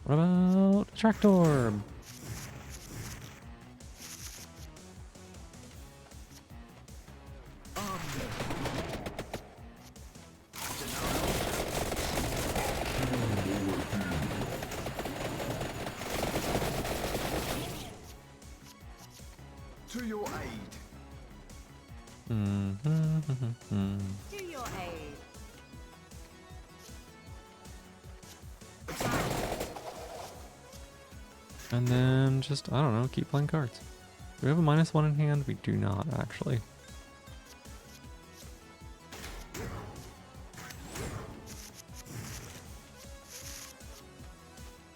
What about attract orb? To your aid. To your aid. And then just, I don't know, keep playing cards. Do we have a -1 in hand? We do not, actually.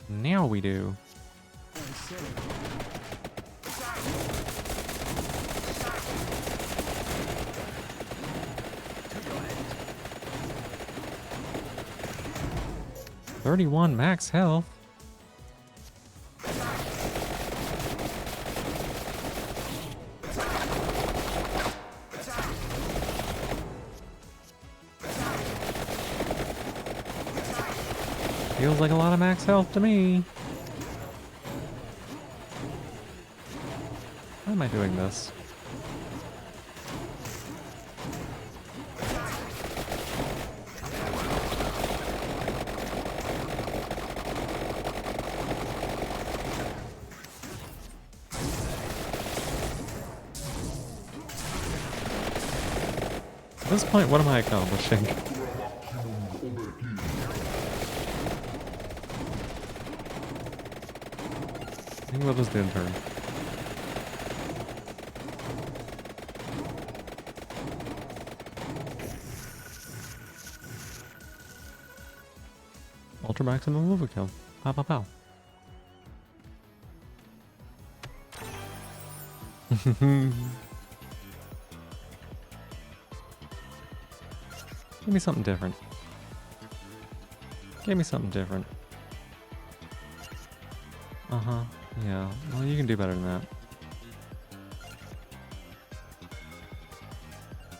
Now we do. $31 max health. Feels like a lot of max health to me. Why am I doing this? At this point, what am I accomplishing? I think we'll just do in turn. Ultra maximum overkill. Pow pow pow. Give me something different. Give me something different. Uh-huh. Yeah. Well, you can do better than that.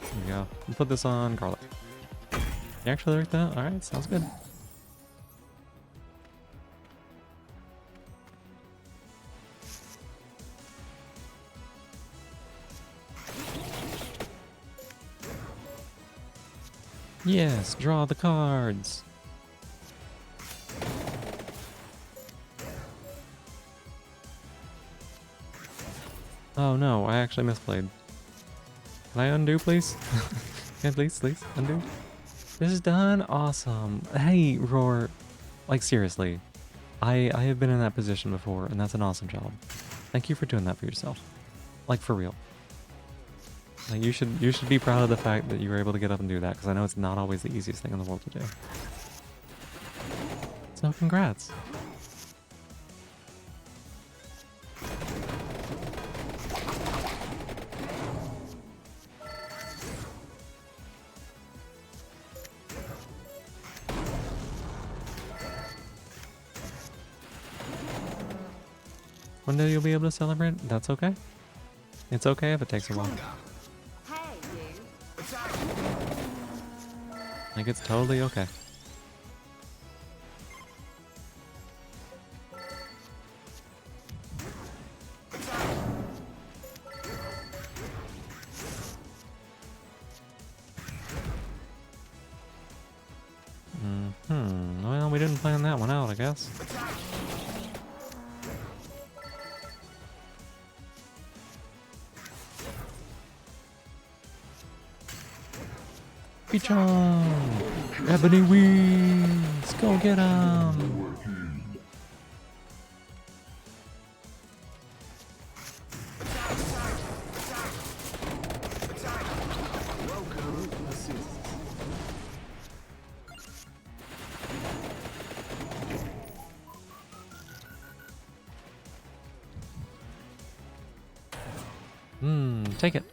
There you go. We'll put this on garlic. You actually like that? Alright, sounds good. Yes, draw the cards. Oh no, I actually misplayed. Can I undo, please? Can I please undo? This is done? Awesome. Hey, Roar. Like, seriously. I have been in that position before, and that's an awesome job. Thank you for doing that for yourself. Like, for real. Like, you should be proud of the fact that you were able to get up and do that, because I know it's not always the easiest thing in the world to do. So, congrats. One day you'll be able to celebrate. That's okay. It's okay if it takes a while. Stronger. Hey, you. Attack. Like, it's totally okay. Well, we didn't plan that one out, I guess. Reach on! Ebony wings! Go get 'em! Welcome assist. Take it.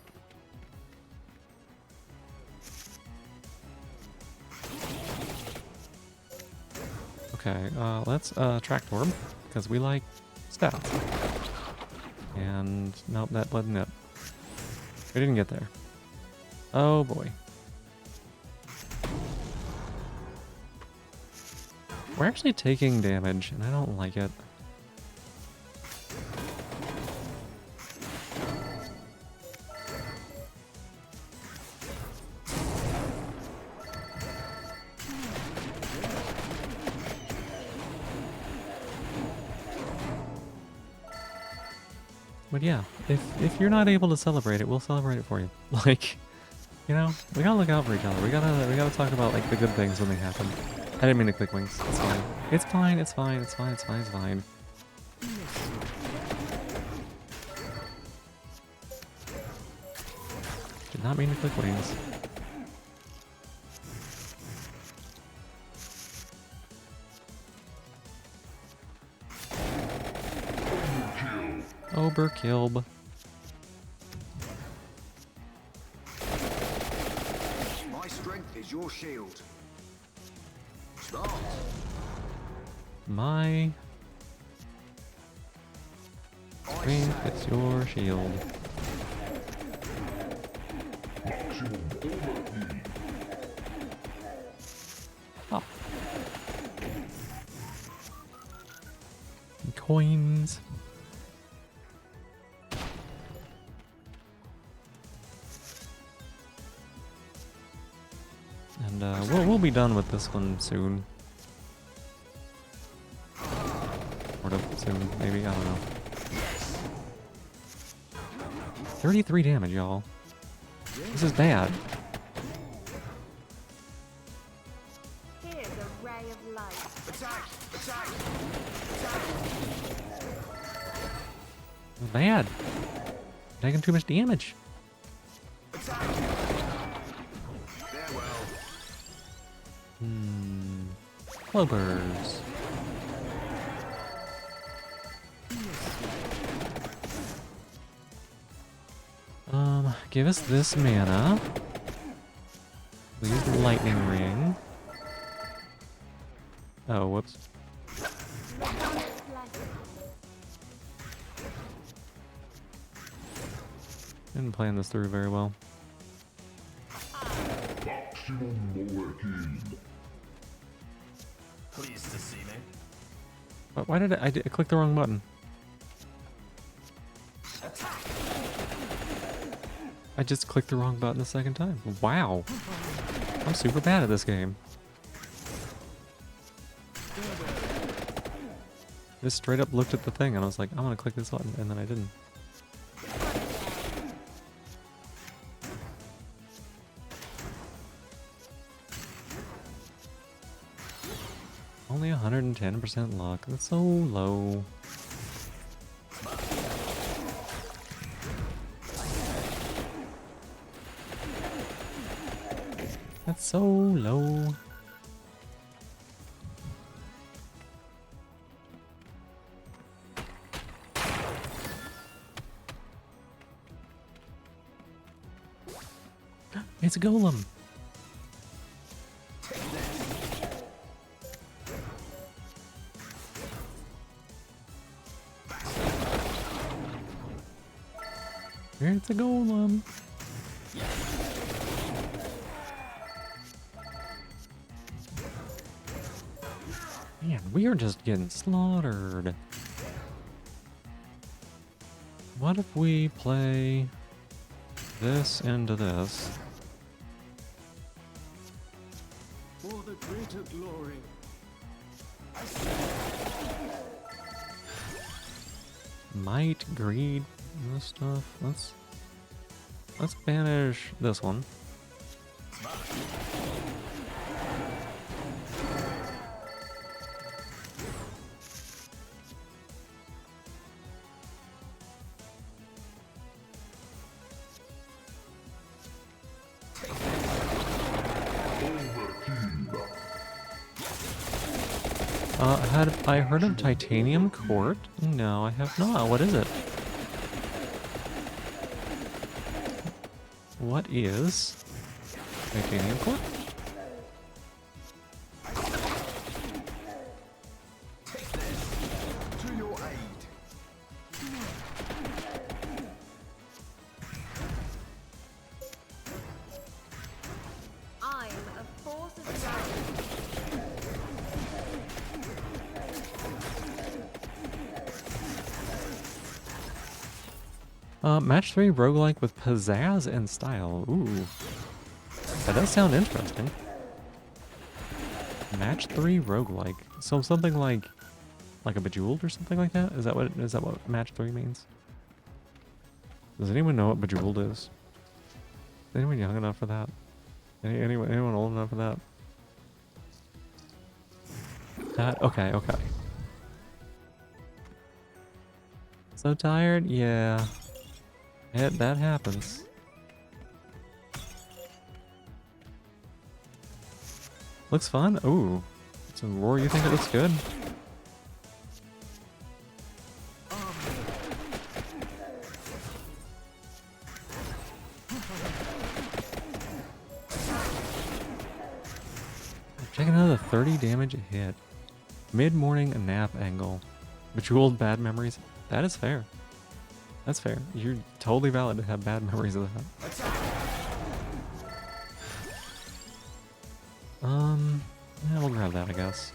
Okay, let's track orb, because we like stats. And nope, that wasn't it. We didn't get there. Oh boy. We're actually taking damage, and I don't like it. But yeah, if you're not able to celebrate it, we'll celebrate it for you. Like, you know, we gotta look out for each other. We gotta talk about like the good things when they happen. I didn't mean to click wings. It's fine. It's fine. It's fine. It's fine. It's fine. It's fine. Did not mean to click wings. Overkill. My strength is your shield. Start. My I strength say. is your shield. Oh. Coins. And we'll be done with this one soon. Sort of soon, maybe, I don't know. 33 damage, y'all. This is bad. Here's a ray of light. Attack. Attack. This is bad. Taking too much damage. Attack. Farewell. Clovers. Give us this mana. We use the lightning ring. Oh, whoops. Didn't plan this through very well. Pleased to see me. But why did I click the wrong button? I just clicked the wrong button the second time. Wow. I'm super bad at this game. Just straight up looked at the thing and I was like, I'm gonna click this button, and then I didn't. Only 110% luck. That's so low. That's so low. It's a golem. It's a golem. Man, we are just getting slaughtered. What if we play this into this? For the greater glory. Might, greed, this stuff. Let's banish this one. Had I heard of Titanium Court? No, I have not. What is it? What is Titanium Court? To your aid. I'm a force of darkness. Match 3 roguelike with pizzazz and style. Ooh. That does sound interesting. Match 3 roguelike. So something like a Bejeweled or something like that? Is that what match 3 means? Does anyone know what Bejeweled is? Is anyone young enough for that? Anyone old enough for that? Okay. So tired? Yeah. That happens. Looks fun? Ooh. So Roar, you think it looks good? Check another 30 damage a hit. Mid-morning nap angle. Bejeweled bad memories. That is fair. That's fair. You're totally valid to have bad memories of that. Yeah, we'll grab that, I guess.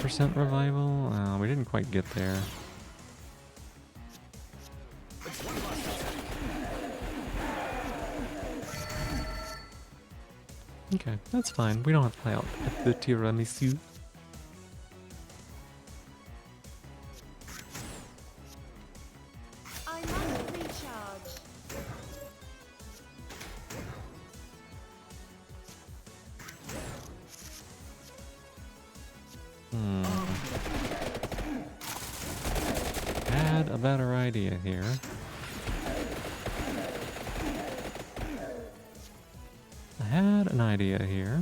%, revival? We didn't quite get there. Okay, that's fine. We don't have to play out the tiramisu. I must recharge. Had a better idea here. I had an idea here.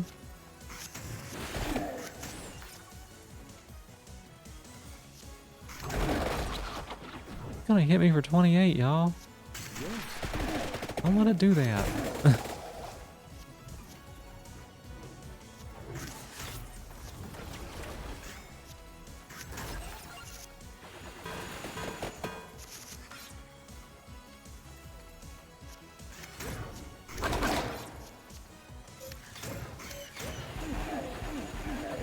Gonna hit me for 28, y'all. I want to do that.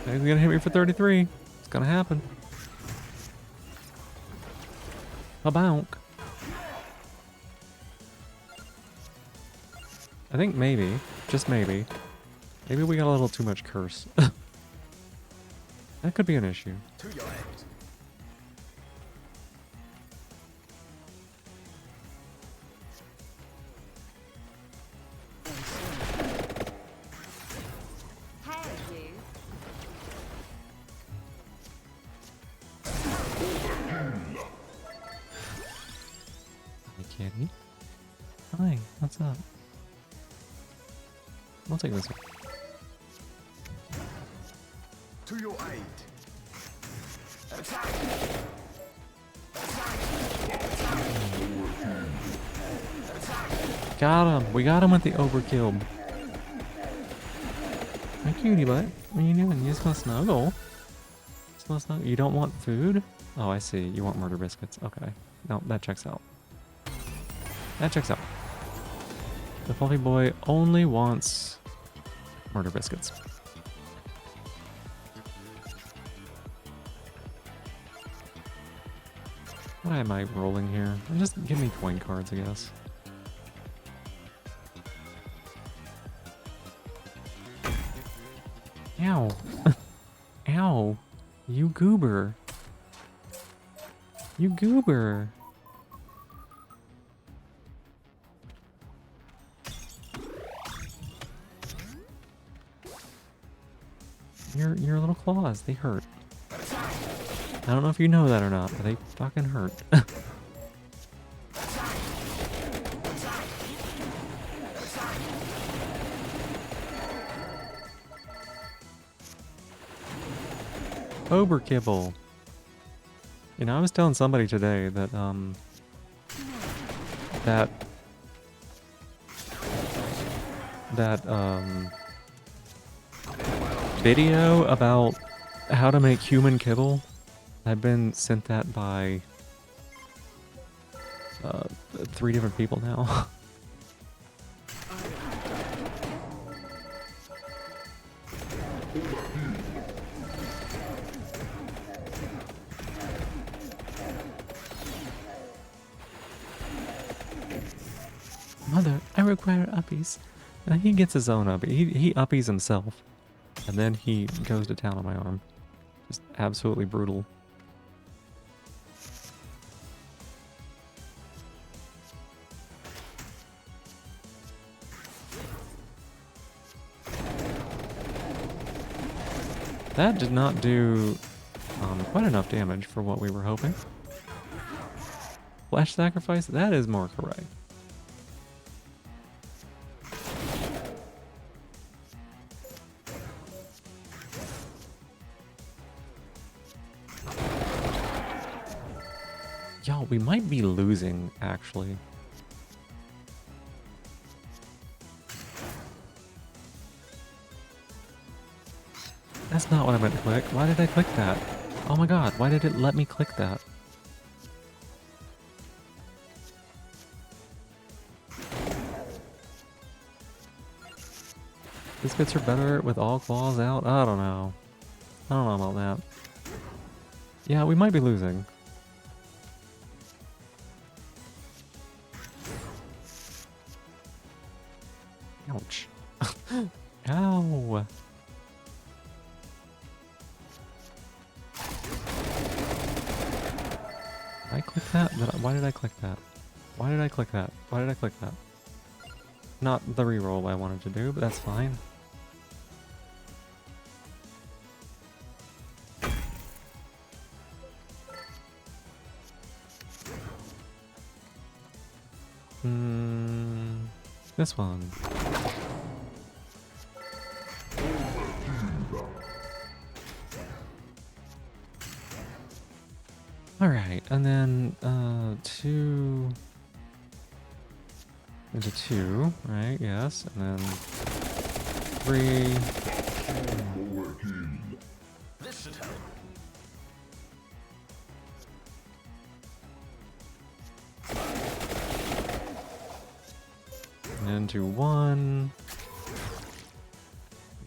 He's gonna hit me for 33. It's gonna happen. A bonk. I think maybe, just maybe we got a little too much curse. That could be an issue. To your end. Hey, you. Hi, kitty. Hi, what's up? I'll take this one. To your aid. Attack. Got him. We got him with the overkill. Hi, cutie butt. What are you doing? You just want to snuggle? Just want to snuggle? You don't want food? Oh, I see. You want murder biscuits. Okay. No, that checks out. That checks out. The fluffy boy only wants murder biscuits. Why am I rolling here? Just give me coin cards, I guess. Ow. Ow. You goober. You goober. Your little claws, they hurt. I don't know if you know that or not, but they fucking hurt. Overkibble. You know, I was telling somebody today that, video about how to make human kibble. I've been sent that by 3 different people now. Mother, I require uppies. And he gets his own uppie. He uppies himself. And then he goes to town on my arm. Just absolutely brutal. That did not do quite enough damage for what we were hoping. Flash sacrifice? That is more correct. Yo, we might be losing, actually. That's not what I meant to click. Why did I click that? Oh my god, why did it let me click that? Biscuits are better with all claws out? I don't know. I don't know about that. Yeah, we might be losing. Ouch. Ow. I clicked that? Why did I click that? Why did I click that? Why did I click that? Not the reroll I wanted to do, but that's fine. This one. Alright, and then 2 into 2, right? Yes, and then 3. This should help. Into 1.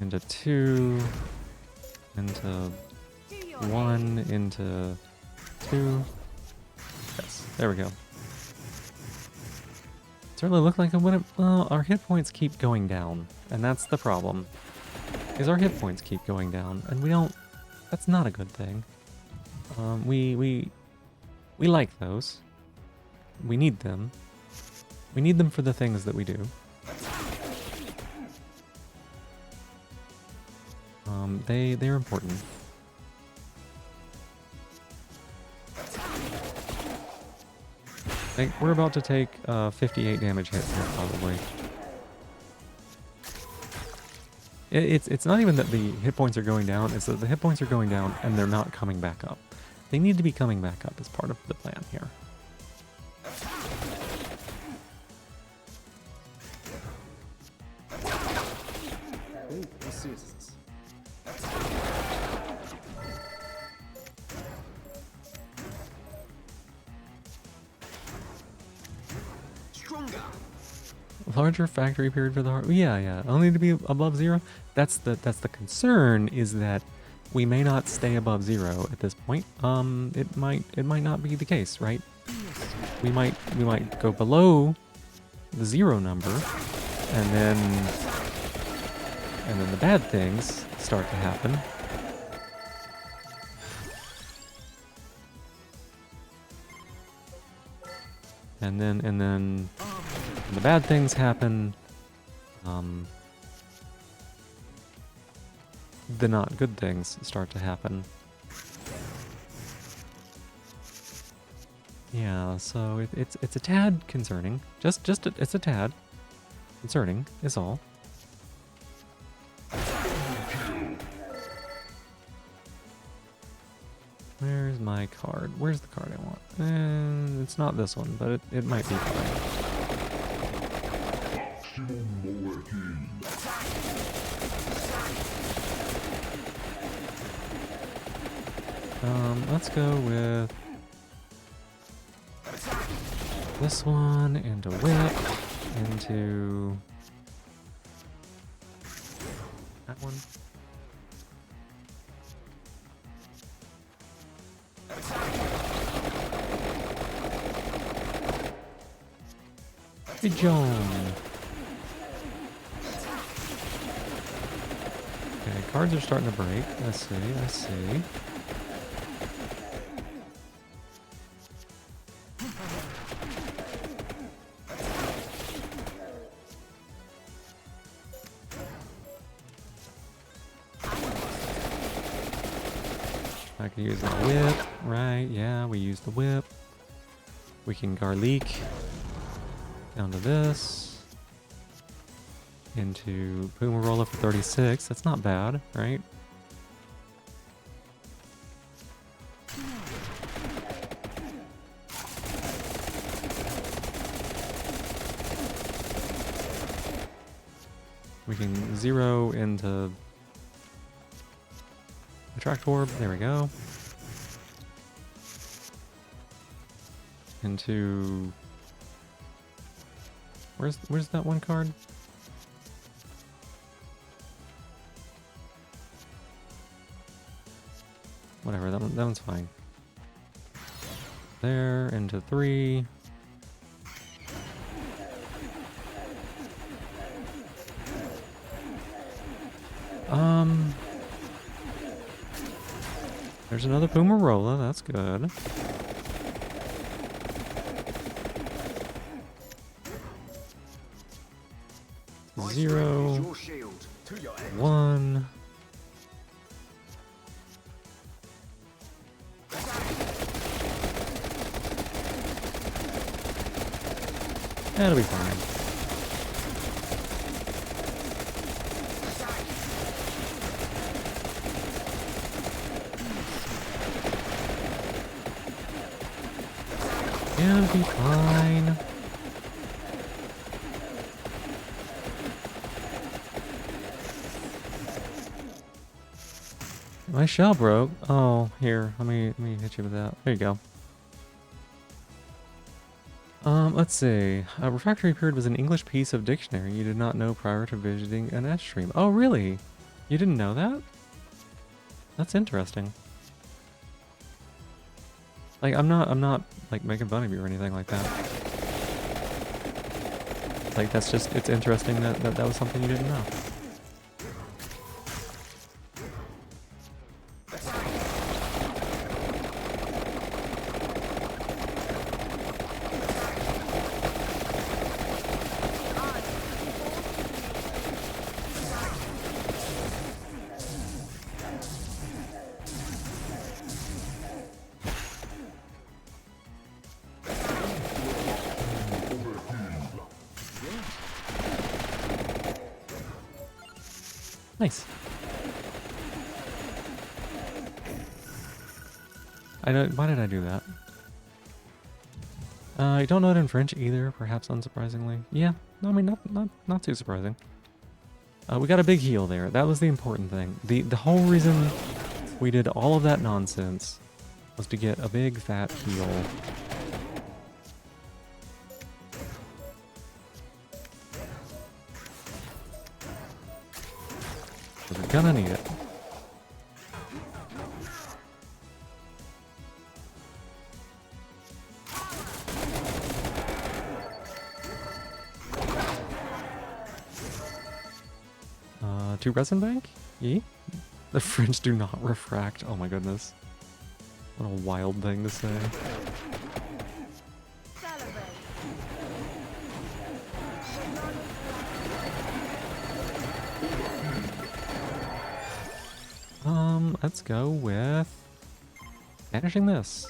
Into 2. Into 1. Into 2. Yes, there we go. Certainly looked like it wouldn't. Well, our hit points keep going down, and that's the problem. Is our hit points keep going down, and we don't. That's not a good thing. We like those. We need them. We need them for the things that we do. They're important. We're about to take 58 damage hits here, probably. It's not even that the hit points are going down, it's that the hit points are going down and they're not coming back up. They need to be coming back up as part of the plan here. Larger factory period for the heart. Yeah, yeah. Only to be above 0. That's the concern, is that we may not stay above 0 at this point. It might not be the case, right? We might go below the 0 number, and then the bad things start to happen. And then when the bad things happen, the not good things start to happen. Yeah, so it's a tad concerning. It's a tad concerning is all. Where's my card? Where's the card I want? It's not this one, but it might be fine. Let's go with this one, into whip, into that one. Hey, John. Okay, cards are starting to break. I see. I can use my whip, right? Yeah, we use the whip. We can garlic down to this. Into Puma Roller for 36. That's not bad, right? We can 0 into Attract Orb, there we go. Into... Where's that one card? Whatever, that one's fine. There, into 3. There's another Puma-Rolla, that's good. Zero, Your shield. 1. That'll be fine. It'll be fine. My shell broke. Oh, here. Let me hit you with that. There you go. Let's see. A refractory period was an English piece of dictionary you did not know prior to visiting an S stream. Oh, really? You didn't know that? That's interesting. Like, I'm not like making fun of you or anything like that. Like, that's just, it's interesting that was something you didn't know. Nice. Why did I do that? I don't know it in French either, perhaps unsurprisingly. Yeah, no, I mean, not too surprising. We got a big heal there. That was the important thing. The whole reason we did all of that nonsense was to get a big fat heal. Gonna need it. To resin bank? Yee? The French do not refract. Oh my goodness. What a wild thing to say. Celebrate. Let's go with banishing this.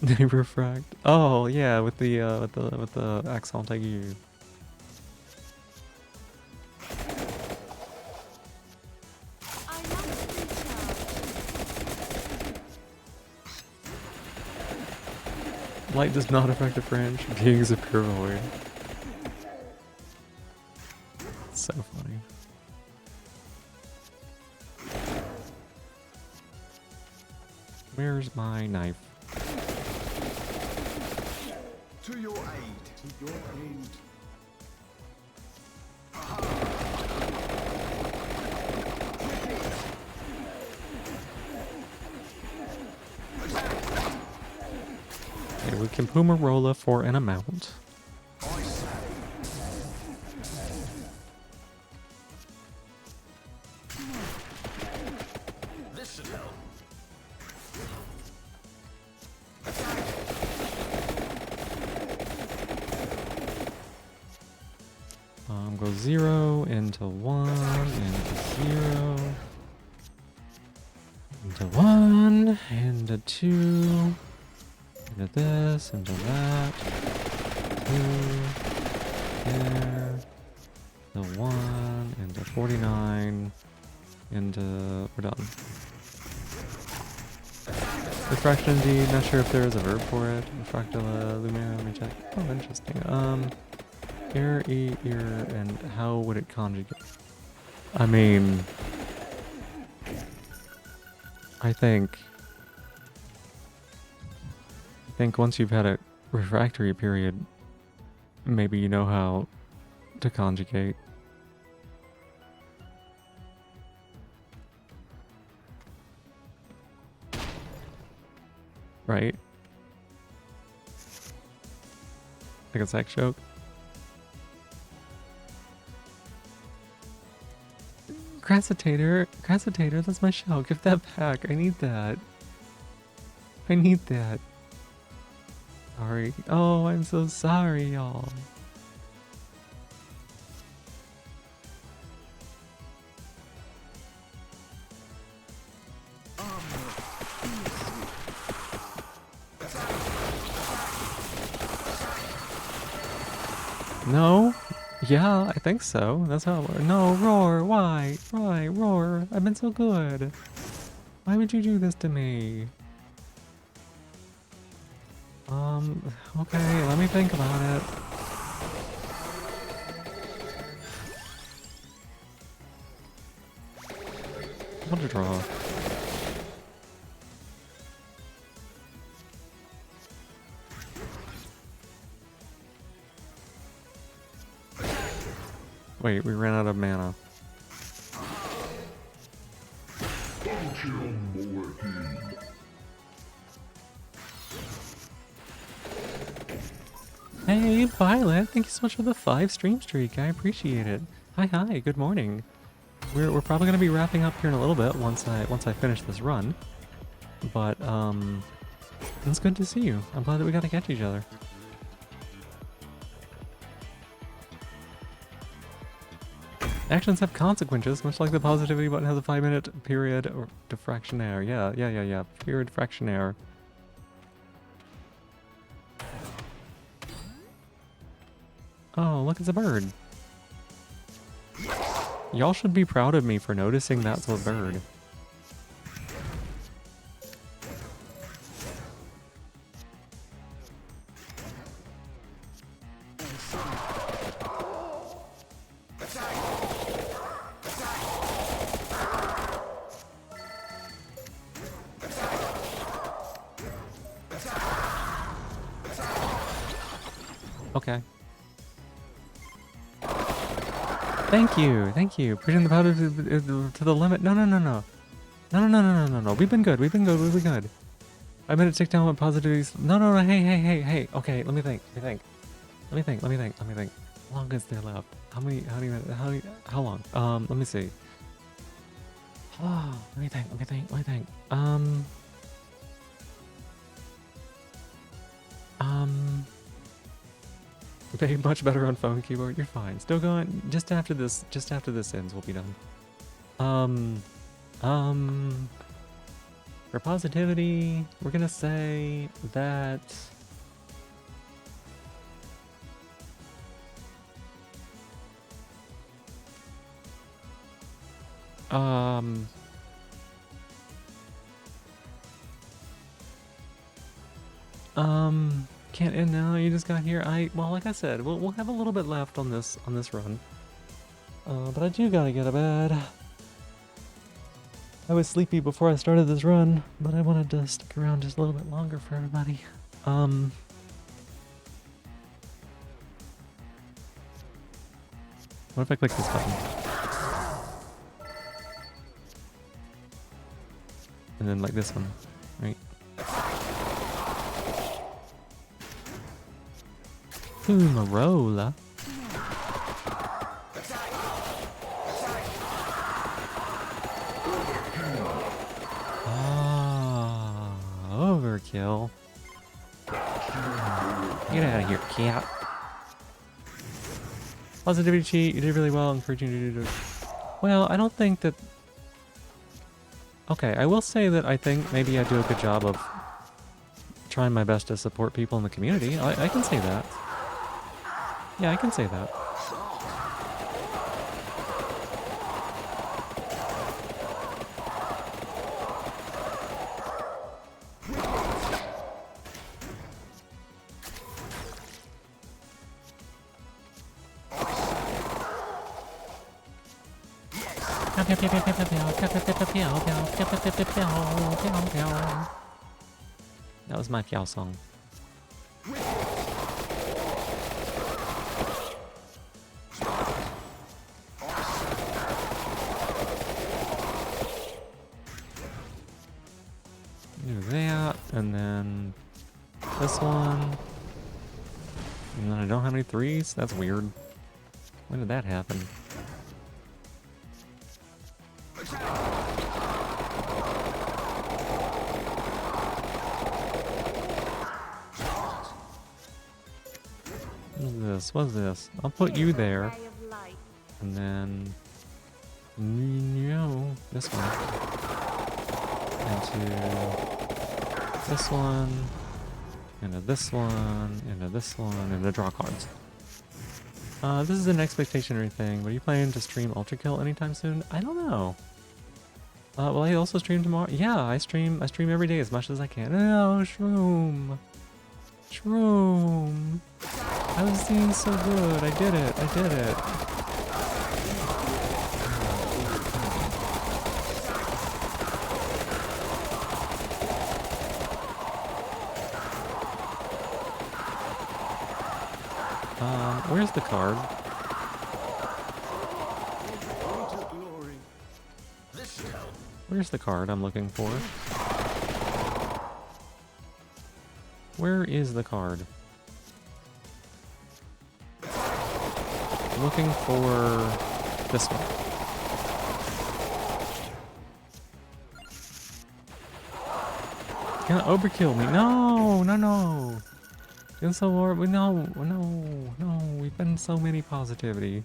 They refract. Oh yeah, with the accent aigu. I must recharge. Light does not affect the French. Being is a pure void. So funny. Where's my knife? To your aid. To your aid. Okay, we can Pumarola for an amount. I say. This should help. Go 0 into 1 into 0 into 1 into 2 into this into that 2 there the 1 into 49 into we're done. Refraction indeed, not sure if there is a verb for it. Refractula lumina, let me check. Oh, interesting. Air, ear, and how would it conjugate? I mean, I think once you've had a refractory period, maybe you know how to conjugate. Right? Like a sex joke? Crassitator, that's my shell. Give that back. I need that. I need that. Sorry. Oh, I'm so sorry, y'all. No? Yeah, I think so. That's how it works. No, Roar, why? Why, Roar? I've been so good. Why would you do this to me? Okay, let me think about it. I want to draw. Wait, we ran out of mana. Hey, Violet, thank you so much for the 5 stream streak. I appreciate it. Hi, good morning. We're probably gonna be wrapping up here in a little bit once I finish this run. But it's good to see you. I'm glad that we got to catch each other. Actions have consequences, much like the positivity button has a 5-minute period or diffractionaire. Yeah. Period fractionaire. Oh, look, it's a bird. Y'all should be proud of me for noticing that's a bird. Okay. Thank you, thank you. Pushing the powder to the limit. No, no, no, no. No, no, no, no, no, no, no. We've been good. We've been good. We've been good. I made it tick down with positivities. No, no, no. Hey, hey, hey, hey. Okay, let me think. Let me think. Let me think. Let me think. Let me think. How long is there left? How many? How long? Let me see. Oh, let me think. Let me think. Let me think. Okay, much better on phone keyboard. You're fine. Still going. Just after this. Just after this ends, we'll be done. For positivity, we're gonna say that. Can't end now. You just got here. Well, like I said, we'll have a little bit left on this run. But I do gotta get to bed. I was sleepy before I started this run, but I wanted to stick around just a little bit longer for everybody. What if I click this button? And then like this one, right? Fumarola. Ah, overkill. Get out of here, cat. Positivity cheat, you did really well, encouraging you to do. Well, I don't think that. Okay, I will say that I think maybe I do a good job of trying my best to support people in the community. I can say that. Yeah, I can say that. That was my Piao song. Do that, and then this one. And then I don't have any threes? That's weird. When did that happen? What's this? I'll put you there. And then... No, this one. Into this one. Into this one. Into this one. And to draw cards. This is an expectationary thing. But are you planning to stream Ultra Kill anytime soon? I don't know. Will I also stream tomorrow? Yeah, I stream every day as much as I can. Oh, Shroom. Shroom. I was doing so good. I did it. I did it. Where's the card? Where's the card I'm looking for? Where is the card? I'm looking for this one. Gonna overkill me. No, no, no. Doing so horrible. No, no, no. We've been so many positivity.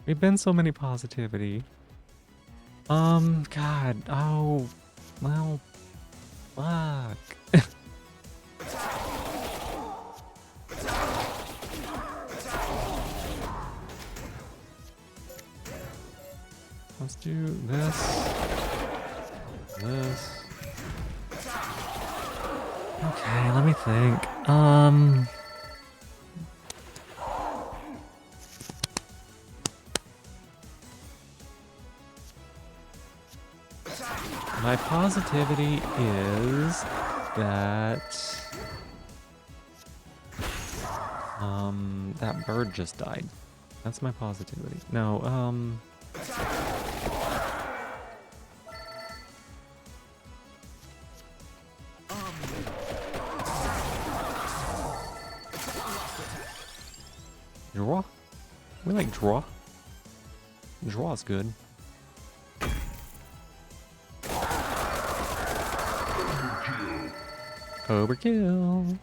We've been so many positivity. God. Oh, well, fuck. Let's do this. This. Okay, let me think. My positivity is that That bird just died. That's my positivity. No, draw? We like draw. Draw's good. Overkill.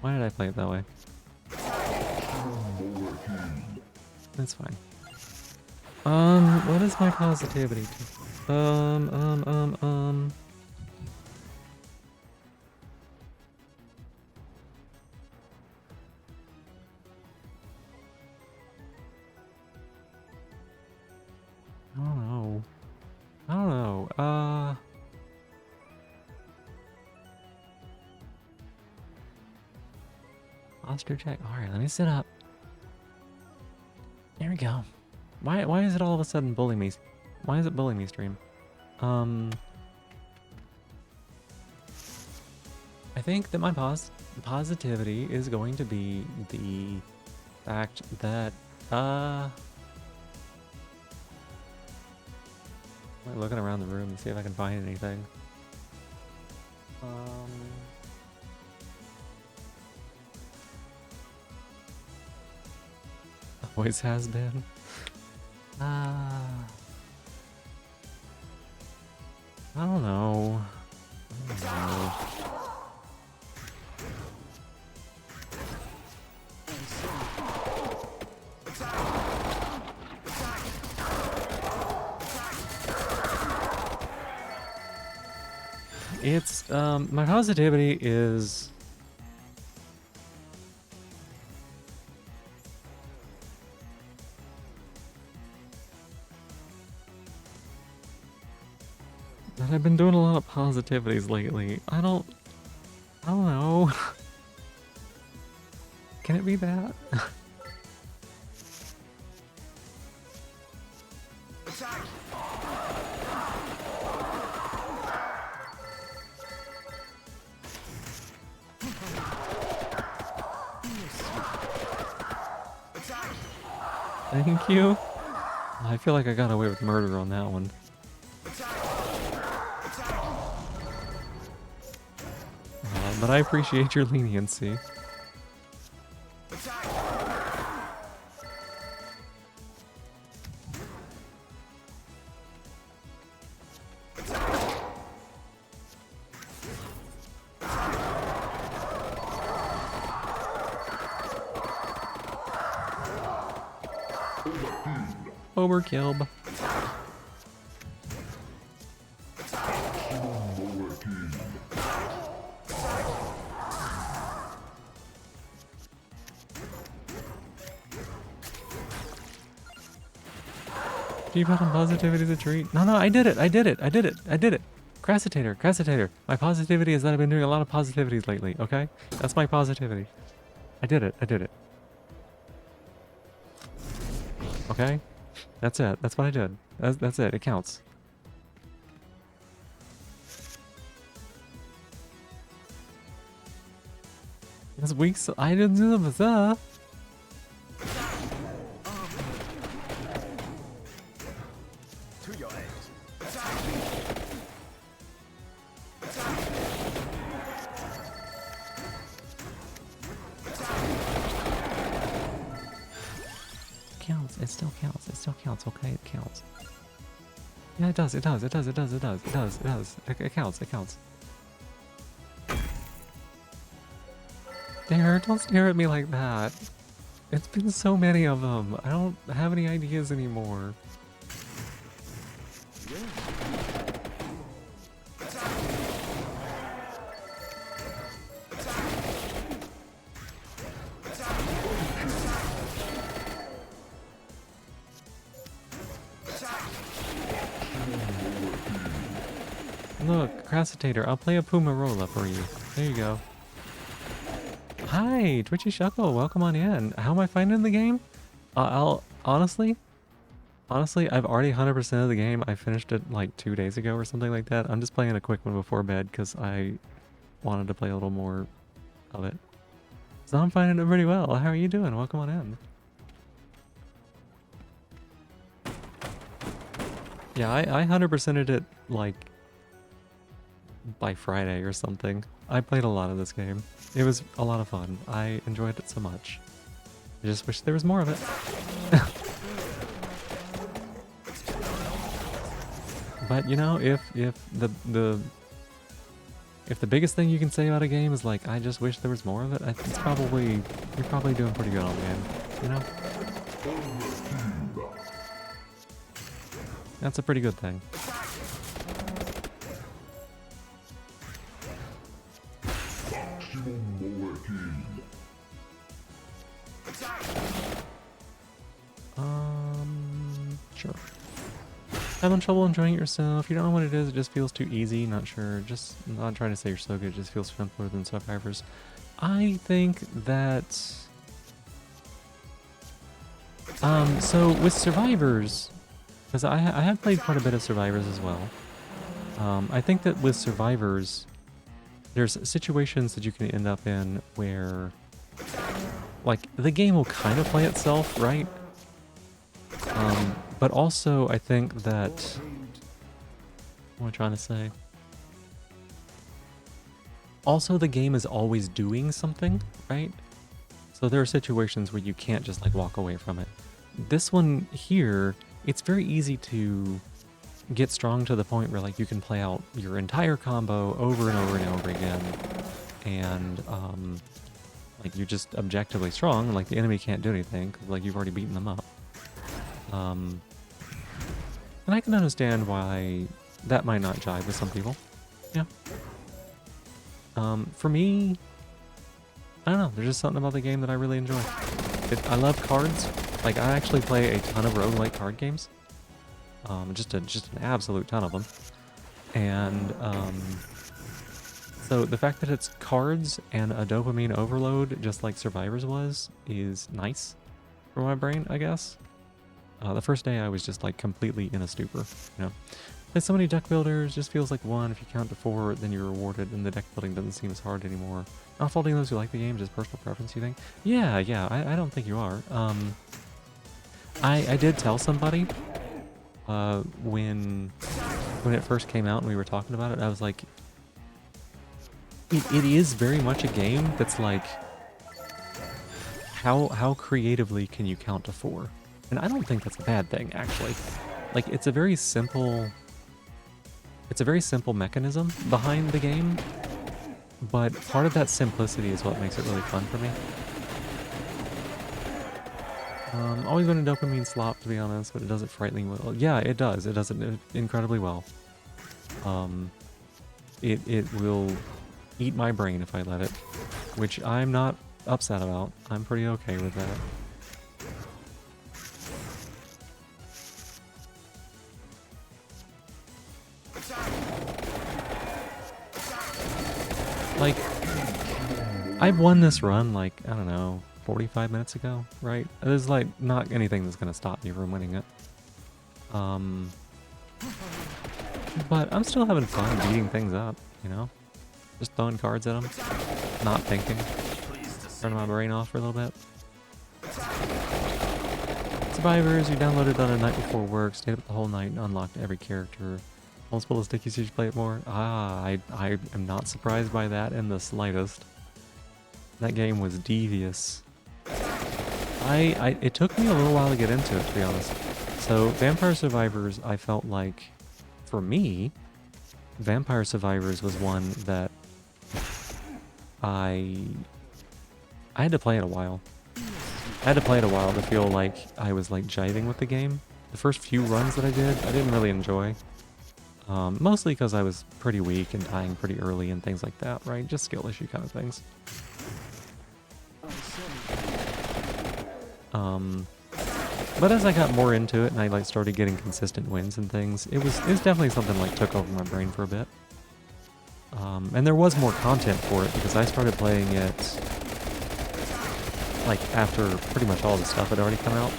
Why did I play it that way? That's fine. What is my positivity to? I don't know. I don't know. Posture check. Alright, let me sit up. There we go. Why is it all of a sudden bully me? Why is it bully me stream? I think that my positivity is going to be the fact that I'm looking around the room to see if I can find anything. Always has been. I don't know. I don't know. It's my positivity is that I've been doing a lot of positivities lately. I don't know. Can it be that? Thank you. I feel like I got away with murder on that one. But I appreciate your leniency. Overkill. Keep on positivity is a treat. No, I did it. I did it. Crassitator. My positivity is that I've been doing a lot of positivities lately, okay? That's my positivity. I did it. Okay? That's it. That's what I did. That's it. It counts. This week's I didn't do the To your aid. counts. It still counts. Okay, it counts. Yeah, it does. It counts. Dare, don't stare at me like that. It's been so many of them. I don't have any ideas anymore. Look, Crassitator, I'll play a Pumarola for you. There you go. Hi, Twitchy Shuckle, welcome on in. How am I finding the game? I'll honestly, Honestly, I've already 100% of the game. I finished it like 2 days ago or something like that. I'm just playing a quick one before bed because I wanted to play a little more of it. So I'm finding it pretty well. How are you doing? Welcome on in. Yeah, I 100%ed it like by Friday or something. I played a lot of this game. It was a lot of fun. I enjoyed it so much. I just wish there was more of it. But you know, if the if the biggest thing you can say about a game is like, I just wish there was more of it, it's probably, you're probably doing pretty good on the game, you know? That's a pretty good thing. Sure. Having trouble enjoying it yourself. You don't know what it is. It just feels too easy. Not sure. Just not trying to say you're so good. It just feels simpler than Survivors. I think that. So with Survivors, because I have played quite a bit of Survivors as well. I think that with Survivors, there's situations that you can end up in where, like, the game will kind of play itself, right? But also, I think that... What am I trying to say? Also, the game is always doing something, right? So there are situations where you can't just, like, walk away from it. This one here, it's very easy to get strong to the point where, like, you can play out your entire combo over and over and over again. And, like, you're just objectively strong, and, like, the enemy can't do anything, 'cause, like, you've already beaten them up. And I can understand why that might not jive with some people. Yeah. For me, I don't know. There's just something about the game that I really enjoy. I love cards. Like, I actually play a ton of roguelike card games. Just an absolute ton of them. And, so the fact that it's cards and a dopamine overload, just like Survivors was, is nice for my brain, I guess. The first day I was just like completely in a stupor, you know. There's so many deck builders, just feels like one. If you count to 4, then you're rewarded, and the deck building doesn't seem as hard anymore. Not faulting those who like the game, just personal preference, you think? Yeah, I don't think you are. I did tell somebody, when it first came out and we were talking about it, I was like, it is very much a game that's like, how creatively can you count to 4? And I don't think that's a bad thing, actually. Like, it's a very simple mechanism behind the game, but part of that simplicity is what makes it really fun for me. Always been a dopamine slop, to be honest, but it does it frighteningly well. Yeah, it does. It does it incredibly well. It will eat my brain if I let it, which I'm not upset about. I'm pretty okay with that. Like, I've won this run, like, I don't know, 45 minutes ago, right? There's, like, not anything that's gonna stop me from winning it. But I'm still having fun beating things up, you know? Just throwing cards at them, not thinking, turning my brain off for a little bit. Survivors, you downloaded on a night before work, stayed up the whole night and unlocked every character. Multiple is sticky, so you should play it more. I am not surprised by that in the slightest. That game was devious. It took me a little while to get into it, to be honest. So, Vampire Survivors, I felt like, for me, Vampire Survivors was one that I had to play it a while. I had to play it a while to feel like I was, like, jiving with the game. The first few runs that I did, I didn't really enjoy. Mostly because I was pretty weak and dying pretty early and things like that, right? Just skill issue kind of things. But as I got more into it and I like started getting consistent wins and things, it was definitely something like took over my brain for a bit. And there was more content for it because I started playing it like after pretty much all the stuff had already come out.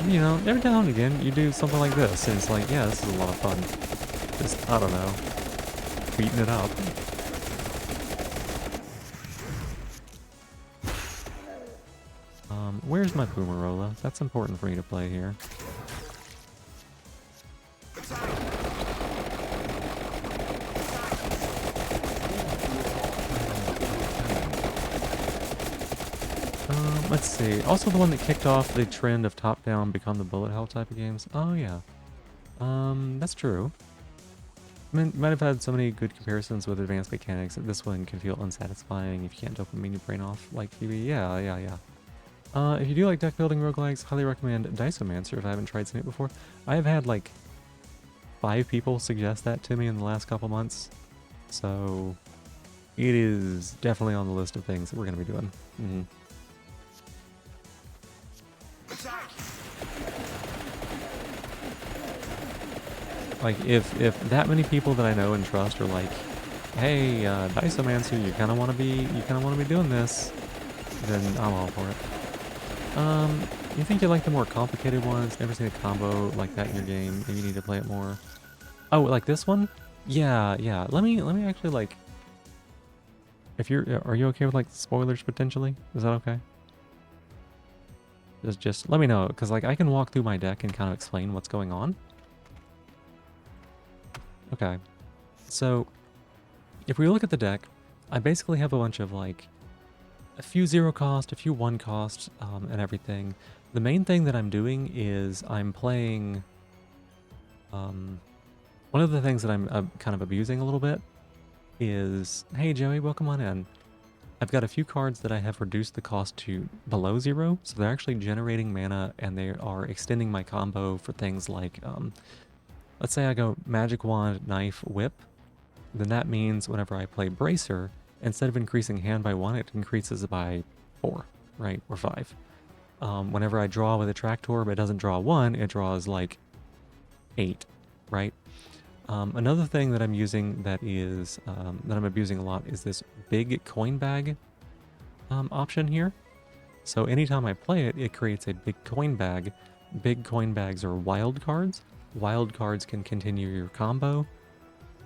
you know, every now and again you do something like this, and it's like, yeah, this is a lot of fun. Just, I don't know, beating it up. Where's my Poomarola? That's important for me to play here. Let's see. Also the one that kicked off the trend of top-down become the bullet hell type of games. Oh, yeah. That's true. I mean, might have had so many good comparisons with advanced mechanics that this one can feel unsatisfying if you can't dopamine your brain off like Phoebe. Yeah. If you do like deck building roguelikes, highly recommend Diceomancer if I haven't tried seeing it before. I have had like 5 people suggest that to me in the last couple months. So it is definitely on the list of things that we're going to be doing. Like, if that many people that I know and trust are like, hey, Diceomancer, you kind of want to be doing this, then I'm all for it. You think you like the more complicated ones? Never seen a combo like that in your game. Maybe you need to play it more. Oh, like this one? Yeah. Let me actually, like, are you okay with like spoilers potentially? Is that okay? Just let me know, because like I can walk through my deck and kind of explain what's going on. Okay, so if we look at the deck, I basically have a bunch of like a few 0 cost, a few 1 cost, and everything. The main thing that I'm doing is I'm playing. One of the things that I'm kind of abusing a little bit is, hey Joey, welcome on in. I've got a few cards that I have reduced the cost to below 0, so they're actually generating mana and they are extending my combo for things like, let's say I go Magic Wand, Knife, Whip, then that means whenever I play Bracer, instead of increasing hand by 1, it increases it by 4, right, or 5. Whenever I draw with a Attractor, but it doesn't draw 1, it draws like 8, right? Another thing that I'm using that is that I'm abusing a lot is this big coin bag option here. So anytime I play it, it creates a big coin bag. Big coin bags are wild cards. Wild cards can continue your combo.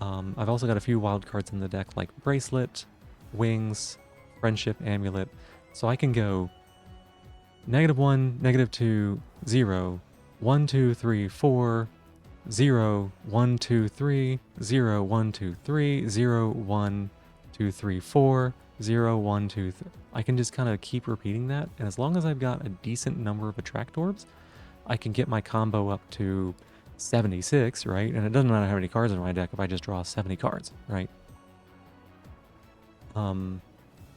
I've also got a few wild cards in the deck like Bracelet, Wings, Friendship Amulet. So I can go -1, -2, 0, 1, 2, 3, 4, 0, 1, 2, 3, 0, 1, 2, 3, 0, 1, 2, 3, 4, 0, 1, 2, 3. I can just kind of keep repeating that, and as long as I've got a decent number of Attract Orbs, I can get my combo up to 76, right? And it doesn't matter how many cards in my deck if I just draw 70 cards, right?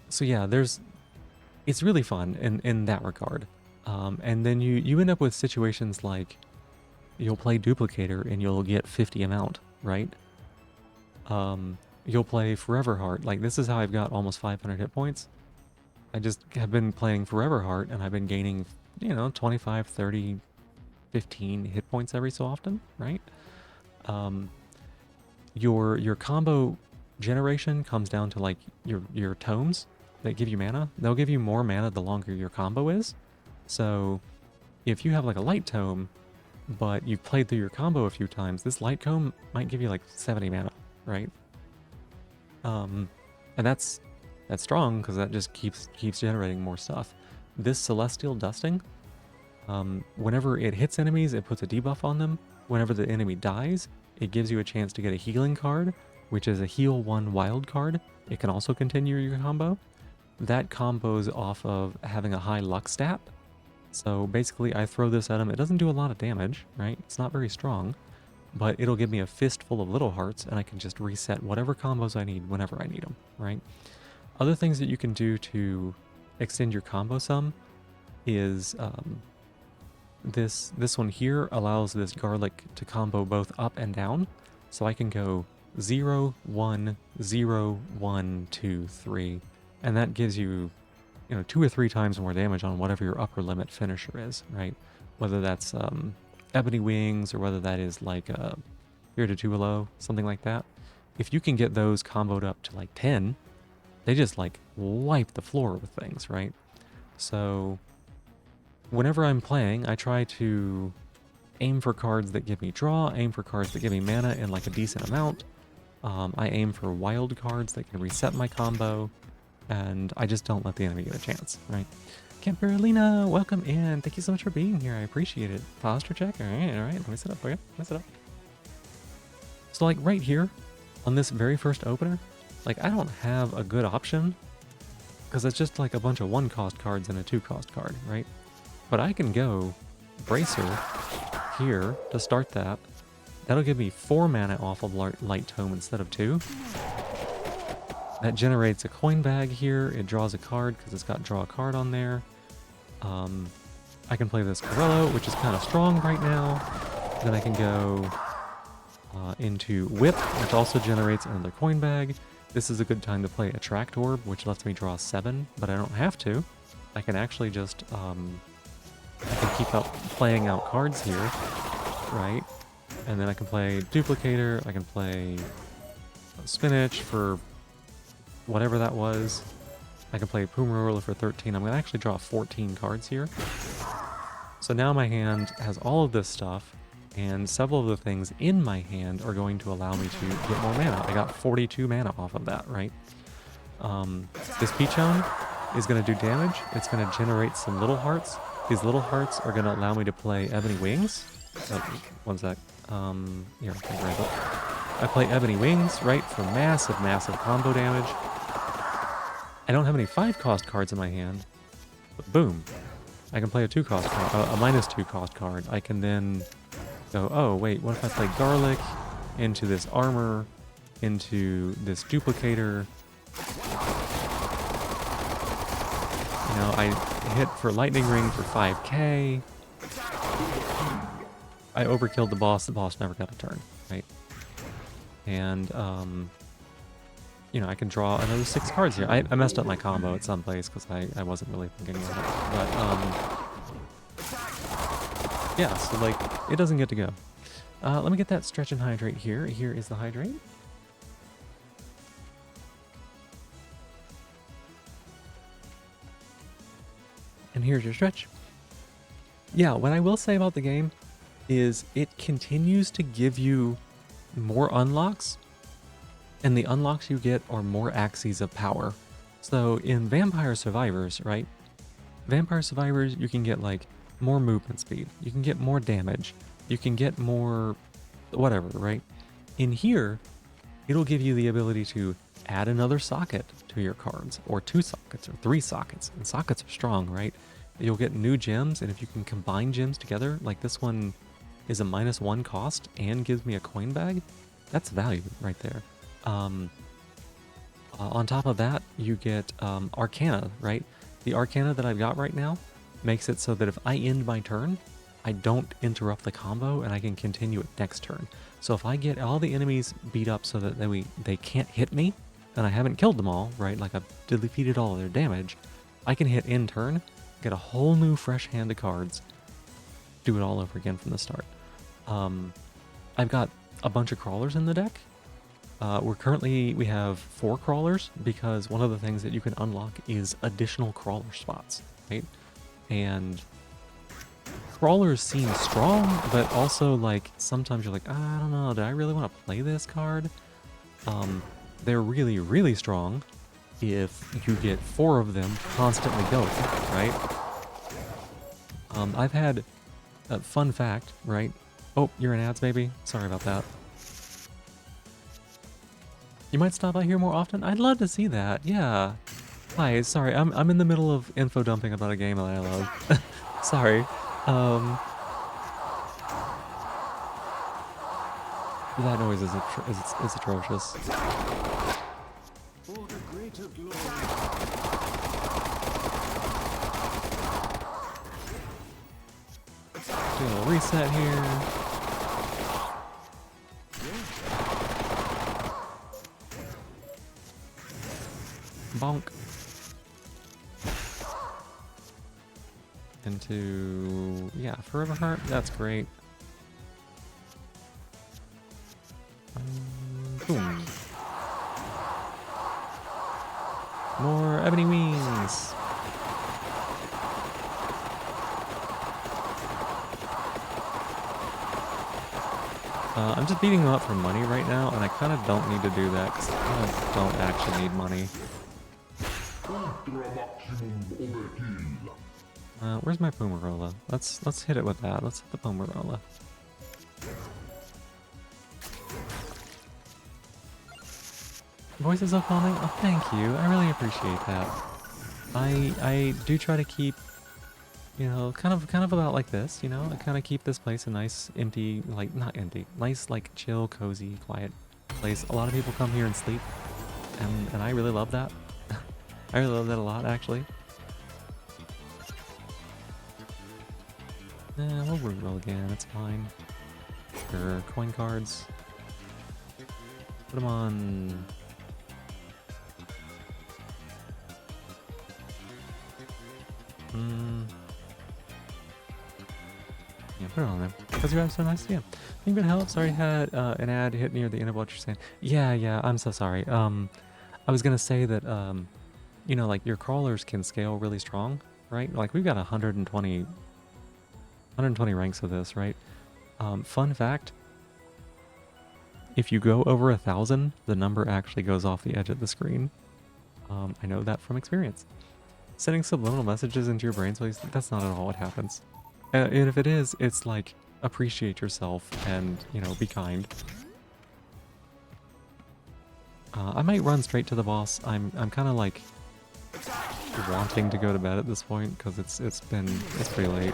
So yeah, it's really fun in that regard. And then you end up with situations like you'll play Duplicator and you'll get 50 amount, right? You'll play Forever Heart. Like, this is how I've got almost 500 hit points. I just have been playing Forever Heart and I've been gaining, 25, 30, 15 hit points every so often, right? Your combo generation comes down to like your tomes that give you mana. They'll give you more mana the longer your combo is. So if you have like a light tome, but you've played through your combo a few times, this light tome might give you like 70 mana, right? And that's strong because that just keeps generating more stuff. This Celestial Dusting, whenever it hits enemies, it puts a debuff on them. Whenever the enemy dies, it gives you a chance to get a healing card, which is a heal 1 wild card. It can also continue your combo. That combos off of having a high luck stat. So basically I throw this at him. It doesn't do a lot of damage, right? It's not very strong, but it'll give me a fistful of little hearts and I can just reset whatever combos I need whenever I need them, right? Other things that you can do to extend your combo sum is this one here allows this garlic to combo both up and down. So I can go 0, 1, 0, 1, 2, 3, and that gives you 2 or 3 times more damage on whatever your upper limit finisher is, right? Whether that's Ebony Wings or whether that is like Here to 2 Below, something like that. If you can get those comboed up to like 10, they just like wipe the floor with things, right? So whenever I'm playing, I try to aim for cards that give me draw, aim for cards that give me mana in like a decent amount. I aim for wild cards that can reset my combo, and I just don't let the enemy get a chance, right? Camperlina, welcome in. Thank you so much for being here. I appreciate it. Posture check. All right. Let me sit up. Okay, let me sit up. So like right here on this very first opener, like I don't have a good option because it's just like a bunch of 1-cost cards and a 2-cost card, right? But I can go Bracer here to start that. That'll give me 4 mana off of Light Tome instead of 2. That generates a coin bag here. It draws a card because it's got draw a card on there. I can play this Corello, which is kind of strong right now. Then I can go into Whip, which also generates another coin bag. This is a good time to play Attract Orb, which lets me draw 7, but I don't have to. I can actually just I can keep playing out cards here, right? And then I can play Duplicator, I can play Spinach for whatever that was. I can play Puma Roller for 13. I'm going to actually draw 14 cards here. So now my hand has all of this stuff, and several of the things in my hand are going to allow me to get more mana. I got 42 mana off of that, right? This Peachone is going to do damage. It's going to generate some little hearts. These little hearts are going to allow me to play Ebony Wings. Oh, one sec. Here, I can grab it. I play Ebony Wings, right, for massive, massive combo damage. I don't have any 5-cost cards in my hand, but boom. I can play a 2-cost card, a minus 2-cost card. I can then go, oh, wait, what if I play Garlic into this Armor, into this Duplicator? You know, I hit for Lightning Ring for 5k. I overkilled the boss never got a turn, right? And, you know, I can draw another 6 cards here. I messed up my combo at some place because I wasn't really thinking about it. But, yeah, so, like, it doesn't get to go. Let me get that Stretch and Hydrate here. Here is the Hydrate. And here's your Stretch. Yeah, what I will say about the game is it continues to give you more unlocks, and the unlocks you get are more axes of power. So in Vampire Survivors, right? Vampire Survivors, you can get like more movement speed, you can get more damage, you can get more whatever, right? In here, it'll give you the ability to add another socket to your cards, or 2 sockets, or 3 sockets, and sockets are strong, right? You'll get new gems, and if you can combine gems together, like this one is a -1 cost and gives me a coin bag, that's value right there. On top of that, you get Arcana, right? The Arcana that I've got right now makes it so that if I end my turn, I don't interrupt the combo and I can continue it next turn. So if I get all the enemies beat up so that they can't hit me, and I haven't killed them all, right? Like I've defeated all of their damage, I can hit end turn, get a whole new fresh hand of cards, do it all over again from the start. I've got a bunch of crawlers in the deck. We have 4 crawlers because one of the things that you can unlock is additional crawler spots, right? And crawlers seem strong, but also like sometimes you're like, I don't know, do I really want to play this card? They're really, really strong if you get 4 of them constantly going, right? I've had a fun fact, right? Oh, you're in ads, baby. Sorry about that. You might stop by here more often. I'd love to see that. Yeah. Hi. Sorry, I'm in the middle of info dumping about a game that I love. Sorry. That noise is atrocious. For the greater glory. Do a little reset here. Bonk. Into, yeah, Forever Heart. That's great. Boom. More Ebony Wings. I'm just beating him up for money right now, and I kind of don't need to do that because I kind of don't actually need money. Where's my Poomarola? Let's hit it with that. Let's hit the Poomarola. Voices of calming? Oh, thank you. I really appreciate that. I do try to keep, you know, kind of about like this, you know? I kind of keep this place a nice, empty, like, not empty, nice, like, chill, cozy, quiet place. A lot of people come here and sleep, and I really love that. I really love that a lot, actually. We'll reroll again, it's fine. Sure, coin cards. Put them on... Yeah, put it on there. Because you have so nice, yeah. Think it help? Sorry, had an ad hit near the end of what you're saying. Yeah, I'm so sorry. I was gonna say that, you know, like your crawlers can scale really strong, right? Like we've got 120 ranks of this, right? Fun fact, if you go over 1,000, the number actually goes off the edge of the screen. I know that from experience. Sending subliminal messages into your brain, so that's not at all what happens. And if it is, it's like, appreciate yourself and, you know, be kind. I might run straight to the boss. I'm kind of like wanting to go to bed at this point because it's pretty late.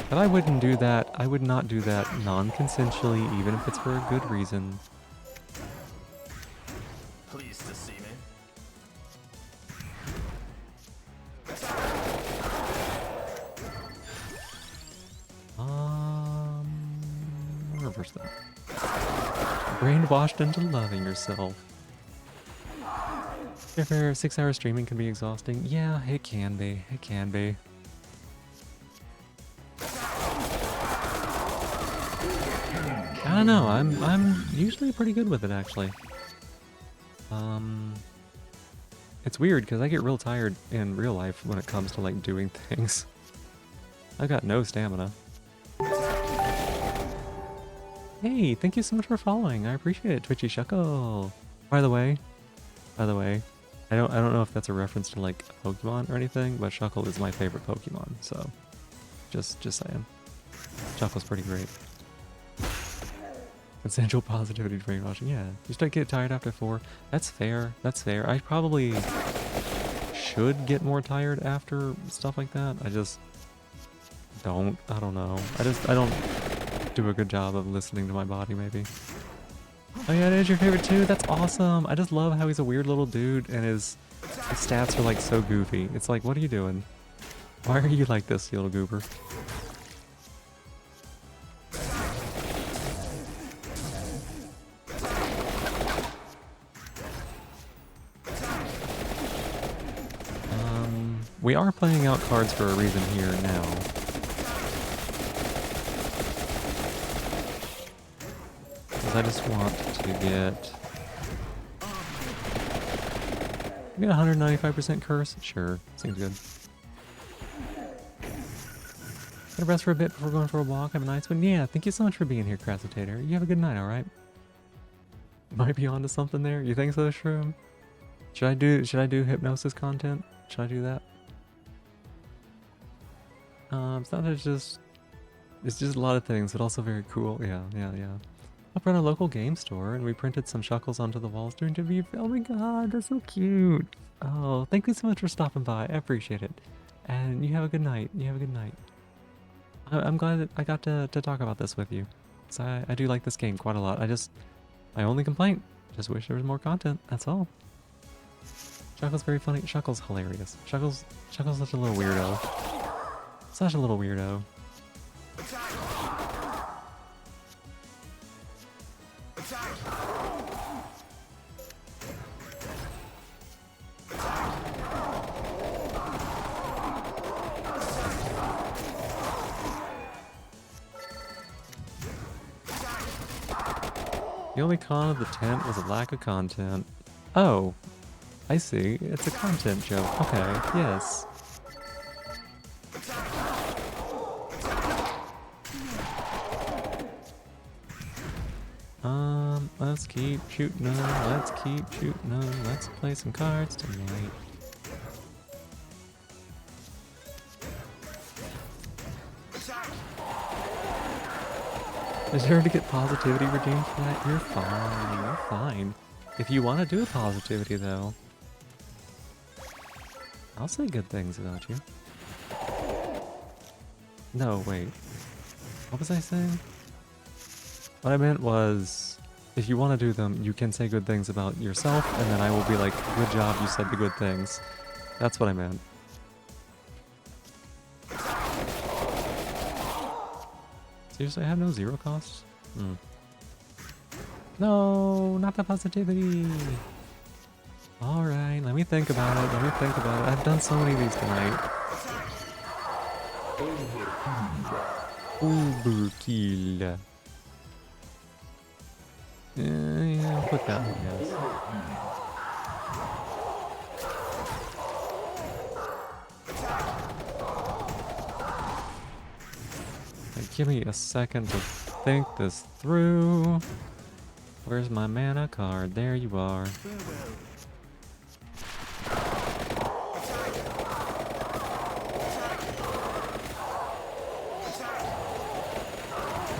But I wouldn't do that. I would not do that non-consensually, even if it's for a good reason. Pleased to see me. Reverse that. Brainwashed into loving yourself. If your 6-hour streaming can be exhausting, yeah, it can be. It can be. I don't know. I'm usually pretty good with it, actually. It's weird because I get real tired in real life when it comes to like doing things. I've got no stamina. Hey, thank you so much for following. I appreciate it, Twitchy Shuckle. By the way, I don't know if that's a reference to like Pokemon or anything, but Shuckle is my favorite Pokemon. So, just saying, Shuckle's pretty great. Essential positivity brainwashing. Yeah, you start get tired after 4. That's fair. That's fair. I probably should get more tired after stuff like that. I just don't. I don't know. I don't do a good job of listening to my body, maybe. Oh yeah, it is your favorite too? That's awesome. I just love how he's a weird little dude and his stats are like so goofy. It's like, what are you doing? Why are you like this, you little goober? We are playing out cards for a reason here now. Because I just want to get... We got 195% curse? Sure, seems good. Gonna rest for a bit before going for a walk. Have a nice one. Yeah, thank you so much for being here, Crassitator. You have a good night, alright? Might be onto something there. You think so, Shroom? Should I do hypnosis content? Should I do that? It's not just... It's just a lot of things, but also very cool. Yeah. Up run a local game store, and we printed some Shuckles onto the walls during TV. Oh my god, that's so cute. Oh, thank you so much for stopping by. I appreciate it. And you have a good night. I'm glad that I got to talk about this with you. So I do like this game quite a lot. My only complaint, just wish there was more content. That's all. Shuckle's very funny. Shuckle's hilarious. Shuckle's such a little weirdo. Such a little weirdo. The only con of the tent was a lack of content. Oh, I see. It's a content joke. Okay, yes. Let's keep shooting 'em. Let's keep shooting 'em. Let's play some cards tonight. Deserve to get positivity redeemed for that? You're fine. You're fine. If you want to do positivity, though, I'll say good things about you. No, wait. What was I saying? What I meant was, if you want to do them, you can say good things about yourself, and then I will be like, good job, you said the good things. That's what I meant. Seriously, I have no zero costs? Hmm. No, not the positivity. Alright, let me think about it, let me think about it. I've done so many of these tonight. Overkill. Yeah, I'll put that one, yes. Give me a second to think this through. Where's my mana card? There you are.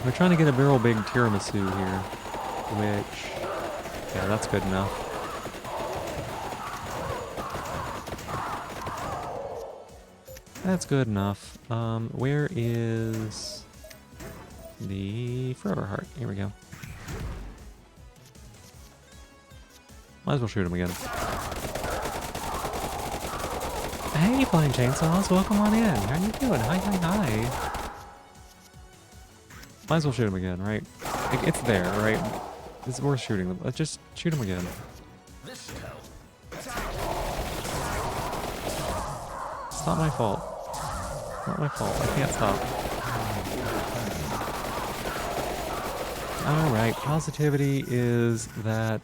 We're trying to get a real big tiramisu here, which, yeah, that's good enough. That's good enough. Where is the Forever Heart? Here we go. Might as well shoot him again. Hey, Flying Chainsaws, welcome on in. How you doing? Hi, hi, hi. Might as well shoot him again, right? Like, it's there, right? It's worth shooting them. Let's just shoot him again. This should help. It's not my fault. It's not my fault. I can't stop. Alright, positivity is that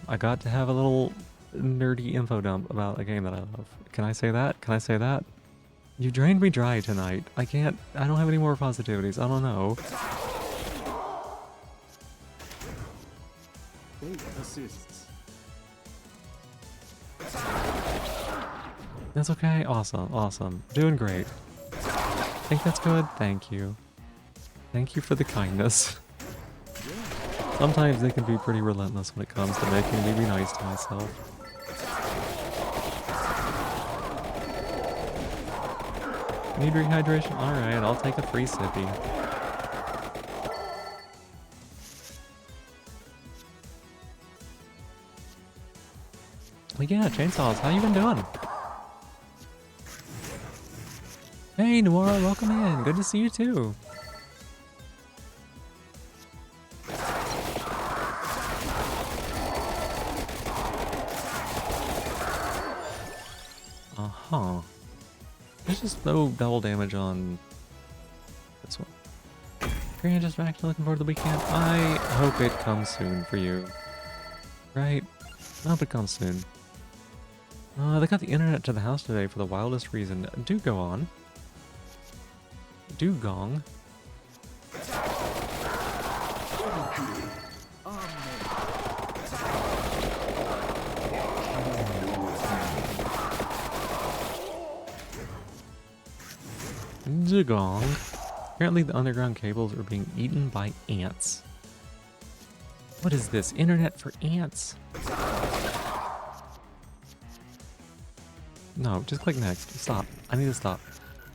I got to have a little nerdy info dump about a game that I love. Can I say that? Can I say that? You drained me dry tonight. I don't have any more positivities. I don't know. Fate assists. That's okay. Awesome. Awesome. Doing great. Think that's good? Thank you. Thank you for the kindness. Sometimes they can be pretty relentless when it comes to making me be nice to myself. Need rehydration? Alright, I'll take a free sippy. But yeah, Chainsaws, how you been doing? Hey, Noir, welcome in. Good to see you too. Uh-huh. There's just no double damage on this one. You're just actually looking forward to the weekend. I hope it comes soon for you. Right? I hope it comes soon. They got the internet to the house today for the wildest reason. Do go on. Do gong. Dugong. Apparently the underground cables are being eaten by ants. What is this? Internet for ants? No, just click next. Stop. I need to stop.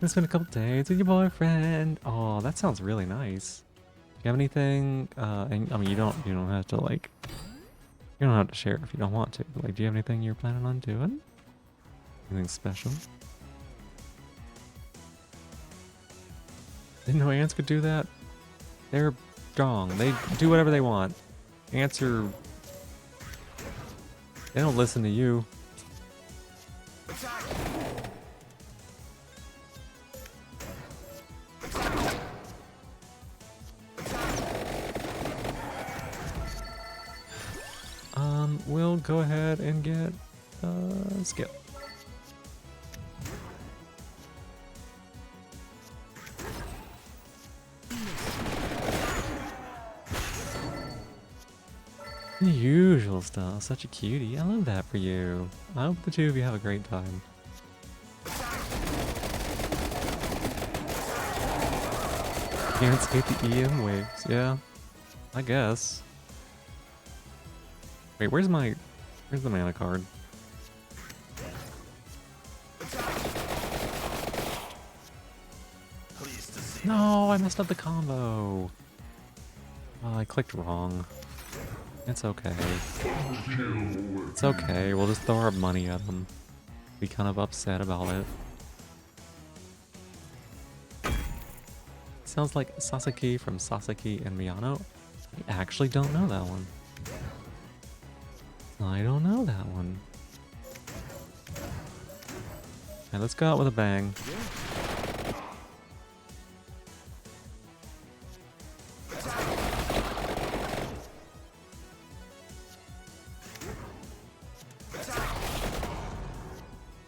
It's been a couple days with your boyfriend. Oh, that sounds really nice. Do you have anything? And, I mean, you don't have to like. You don't have to share if you don't want to. But, like, do you have anything you're planning on doing? Anything special? Didn't know ants could do that. They're strong. They do whatever they want. Ants are. They don't listen to you. We'll go ahead and get skill. The usual stuff. Such a cutie. I love that for you. I hope the two of you have a great time. Can't escape the EM waves. Yeah, I guess. Wait, where's the mana card? Pleased to see. No, I messed up the combo. Oh, I clicked wrong. It's okay. It's okay. We'll just throw our money at them. Be kind of upset about it. Sounds like Sasaki from Sasaki and Miyano. I actually don't know that one. I don't know that one. Okay, let's go out with a bang.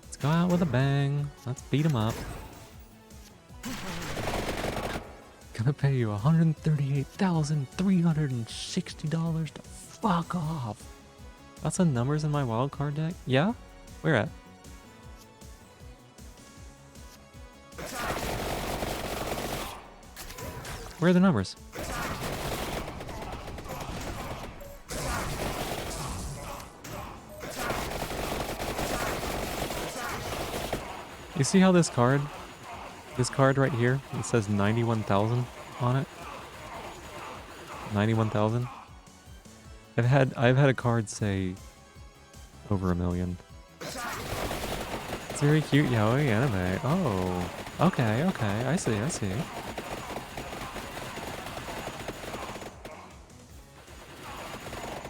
Let's go out with a bang. Let's beat him up. Gonna pay you $138,360 to fuck off. That's the numbers in my wildcard deck? Yeah? Where at? Where are the numbers? You see how this card right here, it says 91,000 on it? 91,000? I've had a card say over 1 million. It's very cute yaoi anime. Oh, okay, I see.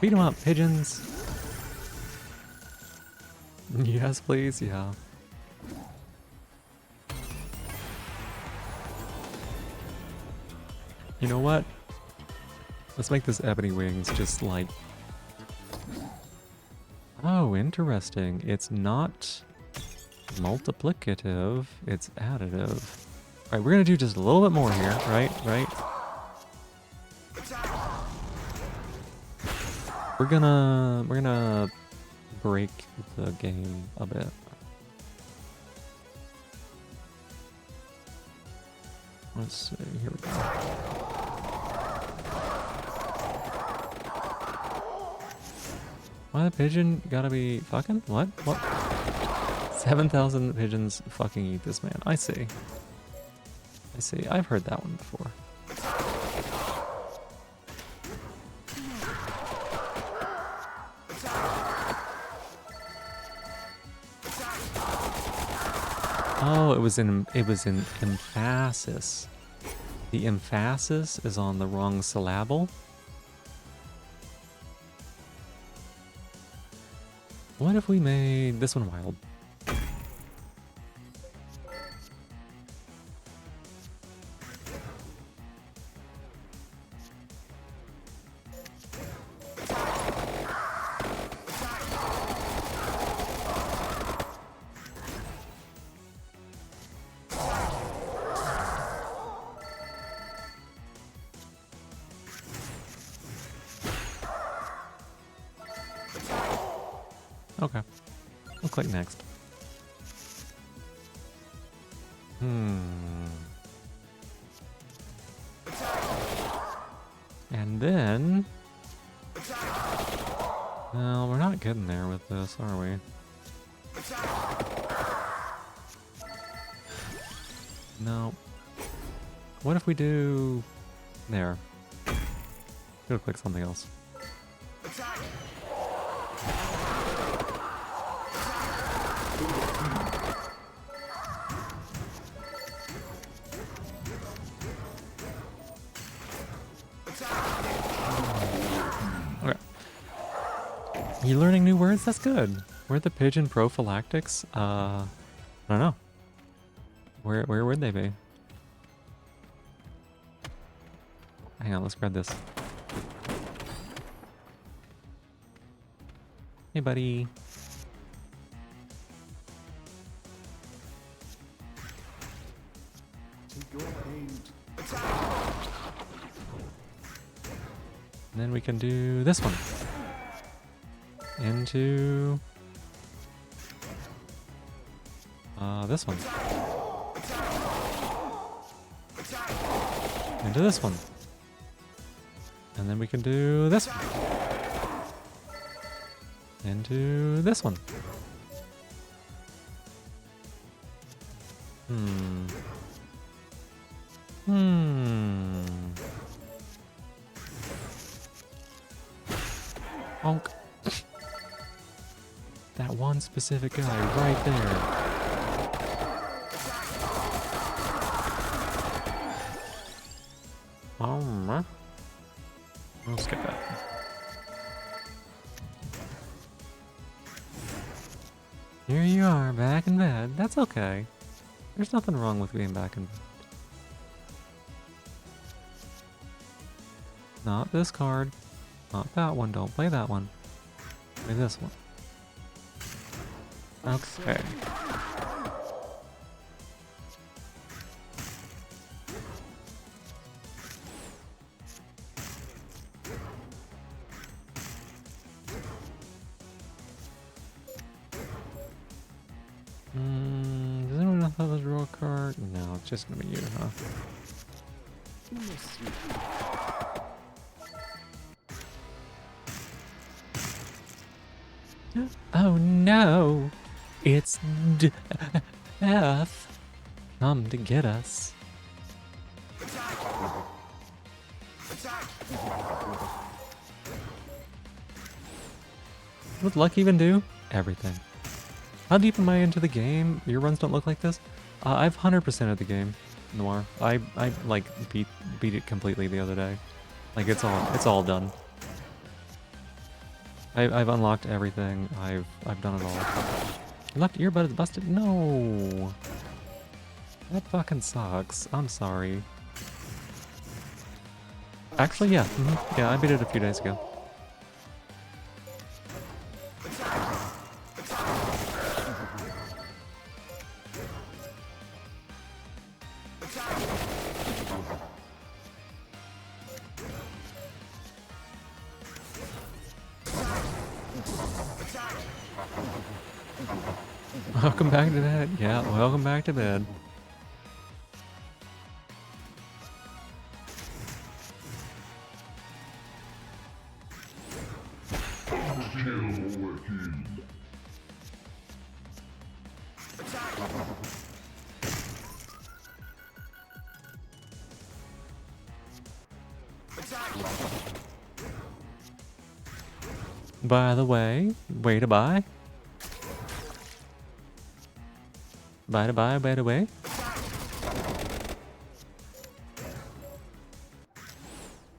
Beat 'em up, pigeons. Yes, please, yeah. You know what? Let's make this Ebony Wings just like... Oh, interesting. It's not multiplicative, it's additive. Alright, we're gonna do just a little bit more here, right? We're gonna break the game a bit. Let's see, here we go. Why the pigeon gotta be fucking? What? 7,000 pigeons fucking eat this man. I see. I've heard that one before. Oh, it was in emphasis. The emphasis is on the wrong syllable. What if we made this one wild? Okay. We'll click next. And then... Well, we're not getting there with this, are we? No. What if we do... There. Go click something else. Okay. You learning new words? That's good. Where are the pigeon prophylactics? I don't know. Where would they be? Hang on, let's grab this. Hey, buddy. Take your aim. And then we can do this one. into this one. Into this one. And then we can do this one. Into this one. Bonk. That one specific guy right there. We'll skip that. Here you are, back in bed. That's okay. There's nothing wrong with being back in bed. Not this card. Not that one. Don't play that one. Play this one. Okay. Does anyone know how to draw a card? No, it's just gonna be you, huh? Oh no! It's death! Come to get us. What would luck even do? Everything. How deep am I into the game? Your runs don't look like this? I've 100%ed the game, Noir. I like beat it completely the other day. Like it's all done. I've unlocked everything. I've done it all. Left earbud is busted? No. That fucking sucks. I'm sorry. Actually, yeah. Yeah, I beat it a few days ago. Welcome back to bed. Yeah, welcome back to bed. By the way to buy. By the way.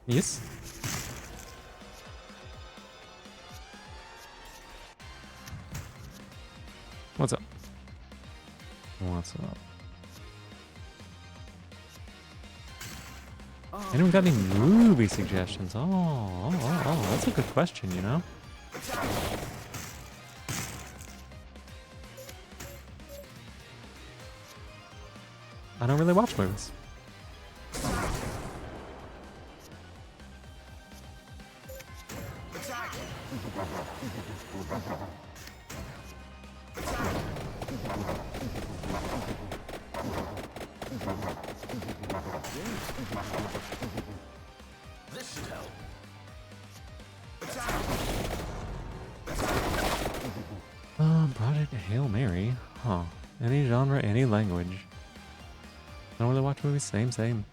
Yes. What's up? What's up? Anyone got any movie suggestions? Oh, that's a good question, you know? I don't really watch movies. This should help. Project Hail Mary. Huh. Any genre, any language. I don't really watch movies. Same.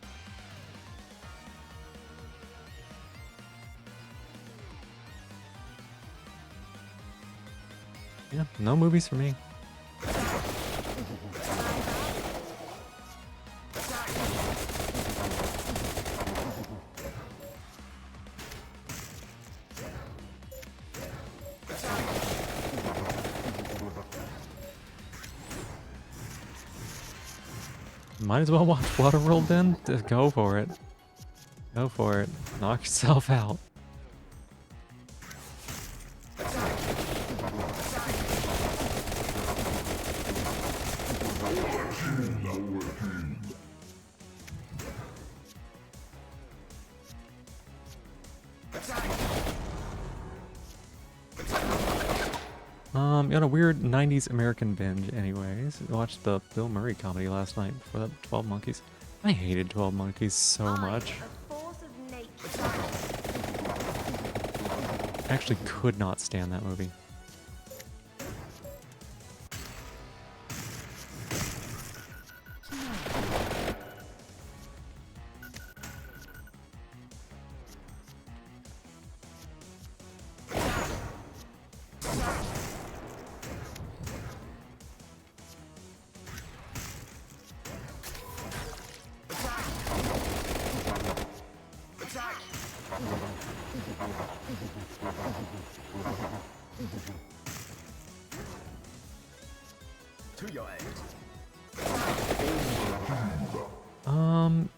Yeah, no movies for me. Might as well watch Waterworld then. Just go for it. Go for it. Knock yourself out. You had a weird 90s American binge anyways. I watched the Bill Murray comedy last night for that 12 Monkeys. I hated 12 Monkeys so much. A force of nature. I actually could not stand that movie. To your aid.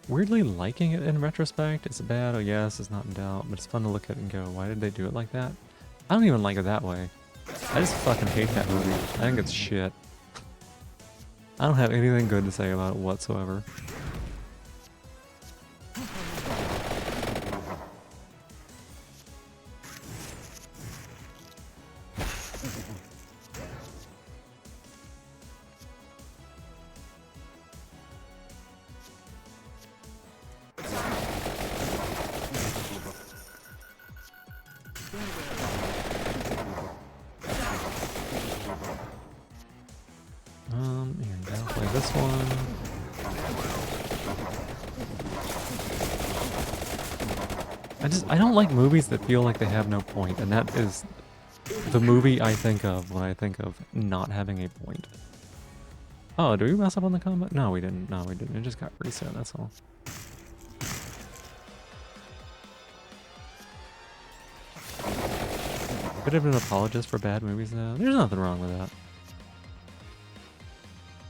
Weirdly liking it in retrospect. Is it bad? Oh yes, it's not in doubt, but it's fun to look at and go, why did they do it like that? I don't even like it that way. I just fucking hate that movie. I think it's shit. I don't have anything good to say about it whatsoever. Here, now play this one. I don't like movies that feel like they have no point, and that is the movie I think of when I think of not having a point. Oh, did we mess up on the combat? No, we didn't. No, we didn't. It just got reset, that's all. Could have been an apologist for bad movies though. There's nothing wrong with that.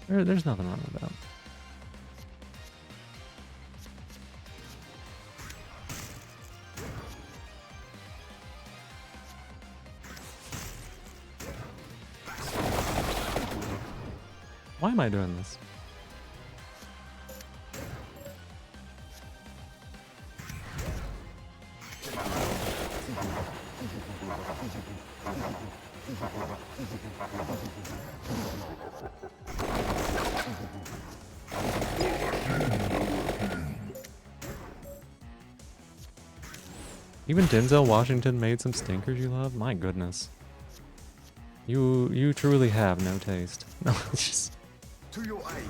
There's nothing wrong with that. Why am I doing this? Even Denzel Washington made some stinkers you love? My goodness. You truly have no taste. No, it's just... To your aid.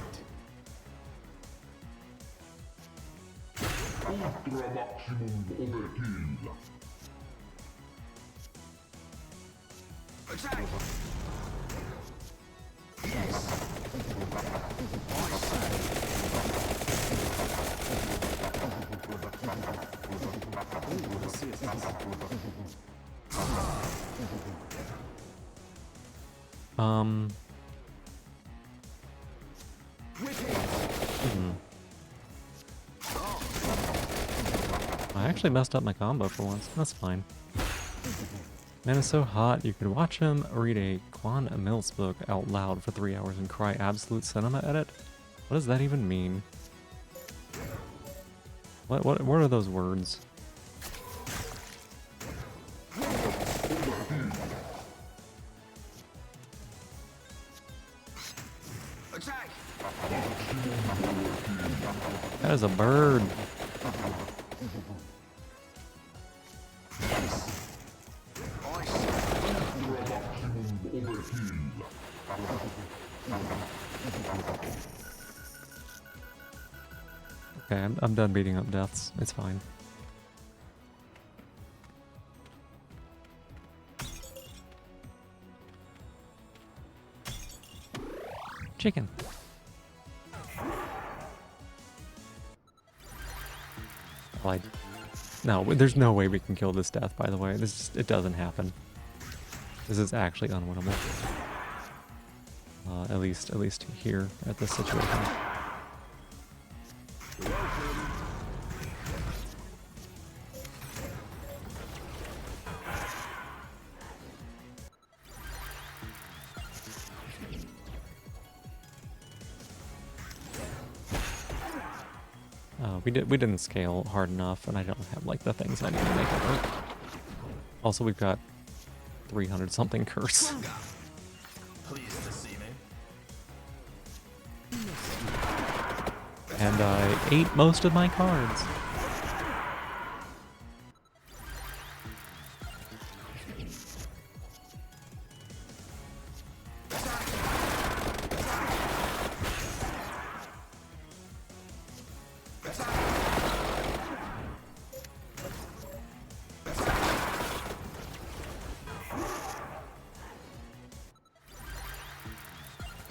Ultra maximum overkill. Attack! I actually messed up my combo for once. That's fine. Man is so hot, you could watch him read a Quan Mills book out loud for 3 hours and cry absolute cinema at it? What does that even mean? What are those words? Attack! That is a bird. Okay, I'm done beating up deaths. It's fine. Chicken. Like, no, there's no way we can kill this death, by the way. It doesn't happen. This is actually unwinnable. At least here at this situation. We didn't scale hard enough, and I don't have like the things I need to make it work. Also, we've got 300 something curse. Pleased to see me. And I ate most of my cards.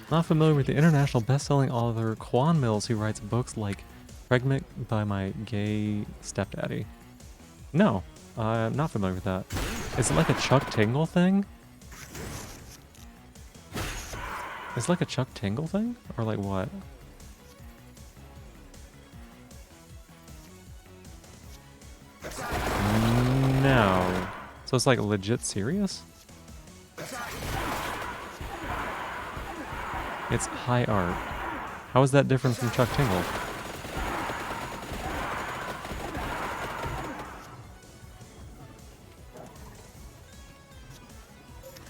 Not familiar with the international best-selling author Quan Mills, who writes books like Pregnant by My Gay Stepdaddy. No, I'm not familiar with that. Is it like a Chuck Tingle thing? Is it like a Chuck Tingle thing? Or like what? No. So it's like legit serious? It's high art. How is that different from Chuck Tingle?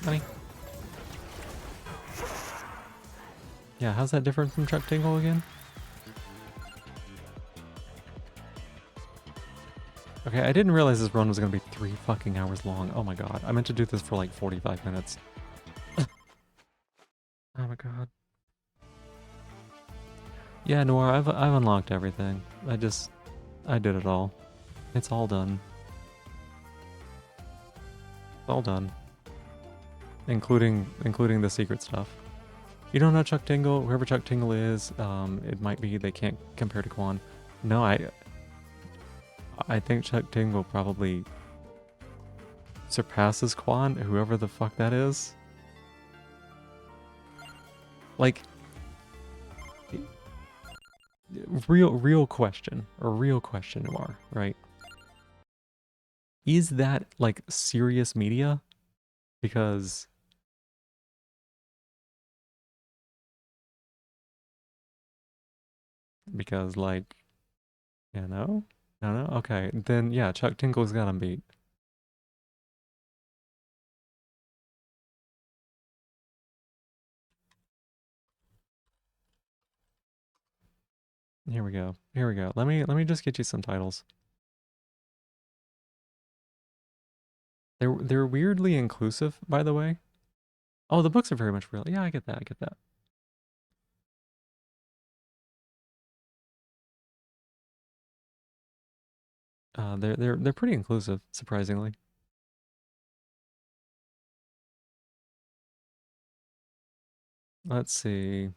Honey? Yeah, how's that different from Chuck Tingle again? Okay, I didn't realize this run was gonna be 3 fucking hours long. Oh my god. I meant to do this for like 45 minutes. Oh my god. Yeah, Noir, I've unlocked everything. I did it all. It's all done. It's all done. Including the secret stuff. You don't know Chuck Tingle? Whoever Chuck Tingle is, it might be they can't compare to Quan. No, I think Chuck Tingle probably surpasses Quan, whoever the fuck that is. Like, real question, Noir, right? Is that like serious media? Because like, yeah, no? No? Okay, then yeah, Chuck Tingle's got him beat. Here we go. Let me just get you some titles. They're weirdly inclusive, by the way. Oh, the books are very much real. Yeah, I get that. They're pretty inclusive, surprisingly. Let's see.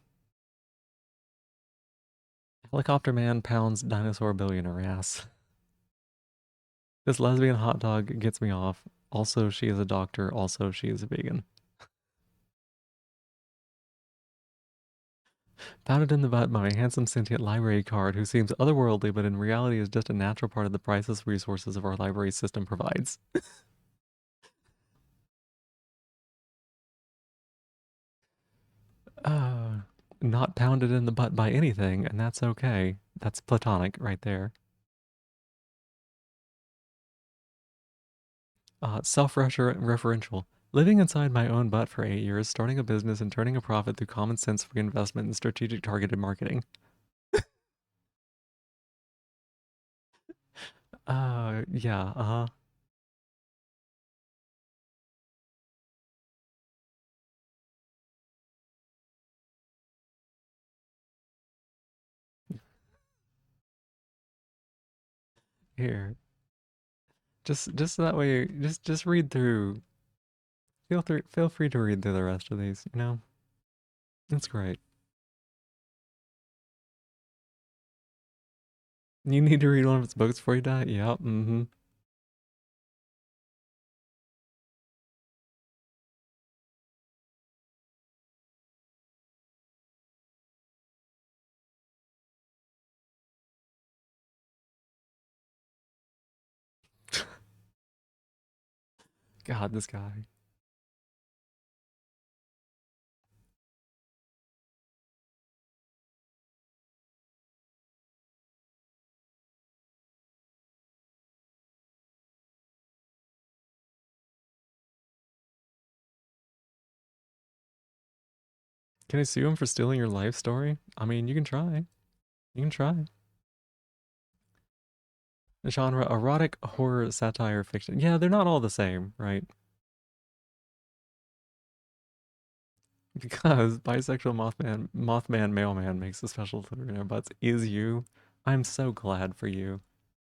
Helicopter man pounds dinosaur billionaire ass. This lesbian hot dog gets me off. Also, she is a doctor. Also, she is a vegan. Pounded in the butt by a handsome sentient library card who seems otherworldly, but in reality is just a natural part of the priceless resources of our library system provides. Not pounded in the butt by anything, and that's okay. That's platonic right there. Self-referential. Living inside my own butt for 8 years, starting a business and turning a profit through common sense reinvestment and strategic targeted marketing. Yeah, uh-huh. Here. Just that way, just read through. Feel free to read through the rest of these, you know? It's great. You need to read one of its books before you die? Yep, mm-hmm. God, this guy. Can I sue him for stealing your life story? I mean, you can try. You can try. Genre, erotic, horror, satire, fiction. Yeah, they're not all the same, right? Because bisexual Mothman mailman makes a special delivery in butts is you. I'm so glad for you.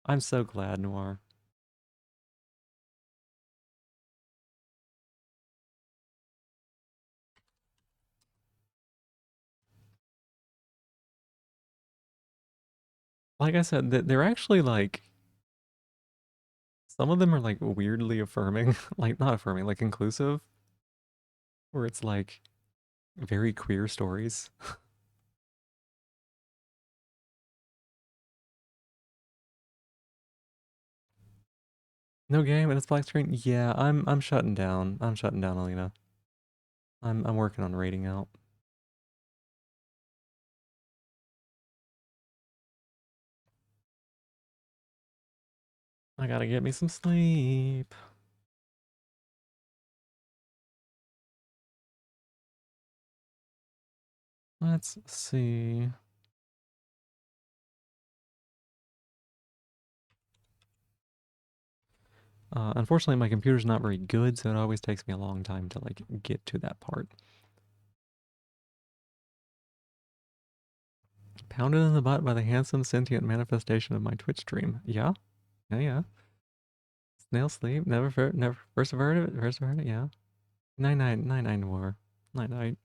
I'm so glad, Noir. Like I said, they're actually like, some of them are like weirdly affirming, like not affirming, like inclusive, where it's like very queer stories. No game and it's black screen. Yeah, I'm shutting down. I'm shutting down, Alina. I'm working on rating out. I gotta get me some sleep. Let's see. Unfortunately, my computer's not very good, so it always takes me a long time to like get to that part. Pounded in the butt by the handsome sentient manifestation of my Twitch stream. Yeah, yeah. Snail sleep. Never persevered it. Persevered it. Yeah. 99 war. Night.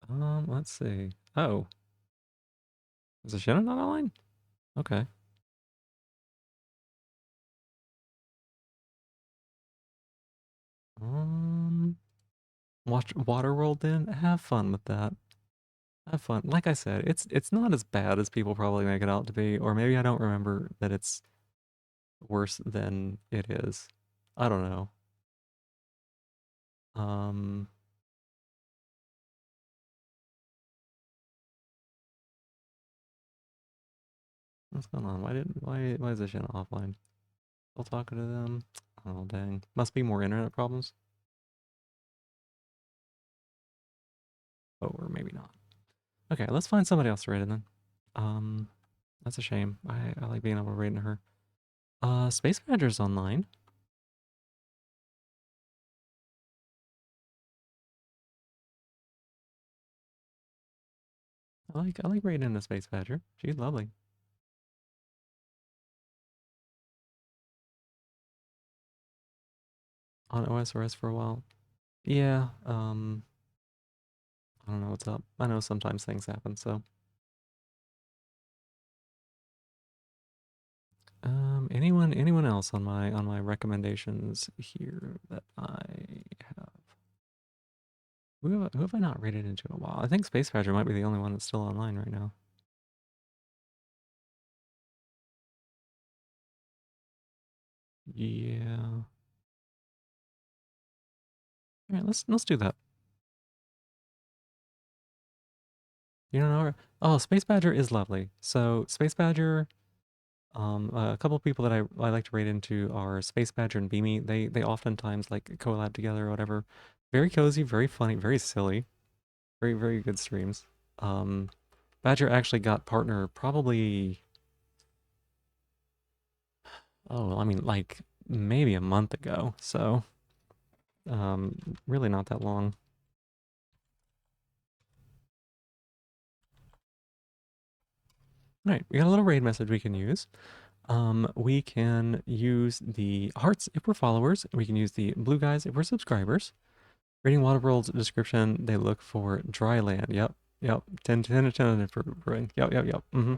Let's see. Oh, is the Shannon not online? Okay. Watch Waterworld then. Have fun with that. Have fun. Like I said, it's not as bad as people probably make it out to be, or maybe I don't remember that it's worse than it is. I don't know. Um, what's going on? Why is this shit offline? Still talking to them? Oh dang. Must be more internet problems. Oh, or maybe not. Okay, let's find somebody else to rate it then. Um, that's a shame. I like being able to rate in her. Space Manager's online. I like rating the Space Badger. She's lovely. On OSRS for a while. Yeah, I don't know what's up. I know sometimes things happen, so. Anyone else on my recommendations here that I have? Who have I not rated into a while? I think Space Badger might be the only one that's still online right now. Yeah. All right, let's do that. You don't know her? Oh, Space Badger is lovely. So Space Badger, a couple of people that I like to rate into are Space Badger and Beamy. They oftentimes like collab together or whatever. Very cozy, very funny, very silly, very good streams. Badger actually got partner probably, oh, I mean like maybe a month ago. So really not that long. All right, we got a little raid message we can use. We can use the hearts if we're followers. We can use the blue guys if we're subscribers. Reading Waterworld's description, they look for dry land. Yep. 10 to 10 for rain. Yep. Mm-hmm.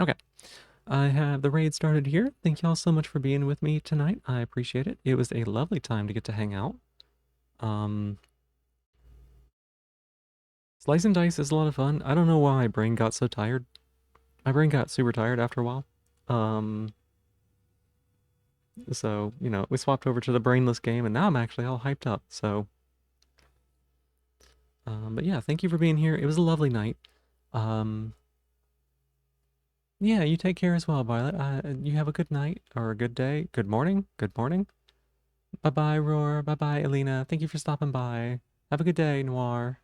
Okay. I have the raid started here. Thank y'all so much for being with me tonight. I appreciate it. It was a lovely time to get to hang out. Slice and dice is a lot of fun. I don't know why my brain got so tired. My brain got super tired after a while. So, you know, we swapped over to the brainless game, and now I'm actually all hyped up. So, but yeah, thank you for being here. It was a lovely night. Yeah, you take care as well, Violet. You have a good night or a good day. Good morning. Good morning. Bye-bye, Roar. Bye-bye, Elena. Thank you for stopping by. Have a good day, Noir.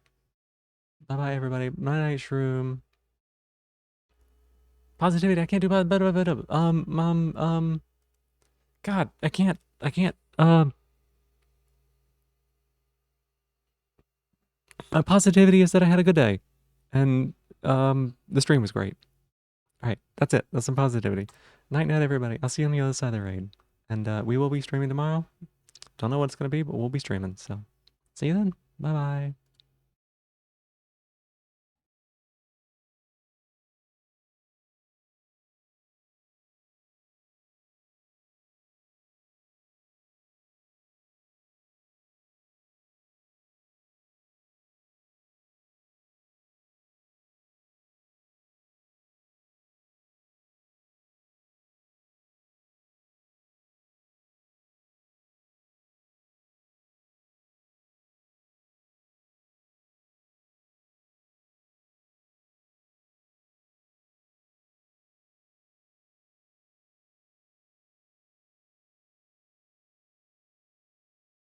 Bye-bye, everybody. Night-night, Shroom. Positivity. I can't do better. God, I can't. My positivity is that I had a good day, and the stream was great. All right, that's it. That's some positivity. Night, everybody. I'll see you on the other side of the raid, and we will be streaming tomorrow. Don't know what it's gonna be, but we'll be streaming. So, see you then. Bye bye.